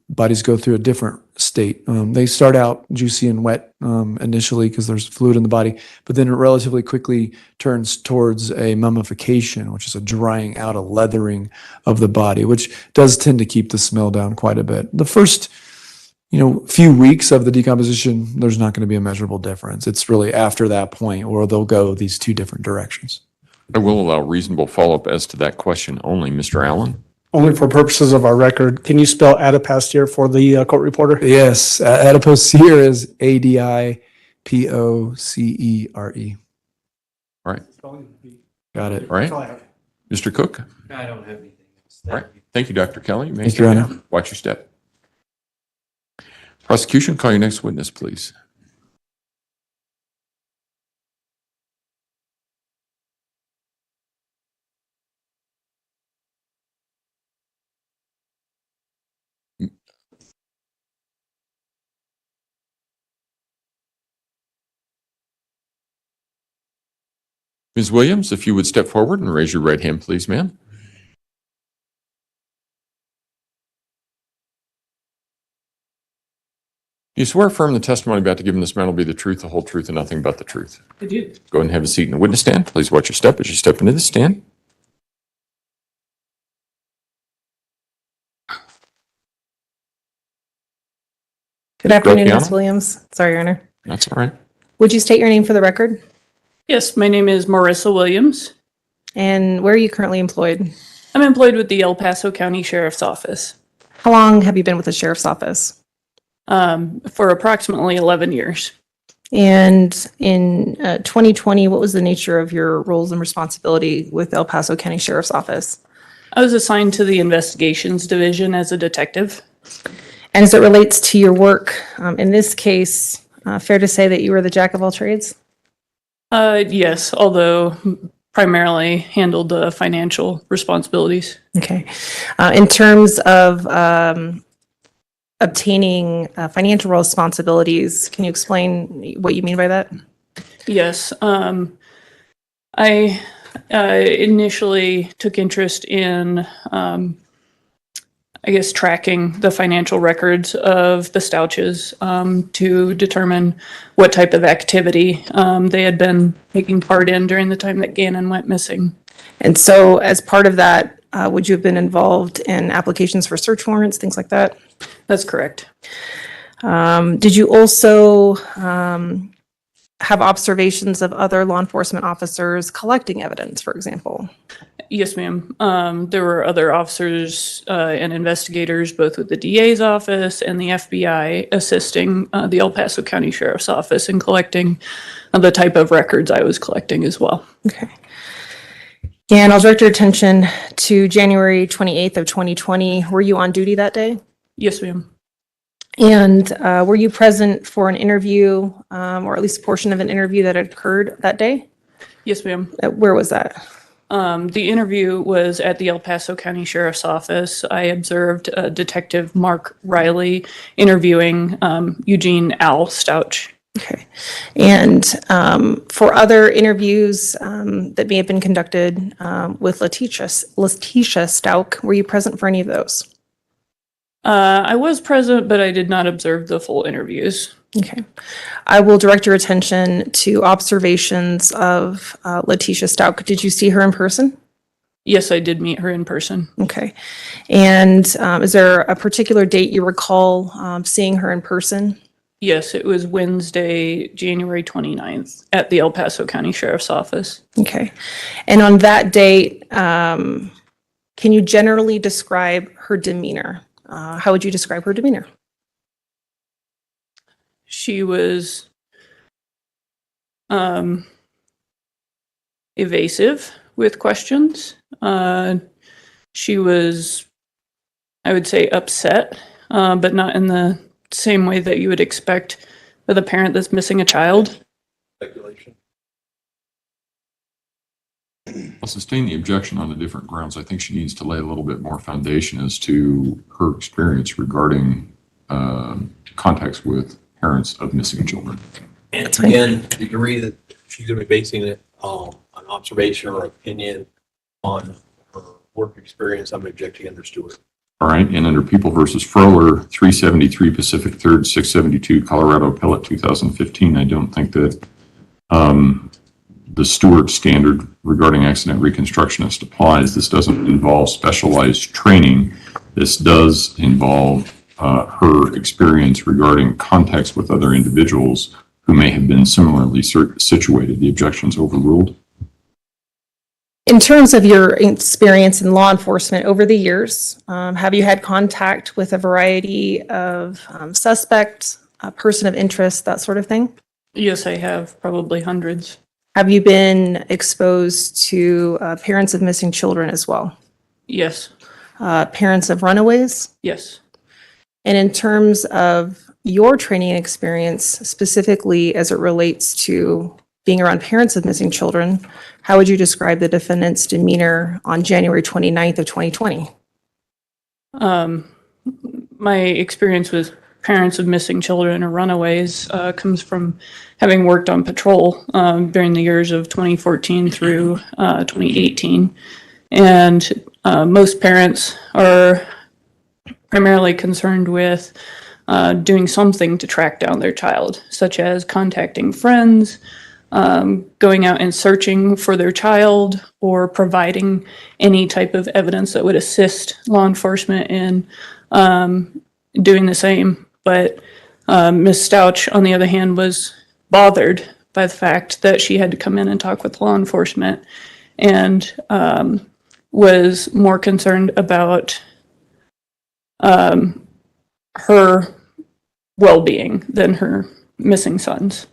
bodies go through a different state. They start out juicy and wet initially because there's fluid in the body, but then it relatively quickly turns towards a mummification, which is a drying out, a leathering of the body, which does tend to keep the smell down quite a bit. The first few weeks of the decomposition, there's not going to be a measurable difference. It's really after that point where they'll go these two different directions. I will allow reasonable follow-up as to that question only. Mr. Allen? Only for purposes of our record, can you spell adipocere for the court reporter? Yes, adipocere is Adipocere. All right. Got it. All right. Mr. Cook? I don't have anything else. All right. Thank you, Dr. Kelly. You may Thank you, stand Your down. Watch your step. Prosecution, call your next witness, please. Ms. Williams, if you would step forward and raise your right hand, please, ma'am. You swear affirm the testimony about to give in this matter will be the truth, the whole truth, and nothing but the truth. I do. Go ahead and have a seat in the witness stand. Please watch your step as you step into the stand. Good afternoon, Ms. Graziano? Williams. Sorry, Your Honor. That's all right. Would you state your name for the record? Yes, my name is Marissa Williams. And where are you currently employed? I'm employed with the El Paso County Sheriff's Office. How long have you been with the Sheriff's Office? For approximately 11 years. And in 2020, what was the nature of your roles and responsibility with El Paso County Sheriff's Office? I was assigned to the Investigations Division as a detective. And as it relates to your work, in this case, fair to say that you were the jack of all trades? Yes, although primarily handled the financial responsibilities. Okay. In terms of obtaining financial responsibilities, can you explain what you mean by that? Yes. I initially took interest in, tracking the financial records of the Stauches to determine what type of activity they had been taking part in during the time that Gannon went missing. And so as part of that, would you have been involved in applications for search warrants, things like that? That's correct. Did you also have observations of other law enforcement officers collecting evidence, for example? Yes, ma'am. There were other officers and investigators, both with the DA's office and the FBI, assisting the El Paso County Sheriff's Office in collecting the type of records I was collecting as well. Okay. And I'll direct your attention to January 28th of 2020. Were you on duty that day? Yes, ma'am. And were you present for an interview, or at least a portion of an interview that occurred that day? Yes, ma'am. Where was that? The interview was at the El Paso County Sheriff's Office. I observed Detective Mark Riley interviewing Eugene Al Stauch. Okay. And for other interviews that may have been conducted with Letecia Stauch, were you present for any of those? I was present, but I did not observe the full interviews. Okay. I will direct your attention to observations of Letecia Stauch. Did you see her in person? Yes, I did meet her in person. Okay. And is there a particular date you recall seeing her in person? Yes, it was Wednesday, January 29th at the El Paso County Sheriff's Office. Okay. And on that date, can you generally describe her demeanor? How would you describe her demeanor? She was evasive with questions. She was, I would say, upset, but not in the same way that you would expect with a parent that's missing a child. Speculation. I'll sustain the objection on the different grounds. I think she needs to lay a little bit more foundation as to her experience regarding contacts with parents of missing children. And again, do you agree that she's going to be basing it on observation or opinion on her work experience? I'm objecting under Stewart. All right, and under People versus Froehler, 373 Pacific 3rd, 672 Colorado Appellate 2015, I don't think that the Stewart standard regarding accident reconstructionist applies. This doesn't involve specialized training. This does involve her experience regarding contacts with other individuals who may have been similarly situated. The objection's overruled. In terms of your experience in law enforcement over the years, have you had contact with a variety of suspects, a person of interest, that sort of thing? Yes, I have, probably hundreds. Have you been exposed to parents of missing children as well? Yes, Parents of runaways? yes. And in terms of your training experience, specifically as it relates to being around parents of missing children, how would you describe the defendant's demeanor on January 29th of 2020? My experience with parents of missing children or runaways comes from having worked on patrol during the years of 2014 through 2018. And most parents are primarily concerned with doing something to track down their child, such as contacting friends, going out and searching for their child, or providing any type of evidence that would assist law enforcement in doing the same. But Ms. Stauch, on the other hand, was bothered by the fact that she had to come in and talk with law enforcement, and was more concerned about her well-being than her missing sons.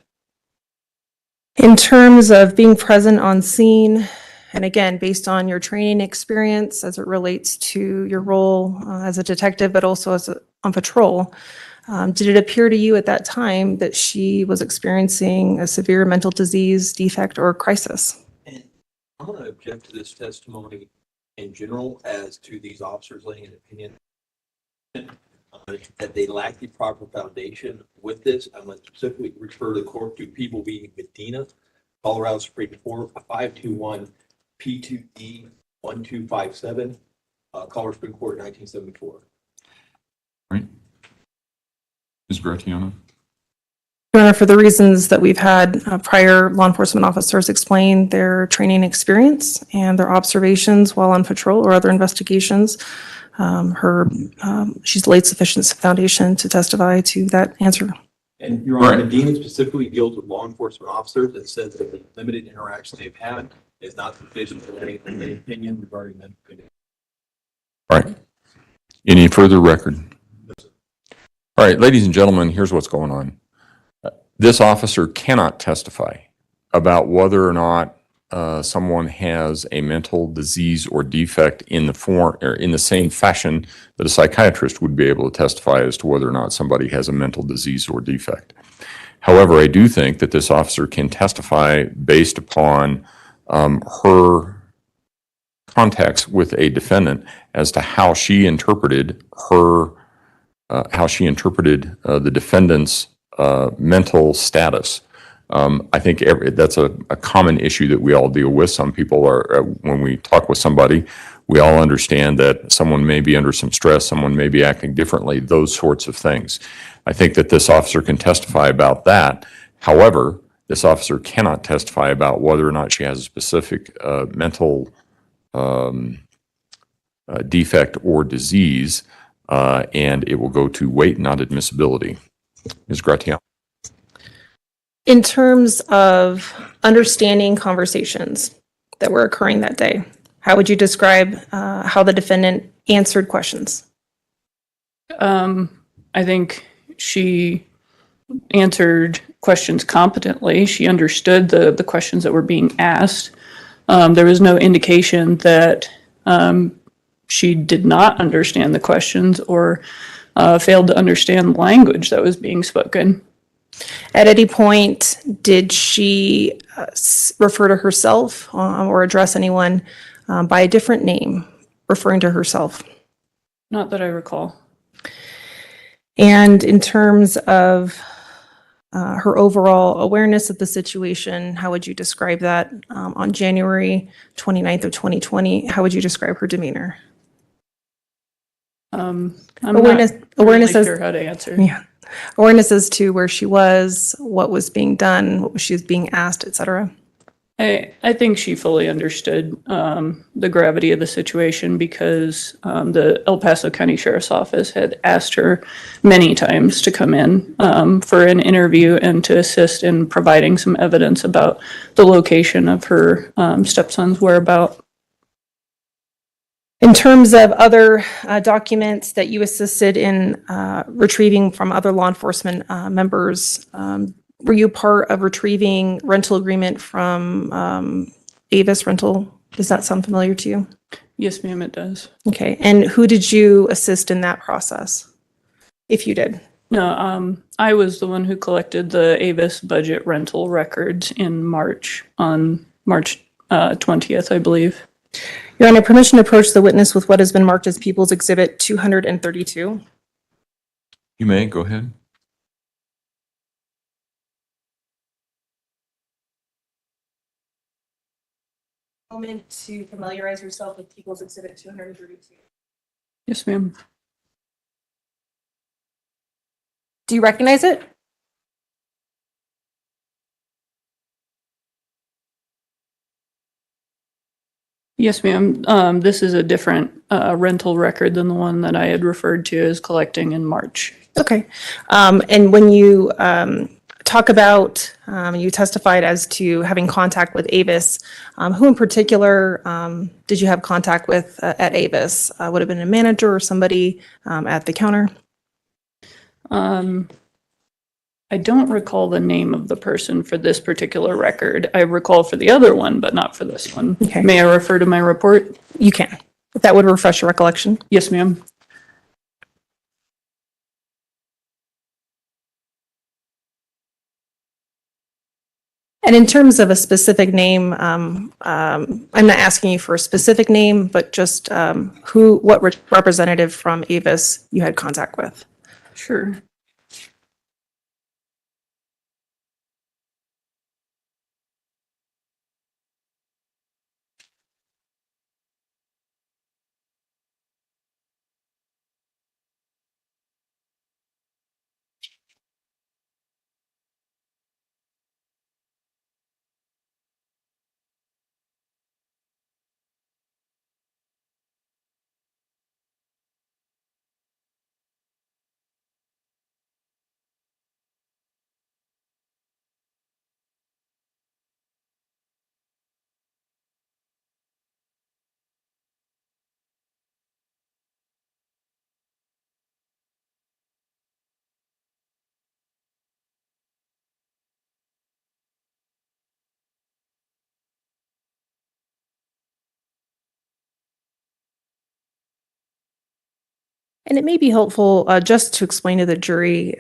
In terms of being present on scene, and again, based on your training experience as it relates to your role as a detective, but also on patrol, did it appear to you at that time that she was experiencing a severe mental disease, defect, or crisis? And I'm going to object to this testimony in general as to these officers laying an opinion that they lack the proper foundation with this. I'm going to specifically refer the court to People v. Medina, Colorado Supreme Court, 521 P2D 1257, Colorado Supreme Court, 1974. Right. Ms. Gratiano? Your Honor, for the reasons that we've had prior law enforcement officers explain their training experience and their observations while on patrol or other investigations, she's laid sufficient foundation to testify to that answer. And Your Honor, Medina specifically deals with law enforcement officers that says that the limited interaction they've had is not sufficient for any opinion regarding that opinion. All right. Any further record? All right, ladies and gentlemen, here's what's going on. This officer cannot testify about whether or not someone has a mental disease or defect in the form or in the same fashion that a psychiatrist would be able to testify as to whether or not somebody has a mental disease or defect. However, I do think that this officer can testify based upon her contacts with a defendant as to how she interpreted the defendant's mental status. I think that's a common issue that we all deal with. Some people are, when we talk with somebody, we all understand that someone may be under some stress, someone may be acting differently, those sorts of things. I think that this officer can testify about that. However, this officer cannot testify about whether or not she has a specific mental defect or disease, and it will go to weight, not admissibility. Ms. Gratiano. In terms of understanding conversations that were occurring that day, how would you describe how the defendant answered questions? I think she answered questions competently. She understood the questions that were being asked. There was no indication that she did not understand the questions or failed to understand language that was being spoken. At any point, did she refer to herself or address anyone by a different name, referring to herself? Not that I recall. And in terms of her overall awareness of the situation, how would you describe that on January 29th of 2020? How would you describe her demeanor? I'm Awareness- not awareness really as- sure how to answer. Yeah. Awareness as to where she was, what was being done, what she was being asked, et cetera. I think she fully understood the gravity of the situation because the El Paso County Sheriff's Office had asked her many times to come in for an interview and to assist in providing some evidence about the location of her stepson's whereabouts. In terms of other documents that you assisted in retrieving from other law enforcement members, were you part of retrieving rental agreement from Avis Rental? Does that sound familiar to you? Yes, ma'am, it does. Okay, and who did you assist in that process, if you did? No, I was the one who collected the Avis budget rental records in March, on March 20th, I believe. Your Honor, permission to approach the witness with what has been marked as People's Exhibit 232. You may, go ahead. Moment to familiarize yourself with People's Exhibit 232. Yes, ma'am. Do you recognize it? Yes, ma'am. This is a different rental record than the one that I had referred to as collecting in March. Okay. And when you talk about, you testified as to having contact with Avis, who in particular did you have contact with at Avis? Would have been a manager or somebody at the counter? I don't recall the name of the person for this particular record. I recall for the other one, but not for this one. Okay. May I refer to my report? You can, if that would refresh your recollection. Yes, ma'am. And in terms of a specific name, I'm not asking you for a specific name, but just what representative from Avis you had contact with. Sure. And it may be helpful just to explain to the jury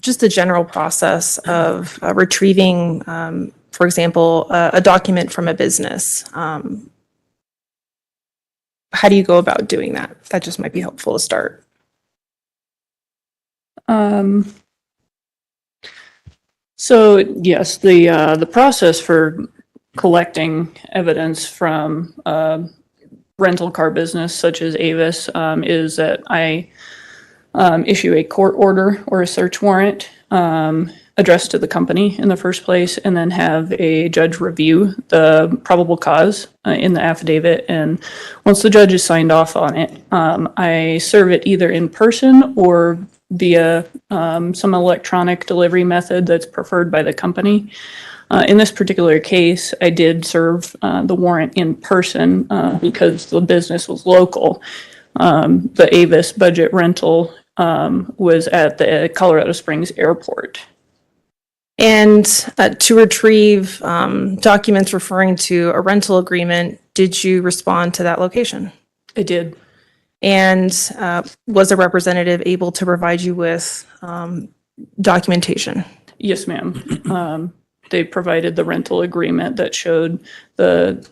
just the general process of retrieving, for example, a document from a business. How do you go about doing that? That just might be helpful to start. So yes, the process for collecting evidence from rental car business such as Avis is that I issue a court order or a search warrant addressed to the company in the first place, and then have a judge review the probable cause in the affidavit. And once the judge has signed off on it, I serve it either in person or via some electronic delivery method that's preferred by the company. In this particular case, I did serve the warrant in person because the business was local. The Avis budget rental was at the Colorado Springs Airport. And to retrieve documents referring to a rental agreement, did you respond to that location? I did. And was a representative able to provide you with documentation? Yes, ma'am. They provided the rental agreement that showed the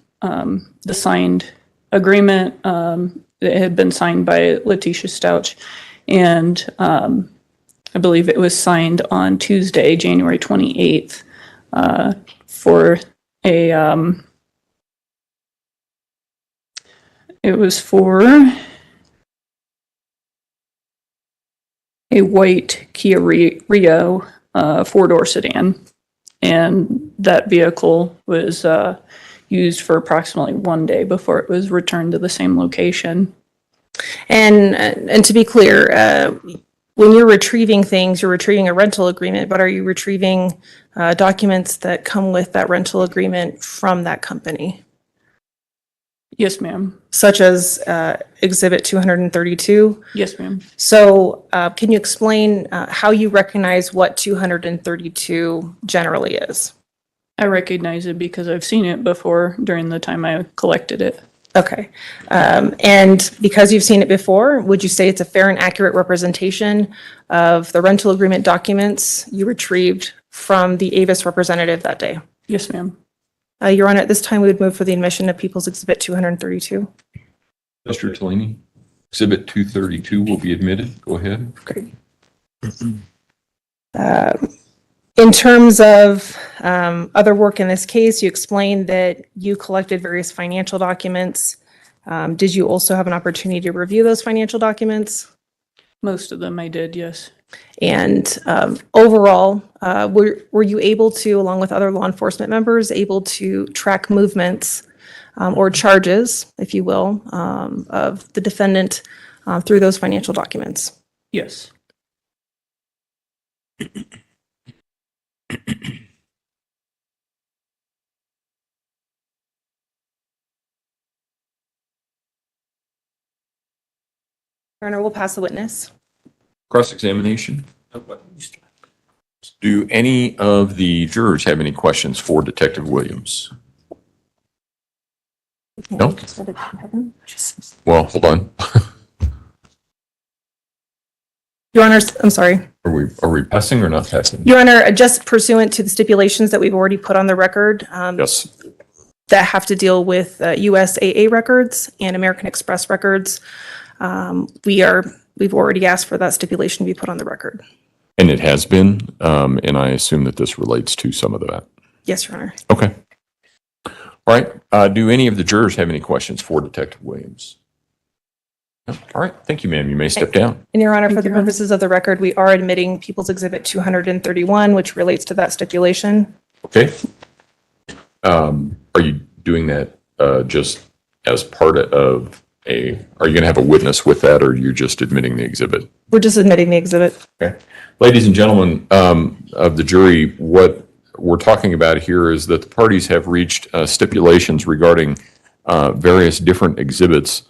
signed agreement. It had been signed by Letecia Stauch, and I believe it was signed on Tuesday, January 28th, for a, it was for a white Kia Rio, four-door sedan. And that vehicle was used for approximately 1 day before it was returned to the same location. And to be clear, when you're retrieving things, you're retrieving a rental agreement, but are you retrieving documents that come with that rental agreement from that company? Yes, ma'am. Such as Exhibit 232? Yes, ma'am. So can you explain how you recognize what 232 generally is? I recognize it because I've seen it before during the time I collected it. Okay. And because you've seen it before, would you say it's a fair and accurate representation of the rental agreement documents you retrieved from the Avis representative that day? Yes, ma'am. Your Honor, at this time, we would move for the admission of People's Exhibit 232. Mr. Tellini, Exhibit 232 will be admitted. Go ahead. Great. In terms of other work in this case, you explained that you collected various financial documents. Did you also have an opportunity to review those financial documents? Most of them I did, yes. And overall, were you able to, along with other law enforcement members, able to track movements or charges, if you will, of the defendant through those financial documents? Yes. Your Honor, we'll pass the witness. Cross-examination. Do any of the jurors have any questions for Detective Williams? No? Well, hold on. Your Honor, I'm sorry. Are we passing or not passing? Your Honor, just pursuant to the stipulations that we've already put on the record, Yes. that have to deal with USAA records and American Express records, we've already asked for that stipulation to be put on the record. And it has been, and I assume that this relates to some of that. Yes, Your Honor. Okay. All right. Do any of the jurors have any questions for Detective Williams? No? All right. Thank you, ma'am. You may step down. And Your Honor, for the purposes of the record, we are admitting People's Exhibit 231, which relates to that stipulation. Okay. Are you doing that just as part of are you going to have a witness with that, or are you just admitting the exhibit? We're just admitting the exhibit. Okay. Ladies and gentlemen of the jury, what we're talking about here is that the parties have reached stipulations regarding various different exhibits.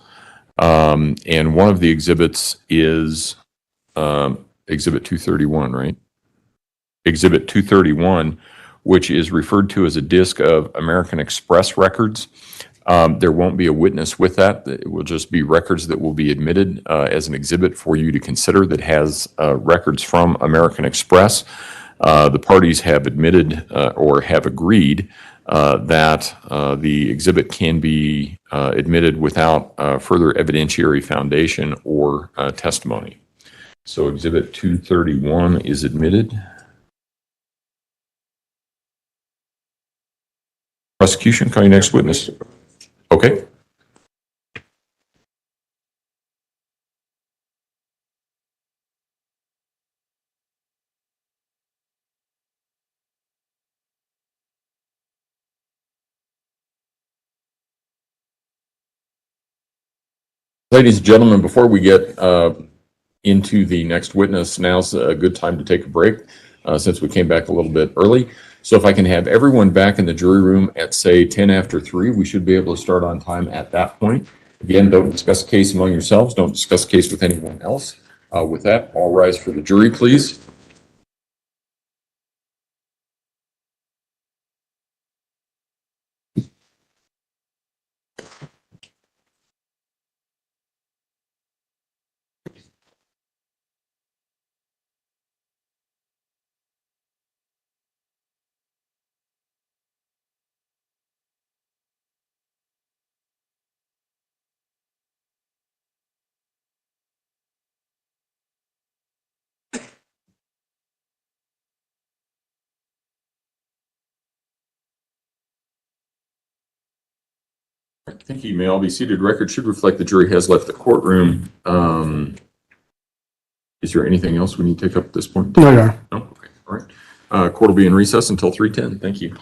And one of the exhibits is Exhibit 231, right? Exhibit 231, which is referred to as a disc of American Express records. There won't be a witness with that. It will just be records that will be admitted as an exhibit for you to consider that has records from American Express. The parties have admitted or have agreed that the exhibit can be admitted without further evidentiary foundation or testimony. So Exhibit 231 is admitted. Prosecution, call your next witness. Okay. Ladies and gentlemen, before we get into the next witness, now's a good time to take a break since we came back a little bit early. So if I can have everyone back in the jury room at, say, 10 after 3, we should be able to start on time at that point. Again, don't discuss the case among yourselves. Don't discuss the case with anyone else. With that, all rise for the jury, please. Thank you. You may all be seated. Record should reflect the jury has left the courtroom. Is there anything else we need to take up at this point? No, Your Honor. No? Okay, all right. Court will be in recess until 3:10. Thank you.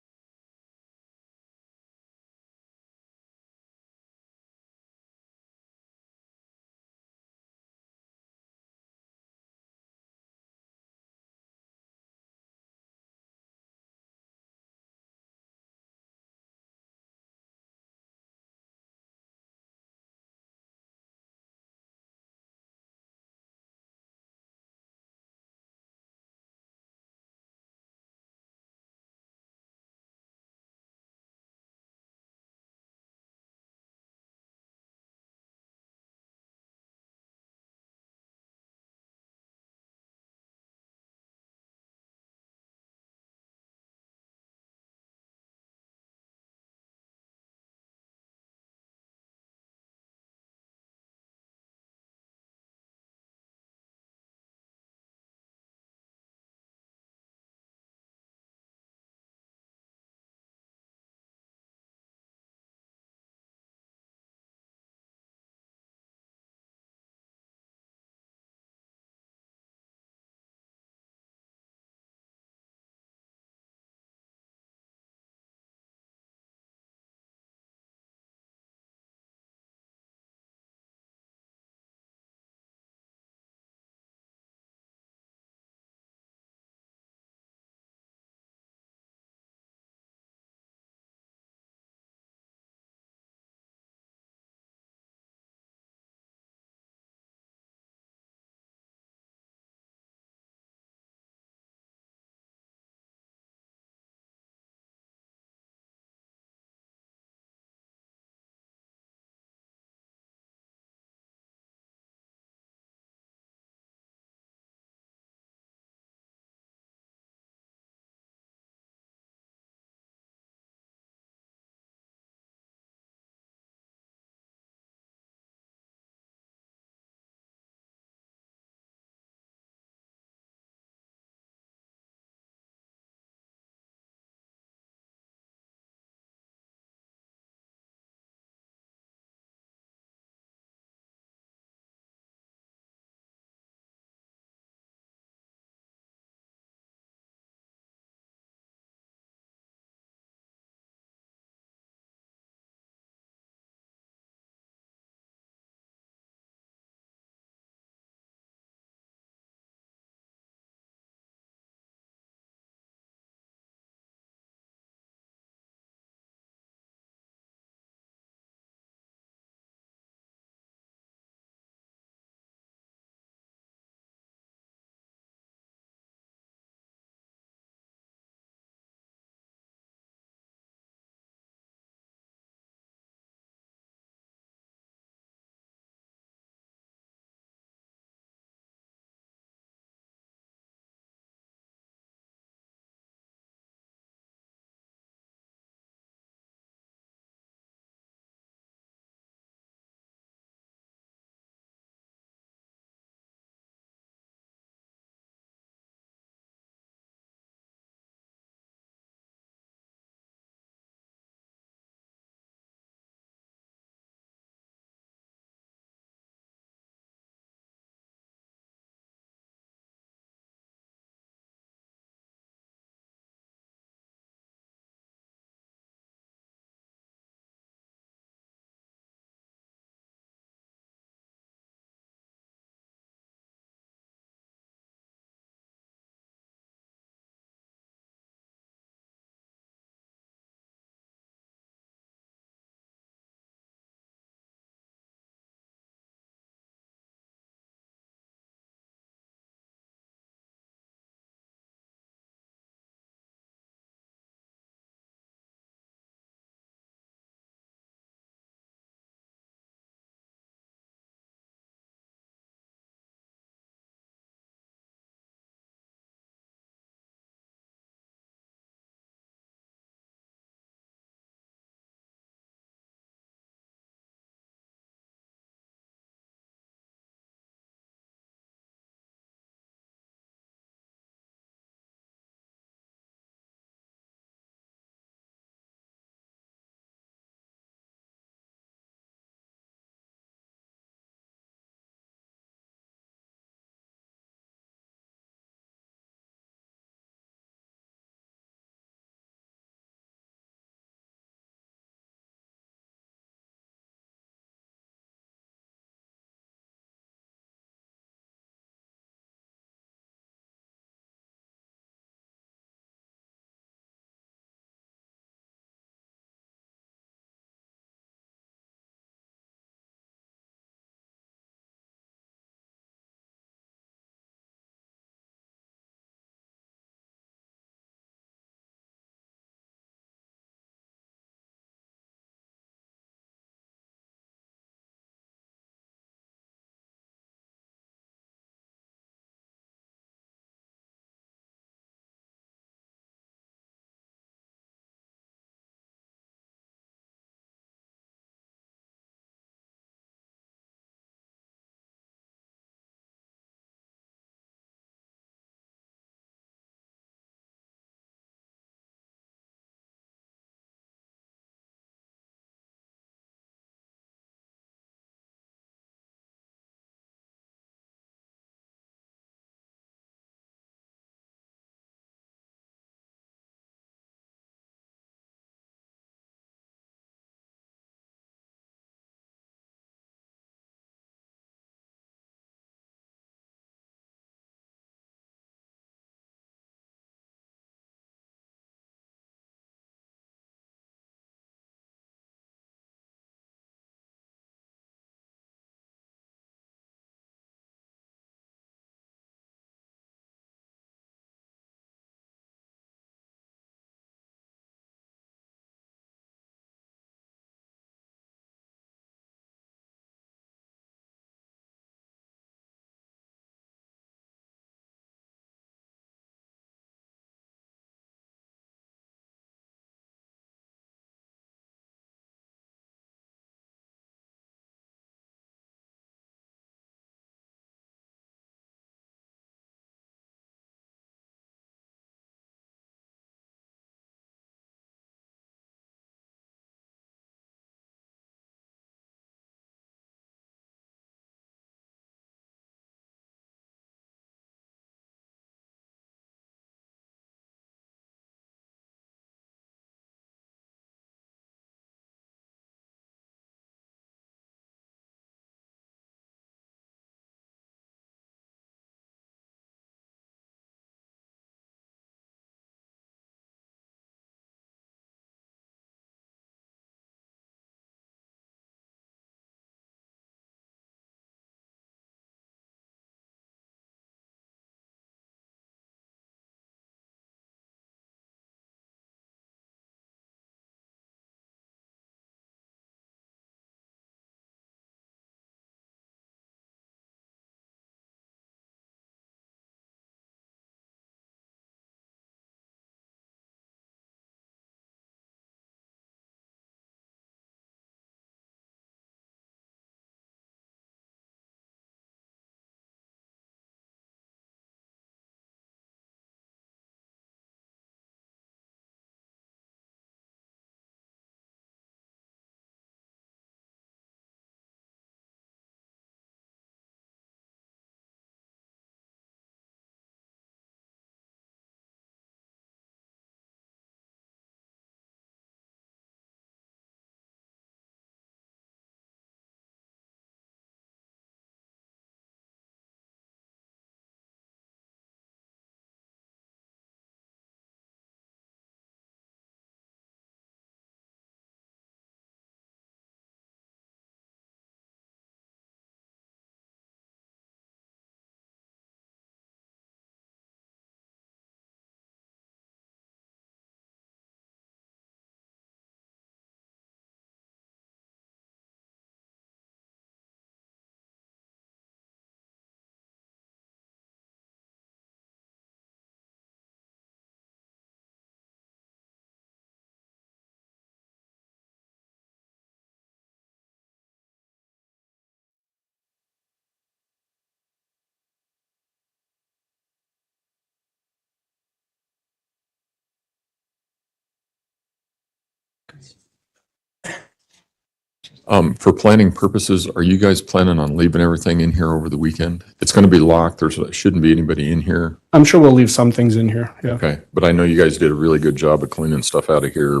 For planning purposes, are you guys planning on leaving everything in here over the weekend? It's going to be locked. Shouldn't be anybody in here. I'm sure we'll leave some things in here. Yeah. Okay, but I know you guys did a really good job of cleaning stuff out of here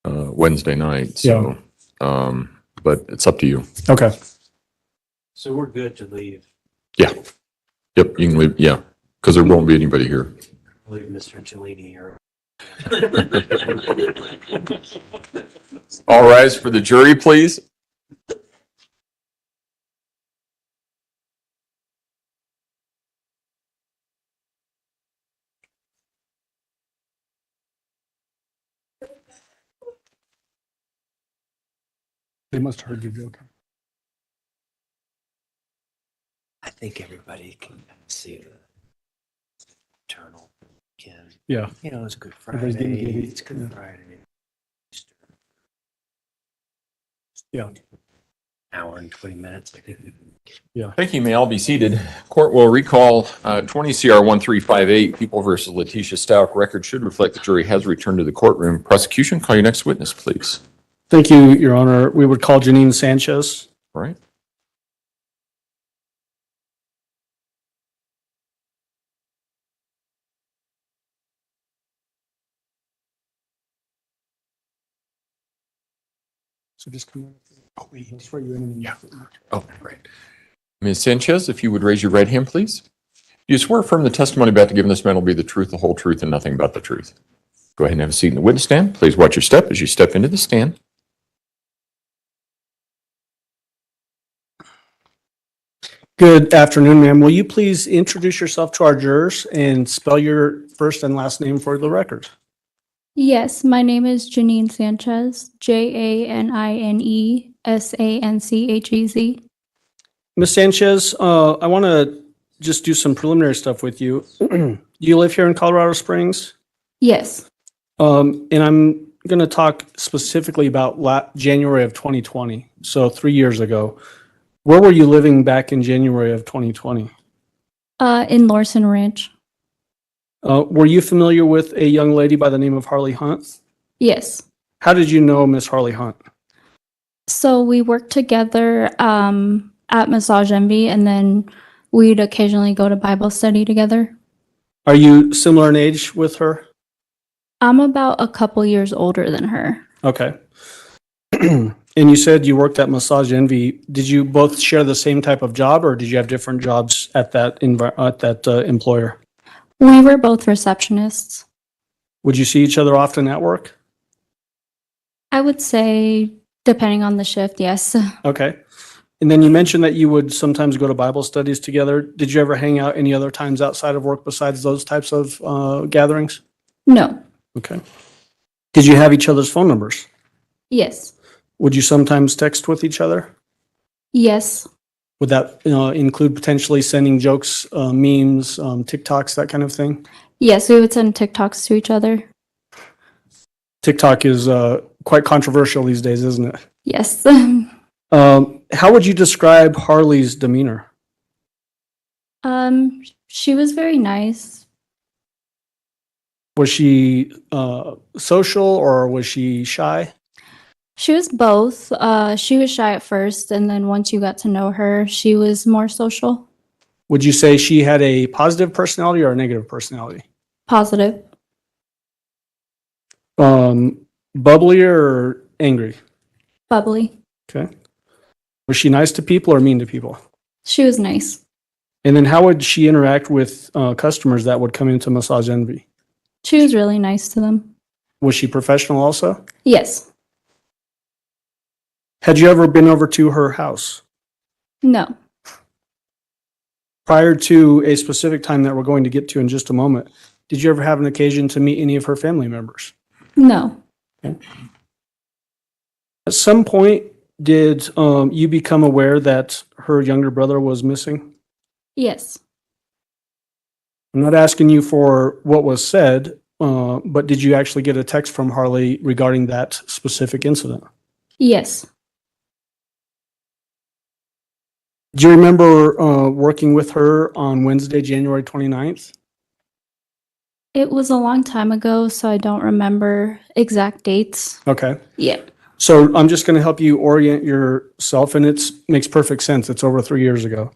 Wednesday night, so, but it's up to you. Okay. So we're good to leave. Yeah. Yep, you can leave, yeah, because there won't be anybody here. Leave Mr. Cellini here. All rise for the jury, please. They must have heard you joking. I think everybody can see the eternal again. Yeah. You know, it's Good Everybody's getting Friday. giddy. It's Good Yeah. Friday. Yeah. Hour and 20 minutes. I think. Thank you. May all be seated. Court will recall 20 CR 1358, People versus Letecia Stauch. Record should reflect the jury has returned to the courtroom. Prosecution, call your next witness, please. Thank you, Your Honor. We would call Janine Sanchez. All right. So just come in. Oh, wait, he'll swear you in. Yeah. Oh, great. Ms. Sanchez, if you would raise your right hand, please. Do you swear affirm the testimony about to give in this man will be the truth, the whole truth, and nothing but the truth? Go ahead and have a seat in the witness stand. Please watch your step as you step into the stand. Good afternoon, ma'am. Will you please introduce yourself to our jurors and spell your first and last name for the record? Yes, my name is Janine Sanchez, JANINE SANCHEZ. Ms. Sanchez, I want to just do some preliminary stuff with you. Do you live here in Colorado Springs? Yes, And I'm going to talk specifically about January of 2020, so 3 years ago. Where were you living back in January of 2020? in Lorson Ranch. Were you familiar with a young lady by the name of Harley Hunt? Yes. How did you know Miss Harley Hunt? So we worked together at Massage Envy, and then we'd occasionally go to Bible study together. Are you similar in age with her? I'm about a couple years older than her. Okay. And you said you worked at Massage Envy. Did you both share the same type of job, or did you have different jobs at that employer? We were both receptionists. Would you see each other often at work? I would say, depending on the shift, yes. Okay. And then you mentioned that you would sometimes go to Bible studies together. Did you ever hang out any other times outside of work besides those types of gatherings? No. Okay. Did you have each other's phone numbers? Yes. Would you sometimes text with each other? Yes. Would that include potentially sending jokes, memes, TikToks, that kind of thing? Yes, we would send TikToks to each other. TikTok is quite controversial these days, isn't it? Yes. How would you describe Harley's demeanor? She was very nice. Was she social or was she shy? She was both. She was shy at first, and then once you got to know her, she was more social. Would you say she had a positive personality or a negative personality? Positive. Bubbly or angry? Bubbly. Okay. Was she nice to people or mean to people? She was nice. And then how would she interact with customers that would come into Massage Envy? She was really nice to them. Was she professional also? Yes. Had you ever been over to her house? No. Prior to a specific time that we're going to get to in just a moment, did you ever have an occasion to meet any of her family members? No. Okay. At some point, did you become aware that her younger brother was missing? Yes. I'm not asking you for what was said, but did you actually get a text from Harley regarding that specific incident? Yes. Do you remember working with her on Wednesday, January 29th? It was a long time ago, so I don't remember exact dates. Okay. Yeah. So I'm just going to help you orient yourself, and makes perfect sense. It's over 3 years ago.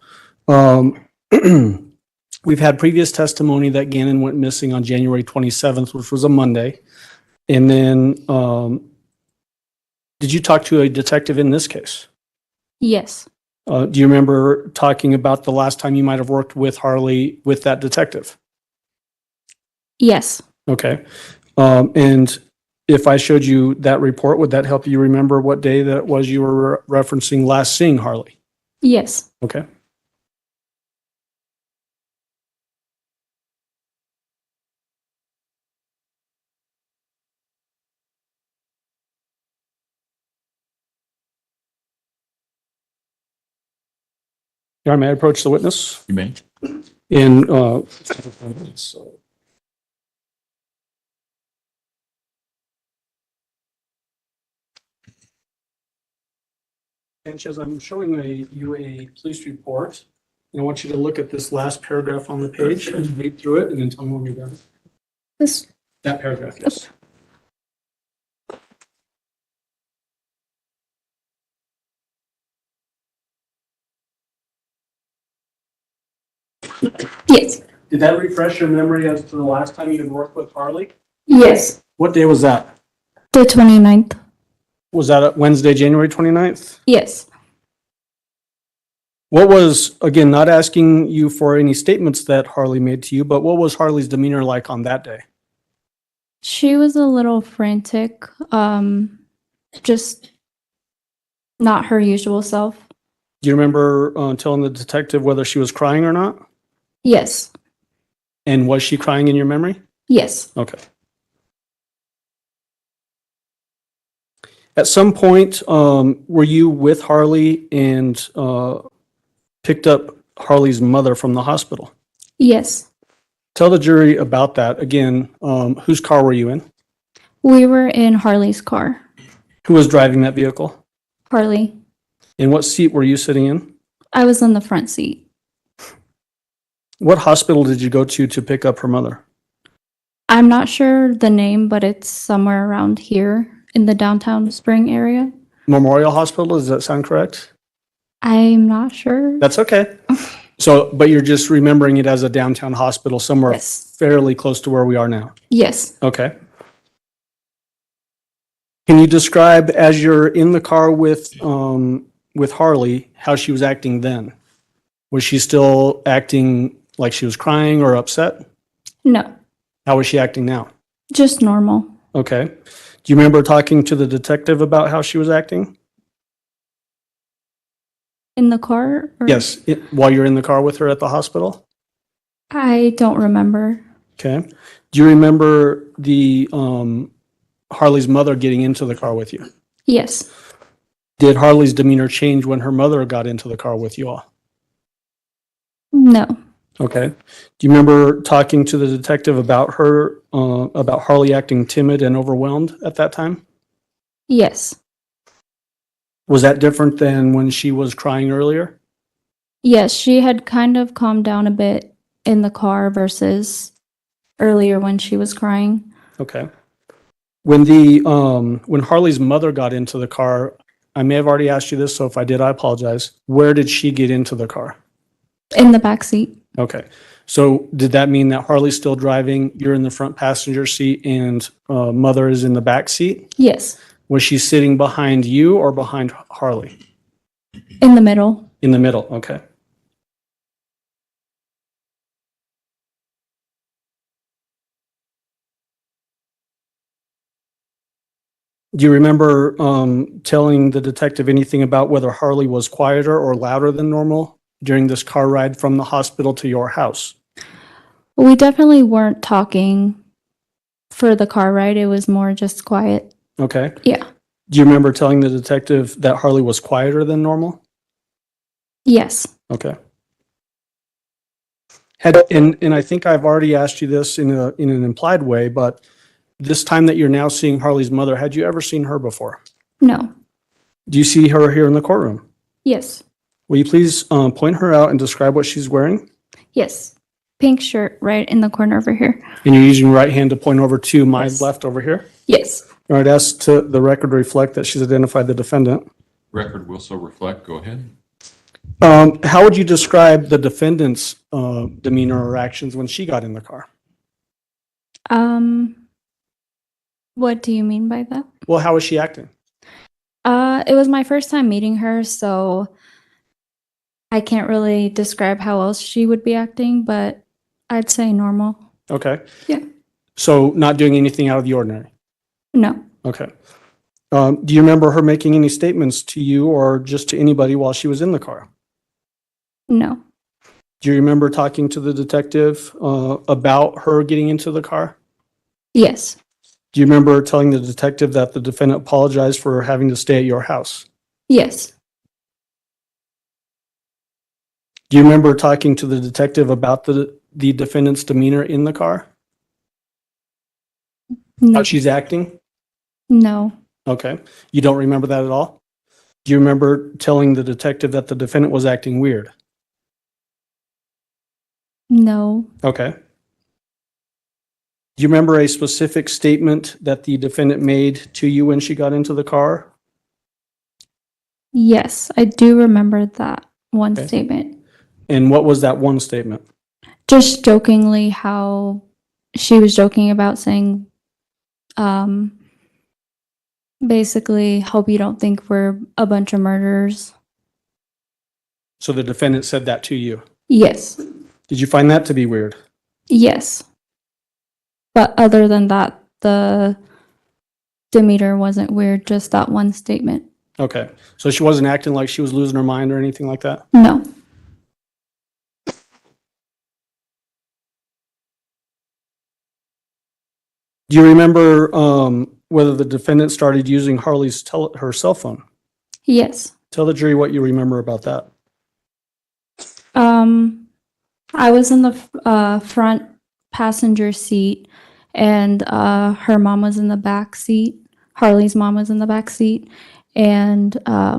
We've had previous testimony that Gannon went missing on January 27th, which was a Monday. And then, did you talk to a detective in this case? Yes. Do you remember talking about the last time you might have worked with Harley with that detective? Yes. Okay. And if I showed you that report, would that help you remember what day that was you were referencing last seeing Harley? Yes. Okay. All right, may I approach the witness? You may. In, Sanchez, I'm showing you a police report. And I want you to look at this last paragraph on the page and read through it and then tell me when you're done. This. That paragraph, yes. Yes. Did that refresh your memory as to the last time you had worked with Harley? Yes. What day was that? The 29th. Was that Wednesday, January 29th? Yes. What was, again, not asking you for any statements that Harley made to you, but what was Harley's demeanor like on that day? She was a little frantic, just not her usual self. Do you remember telling the detective whether she was crying or not? Yes. And was she crying in your memory? Yes. Okay. At some point, were you with Harley and picked up Harley's mother from the hospital? Yes. Tell the jury about that. Again, whose car were you in? We were in Harley's car. Who was driving that vehicle? Harley. And what seat were you sitting in? I was in the front seat. What hospital did you go to pick up her mother? I'm not sure the name, but it's somewhere around here in the downtown Spring area. Memorial Hospital, does that sound correct? I'm not sure. That's okay. So, but you're just remembering it as a downtown hospital somewhere Yes. fairly close to where we are now? Yes. Okay. Can you describe, as you're in the car with Harley, how she was acting then? Was she still acting like she was crying or upset? No. How was she acting now? Just normal. Okay. Do you remember talking to the detective about how she was acting? In the car? Or? Yes, while you're in the car with her at the hospital? I don't remember. Okay. Do you remember the Harley's mother getting into the car with you? Yes. Did Harley's demeanor change when her mother got into the car with you all? No. Okay. Do you remember talking to the detective about her, about Harley acting timid and overwhelmed at that time? Yes. Was that different than when she was crying earlier? Yes, she had kind of calmed down a bit in the car versus earlier when she was crying. Okay. When Harley's mother got into the car, I may have already asked you this, so if I did, I apologize. Where did she get into the car? In the back seat. Okay. So did that mean that Harley's still driving, you're in the front passenger seat, and mother is in the back seat? Yes. Was she sitting behind you or behind Harley? In the middle. In the middle, okay. Do you remember telling the detective anything about whether Harley was quieter or louder than normal during this car ride from the hospital to your house? We definitely weren't talking for the car ride. It was more just quiet. Okay. Yeah. Do you remember telling the detective that Harley was quieter than normal? Yes. Okay. And I think I've already asked you this in an implied way, but this time that you're now seeing Harley's mother, had you ever seen her before? No. Do you see her here in the courtroom? Yes. Will you please point her out and describe what she's wearing? Yes. Pink shirt right in the corner over here. And you're using your right hand to point over to my left over here? Yes. All right, ask to the record reflect that she's identified the defendant. Record will so reflect. Go ahead. How would you describe the defendant's demeanor or actions when she got in the car? What do you mean by that? Well, how was she acting? It was my first time meeting her, so I can't really describe how else she would be acting, but I'd say normal. Okay. Yeah. So not doing anything out of the ordinary? No. Okay. Do you remember her making any statements to you or just to anybody while she was in the car? No. Do you remember talking to the detective about her getting into the car? Yes. Do you remember telling the detective that the defendant apologized for having to stay at your house? Yes. Do you remember talking to the detective about the defendant's demeanor in the car? No. How she's acting? No. Okay. You don't remember that at all? Do you remember telling the detective that the defendant was acting weird? No. Okay. Do you remember a specific statement that the defendant made to you when she got into the car? Yes, I do remember that one Okay. statement. And what was that one statement? Just jokingly how she was joking about saying, basically, hope you don't think we're a bunch of murderers. So the defendant said that to you. Yes. Did you find that to be weird? Yes. But other than that, the demeanor wasn't weird, just that one statement. Okay. So she wasn't acting like she was losing her mind or anything like that? No. Do you remember whether the defendant started using Harley's her cell phone? Yes. Tell the jury what you remember about that. I was in the front passenger seat, and her mom was in the back seat. Harley's mom was in the back seat, and I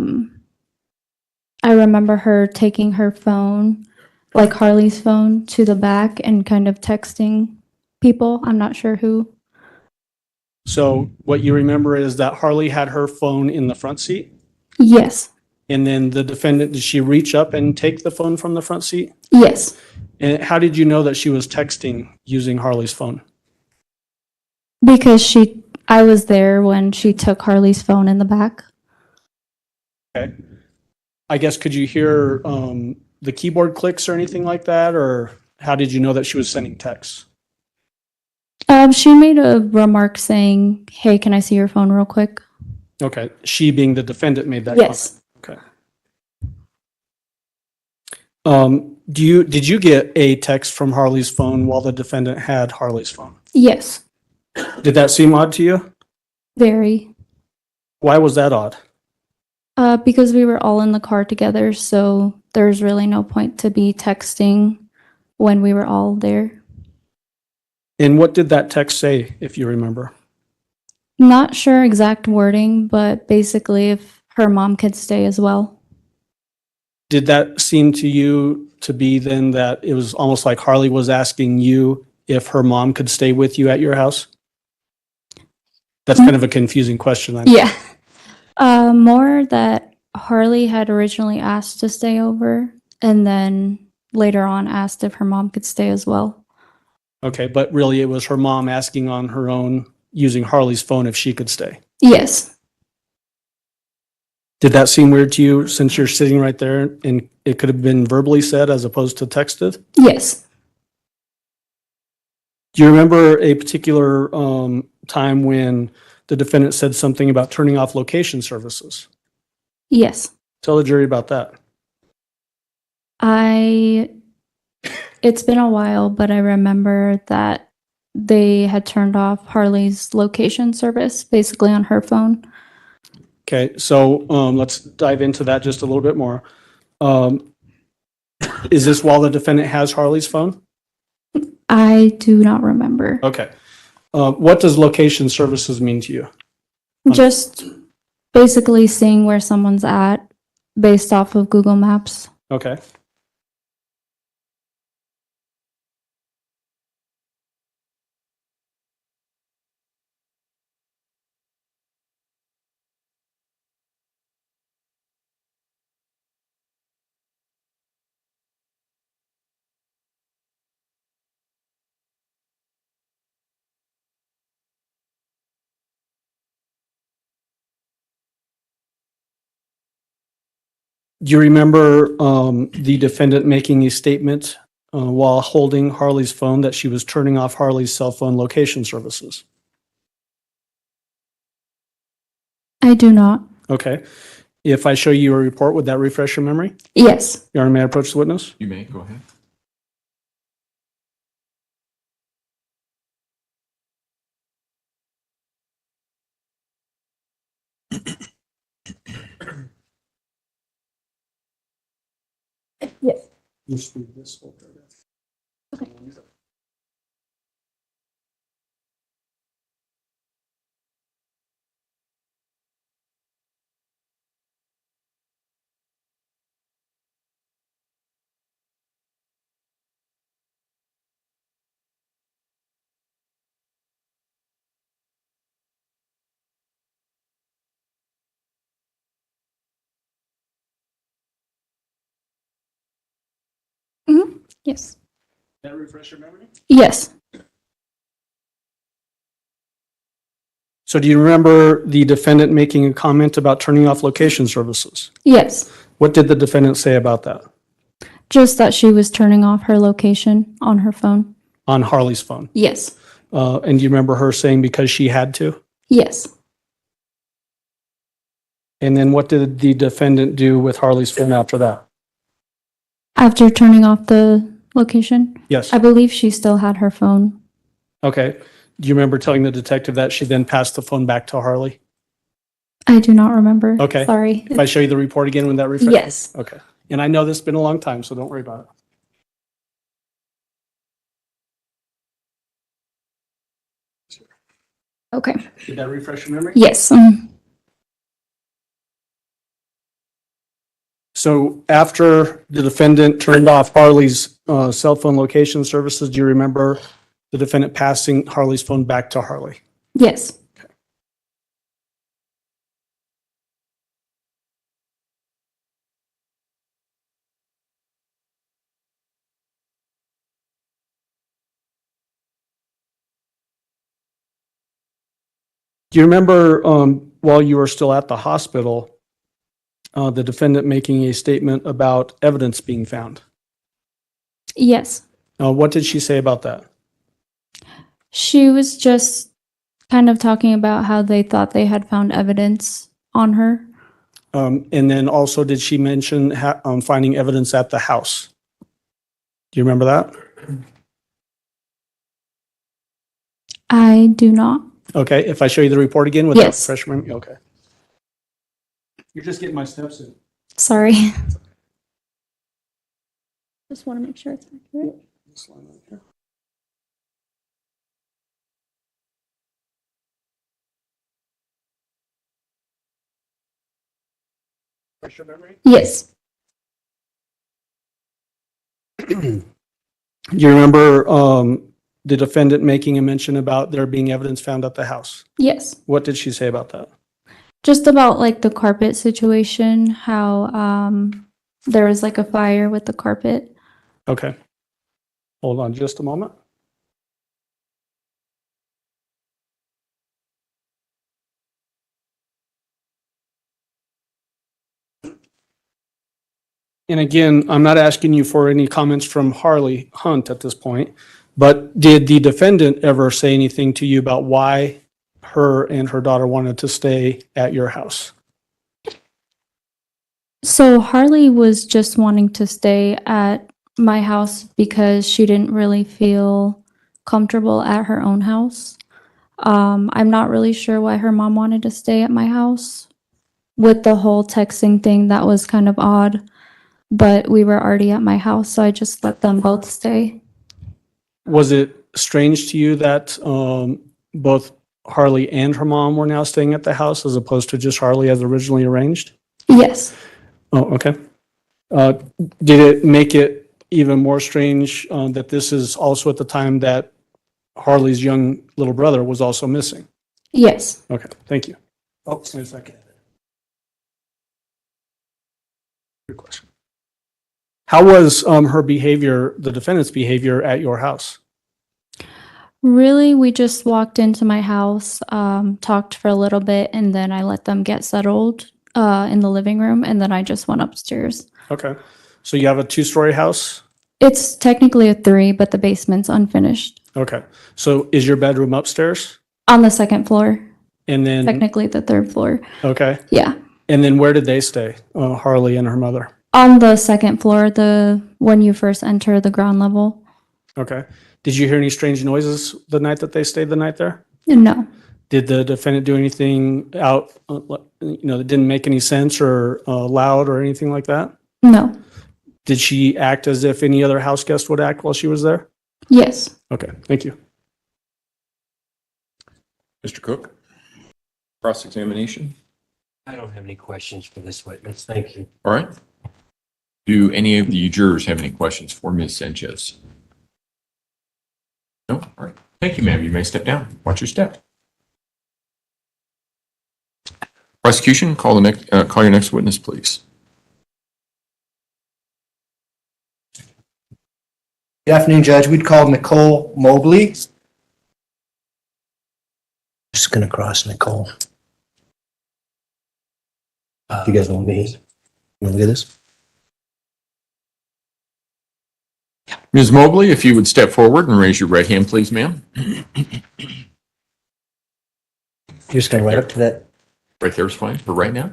remember her taking her phone, like Harley's phone, to the back and kind of texting people. I'm not sure who. So what you remember is that Harley had her phone in the front seat? Yes. And then the defendant, did she reach up and take the phone from the front seat? Yes. And how did you know that she was texting using Harley's phone? Because I was there when she took Harley's phone in the back. Okay. I guess, could you hear the keyboard clicks or anything like that? Or how did you know that she was sending texts? She made a remark saying, "Hey, can I see your phone real quick?" Okay. She being the defendant made that Yes. comment. Okay. Did you get a text from Harley's phone while the defendant had Harley's phone? Yes. Did that seem odd to you? Very. Why was that odd? Because we were all in the car together, so there's really no point to be texting when we were all there. And what did that text say, if you remember? Not sure exact wording, but basically if her mom could stay as well. Did that seem to you to be then that it was almost like Harley was asking you if her mom could stay with you at your house? That's kind of a confusing question. I know. Yeah. More that Harley had originally asked to stay over and then later on asked if her mom could stay as well. Okay, but really it was her mom asking on her own using Harley's phone if she could stay. Yes. Did that seem weird to you since you're sitting right there and it could have been verbally said as opposed to texted? Yes. Do you remember a particular time when the defendant said something about turning off location services? Yes. Tell the jury about that. It's been a while, but I remember that they had turned off Harley's location service basically on her phone. Okay, so let's dive into that just a little bit more. Is this while the defendant has Harley's phone? I do not remember. Okay. What does location services mean to you? Just basically seeing where someone's at based off of Google Maps. Okay. Do you remember the defendant making a statement while holding Harley's phone that she was turning off Harley's cell phone location services? I do not. Okay. If I show you a report, would that refresh your memory? Yes. Your Honor, may I approach the witness? You may, go ahead. Yes. Just read this whole paragraph. Yes. That refresh your memory? Yes. So do you remember the defendant making a comment about turning off location services? Yes. What did the defendant say about that Just that she was turning off her location on her phone. on Harley's phone? Yes. And do you remember her saying because she had to? Yes. And then what did the defendant do with Harley's phone after that? After turning off the location? Yes. I believe she still had her phone. Okay. Do you remember telling the detective that she then passed the phone back to Harley? I do not remember. Okay. Sorry. If I show you the report again, would that refresh? Yes. Okay. And I know this has been a long time, so don't worry about it. Okay. Did that refresh your memory? Yes. So after the defendant turned off Harley's cell phone location services, do you remember the defendant passing Harley's phone back to Harley? Yes. Do you remember while you were still at the hospital, the defendant making a statement about evidence being found? Yes. What did she say about that? She was just kind of talking about how they thought they had found evidence on her. And then also, did she mention finding evidence at the house? Do you remember that? I do not. Okay, if I show you the report again, would Yes. that refresh my memory? Okay. You're just getting my steps in. Sorry. Just want to make sure it's accurate. This line right here. Refresh your memory? Yes. Do you remember the defendant making a mention about there being evidence found at the house? Yes. What did she say about that? Just about like the carpet situation, how there was like a fire with the carpet. Okay. Hold on just a moment. And again, I'm not asking you for any comments from Harley Hunt at this point, but did the defendant ever say anything to you about why her and her daughter wanted to stay at your house? So Harley was just wanting to stay at my house because she didn't really feel comfortable at her own house. I'm not really sure why her mom wanted to stay at my house. With the whole texting thing, that was kind of odd, but we were already at my house, so I just let them both stay. Was it strange to you that both Harley and her mom were now staying at the house as opposed to just Harley as originally arranged? Yes. Oh, okay. Did it make it even more strange that this is also at the time that Harley's young little brother was also missing? Yes. Okay, thank you. Oh, wait a second. Good question. How was her behavior, the defendant's behavior at your house? Really, we just walked into my house, talked for a little bit, and then I let them get settled in the living room, and then I just went upstairs. Okay. So you have a 2-story house? It's technically a 3, but the basement's unfinished. Okay. So is your bedroom upstairs? On the 2nd floor, And then, technically the 3rd floor. okay. Yeah. And then where did they stay? Harley and her mother? On the 2nd floor, when you first enter the ground level. Okay. Did you hear any strange noises the night that they stayed the night there? No. Did the defendant do anything out, that didn't make any sense or loud or anything like that? No. Did she act as if any other house guest would act while she was there? Yes. Okay, thank you. Mr. Cook? Cross-examination? I don't have any questions for this witness. Thank you. All right. Do any of the jurors have any questions for Ms. Sanchez? No? All right. Thank you, ma'am. You may step down. Watch your step. Prosecution, call your next witness, please. Good afternoon, Judge. We'd call Nicole Mobley. Just going to cross Nicole. You guys want to be? You want to do this? Ms. Mobley, if you would step forward and raise your right hand, please, ma'am. You're just going right up to that. Right there is fine for right now.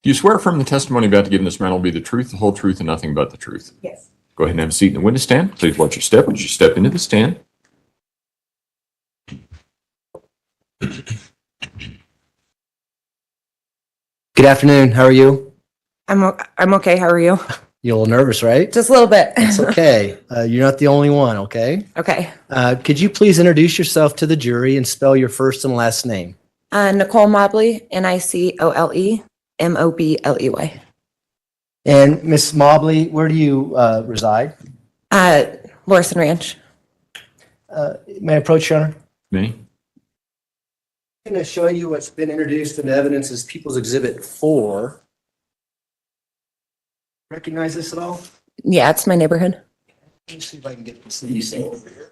Do you swear affirm the testimony about to give in this matter will be the truth, the whole truth, and nothing but the truth? Yes. Go ahead and have a seat in the witness stand. Please watch your step as you step into the stand. Good afternoon. How are you? I'm okay. How are you? You're a little nervous, right? Just a little bit. It's okay. You're not the only one, okay? Okay. Could you please introduce yourself to the jury and spell your first and last name? Nicole Mobley, Nicole Mobley. And Miss Mobley, where do you reside? Lorison Ranch. May I approach, Your Honor? May. I'm going to show you what's been introduced into evidence as People's Exhibit 4. Recognize this at all? Yeah, it's my neighborhood. Let me see if I can get this easy over here.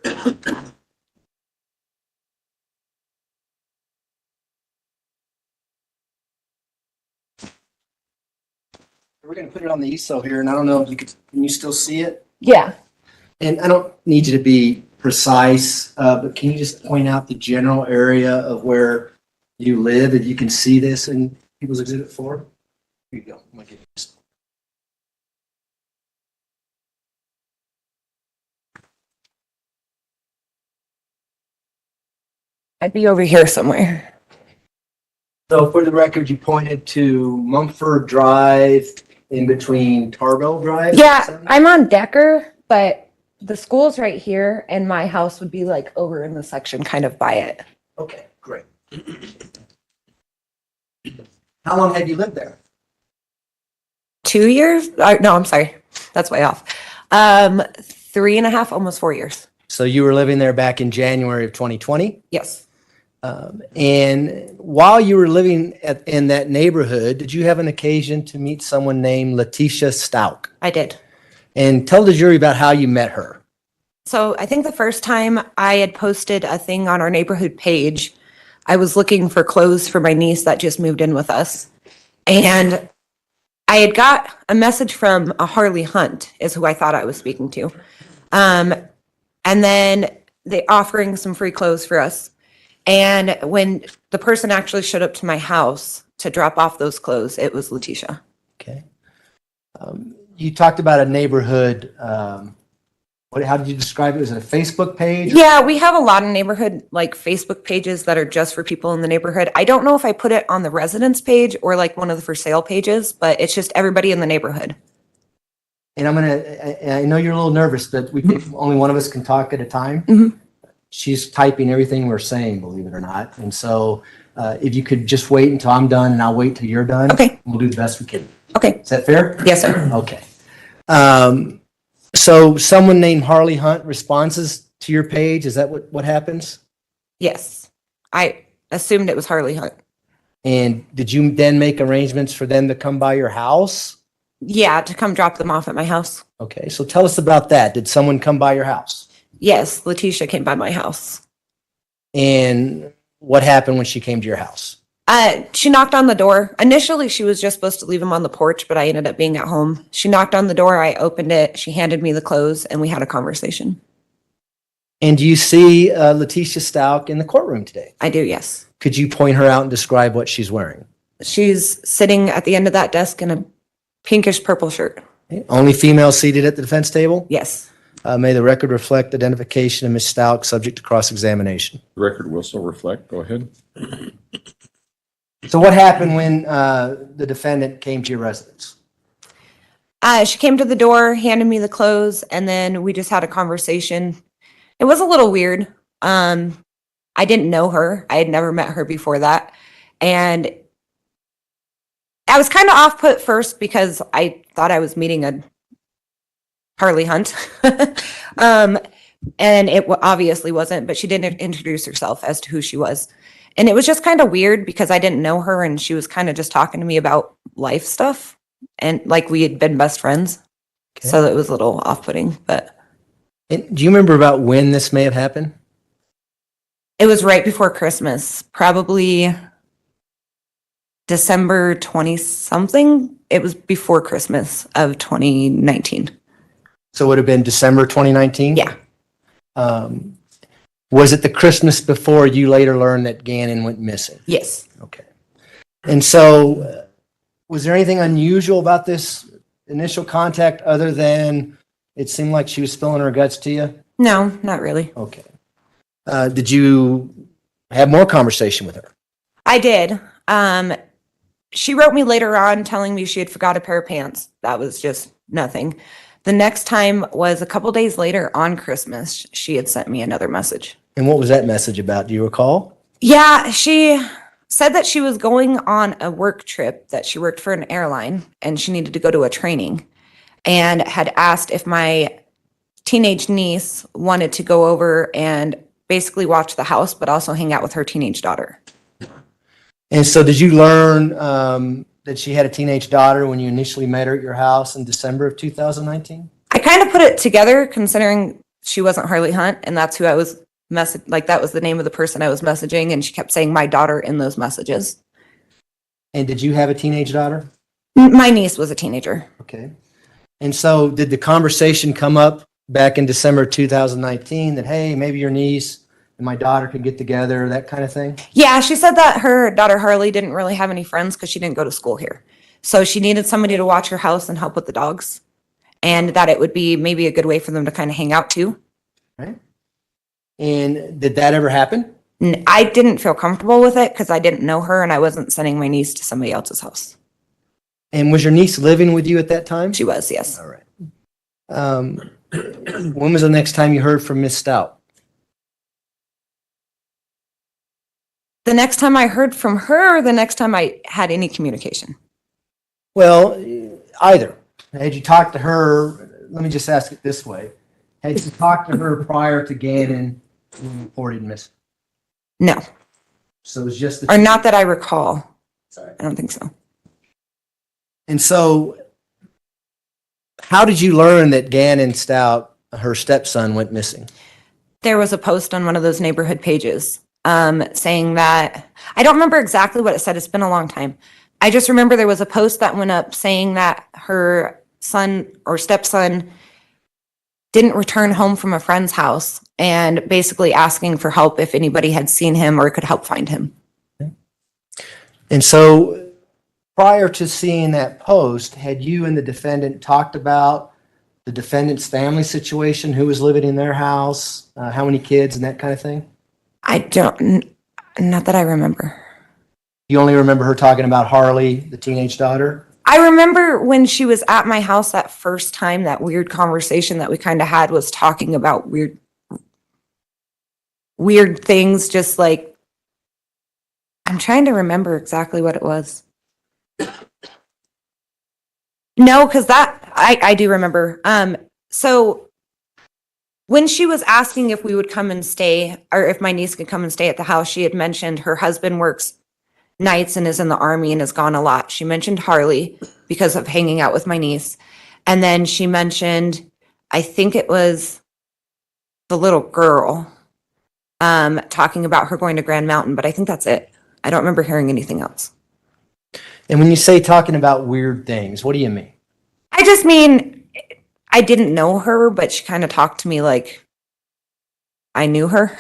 We're going to put it on the easel here, and I don't know if you can you still see it? Yeah. And I don't need you to be precise, but can you just point out the general area of where you live, if you can see this in People's Exhibit 4? Here you go. I'm gonna give you this. I'd be over here somewhere. So for the record, you pointed to Mumford Drive in between Tarbell Drive? Yeah, I'm on Decker, but the school's right here and my house would be like over in the section kind of by it. Okay, great. How long have you lived there? 2 years? No, I'm sorry. That's way off. 3.5, almost 4 years. So you were living there back in January of 2020? Yes. And while you were living in that neighborhood, did you have an occasion to meet someone named Letecia Stauch? I did. And tell the jury about how you met her. So I think the first time I had posted a thing on our neighborhood page, I was looking for clothes for my niece that just moved in with us. And I had got a message from a Harley Hunt is who I thought I was speaking to. And then they offering some free clothes for us. And when the person actually showed up to my house to drop off those clothes, it was Letecia. Okay. You talked about a neighborhood. How did you describe it? Was it a Facebook page? Yeah, we have a lot of neighborhood like Facebook pages that are just for people in the neighborhood. I don't know if I put it on the residence page or like one of the for sale pages, but it's just everybody in the neighborhood. And I know you're a little nervous, but only one of us can talk at a time. Mm-hmm. She's typing everything we're saying, believe it or not. And so if you could just wait until I'm done and I'll wait till you're done. Okay. We'll do the best we can. Okay. Is that fair? Yes, sir. Okay. So someone named Harley Hunt responds to your page. Is that what happens? Yes. I assumed it was Harley Hunt. And did you then make arrangements for them to come by your house? Yeah, to come drop them off at my house. Okay. So tell us about that. Did someone come by your house? Yes, Letecia came by my house. And what happened when she came to your house? She knocked on the door. Initially, she was just supposed to leave him on the porch, but I ended up being at home. She knocked on the door. I opened it. She handed me the clothes and we had a conversation. And do you see Letecia Stauch in the courtroom today? I do, yes. Could you point her out and describe what she's wearing? She's sitting at the end of that desk in a pinkish purple shirt. Okay. Only female seated at the defense table? Yes. May the record reflect identification of Ms. Stauch subject to cross-examination. The record will still reflect. Go ahead. So what happened when the defendant came to your residence? She came to the door, handed me the clothes, and then we just had a conversation. It was a little weird. I didn't know her. I had never met her before that. And I was kind of off put first because I thought I was meeting a Harley Hunt. And it obviously wasn't, but she didn't introduce herself as to who she was. And it was just kind of weird because I didn't know her and she was kind of just talking to me about life stuff. And like we had been best friends. Okay. So it was a little off-putting, but. And do you remember about when this may have happened? It was right before Christmas, probably December 20-something. It was before Christmas of 2019. So it would have been December 2019? Yeah. Was it the Christmas before you later learned that Gannon went missing? Yes. Okay. And so was there anything unusual about this initial contact other than it seemed like she was spilling her guts to you? No, not really. Okay. Did you have more conversation with her? I did. She wrote me later on telling me she had forgot a pair of pants. That was just nothing. The next time was a couple days later on Christmas. She had sent me another message. And what was that message about? Do you recall? Yeah, she said that she was going on a work trip, that she worked for an airline and she needed to go to a training, and had asked if my teenage niece wanted to go over and basically watch the house, but also hang out with her teenage daughter. And so did you learn that she had a teenage daughter when you initially met her at your house in December of 2019? I kind of put it together considering she wasn't Harley Hunt and that's who I was that was the name of the person I was messaging, and she kept saying my daughter in those messages. And did you have a teenage daughter? My niece was a teenager. Okay. And so did the conversation come up back in December 2019 that, hey, maybe your niece and my daughter could get together, that kind of thing? Yeah, she said that her daughter Harley didn't really have any friends because she didn't go to school here. So she needed somebody to watch her house and help with the dogs, and that it would be maybe a good way for them to kind of hang out too. Right. And did that ever happen? I didn't feel comfortable with it because I didn't know her and I wasn't sending my niece to somebody else's house. And was your niece living with you at that time? She was, yes. All right. When was the next time you heard from Miss Stauch? The next time I heard from her, or the next time I had any communication? Well, either. Had you talked to her, let me just ask it this way. Had you talked to her prior to Gannon being reported missing? No. So it was just or not that I recall. Sorry. I don't think so. And so how did you learn that Gannon Stauch, her stepson, went missing? There was a post on one of those neighborhood pages saying that, I don't remember exactly what it said. It's been a long time. I just remember there was a post that went up saying that her son or stepson didn't return home from a friend's house, and basically asking for help if anybody had seen him or could help find him. And so prior to seeing that post, had you and the defendant talked about the defendant's family situation, who was living in their house, how many kids and that kind of thing? Not that I remember. You only remember her talking about Harley, the teenage daughter? I remember when she was at my house that first time, that weird conversation that we kind of had was talking about weird things, just like, I'm trying to remember exactly what it was. No, because that, I do remember. So when she was asking if we would come and stay, or if my niece could come and stay at the house, she had mentioned her husband works nights and is in the Army and is gone a lot. She mentioned Harley because of hanging out with my niece. And then she mentioned, I think it was the little girl, talking about her going to Grand Mountain, but I think that's it. I don't remember hearing anything else. And when you say talking about weird things, what do you mean? I just mean, I didn't know her, but she kind of talked to me like I knew her.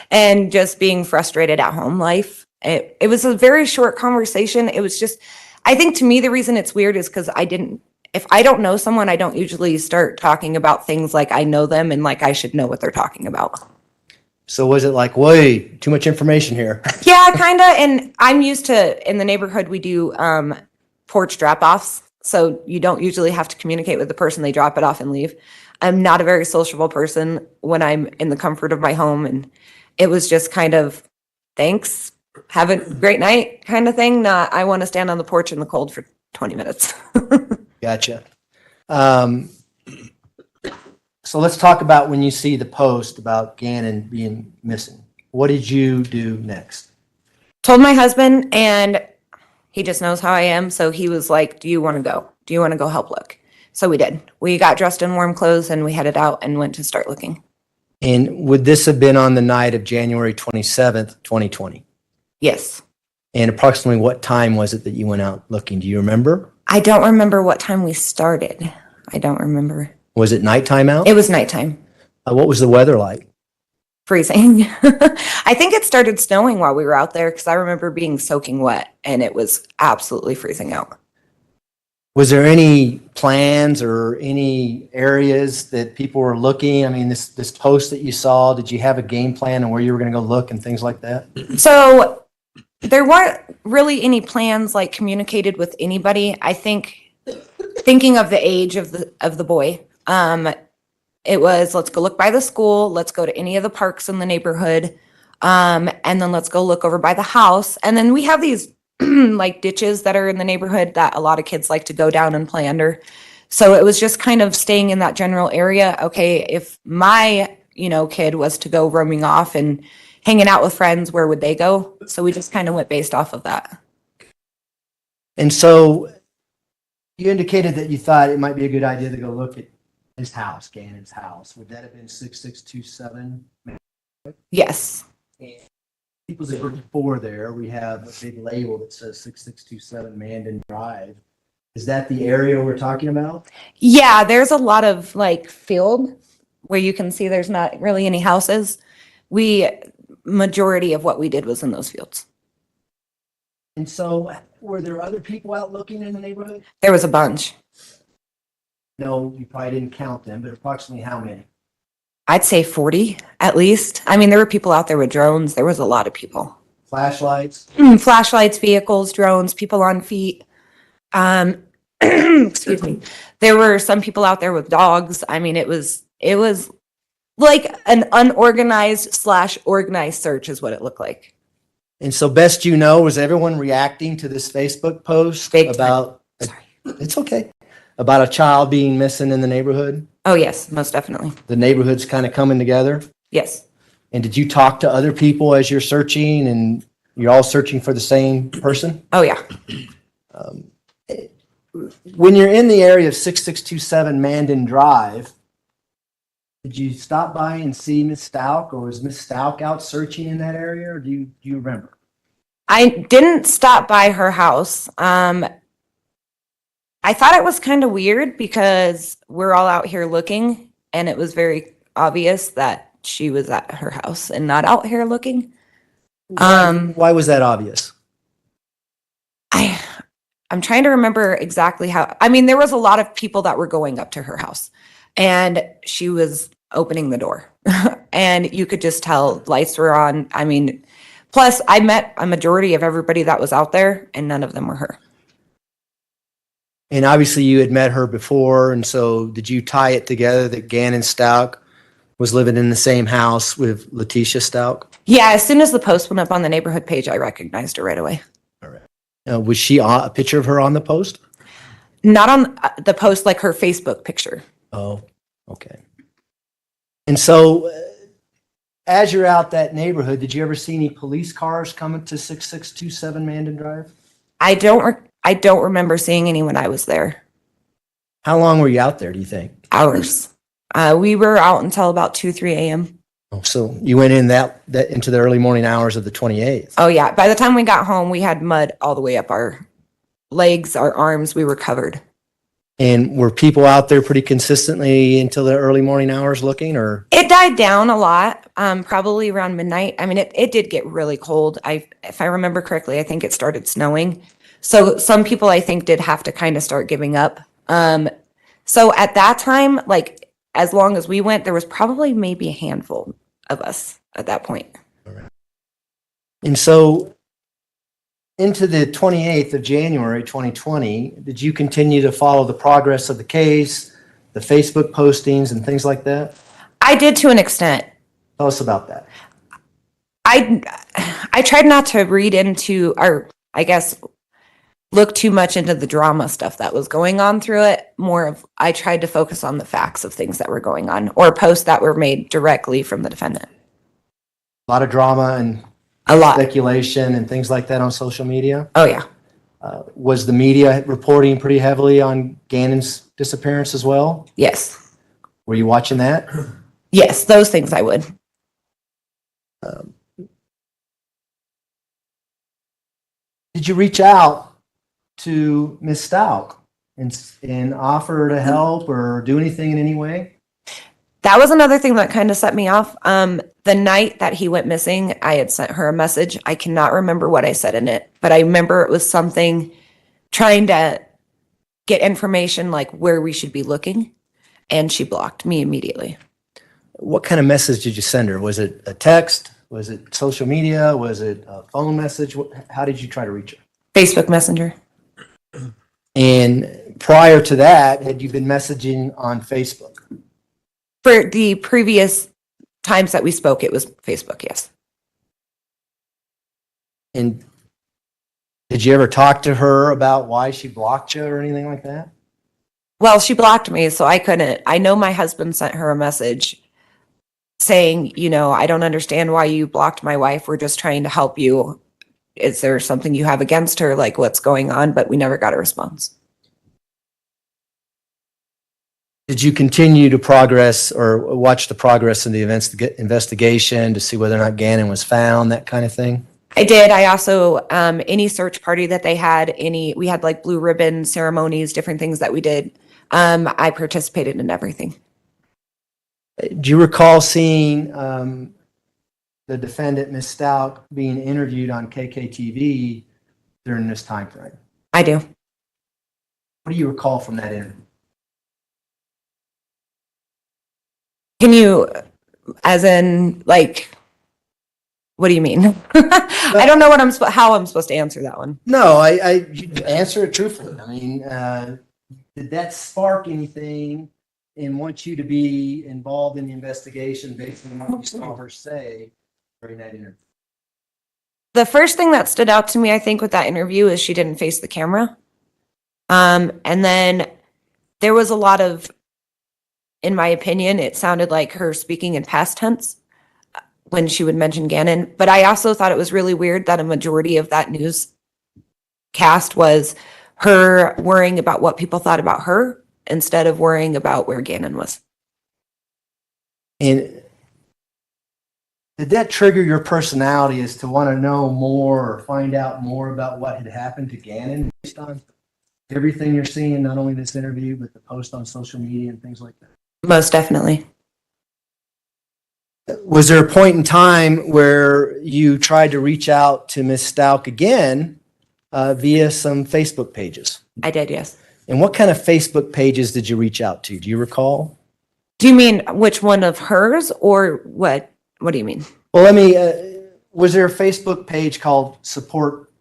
And just being frustrated at home life. It was a very short conversation. It was just, I think to me, the reason it's weird is because if I don't know someone, I don't usually start talking about things like I know them and like I should know what they're talking about. So was it like, way too much information here? Yeah, kind of. And I'm used to, in the neighborhood, we do porch drop-offs. So you don't usually have to communicate with the person. They drop it off and leave. I'm not a very sociable person when I'm in the comfort of my home. And it was just kind of, thanks, have a great night kind of thing. Not, I want to stand on the porch in the cold for 20 minutes. Gotcha. So let's talk about when you see the post about Gannon being missing. What did you do next? Told my husband, and he just knows how I am. So he was like, do you want to go? Do you want to go help look? So we did. We got dressed in warm clothes and we headed out and went to start looking. And would this have been on the night of January 27th, 2020? Yes. And approximately what time was it that you went out looking? Do you remember? I don't remember what time we started. I don't remember. Was it nighttime out? It was nighttime. What was the weather like? Freezing. I think it started snowing while we were out there because I remember being soaking wet and it was absolutely freezing out. Was there any plans or any areas that people were looking? I mean, this post that you saw, did you have a game plan on where you were going to go look and things like that? So there weren't really any plans like communicated with anybody. I think thinking of the age of the boy, it was, let's go look by the school, let's go to any of the parks in the neighborhood, and then let's go look over by the house. And then we have these like ditches that are in the neighborhood that a lot of kids like to go down and play under. So it was just kind of staying in that general area. Okay, if my, kid was to go roaming off and hanging out with friends, where would they go? So we just kind of went based off of that. And so you indicated that you thought it might be a good idea to go look at his house, Gannon's house. Would that have been 6627? Yes. People's Group 4 there, we have a big label that says 6627 Mandan Drive. Is that the area we're talking about? Yeah, there's a lot of like field where you can see there's not really any houses. Majority of what we did was in those fields. And so were there other people out looking in the neighborhood? There was a bunch. No, you probably didn't count them, but approximately how many? I'd say 40 at least. I mean, there were people out there with drones. There was a lot of people. Flashlights? Flashlights, vehicles, drones, people on feet. Excuse me. There were some people out there with dogs. I mean, it was like an unorganized / organized search is what it looked like. And so best you know, was everyone reacting to this Facebook post about, it's okay, about a child being missing in the neighborhood? Oh, yes, most definitely. The neighborhood's kind of coming together? Yes. And did you talk to other people as you're searching and you're all searching for the same person? Oh, yeah. When you're in the area of 6627 Mandan Drive, did you stop by and see Miss Stauch, or was Miss Stauch out searching in that area, or do you remember? I didn't stop by her house. I thought it was kind of weird because we're all out here looking and it was very obvious that she was at her house and not out here looking. Why was that obvious? I'm trying to remember exactly how. I mean, there was a lot of people that were going up to her house and she was opening the door and you could just tell lights were on. I mean, plus I met a majority of everybody that was out there and none of them were her. And obviously you had met her before, and so did you tie it together that Gannon Stauch was living in the same house with Letecia Stauch? Yeah, as soon as the post went up on the neighborhood page, I recognized her right away. All right. Was she a picture of her on the post? Not on the post, like her Facebook picture. Oh, okay. And so as you're out that neighborhood, did you ever see any police cars coming to 6627 Mandan Drive? I don't remember seeing any when I was there. How long were you out there, do you think? Hours. We were out until about 2, 3 a.m. Oh, so you went in that into the early morning hours of the 28th. Oh yeah. By the time we got home, we had mud all the way up our legs, our arms. We were covered. And were people out there pretty consistently until the early morning hours looking, or? It died down a lot, probably around midnight. I mean, it did get really cold. If I remember correctly, I think it started snowing. So some people I think did have to kind of start giving up. So at that time, like as long as we went, there was probably maybe a handful of us at that point. And so into the 28th of January, 2020, did you continue to follow the progress of the case, the Facebook postings and things like that? I did to an extent. Tell us about that. I tried not to read into, or I guess look too much into the drama stuff that was going on through it. I tried to focus on the facts of things that were going on, or posts that were made directly from the defendant. A lot of drama and a lot speculation and things like that on social media. Oh yeah. Was the media reporting pretty heavily on Gannon's disappearance as well? Yes. Were you watching that? Yes, those things I would. Did you reach out to Ms. Stauch and offer her to help or do anything in any way? That was another thing that kind of set me off. The night that he went missing, I had sent her a message. I cannot remember what I said in it, but I remember it was something trying to get information like where we should be looking, and she blocked me immediately. What kind of message did you send her? Was it a text? Was it social media? Was it a phone message? How did you try to reach her? Facebook Messenger. And prior to that, had you been messaging on Facebook? For the previous times that we spoke, it was Facebook, yes. And did you ever talk to her about why she blocked you or anything like that? Well, she blocked me, so I couldn't. I know my husband sent her a message saying, I don't understand why you blocked my wife. We're just trying to help you. Is there something you have against her? Like, what's going on? But we never got a response. Did you continue to progress or watch the progress in the investigation to see whether or not Gannon was found, that kind of thing? I did. I also, any search party that they had, we had like blue ribbon ceremonies, different things that we did. I participated in everything. Do you recall seeing the defendant, Ms. Stauch, being interviewed on KKTV during this time frame? I do. What do you recall from that interview? Can you, as in, like, what do you mean? I don't know how I'm supposed to answer that one. No, you answer it truthfully. I mean, did that spark anything and want you to be involved in the investigation based on what you saw her say during that interview? The first thing that stood out to me, I think, with that interview is she didn't face the camera. And then there was a lot of, in my opinion, it sounded like her speaking in past tense when she would mention Gannon. But I also thought it was really weird that a majority of that newscast was her worrying about what people thought about her instead of worrying about where Gannon was. And did that trigger your personality as to want to know more or find out more about what had happened to Gannon based on everything you're seeing, not only this interview, but the post on social media and things like that? Most definitely. Was there a point in time where you tried to reach out to Ms. Stauch again via some Facebook pages? I did, yes. And what kind of Facebook pages did you reach out to? Do you recall? Do you mean which one of hers or what? What do you mean? Well, was there a Facebook page called Support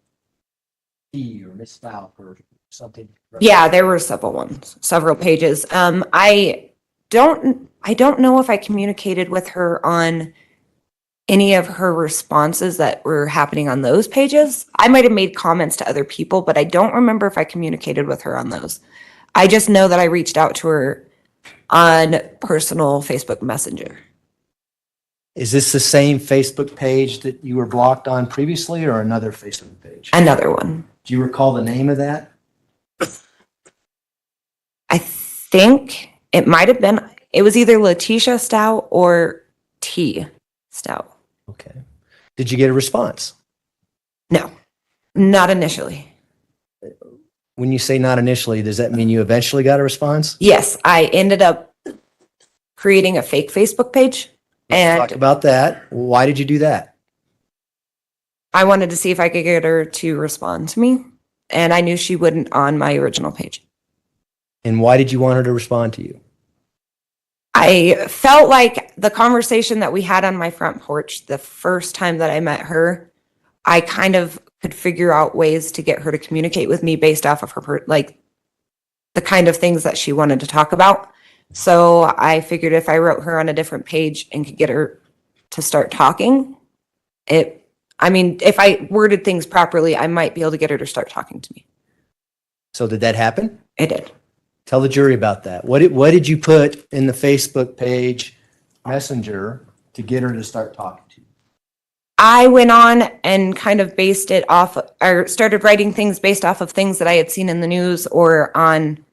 T or Ms. Stauch or something? Yeah, there were several pages. I don't know if I communicated with her on any of her responses that were happening on those pages. I might have made comments to other people, but I don't remember if I communicated with her on those. I just know that I reached out to her on personal Facebook Messenger. Is this the same Facebook page that you were blocked on previously or another Facebook page? Another one. Do you recall the name of that? I think it might have been, it was either Letecia Stauch or T. Stauch. Okay. Did you get a response? No, not initially. When you say not initially, does that mean you eventually got a response? Yes, I ended up creating a fake Facebook page, Talk and about that. Why did you do that? I wanted to see if I could get her to respond to me, and I knew she wouldn't on my original page. And why did you want her to respond to you? I felt like the conversation that we had on my front porch the first time that I met her, I kind of could figure out ways to get her to communicate with me based off of her, like the kind of things that she wanted to talk about. So I figured if I wrote her on a different page and could get her to start talking, if I worded things properly, I might be able to get her to start talking to me. So did that happen? It did. Tell the jury about that. What did you put in the Facebook page messenger to get her to start talking to you? I went on and kind of based it off, or started writing things based off of things that I had seen in the news or on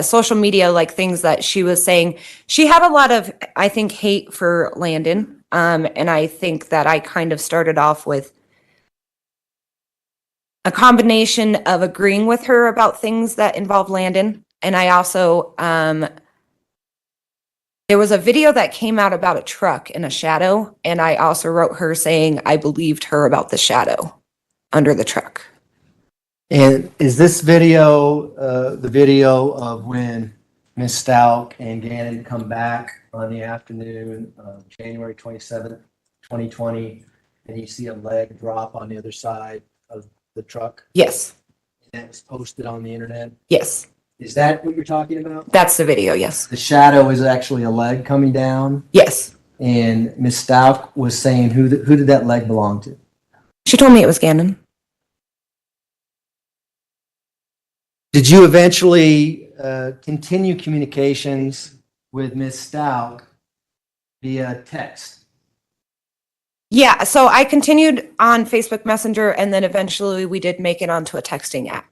social media, like things that she was saying. She had a lot of, I think, hate for Landon. And I think that I kind of started off with a combination of agreeing with her about things that involve Landon. And I also, there was a video that came out about a truck in a shadow. And I also wrote her saying I believed her about the shadow under the truck. And is this video the video of when Ms. Stauch and Gannon come back on the afternoon of January 27th, 2020, and you see a leg drop on the other side of the truck? Yes. And that was posted on the internet? Yes. Is that what you're talking about? That's the video, yes. The shadow is actually a leg coming down? Yes. And Ms. Stauch was saying who did that leg belong to? She told me it was Gannon. Did you eventually continue communications with Ms. Stauch via text? Yeah, so I continued on Facebook Messenger, and then eventually we did make it onto a texting app.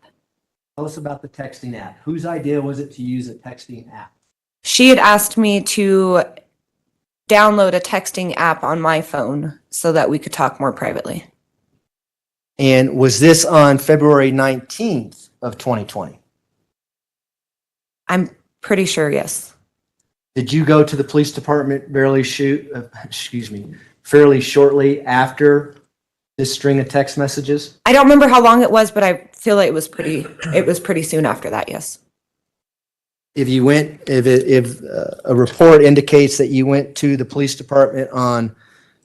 Tell us about the texting app. Whose idea was it to use a texting app? She had asked me to download a texting app on my phone so that we could talk more privately. And was this on February 19th of 2020? I'm pretty sure, yes. Did you go to the police department fairly shortly after this string of text messages? I don't remember how long it was, but I feel like it was pretty soon after that, yes. If a report indicates that you went to the police department on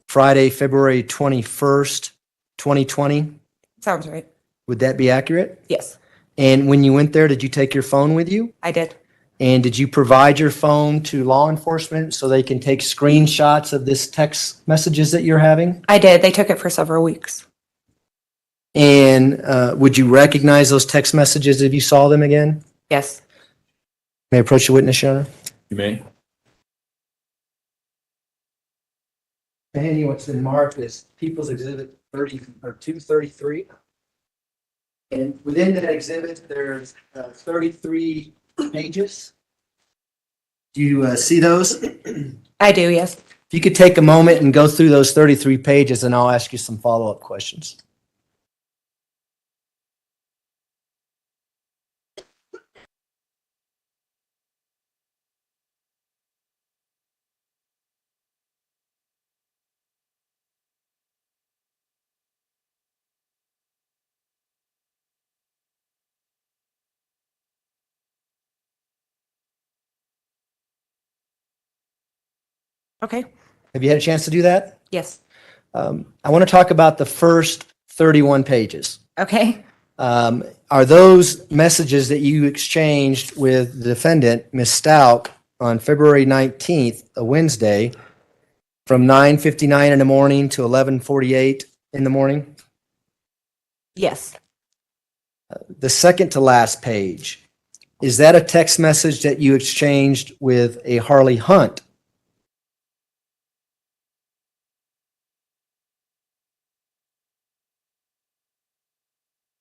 Friday, February 21st, 2020, Sounds right. would that be accurate? Yes, And when you went there, did you take your phone with you? I did. And did you provide your phone to law enforcement so they can take screenshots of this text messages that you're having? I did. They took it for several weeks. And would you recognize those text messages if you saw them again? Yes. May I approach the witness, Your Honor? You may. Andy, what's been marked as People's Exhibit 233. And within that exhibit, there's 33 pages. Do you see those? I do, yes. If you could take a moment and go through those 33 pages, and I'll ask you some follow-up questions. Okay. Have you had a chance to do that? Yes. I want to talk about the first 31 pages. Okay. Are those messages that you exchanged with the defendant, Ms. Stauch, on February 19th, a Wednesday, from 9:59 in the morning to 11:48 in the morning? Yes. The second to last page, is that a text message that you exchanged with a Harley Hunt?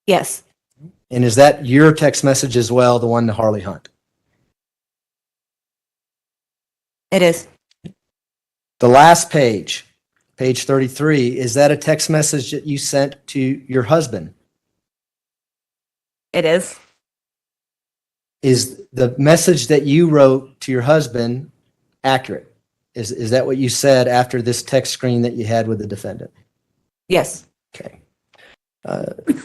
Yes. And is that your text message as well, the one to Harley Hunt? It is. The last page, page 33, is that a text message that you sent to your husband? It is. Is the message that you wrote to your husband accurate? Is that what you said after this text screen that you had with the defendant? Yes. Okay.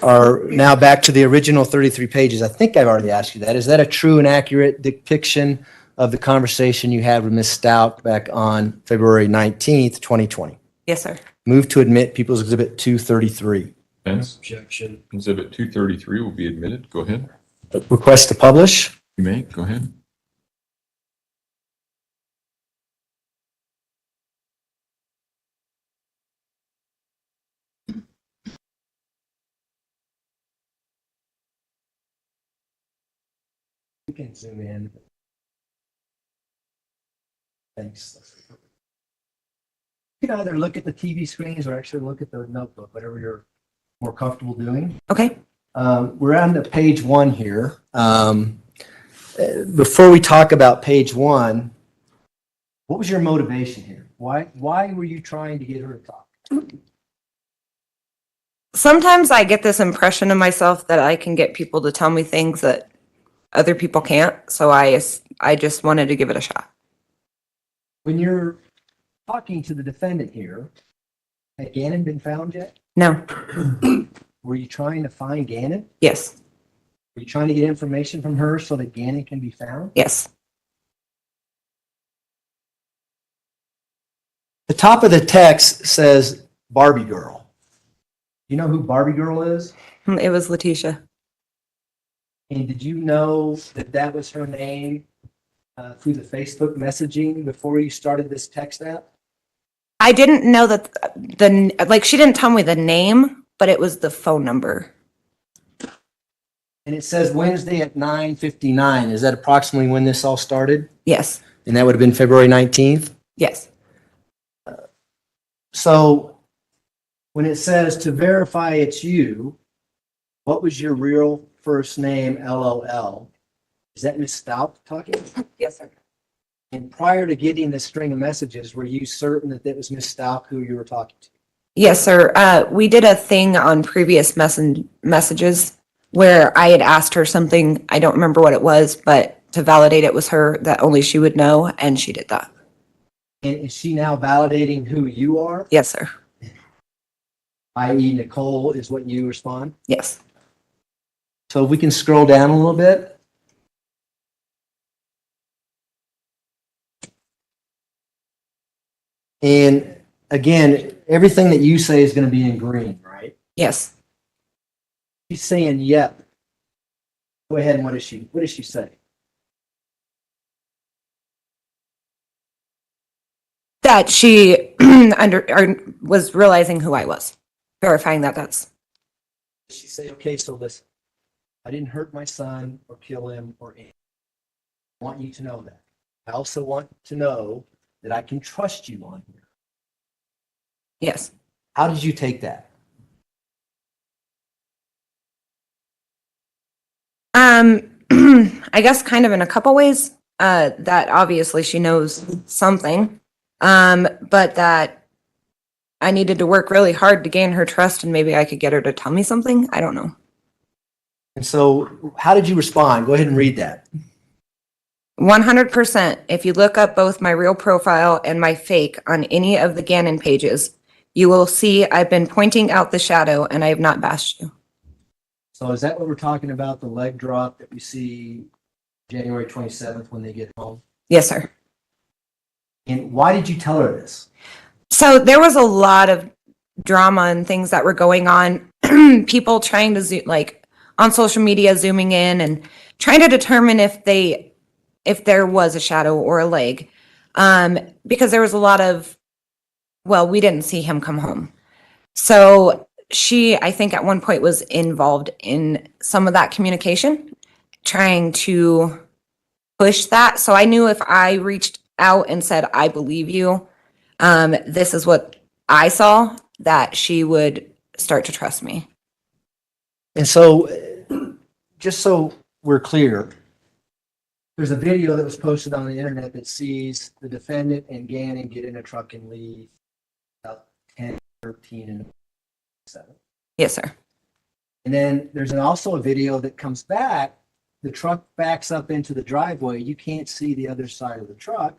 Are now back to the original 33 pages. I think I've already asked you that. Is that a true and accurate depiction of the conversation you had with Ms. Stauch back on February 19th, 2020? Yes, sir. Move to admit People's Exhibit 233. Objection. Exhibit 233 will be admitted. Go ahead. Request to publish. You may. Go ahead. You can zoom in. Thanks. You can either look at the TV screens or actually look at the notebook, whatever you're more comfortable doing. Okay. We're on to page 1 here. Before we talk about page 1, what was your motivation here? Why were you trying to get her to talk? Sometimes I get this impression of myself that I can get people to tell me things that other people can't. So I just wanted to give it a shot. When you're talking to the defendant here, had Gannon been found yet? No. Were you trying to find Gannon? Yes. Were you trying to get information from her so that Gannon can be found? Yes. The top of the text says Barbie Girl. You know who Barbie Girl is? It was Letecia. And did you know that that was her name through the Facebook messaging before you started this text app? I didn't know that she didn't tell me the name, but it was the phone number. And it says Wednesday at 9:59. Is that approximately when this all started? Yes. And that would have been February 19th? Yes. So when it says to verify it's you, what was your real first name, LOL? Is that Ms. Stauch talking? Yes, sir. And prior to getting this string of messages, were you certain that that was Ms. Stauch who you were talking to? Yes, sir. We did a thing on previous messages where I had asked her something. I don't remember what it was, but to validate it was her, that only she would know, and she did that. And is she now validating who you are? Yes, sir. I.e. Nicole is what you respond? Yes. So if we can scroll down a little bit. And again, everything that you say is going to be in green, right? Yes. She's saying, yep. Go ahead, and what does she say? That she was realizing who I was, verifying that that's. She say, okay, so listen, I didn't hurt my son or kill him or anything. I want you to know that. I also want to know that I can trust you on here. Yes. How did you take that? I guess kind of in a couple ways, that obviously she knows something, but that I needed to work really hard to gain her trust and maybe I could get her to tell me something. I don't know. And so how did you respond? Go ahead and read that. 100%. If you look up both my real profile and my fake on any of the Gannon pages, you will see I've been pointing out the shadow and I have not bashed you. So is that what we're talking about, the leg drop that we see January 27th when they get home? Yes, sir. And why did you tell her this? So there was a lot of drama and things that were going on. People trying to zoom, like on social media, zooming in and trying to determine if there was a shadow or a leg. Because there was a lot of, well, we didn't see him come home. So she, I think at one point was involved in some of that communication, trying to push that. So I knew if I reached out and said, I believe you, this is what I saw, that she would start to trust me. And so, just so we're clear, There's a video that was posted on the internet that sees the defendant and Gannon get in a truck and leave about 10, 13, and 7. Yes, sir. And then there's also a video that comes back. The truck backs up into the driveway. You can't see the other side of the truck.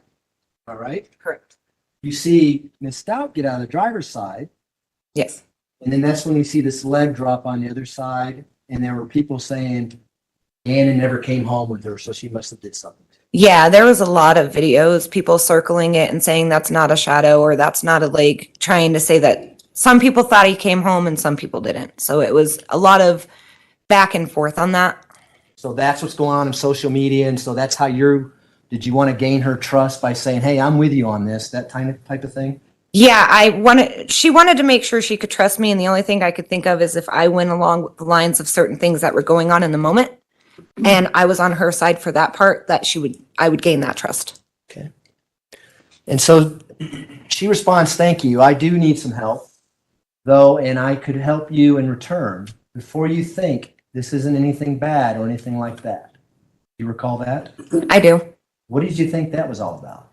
All right? Correct. You see Miss Stauch get out of the driver's side. Yes. And then that's when you see this leg drop on the other side. And there were people saying Gannon never came home with her, so she must have did something. Yeah, there was a lot of videos, people circling it and saying that's not a shadow or that's not a leg, trying to say that some people thought he came home and some people didn't. So it was a lot of back and forth on that. So that's what's going on in social media. And so that's how did you want to gain her trust by saying, hey, I'm with you on this, that type of thing? Yeah, she wanted to make sure she could trust me. And the only thing I could think of is if I went along with the lines of certain things that were going on in the moment and I was on her side for that part, that I would gain that trust. Okay. And so she responds, thank you. I do need some help, though, and I could help you in return. Before you think, this isn't anything bad or anything like that. You recall that? I do. What did you think that was all about?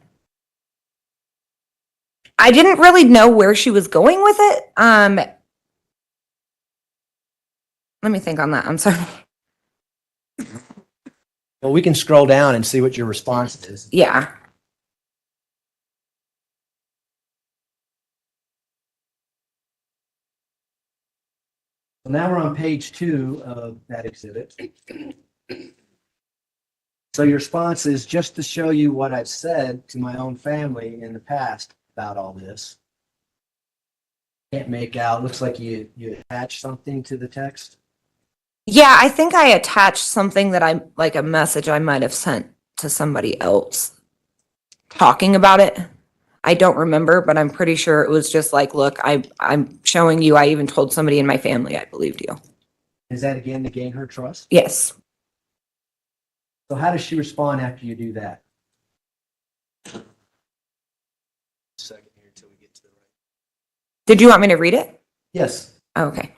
I didn't really know where she was going with it. Let me think on that. I'm sorry. Well, we can scroll down and see what your response is. Yeah. So now we're on page 2 of that exhibit. So your response is just to show you what I've said to my own family in the past about all this. Can't make out. Looks like you attached something to the text. Yeah, I think I attached something that like a message I might have sent to somebody else talking about it. I don't remember, but I'm pretty sure it was just like, look, I'm showing you, I even told somebody in my family I believed you. Is that again to gain her trust? Yes. So how does she respond after you do that? Second here until we get to the right. Did you want me to read it? Yes. Okay.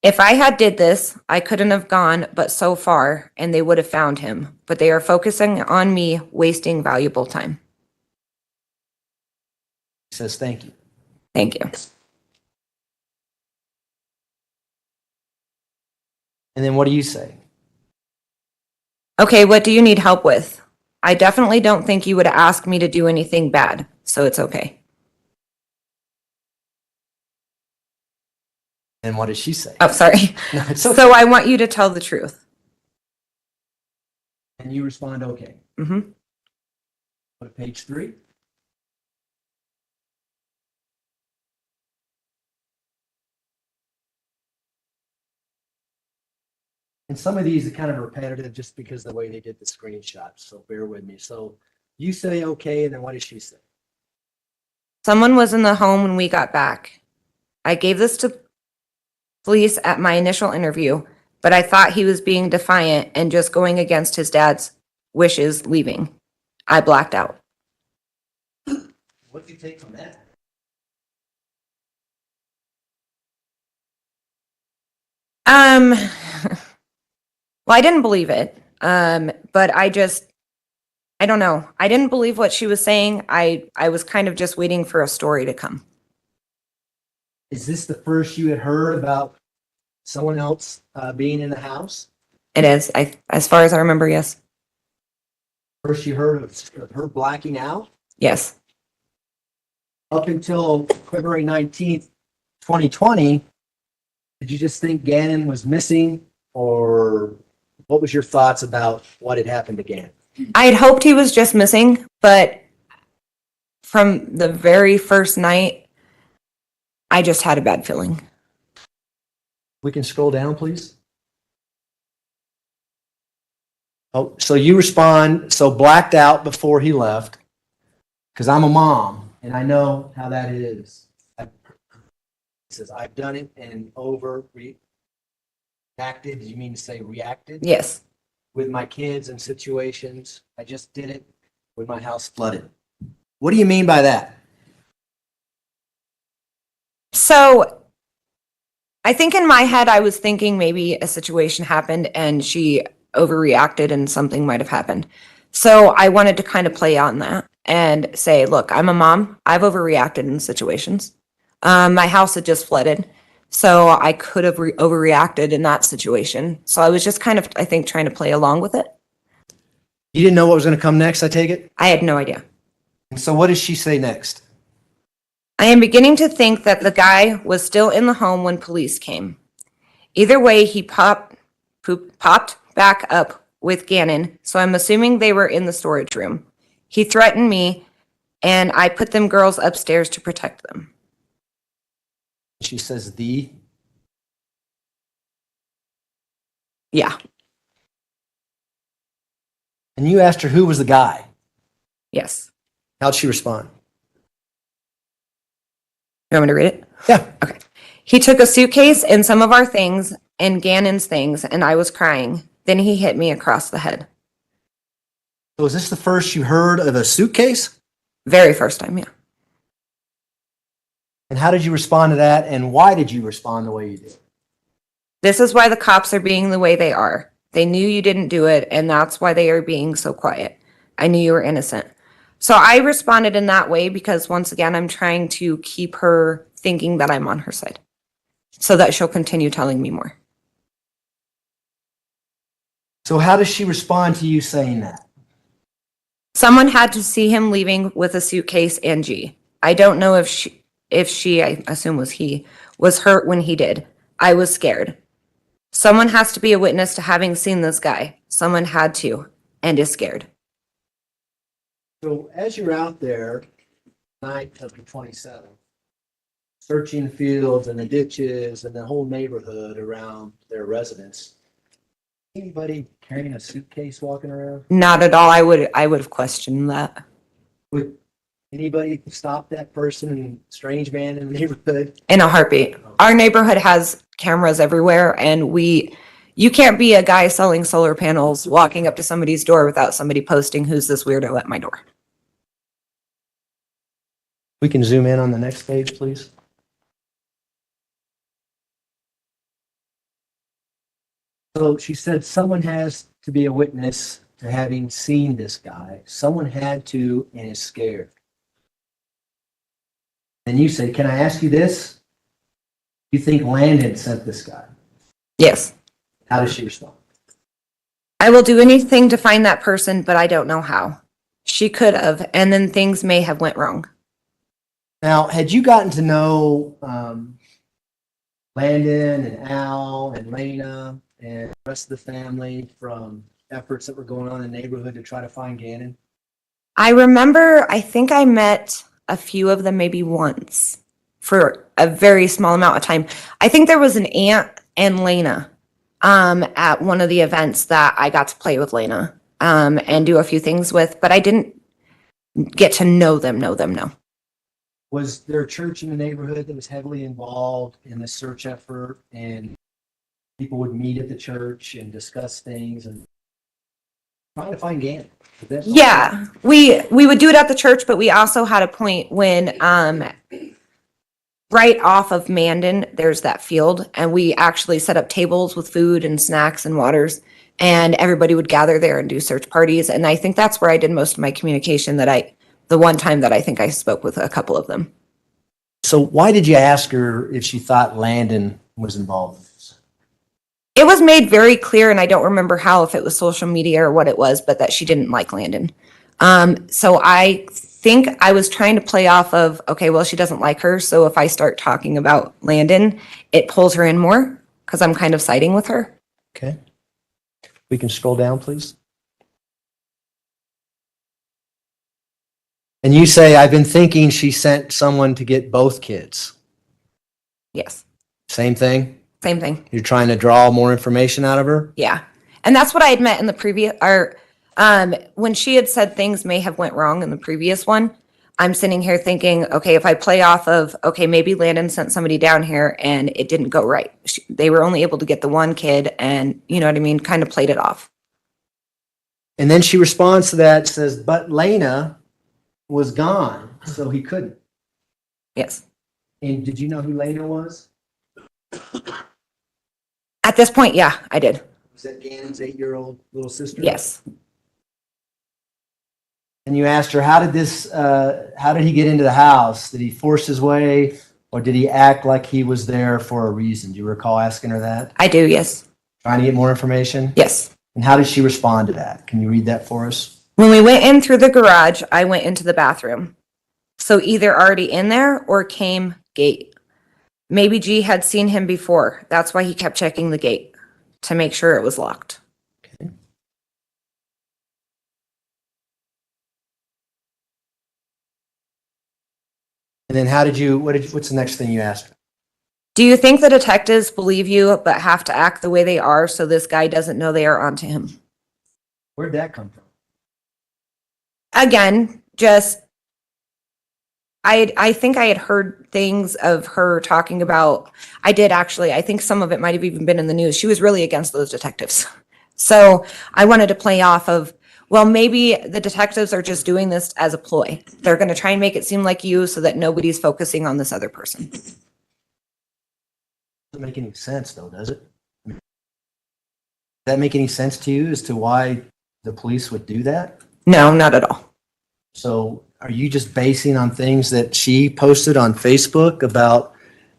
If I had did this, I couldn't have gone but so far and they would have found him, but they are focusing on me wasting valuable time. He says, thank you. Thank you. And then what do you say? Okay, what do you need help with? I definitely don't think you would ask me to do anything bad, so it's okay. And what does she say? Oh, sorry. No, it's okay. So I want you to tell the truth. And you respond, okay. Mm-hmm. Go to page 3. And some of these are kind of repetitive just because of the way they did the screenshots, so bear with me. So you say okay, and then what does she say? Someone was in the home when we got back. I gave this to police at my initial interview, but I thought he was being defiant and just going against his dad's wishes, leaving. I blacked out. What do you take from that? Well, I didn't believe it. But I don't know. I didn't believe what she was saying. I was kind of just waiting for a story to come. Is this the first you had heard about someone else being in the house? It is. As far as I remember, yes. First you heard of her blacking out? Yes. Up until February 19th, 2020, did you just think Gannon was missing, or what was your thoughts about what had happened to Gannon? I had hoped he was just missing, but from the very first night, I just had a bad feeling. We can scroll down, please. Oh, so you respond, so blacked out before he left, because I'm a mom and I know how that is. It says, I've done it and reacted. Did you mean to say reacted? Yes. With my kids and situations. I just did it when my house flooded. What do you mean by that? So I think in my head, I was thinking maybe a situation happened and she overreacted and something might have happened. So I wanted to kind of play on that and say, look, I'm a mom. I've overreacted in situations. My house had just flooded, so I could have overreacted in that situation. So I was just kind of, I think, trying to play along with it. You didn't know what was going to come next, I take it? I had no idea. And so what does she say next? I am beginning to think that the guy was still in the home when police came. Either way, he popped back up with Gannon, so I'm assuming they were in the storage room. He threatened me, and I put them girls upstairs to protect them. She says Yeah. And you asked her who was the guy. Yes. How'd she respond? You want me to read it? Yeah. Okay. He took a suitcase and some of our things and Gannon's things, and I was crying. Then he hit me across the head. So is this the first you heard of a suitcase? Very first time, yeah. And how did you respond to that? And why did you respond the way you did? This is why the cops are being the way they are. They knew you didn't do it, and that's why they are being so quiet. I knew you were innocent. So I responded in that way because, once again, I'm trying to keep her thinking that I'm on her side so that she'll continue telling me more. So how does she respond to you saying that? Someone had to see him leaving with a suitcase and G. I don't know if she, I assume was he, was hurt when he did. I was scared. Someone has to be a witness to having seen this guy. Someone had to and is scared. So as you're out there, night of the 27th, searching fields and the ditches and the whole neighborhood around their residence, anybody carrying a suitcase walking around? Not at all. I would have questioned that. Would anybody stop that person and strange man in the neighborhood? In a heartbeat. Our neighborhood has cameras everywhere, and you can't be a guy selling solar panels walking up to somebody's door without somebody posting, who's this weirdo at my door? We can zoom in on the next page, please. So she said someone has to be a witness to having seen this guy. Someone had to and is scared. And you said, can I ask you this? You think Landon sent this guy? Yes. How does she respond? I will do anything to find that person, but I don't know how. She could have, and then things may have went wrong. Now, had you gotten to know Landon and Al and Lena and the rest of the family from efforts that were going on in the neighborhood to try to find Gannon? I remember, I think I met a few of them maybe once for a very small amount of time. I think there was an aunt and Lena at one of the events that I got to play with Lena and do a few things with, but I didn't get to know them, no. Was there a church in the neighborhood that was heavily involved in the search effort, and people would meet at the church and discuss things and trying to find Gannon? Yeah, we would do it at the church, but we also had a point when right off of Mandan, there's that field, and we actually set up tables with food and snacks and waters, and everybody would gather there and do search parties. And I think that's where I did most of my communication, the one time that I think I spoke with a couple of them. So why did you ask her if she thought Landon was involved in this? It was made very clear, and I don't remember how, if it was social media or what it was, but that she didn't like Landon. So I think I was trying to play off of, okay, well, she doesn't like her, so if I start talking about Landon, it pulls her in more because I'm kind of siding with her. Okay. We can scroll down, please. And you say, I've been thinking she sent someone to get both kids. Yes. Same thing? Same thing. You're trying to draw more information out of her? Yeah. And that's what I had met in the previous, when she had said things may have went wrong in the previous one, I'm sitting here thinking, okay, if I play off of, okay, maybe Landon sent somebody down here and it didn't go right. They were only able to get the one kid, and you know what I mean? Kind of played it off. And then she responds to that, says, but Lena was gone, so he couldn't. Yes. And did you know who Lena was? At this point, yeah, I did. Is that Gannon's 8-year-old little sister? Yes. And you asked her, how did he get into the house? Did he force his way or did he act like he was there for a reason? Do you recall asking her that? I do, yes. Trying to get more information? Yes. And how did she respond to that? Can you read that for us? When we went in through the garage, I went into the bathroom. So either already in there or came gate. Maybe G had seen him before. That's why he kept checking the gate to make sure it was locked. And then what's the next thing you asked her? Do you think the detectives believe you but have to act the way they are so this guy doesn't know they are onto him? Where'd that come from? Again, I think I had heard things of her talking about, I think some of it might have even been in the news. She was really against those detectives. So I wanted to play off of, well, maybe the detectives are just doing this as a ploy. They're going to try and make it seem like you so that nobody's focusing on this other person. Doesn't make any sense though, does it? Does that make any sense to you as to why the police would do that? No, not at all. So are you just basing on things that she posted on Facebook about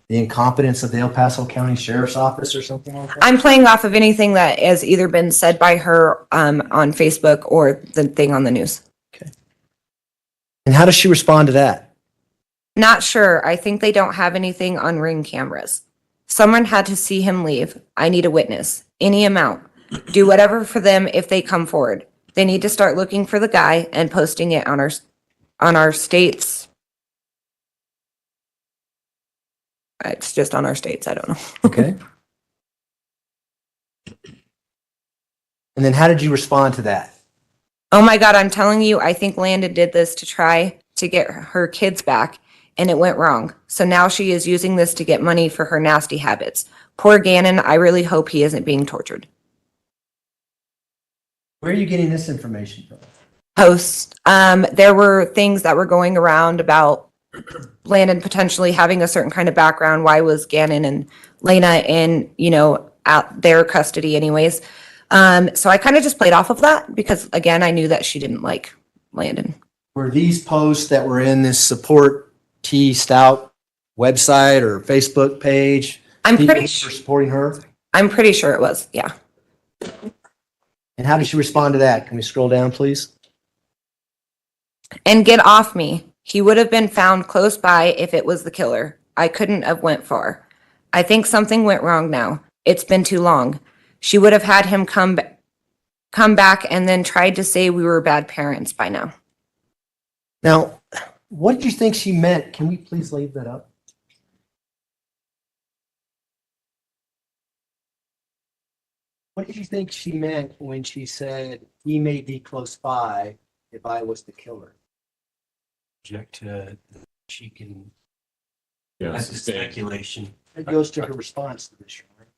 the incompetence of the El Paso County Sheriff's Office or something like that? I'm playing off of anything that has either been said by her on Facebook or the thing on the news. Okay. And how does she respond to that? Not sure. I think they don't have anything on Ring cameras. Someone had to see him leave. I need a witness. Any amount. Do whatever for them if they come forward. They need to start looking for the guy and posting it on our state's. It's just on our states. I don't know. Okay. And then how did you respond to that? Oh my God, I'm telling you, I think Landon did this to try to get her kids back, and it went wrong. So now she is using this to get money for her nasty habits. Poor Gannon, I really hope he isn't being tortured. Where are you getting this information from? Posts. There were things that were going around about Landon potentially having a certain kind of background. Why was Gannon and Lena in, out their custody anyways? So I kind of just played off of that because, again, I knew that she didn't like Landon. Were these posts that were in this support T Stauch website or Facebook page? I'm people pretty who were supporting her. I'm pretty sure it was. Yeah. And how did she respond to that? Can we scroll down, please? And get off me. He would have been found close by if it was the killer. I couldn't have went far. I think something went wrong now. It's been too long. She would have had him come back and then tried to say we were bad parents by now. Now, what did you think she meant? Can we please leave that up? What did you think she meant when she said, he may be close by if I was the killer? Object to, she can, Yeah, that's sustain. speculation. It goes to her response to this, right?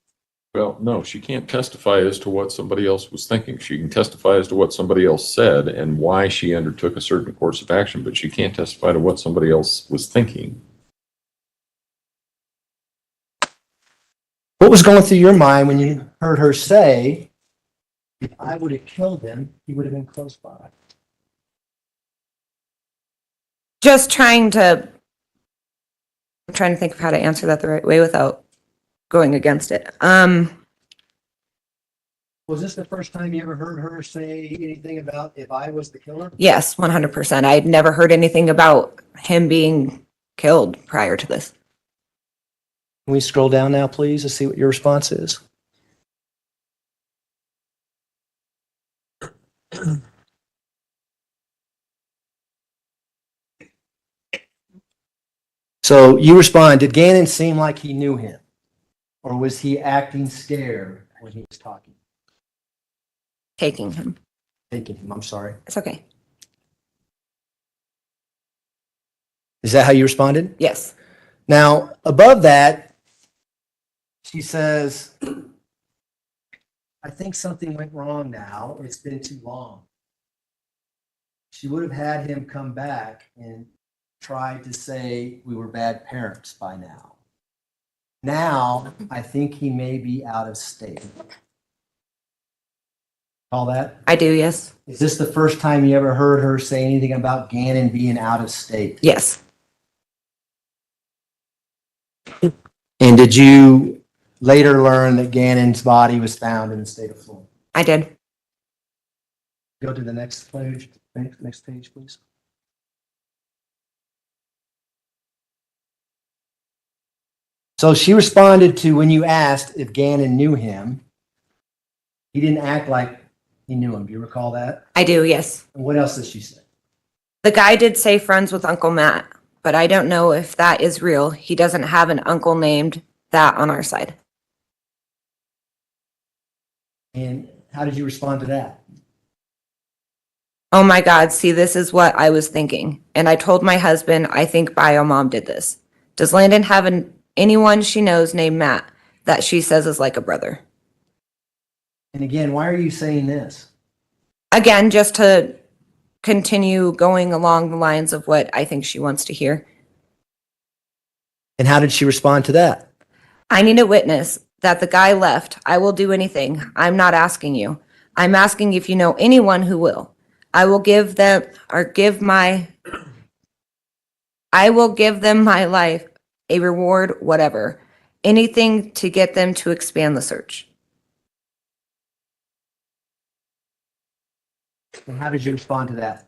Well, no, she can't testify as to what somebody else was thinking. She can testify as to what somebody else said and why she undertook a certain course of action, but she can't testify to what somebody else was thinking. What was going through your mind when you heard her say, if I would have killed him, he would have been close by? Just trying to, I'm trying to think of how to answer that the right way without going against it. Was this the first time you ever heard her say anything about if I was the killer? Yes, 100%. I had never heard anything about him being killed prior to this. Can we scroll down now, please, to see what your response is? So you respond, did Gannon seem like he knew him? Or was he acting scared when he was talking? Taking him. Taking him, I'm sorry. It's okay. Is that how you responded? Yes. Now, above that, she says, I think something went wrong now. It's been too long. She would have had him come back and tried to say we were bad parents by now. Now, I think he may be out of state. Call that? I do, yes. Is this the first time you ever heard her say anything about Gannon being out of state? Yes. And did you later learn that Gannon's body was found in the state of Florida? I did. Go to the next page, next page, please. So she responded to when you asked if Gannon knew him. He didn't act like he knew him. Do you recall that? I do, yes. And what else did she say? The guy did say friends with Uncle Matt, but I don't know if that is real. He doesn't have an uncle named that on our side. And how did you respond to that? Oh my God, see, this is what I was thinking. And I told my husband, I think bio mom did this. Does Landon have anyone she knows named Matt that she says is like a brother? And again, why are you saying this? Again, just to continue going along the lines of what I think she wants to hear. And how did she respond to that? I need a witness that the guy left. I will do anything. I'm not asking you. I'm asking if you know anyone who will. I will give them my life, a reward, whatever. Anything to get them to expand the search. And how did you respond to that?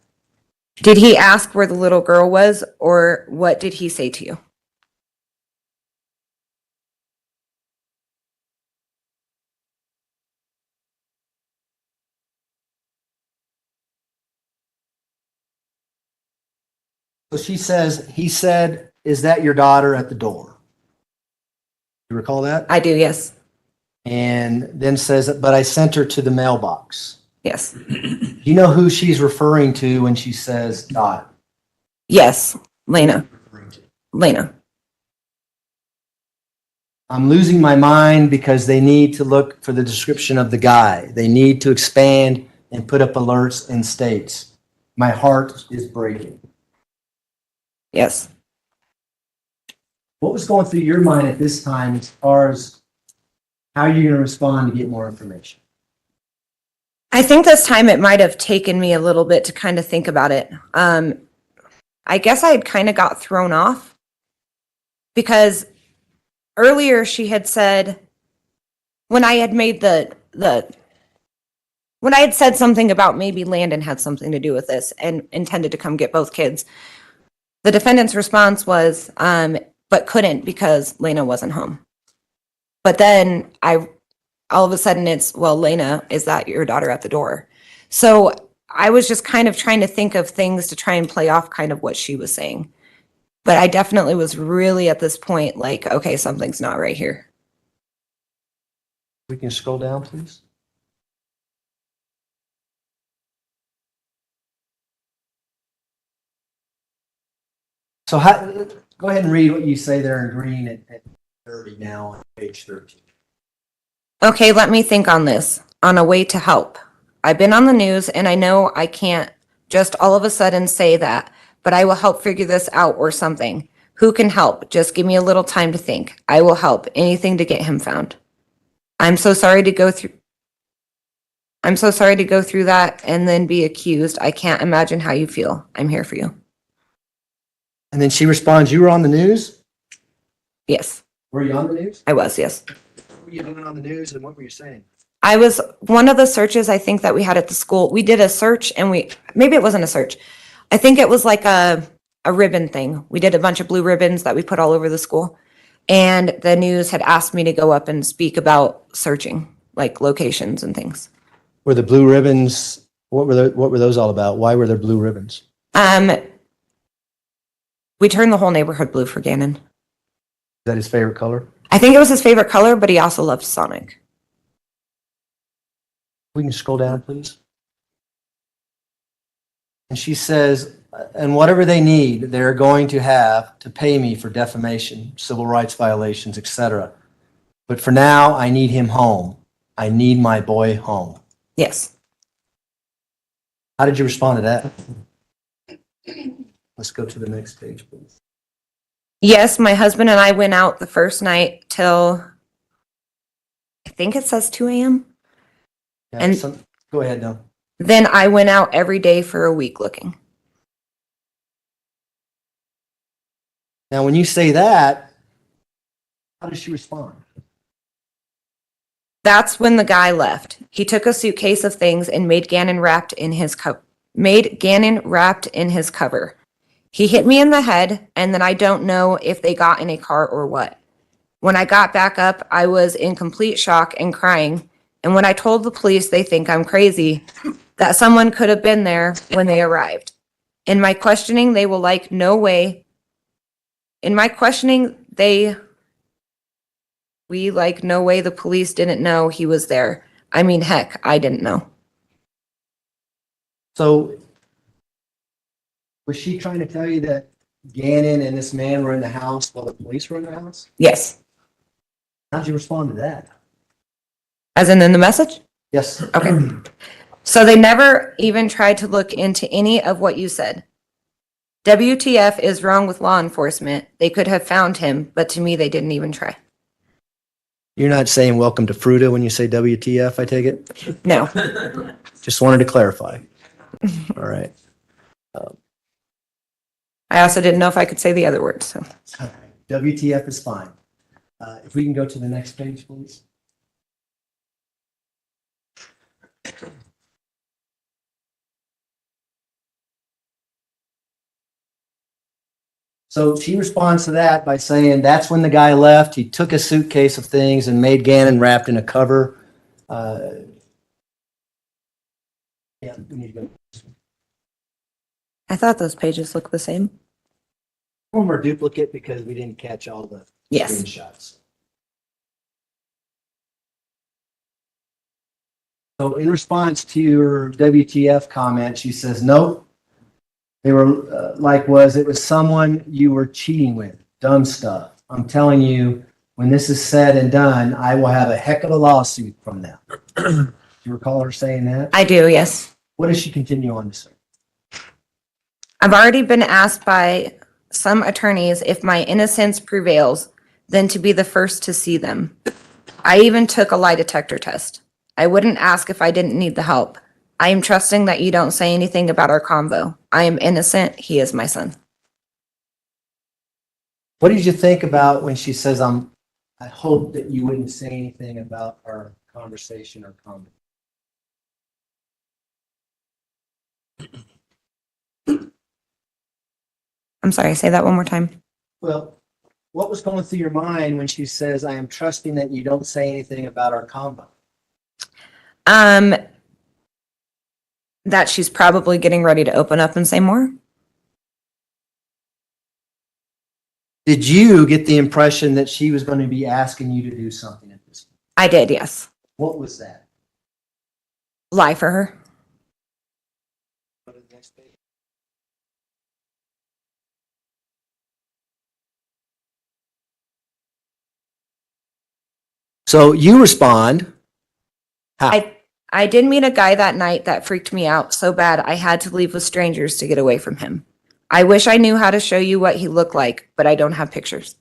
Did he ask where the little girl was, or what did he say to you? So she says, he said, is that your daughter at the door? You recall that? I do, yes. And then says, but I sent her to the mailbox. Yes. Do you know who she's referring to when she says Dot? Yes, Lena. Lena. I'm losing my mind because they need to look for the description of the guy. They need to expand and put up alerts in states. My heart is breaking. Yes. What was going through your mind at this time as far as how you're going to respond to get more information? I think this time it might have taken me a little bit to kind of think about it. I guess I had kind of got thrown off because earlier she had said, when I had made when I had said something about maybe Landon had something to do with this and intended to come get both kids, the defendant's response was, but couldn't because Lena wasn't home. But then all of a sudden it's, well, Lena, is that your daughter at the door? So I was just kind of trying to think of things to try and play off kind of what she was saying. But I definitely was really at this point like, okay, something's not right here. We can scroll down, please. So go ahead and read what you say there in green at 30 now on page 13. Okay, let me think on this. On a way to help. I've been on the news and I know I can't just all of a sudden say that, but I will help figure this out or something. Who can help? Just give me a little time to think. I will help. Anything to get him found. I'm so sorry to go through that and then be accused. I can't imagine how you feel. I'm here for you. And then she responds, you were on the news? Yes. Were you on the news? I was, yes. What were you doing on the news and what were you saying? I was one of the searches I think that we had at the school. We did a search and maybe it wasn't a search. I think it was like a ribbon thing. We did a bunch of blue ribbons that we put all over the school. And the news had asked me to go up and speak about searching, like locations and things. Were the blue ribbons, what were those all about? Why were there blue ribbons? We turned the whole neighborhood blue for Gannon. Is that his favorite color? I think it was his favorite color, but he also loved Sonic. We can scroll down, please. And she says, and whatever they need, they're going to have to pay me for defamation, civil rights violations, etc. But for now, I need him home. I need my boy home. Yes. How did you respond to that? Let's go to the next page, please. Yes, my husband and I went out the first night till, I think it says 2 a.m. Yeah, And Go ahead, no. Then I went out every day for a week looking. Now, when you say that, how does she respond? That's when the guy left. He took a suitcase of things and made Gannon wrapped in his cover. He hit me in the head, and then I don't know if they got in a car or what. When I got back up, I was in complete shock and crying. And when I told the police they think I'm crazy, that someone could have been there when they arrived. In my questioning, they will like, no way. In my questioning, we like, no way the police didn't know he was there. I mean, heck, I didn't know. So was she trying to tell you that Gannon and this man were in the house while the police were in the house? Yes. How'd you respond to that? As in the message? Yes. Okay. So they never even tried to look into any of what you said. WTF is wrong with law enforcement. They could have found him, but to me, they didn't even try. You're not saying welcome to Fruta when you say WTF, I take it? No. Just wanted to clarify. All right. I also didn't know if I could say the other word, so. All right. WTF is fine. If we can go to the next page, please. So she responds to that by saying that's when the guy left. He took a suitcase of things and made Gannon wrapped in a cover. Yeah, we need to go. I thought those pages looked the same. One more duplicate because we didn't catch all the Yes. screenshots. So in response to your WTF comment, she says, nope. They were it was someone you were cheating with. Dumb stuff. I'm telling you, when this is said and done, I will have a heck of a lawsuit from them. Do you recall her saying that? I do, yes. What does she continue on to say? I've already been asked by some attorneys if my innocence prevails, then to be the first to see them. I even took a lie detector test. I wouldn't ask if I didn't need the help. I am trusting that you don't say anything about our convo. I am innocent. He is my son. What did you think about when she says, I hope that you wouldn't say anything about our conversation or comment? I'm sorry, say that one more time. Well, what was going through your mind when she says, I am trusting that you don't say anything about our convo? That she's probably getting ready to open up and say more. Did you get the impression that she was going to be asking you to do something at this point? I did, yes. What was that? Lie for her. So you respond. How? I did meet a guy that night that freaked me out so bad I had to leave with strangers to get away from him. I wish I knew how to show you what he looked like, but I don't have pictures.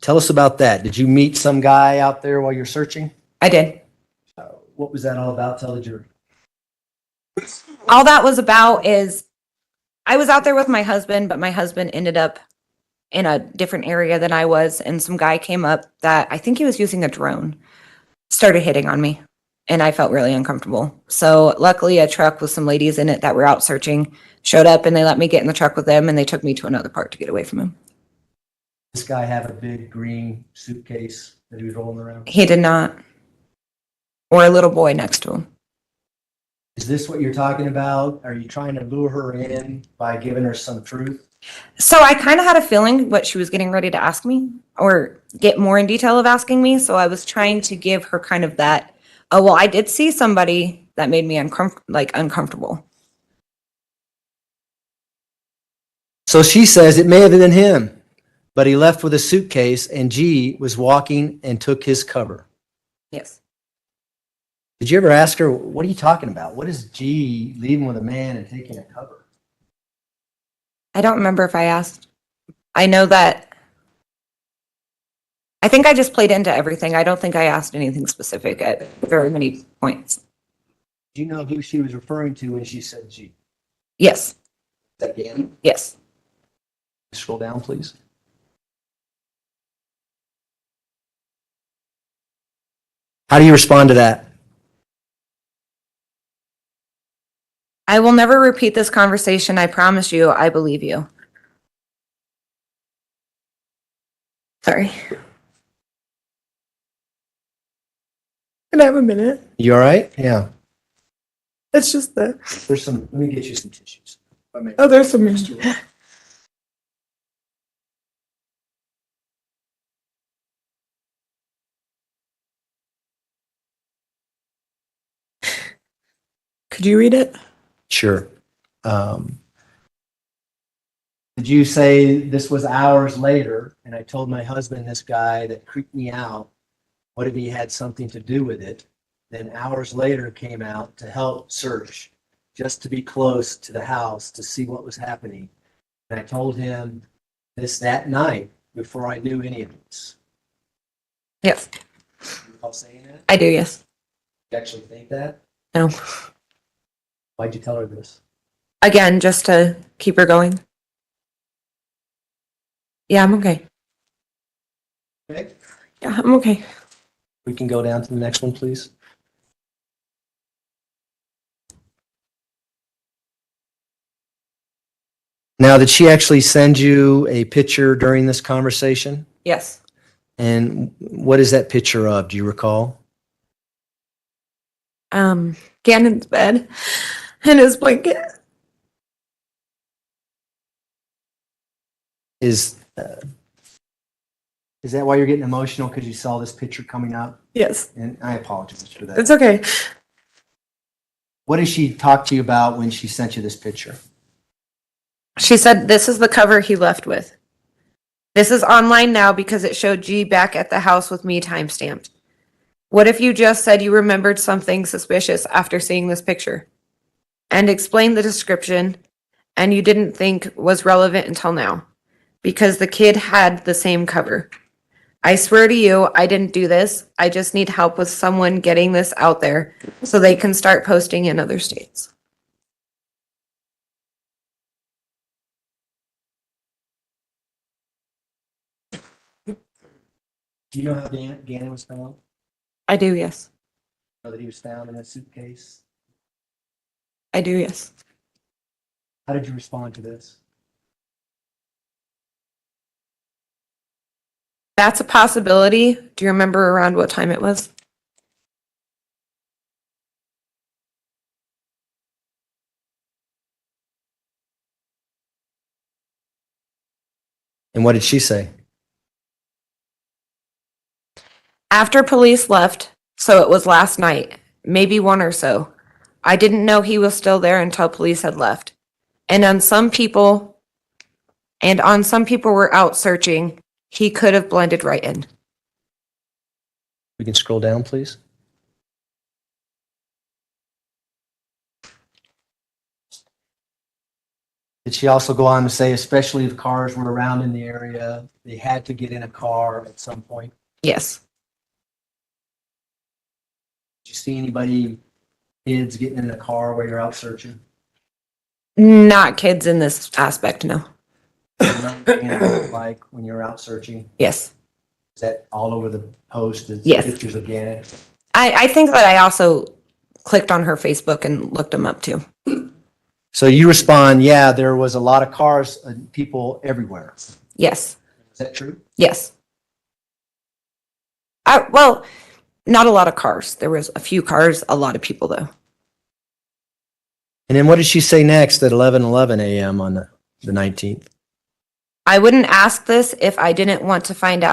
Tell us about that. Did you meet some guy out there while you're searching? I did. What was that all about? Tell the jury. All that was about is I was out there with my husband, but my husband ended up in a different area than I was, and some guy came up that I think he was using a drone, started hitting on me, and I felt really uncomfortable. So luckily a truck with some ladies in it that were out searching showed up, and they let me get in the truck with them, and they took me to another park to get away from him. This guy have a big green suitcase that he was rolling around? He did not. Or a little boy next to him. Is this what you're talking about? Are you trying to lure her in by giving her some truth? So I kind of had a feeling what she was getting ready to ask me or get more in detail of asking me. So I was trying to give her kind of that, oh, well, I did see somebody that made me uncomfortable. So she says it may have been him, but he left with a suitcase and G was walking and took his cover. Yes. Did you ever ask her, what are you talking about? What is G leaving with a man and taking a cover? I don't remember if I asked. I know that. I think I just played into everything. I don't think I asked anything specific at very many points. Do you know who she was referring to when she said G? Yes, Is that Gannon? yes. Scroll down, please. How do you respond to that? I will never repeat this conversation. I promise you, I believe you. Sorry. Can I have a minute? You all right? Yeah. It's just that. There's some, let me get you some tissues. Oh, there's some. Could you read it? Sure. Did you say this was hours later and I told my husband this guy that creeped me out? What if he had something to do with it? Then hours later came out to help search, just to be close to the house to see what was happening. And I told him this that night before I knew any of this. Yes, You recall saying that? I do, yes. You actually think that? No. Why'd you tell her this? Again, just to keep her going. Yeah, I'm okay. Okay. Yeah, I'm okay. We can go down to the next one, please. Now, did she actually send you a picture during this conversation? Yes. And what is that picture of? Do you recall? Gannon's bed and his blanket. Is that why you're getting emotional because you saw this picture coming up? Yes. And I apologize for that. It's okay. What did she talk to you about when she sent you this picture? She said, this is the cover he left with. This is online now because it showed G back at the house with me timestamped. What if you just said you remembered something suspicious after seeing this picture? And explained the description and you didn't think was relevant until now. Because the kid had the same cover. I swear to you, I didn't do this. I just need help with someone getting this out there so they can start posting in other states. Do you know how Gannon was found? I do, yes. Know that he was found in a suitcase? I do, yes. How did you respond to this? That's a possibility. Do you remember around what time it was? And what did she say? After police left, so it was last night, maybe one or so. I didn't know he was still there until police had left. And on some people were out searching, he could have blended right in. We can scroll down, please. Did she also go on to say, especially if cars were around in the area, they had to get in a car at some point? Yes. Did you see anybody, kids getting in a car while you're out searching? Not kids in this aspect, no. Like when you're out searching? Yes. Is that all over the post? Is Yes. Pictures of Gannon? I think that I also clicked on her Facebook and looked them up too. So you respond, yeah, there was a lot of cars and people everywhere. Yes. Is that true? Yes. Well, not a lot of cars. There was a few cars, a lot of people though. And then what did she say next at 11:11 a.m. on the 19th? I wouldn't ask this if I didn't want to find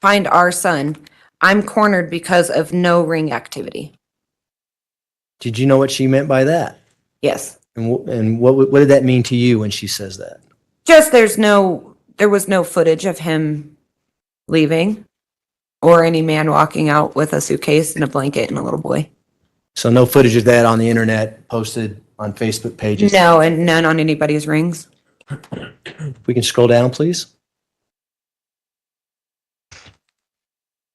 our son. I'm cornered because of no ring activity. Did you know what she meant by that? Yes. And what did that mean to you when she says that? Just there was no footage of him leaving or any man walking out with a suitcase and a blanket and a little boy. So no footage of that on the internet posted on Facebook pages? No, and none on anybody's rings. We can scroll down, please.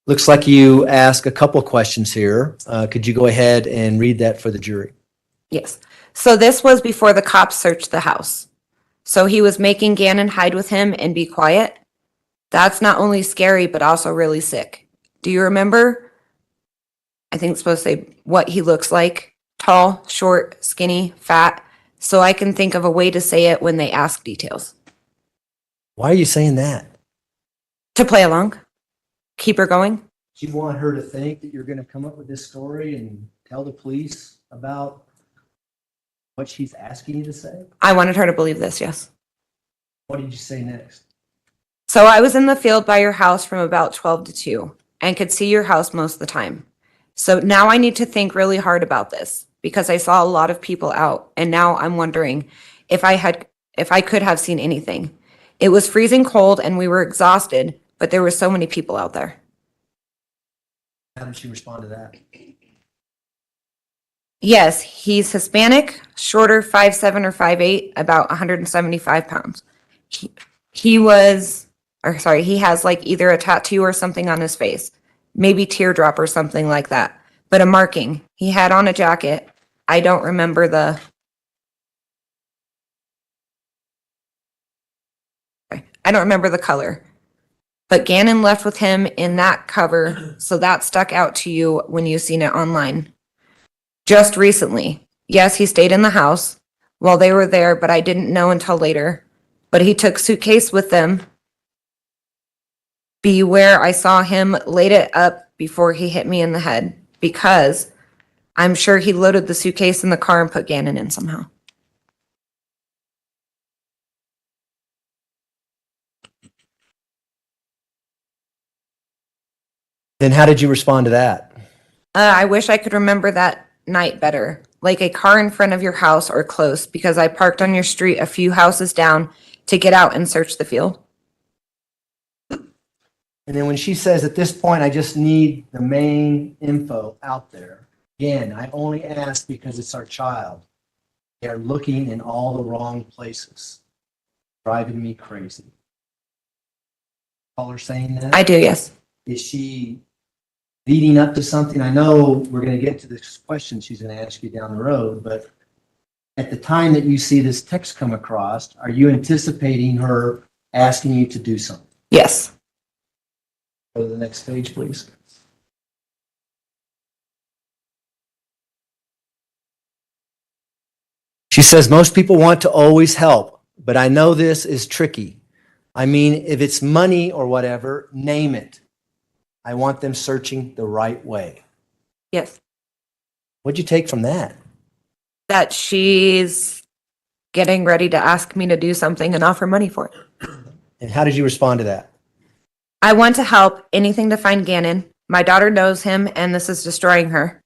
Looks like you asked a couple questions here. Could you go ahead and read that for the jury? Yes. So this was before the cops searched the house. So he was making Gannon hide with him and be quiet. That's not only scary, but also really sick. Do you remember? I think it's supposed to say what he looks like. Tall, short, skinny, fat. So I can think of a way to say it when they ask details. Why are you saying that? To play along. Keep her going. Do you want her to think that you're going to come up with this story and tell the police about what she's asking you to say? I wanted her to believe this, yes. What did you say next? So I was in the field by your house from about 12 to 2 and could see your house most of the time. So now I need to think really hard about this because I saw a lot of people out and now I'm wondering if I could have seen anything. It was freezing cold and we were exhausted, but there were so many people out there. How did she respond to that? Yes, he's Hispanic, shorter, 5'7" or 5'8", about 175 pounds. He has like either a tattoo or something on his face, maybe teardrop or something like that, but a marking. He had on a jacket. I don't remember the color. But Gannon left with him in that cover, so that stuck out to you when you seen it online. Just recently. Yes, he stayed in the house while they were there, but I didn't know until later. But he took suitcase with them. Beware, I saw him laid it up before he hit me in the head because I'm sure he loaded the suitcase in the car and put Gannon in somehow. Then how did you respond to that? I wish I could remember that night better. Like a car in front of your house or close because I parked on your street a few houses down to get out and search the field. And then when she says, at this point, I just need the main info out there. Again, I only ask because it's our child. They're looking in all the wrong places. Driving me crazy. Call her saying that? I do, yes. Is she leading up to something? I know we're going to get to this question she's going to ask you down the road, but at the time that you see this text come across, are you anticipating her asking you to do something? Yes. Go to the next page, please. She says, most people want to always help, but I know this is tricky. I mean, if it's money or whatever, name it. I want them searching the right way. Yes. What'd you take from that? That she's getting ready to ask me to do something and offer money for it. And how did you respond to that? I want to help, anything to find Gannon. My daughter knows him and this is destroying her.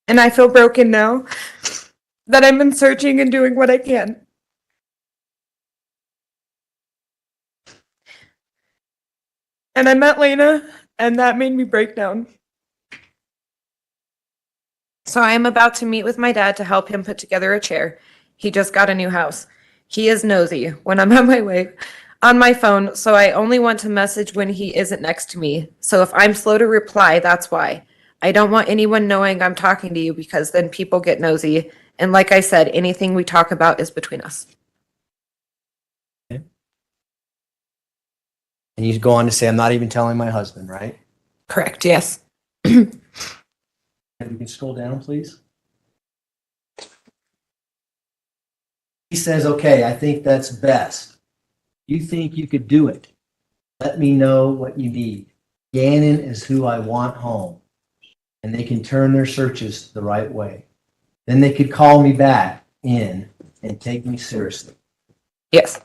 And I feel broken now that I've been searching and doing what I can. And I met Lena, and that made me break down. So I am about to meet with my dad to help him put together a chair. He just got a new house. He is nosy when I'm on my way on my phone, so I only want to message when he isn't next to me. So if I'm slow to reply, that's why. I don't want anyone knowing I'm talking to you because then people get nosy. And like I said, anything we talk about is between us. And you go on to say, I'm not even telling my husband, right? Correct, yes. You can scroll down, please. He says, okay, I think that's best. You think you could do it. Let me know what you need. Gannon is who I want home. And they can turn their searches the right way. Then they could call me back in and take me seriously. Yes.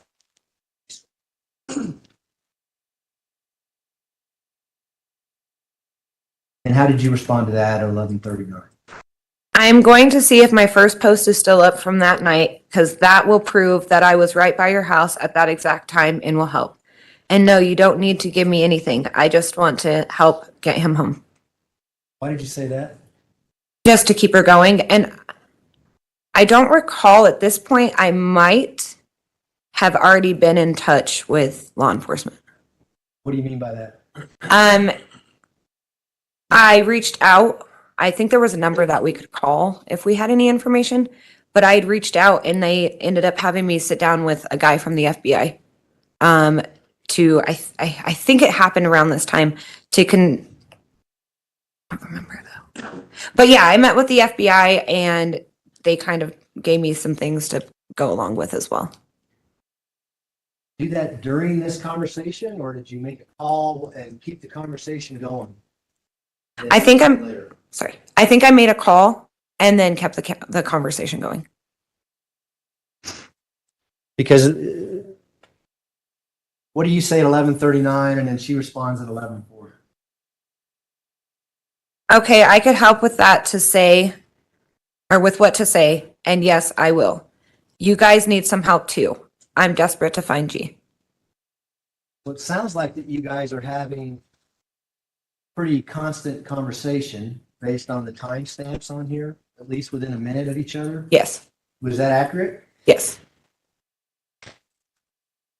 And how did you respond to that at 11:39? I'm going to see if my first post is still up from that night because that will prove that I was right by your house at that exact time and will help. And no, you don't need to give me anything. I just want to help get him home. Why did you say that? Just to keep her going. And I don't recall at this point, I might have already been in touch with law enforcement. What do you mean by that? I reached out. I think there was a number that we could call if we had any information, but I had reached out and they ended up having me sit down with a guy from the FBI. I think it happened around this time I don't remember though. But yeah, I met with the FBI and they kind of gave me some things to go along with as well. Do that during this conversation, or did you make a call and keep the conversation going? I think I made a call and then kept the conversation going. Because what do you say at 11:39 and then she responds at 11:40? Okay, I could help with that with what to say, and yes, I will. You guys need some help too. I'm desperate to find G. Well, it sounds like that you guys are having pretty constant conversation based on the timestamps on here, at least within a minute of each other. Yes. Was that accurate? Yes.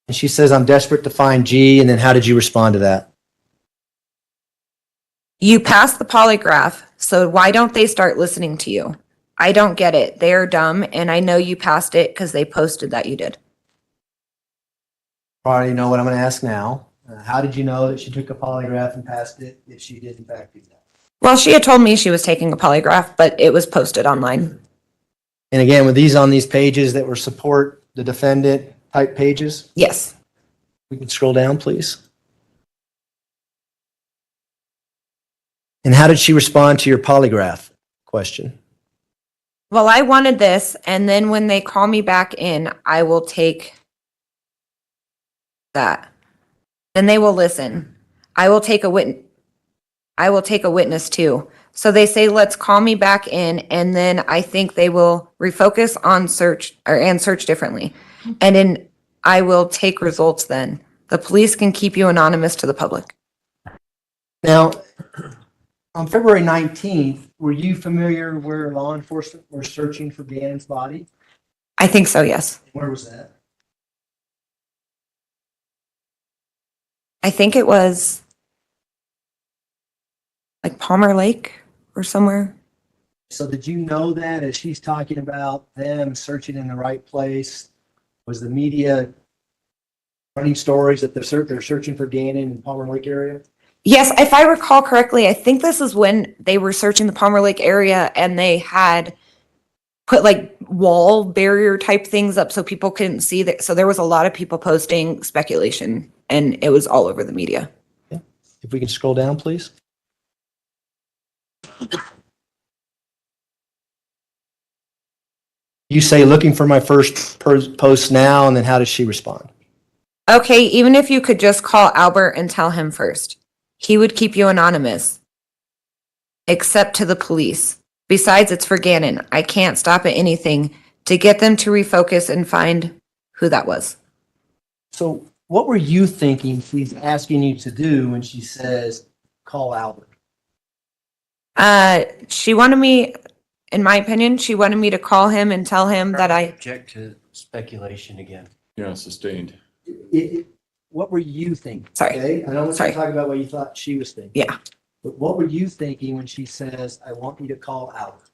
And she says, I'm desperate to find G, and then how did you respond to that? You passed the polygraph, so why don't they start listening to you? I don't get it. They're dumb, and I know you passed it because they posted that you did. Probably know what I'm going to ask now. How did you know that she took a polygraph and passed it if she did in fact do that? Well, she had told me she was taking a polygraph, but it was posted online. And again, were these on these pages that were support the defendant type pages? Yes. We can scroll down, please. And how did she respond to your polygraph question? Well, I wanted this, and then when they call me back in, I will take that. Then they will listen. I will take a witness too. So they say, let's call me back in, and then I think they will refocus on search and search differently. And then I will take results then. The police can keep you anonymous to the public. Now, on February 19th, were you familiar where law enforcement were searching for Gannon's body? I think so, yes. Where was that? I think it was like Palmer Lake or somewhere. So did you know that as she's talking about them searching in the right place, was the media running stories that they're searching for Gannon in the Palmer Lake area? Yes, if I recall correctly, I think this is when they were searching the Palmer Lake area and they had put like wall barrier type things up so people couldn't see that. So there was a lot of people posting speculation and it was all over the media. Okay. If we can scroll down, please. You say looking for my first post now, and then how does she respond? Okay, even if you could just call Albert and tell him first. He would keep you anonymous, except to the police. Besides, it's for Gannon. I can't stop at anything to get them to refocus and find who that was. So what were you thinking she's asking you to do when she says, call Albert? She wanted me, in my opinion, she wanted me to call him and tell him that I Object to speculation again. Yeah, sustained. What were you thinking? Sorry. Okay? I don't want Sorry. to talk about what you thought she was thinking. Yeah. But what were you thinking when she says, I want you to call Albert?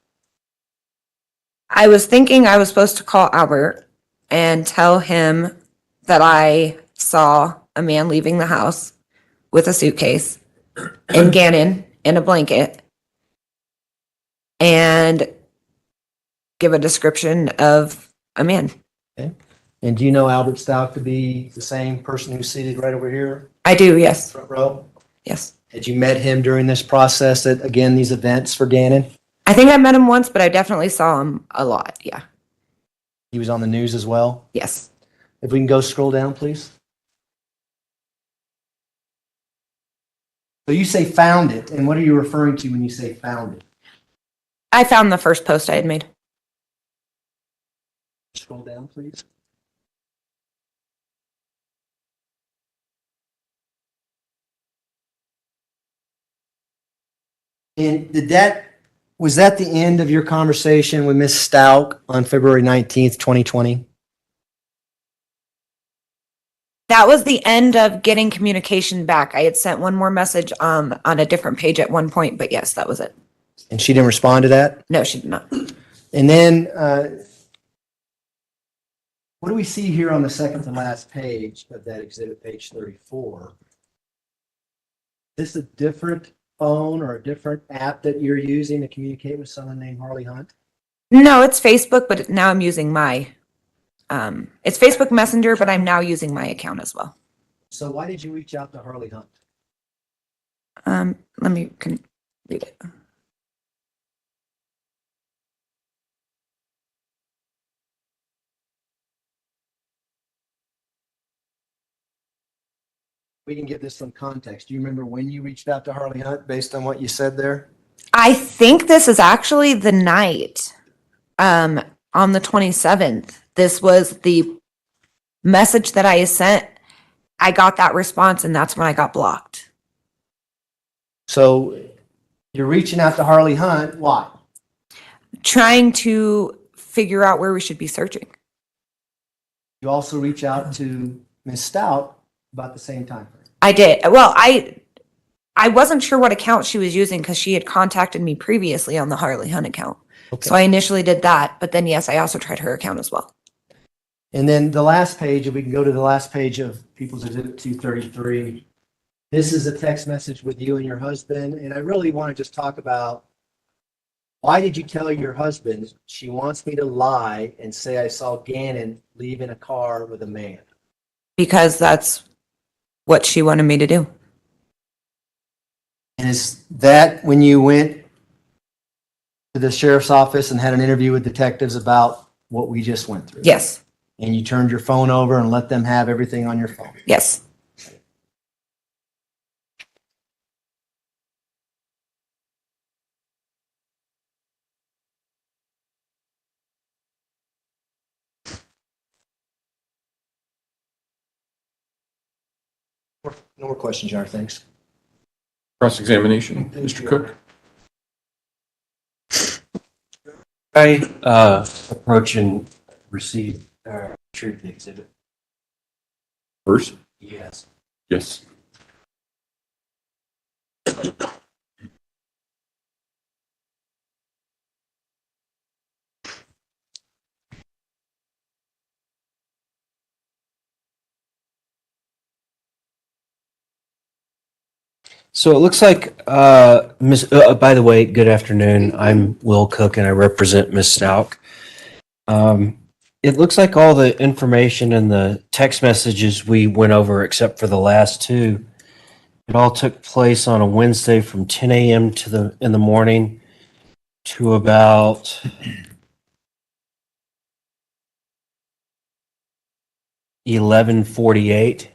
I was thinking I was supposed to call Albert and tell him that I saw a man leaving the house with a suitcase and Gannon in a blanket and give a description of a man. Okay. And do you know Albert Stauch to be the same person who's seated right over here? I do, yes. Front row? Yes. Had you met him during this process at, again, these events for Gannon? I think I met him once, but I definitely saw him a lot. Yeah. He was on the news as well? Yes. If we can go scroll down, please. So you say found it, and what are you referring to when you say found it? I found the first post I had made. Scroll down, please. And was that the end of your conversation with Ms. Stauch on February 19th, 2020? That was the end of getting communication back. I had sent one more message on a different page at one point, but yes, that was it. And she didn't respond to that? No, she did not. And then, what do we see here on the second to last page of that exhibit, page 34? Is this a different phone or a different app that you're using to communicate with someone named Harley Hunt? No, it's Facebook, but now I'm using my, it's Facebook Messenger, but I'm now using my account as well. So why did you reach out to Harley Hunt? Let me read it. We can give this some context. Do you remember when you reached out to Harley Hunt based on what you said there? I think this is actually the night, on the 27th. This was the message that I sent. I got that response and that's when I got blocked. So you're reaching out to Harley Hunt, why? Trying to figure out where we should be searching. You also reach out to Ms. Stauch about the same time. I did. Well, I wasn't sure what account she was using because she had contacted me previously on the Harley Hunt account. Okay. So I initially did that, but then yes, I also tried her account as well. And then the last page, if we can go to the last page of People's Exhibit 233. This is a text message with you and your husband. And I really want to just talk about, why did you tell your husband she wants me to lie and say I saw Gannon leave in a car with a man? Because that's what she wanted me to do. And is that when you went to the sheriff's office and had an interview with detectives about what we just went through? Yes. And you turned your phone over and let them have everything on your phone? Yes. No more questions, Your Honor. Thanks. Cross-examination, Mr. Cook. I approach and receive, retrieve the exhibit. First? Yes. Yes. So it looks like, by the way, good afternoon. I'm Will Cook and I represent Ms. Stauch. It looks like all the information and the text messages we went over, except for the last two, it all took place on a Wednesday from 10 a.m. in the morning to about 11:48.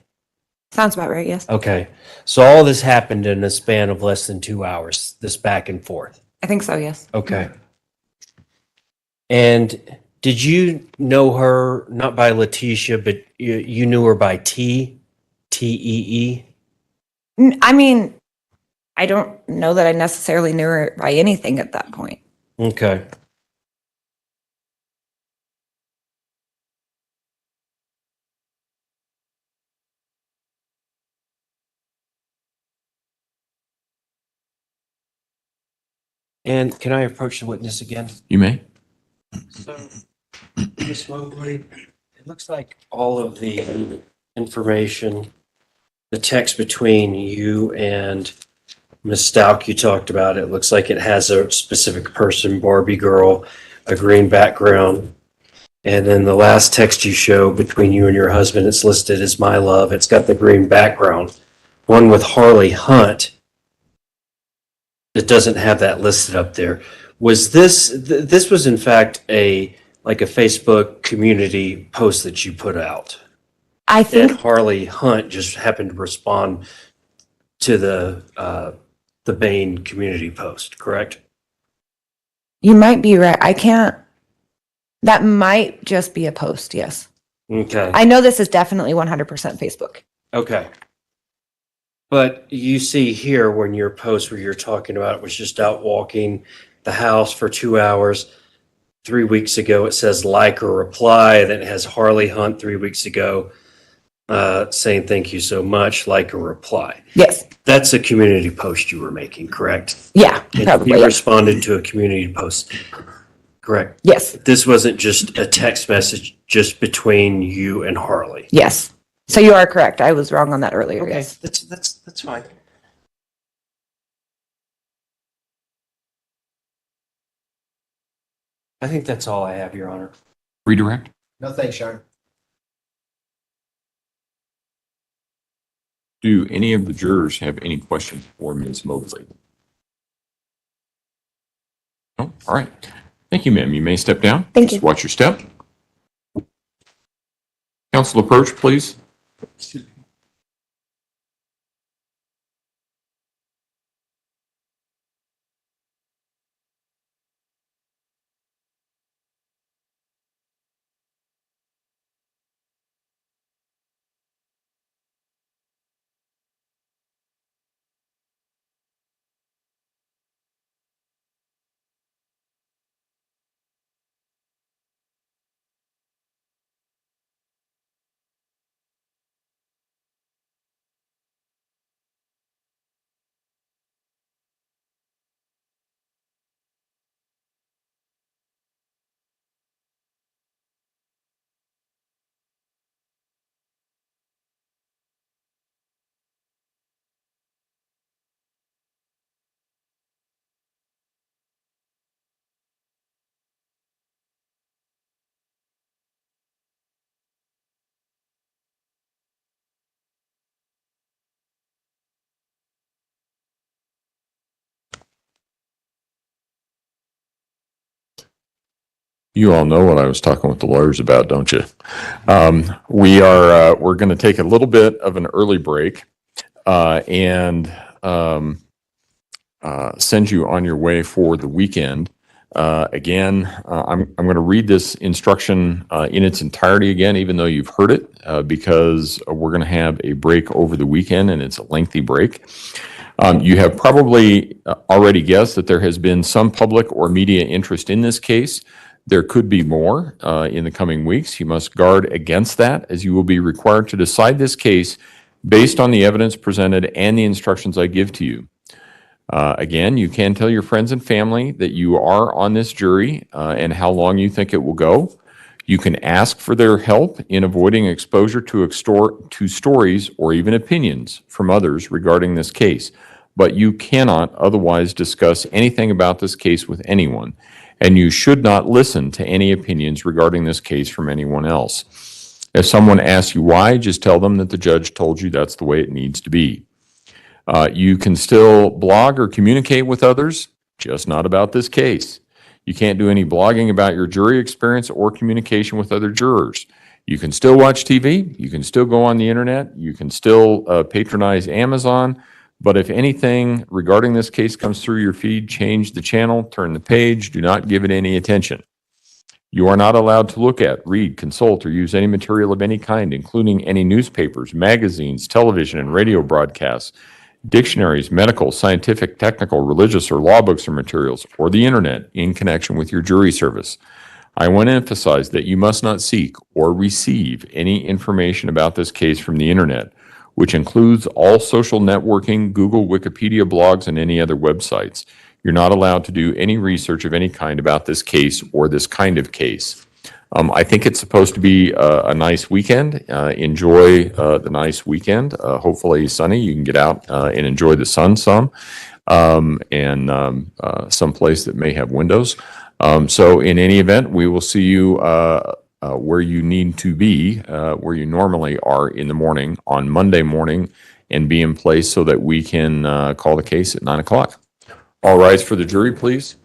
Sounds about right, yes. Okay. So all this happened in a span of less than 2 hours, this back and forth. I think so, yes. Okay. And did you know her, not by Letecia, but you knew her by T-E-E? I mean, I don't know that I necessarily knew her by anything at that point. Okay. And can I approach the witness again? You may. So, Ms. Mobley, it looks like all of the information, the text between you and Ms. Stauch you talked about, it looks like it has a specific person, Barbie girl, a green background. And then the last text you show between you and your husband, it's listed as my love. It's got the green background. One with Harley Hunt. It doesn't have that listed up there. Was this was in fact like a Facebook community post that you put out? I think And Harley Hunt just happened to respond to the Bain community post, correct? you might be right. That might just be a post, yes. Okay. I know this is definitely 100% Facebook. Okay. But you see here when your post where you're talking about it was just out walking the house for 2 hours. 3 weeks ago, it says like or reply. Then it has Harley Hunt 3 weeks ago. saying thank you so much, like a reply. Yes. That's a community post you were making, correct? Yeah, And probably. he Yeah. responded to a community post, correct? Yes. This wasn't just a text message just between you and Harley. Yes. So you are correct. I was wrong on that earlier. Okay, Yes. that's fine. I think that's all I have, Your Honor. Redirect? No, thanks, Sharon. Do any of the jurors have any questions for Ms. Mosley? No? All right. Thank you, ma'am. You may step down. Thank you. Just watch your step. Counsel approach, please. You all know what I was talking with the lawyers about, don't you? We're going to take a little bit of an early break and send you on your way for the weekend. Again, I'm going to read this instruction in its entirety again, even though you've heard it, because we're going to have a break over the weekend and it's a lengthy break. You have probably already guessed that there has been some public or media interest in this case. There could be more in the coming weeks. You must guard against that, as you will be required to decide this case based on the evidence presented and the instructions I give to you. Again, you can tell your friends and family that you are on this jury and how long you think it will go. You can ask for their help in avoiding exposure to stories or even opinions from others regarding this case, but you cannot otherwise discuss anything about this case with anyone, and you should not listen to any opinions regarding this case from anyone else. If someone asks you why, just tell them that the judge told you that's the way it needs to be. You can still blog or communicate with others, just not about this case. You can't do any blogging about your jury experience or communication with other jurors. You can still watch TV, you can still go on the internet, you can still patronize Amazon, but if anything regarding this case comes through your feed, change the channel, turn the page, do not give it any attention. You are not allowed to look at, read, consult, or use any material of any kind, including any newspapers, magazines, television, and radio broadcasts, dictionaries, medical, scientific, technical, religious, or law books or materials, or the internet in connection with your jury service. I want to emphasize that you must not seek or receive any information about this case from the internet, which includes all social networking, Google, Wikipedia blogs, and any other websites. You're not allowed to do any research of any kind about this case or this kind of case. I think it's supposed to be a nice weekend. Enjoy the nice weekend. Hopefully sunny. You can get out and enjoy the sun some, and some place that may have windows. So in any event, we will see you where you need to be, where you normally are in the morning on Monday morning, and be in place so that we can call the case at 9 o'clock. All rise for the jury, please.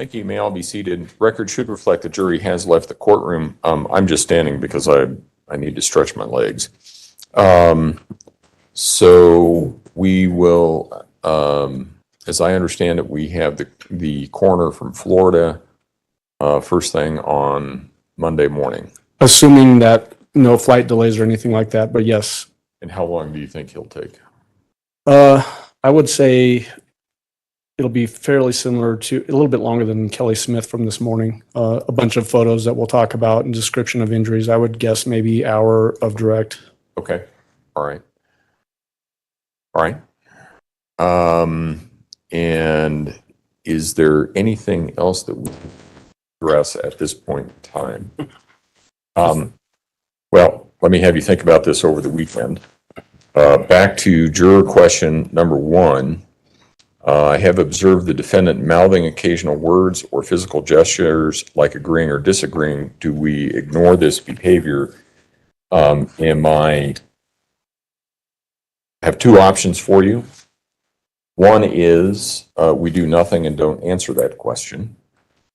Thank you. May all be seated. Record should reflect the jury has left the courtroom. I'm just standing because I need to stretch my legs. So we will, as I understand it, we have the coroner from Florida first thing on Monday morning. Assuming that no flight delays or anything like that, but yes. And how long do you think he'll take? I would say it'll be fairly similar to, a little bit longer than Kelly Smith from this morning. A bunch of photos that we'll talk about and description of injuries. I would guess maybe hour of direct. Okay. All right. All right. And is there anything else that we address at this point in time? Well, let me have you think about this over the weekend. Back to juror question number 1. I have observed the defendant mouthing occasional words or physical gestures like agreeing or disagreeing. Do we ignore this behavior? I have 2 options for you. One is we do nothing and don't answer that question.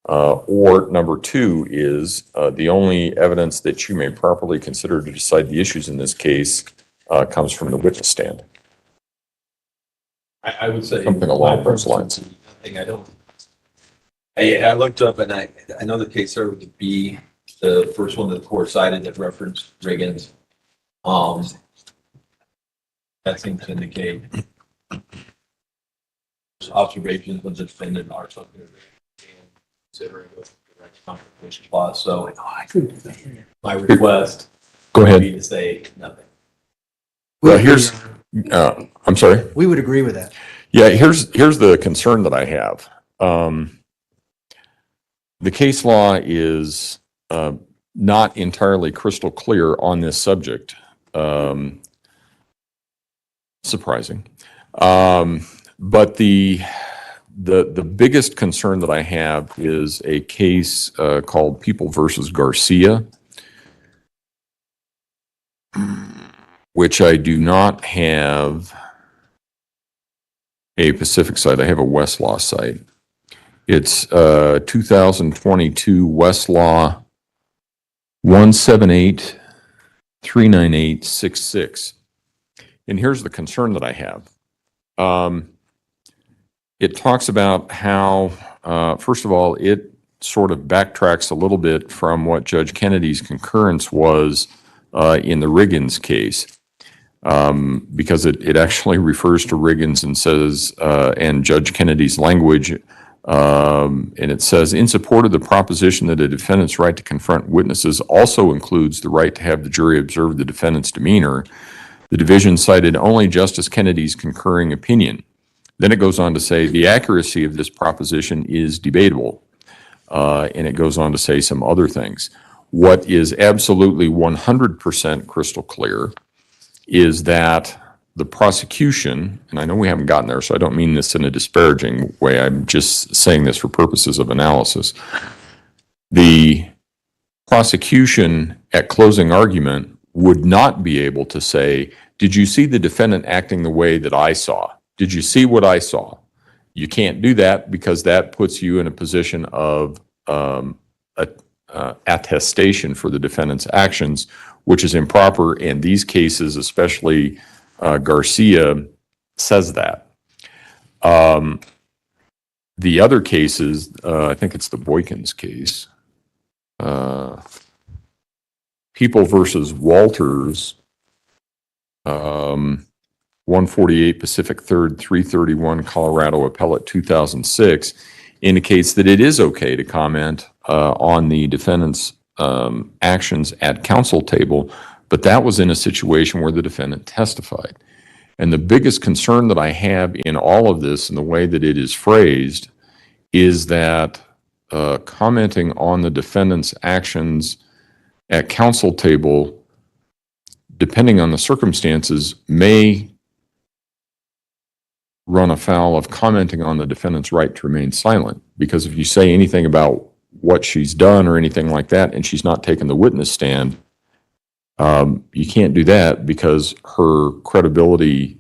Or number 2 is the only evidence that you may properly consider to decide the issues in this case comes from the witness stand. I would say. Something along those lines. I looked up and I know the case started with the B, the first one that the court cited that referenced Riggins. That seems to indicate observations when the defendant are something considering the direct confrontation clause. So my request would be to say nothing. Well, here's, I'm sorry. We would agree with that. Yeah, here's the concern that I have. The case law is not entirely crystal clear on this subject. Surprising. But the biggest concern that I have is a case called People versus Garcia, which I do not have a Pacific site. I have a Westlaw site. It's 2022 Westlaw 178-39866. And here's the concern that I have. It talks about how, first of all, it sort of backtracks a little bit from what Judge Kennedy's concurrence was in the Riggins case. Because it actually refers to Riggins and says, and Judge Kennedy's language, and it says, in support of the proposition that a defendant's right to confront witnesses also includes the right to have the jury observe the defendant's demeanor, the division cited only Justice Kennedy's concurring opinion. Then it goes on to say the accuracy of this proposition is debatable, and it goes on to say some other things. What is absolutely 100% crystal clear is that the prosecution, and I know we haven't gotten there, so I don't mean this in a disparaging way, I'm just saying this for purposes of analysis. The prosecution at closing argument would not be able to say, did you see the defendant acting the way that I saw? Did you see what I saw? You can't do that because that puts you in a position of attestation for the defendant's actions, which is improper, and these cases, especially Garcia, says that. The other cases, I think it's the Boykins case, People versus Walters, 148 Pacific 3rd, 331 Colorado Appellate 2006, indicates that it is okay to comment on the defendant's actions at counsel table, but that was in a situation where the defendant testified. And the biggest concern that I have in all of this and the way that it is phrased is that commenting on the defendant's actions at counsel table, depending on the circumstances, may run afoul of commenting on the defendant's right to remain silent. Because if you say anything about what she's done or anything like that, and she's not taken the witness stand, you can't do that because her credibility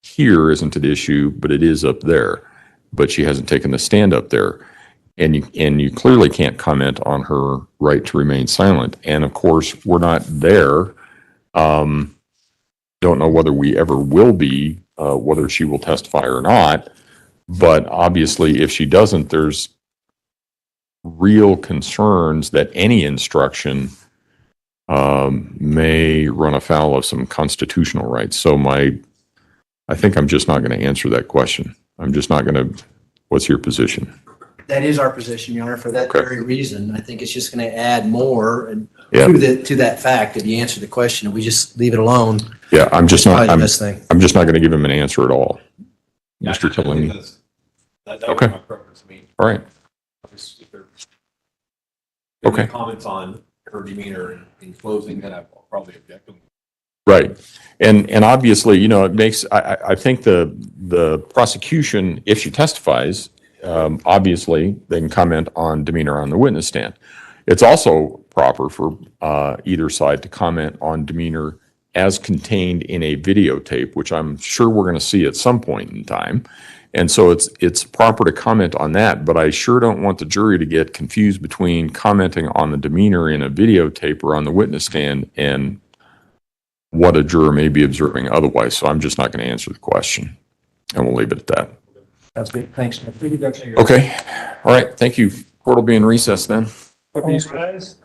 here isn't at issue, but it is up there. But she hasn't taken the stand up there. And you clearly can't comment on her right to remain silent. And of course, we're not there. Don't know whether we ever will be, whether she will testify or not. But obviously, if she doesn't, there's real concerns that any instruction may run afoul of some constitutional rights. So I think I'm just not going to answer that question. I'm just not going to. What's your position? That is our position, Your Honor, for that very reason. I think it's just going to add more Yeah. to that fact if you answer the question and we just leave it alone. Yeah, I'm just not. Probably the best thing. I'm just not going to give him an answer at all. Mr. Tillany. That Okay. was my preference. I mean, All right. if there- Okay. Comments on her demeanor in closing, then I'll probably object to them. Right. And obviously, you know, it makes, I think the prosecution, if she testifies, obviously they can comment on demeanor on the witness stand. It's also proper for either side to comment on demeanor as contained in a videotape, which I'm sure we're going to see at some point in time. And so it's proper to comment on that, but I sure don't want the jury to get confused between commenting on the demeanor in a videotape or on the witness stand and what a juror may be observing otherwise. So I'm just not going to answer the question, and we'll leave it at that. That's good. Thanks. Okay. All right. Thank you. Court will be in recess then. Please rise.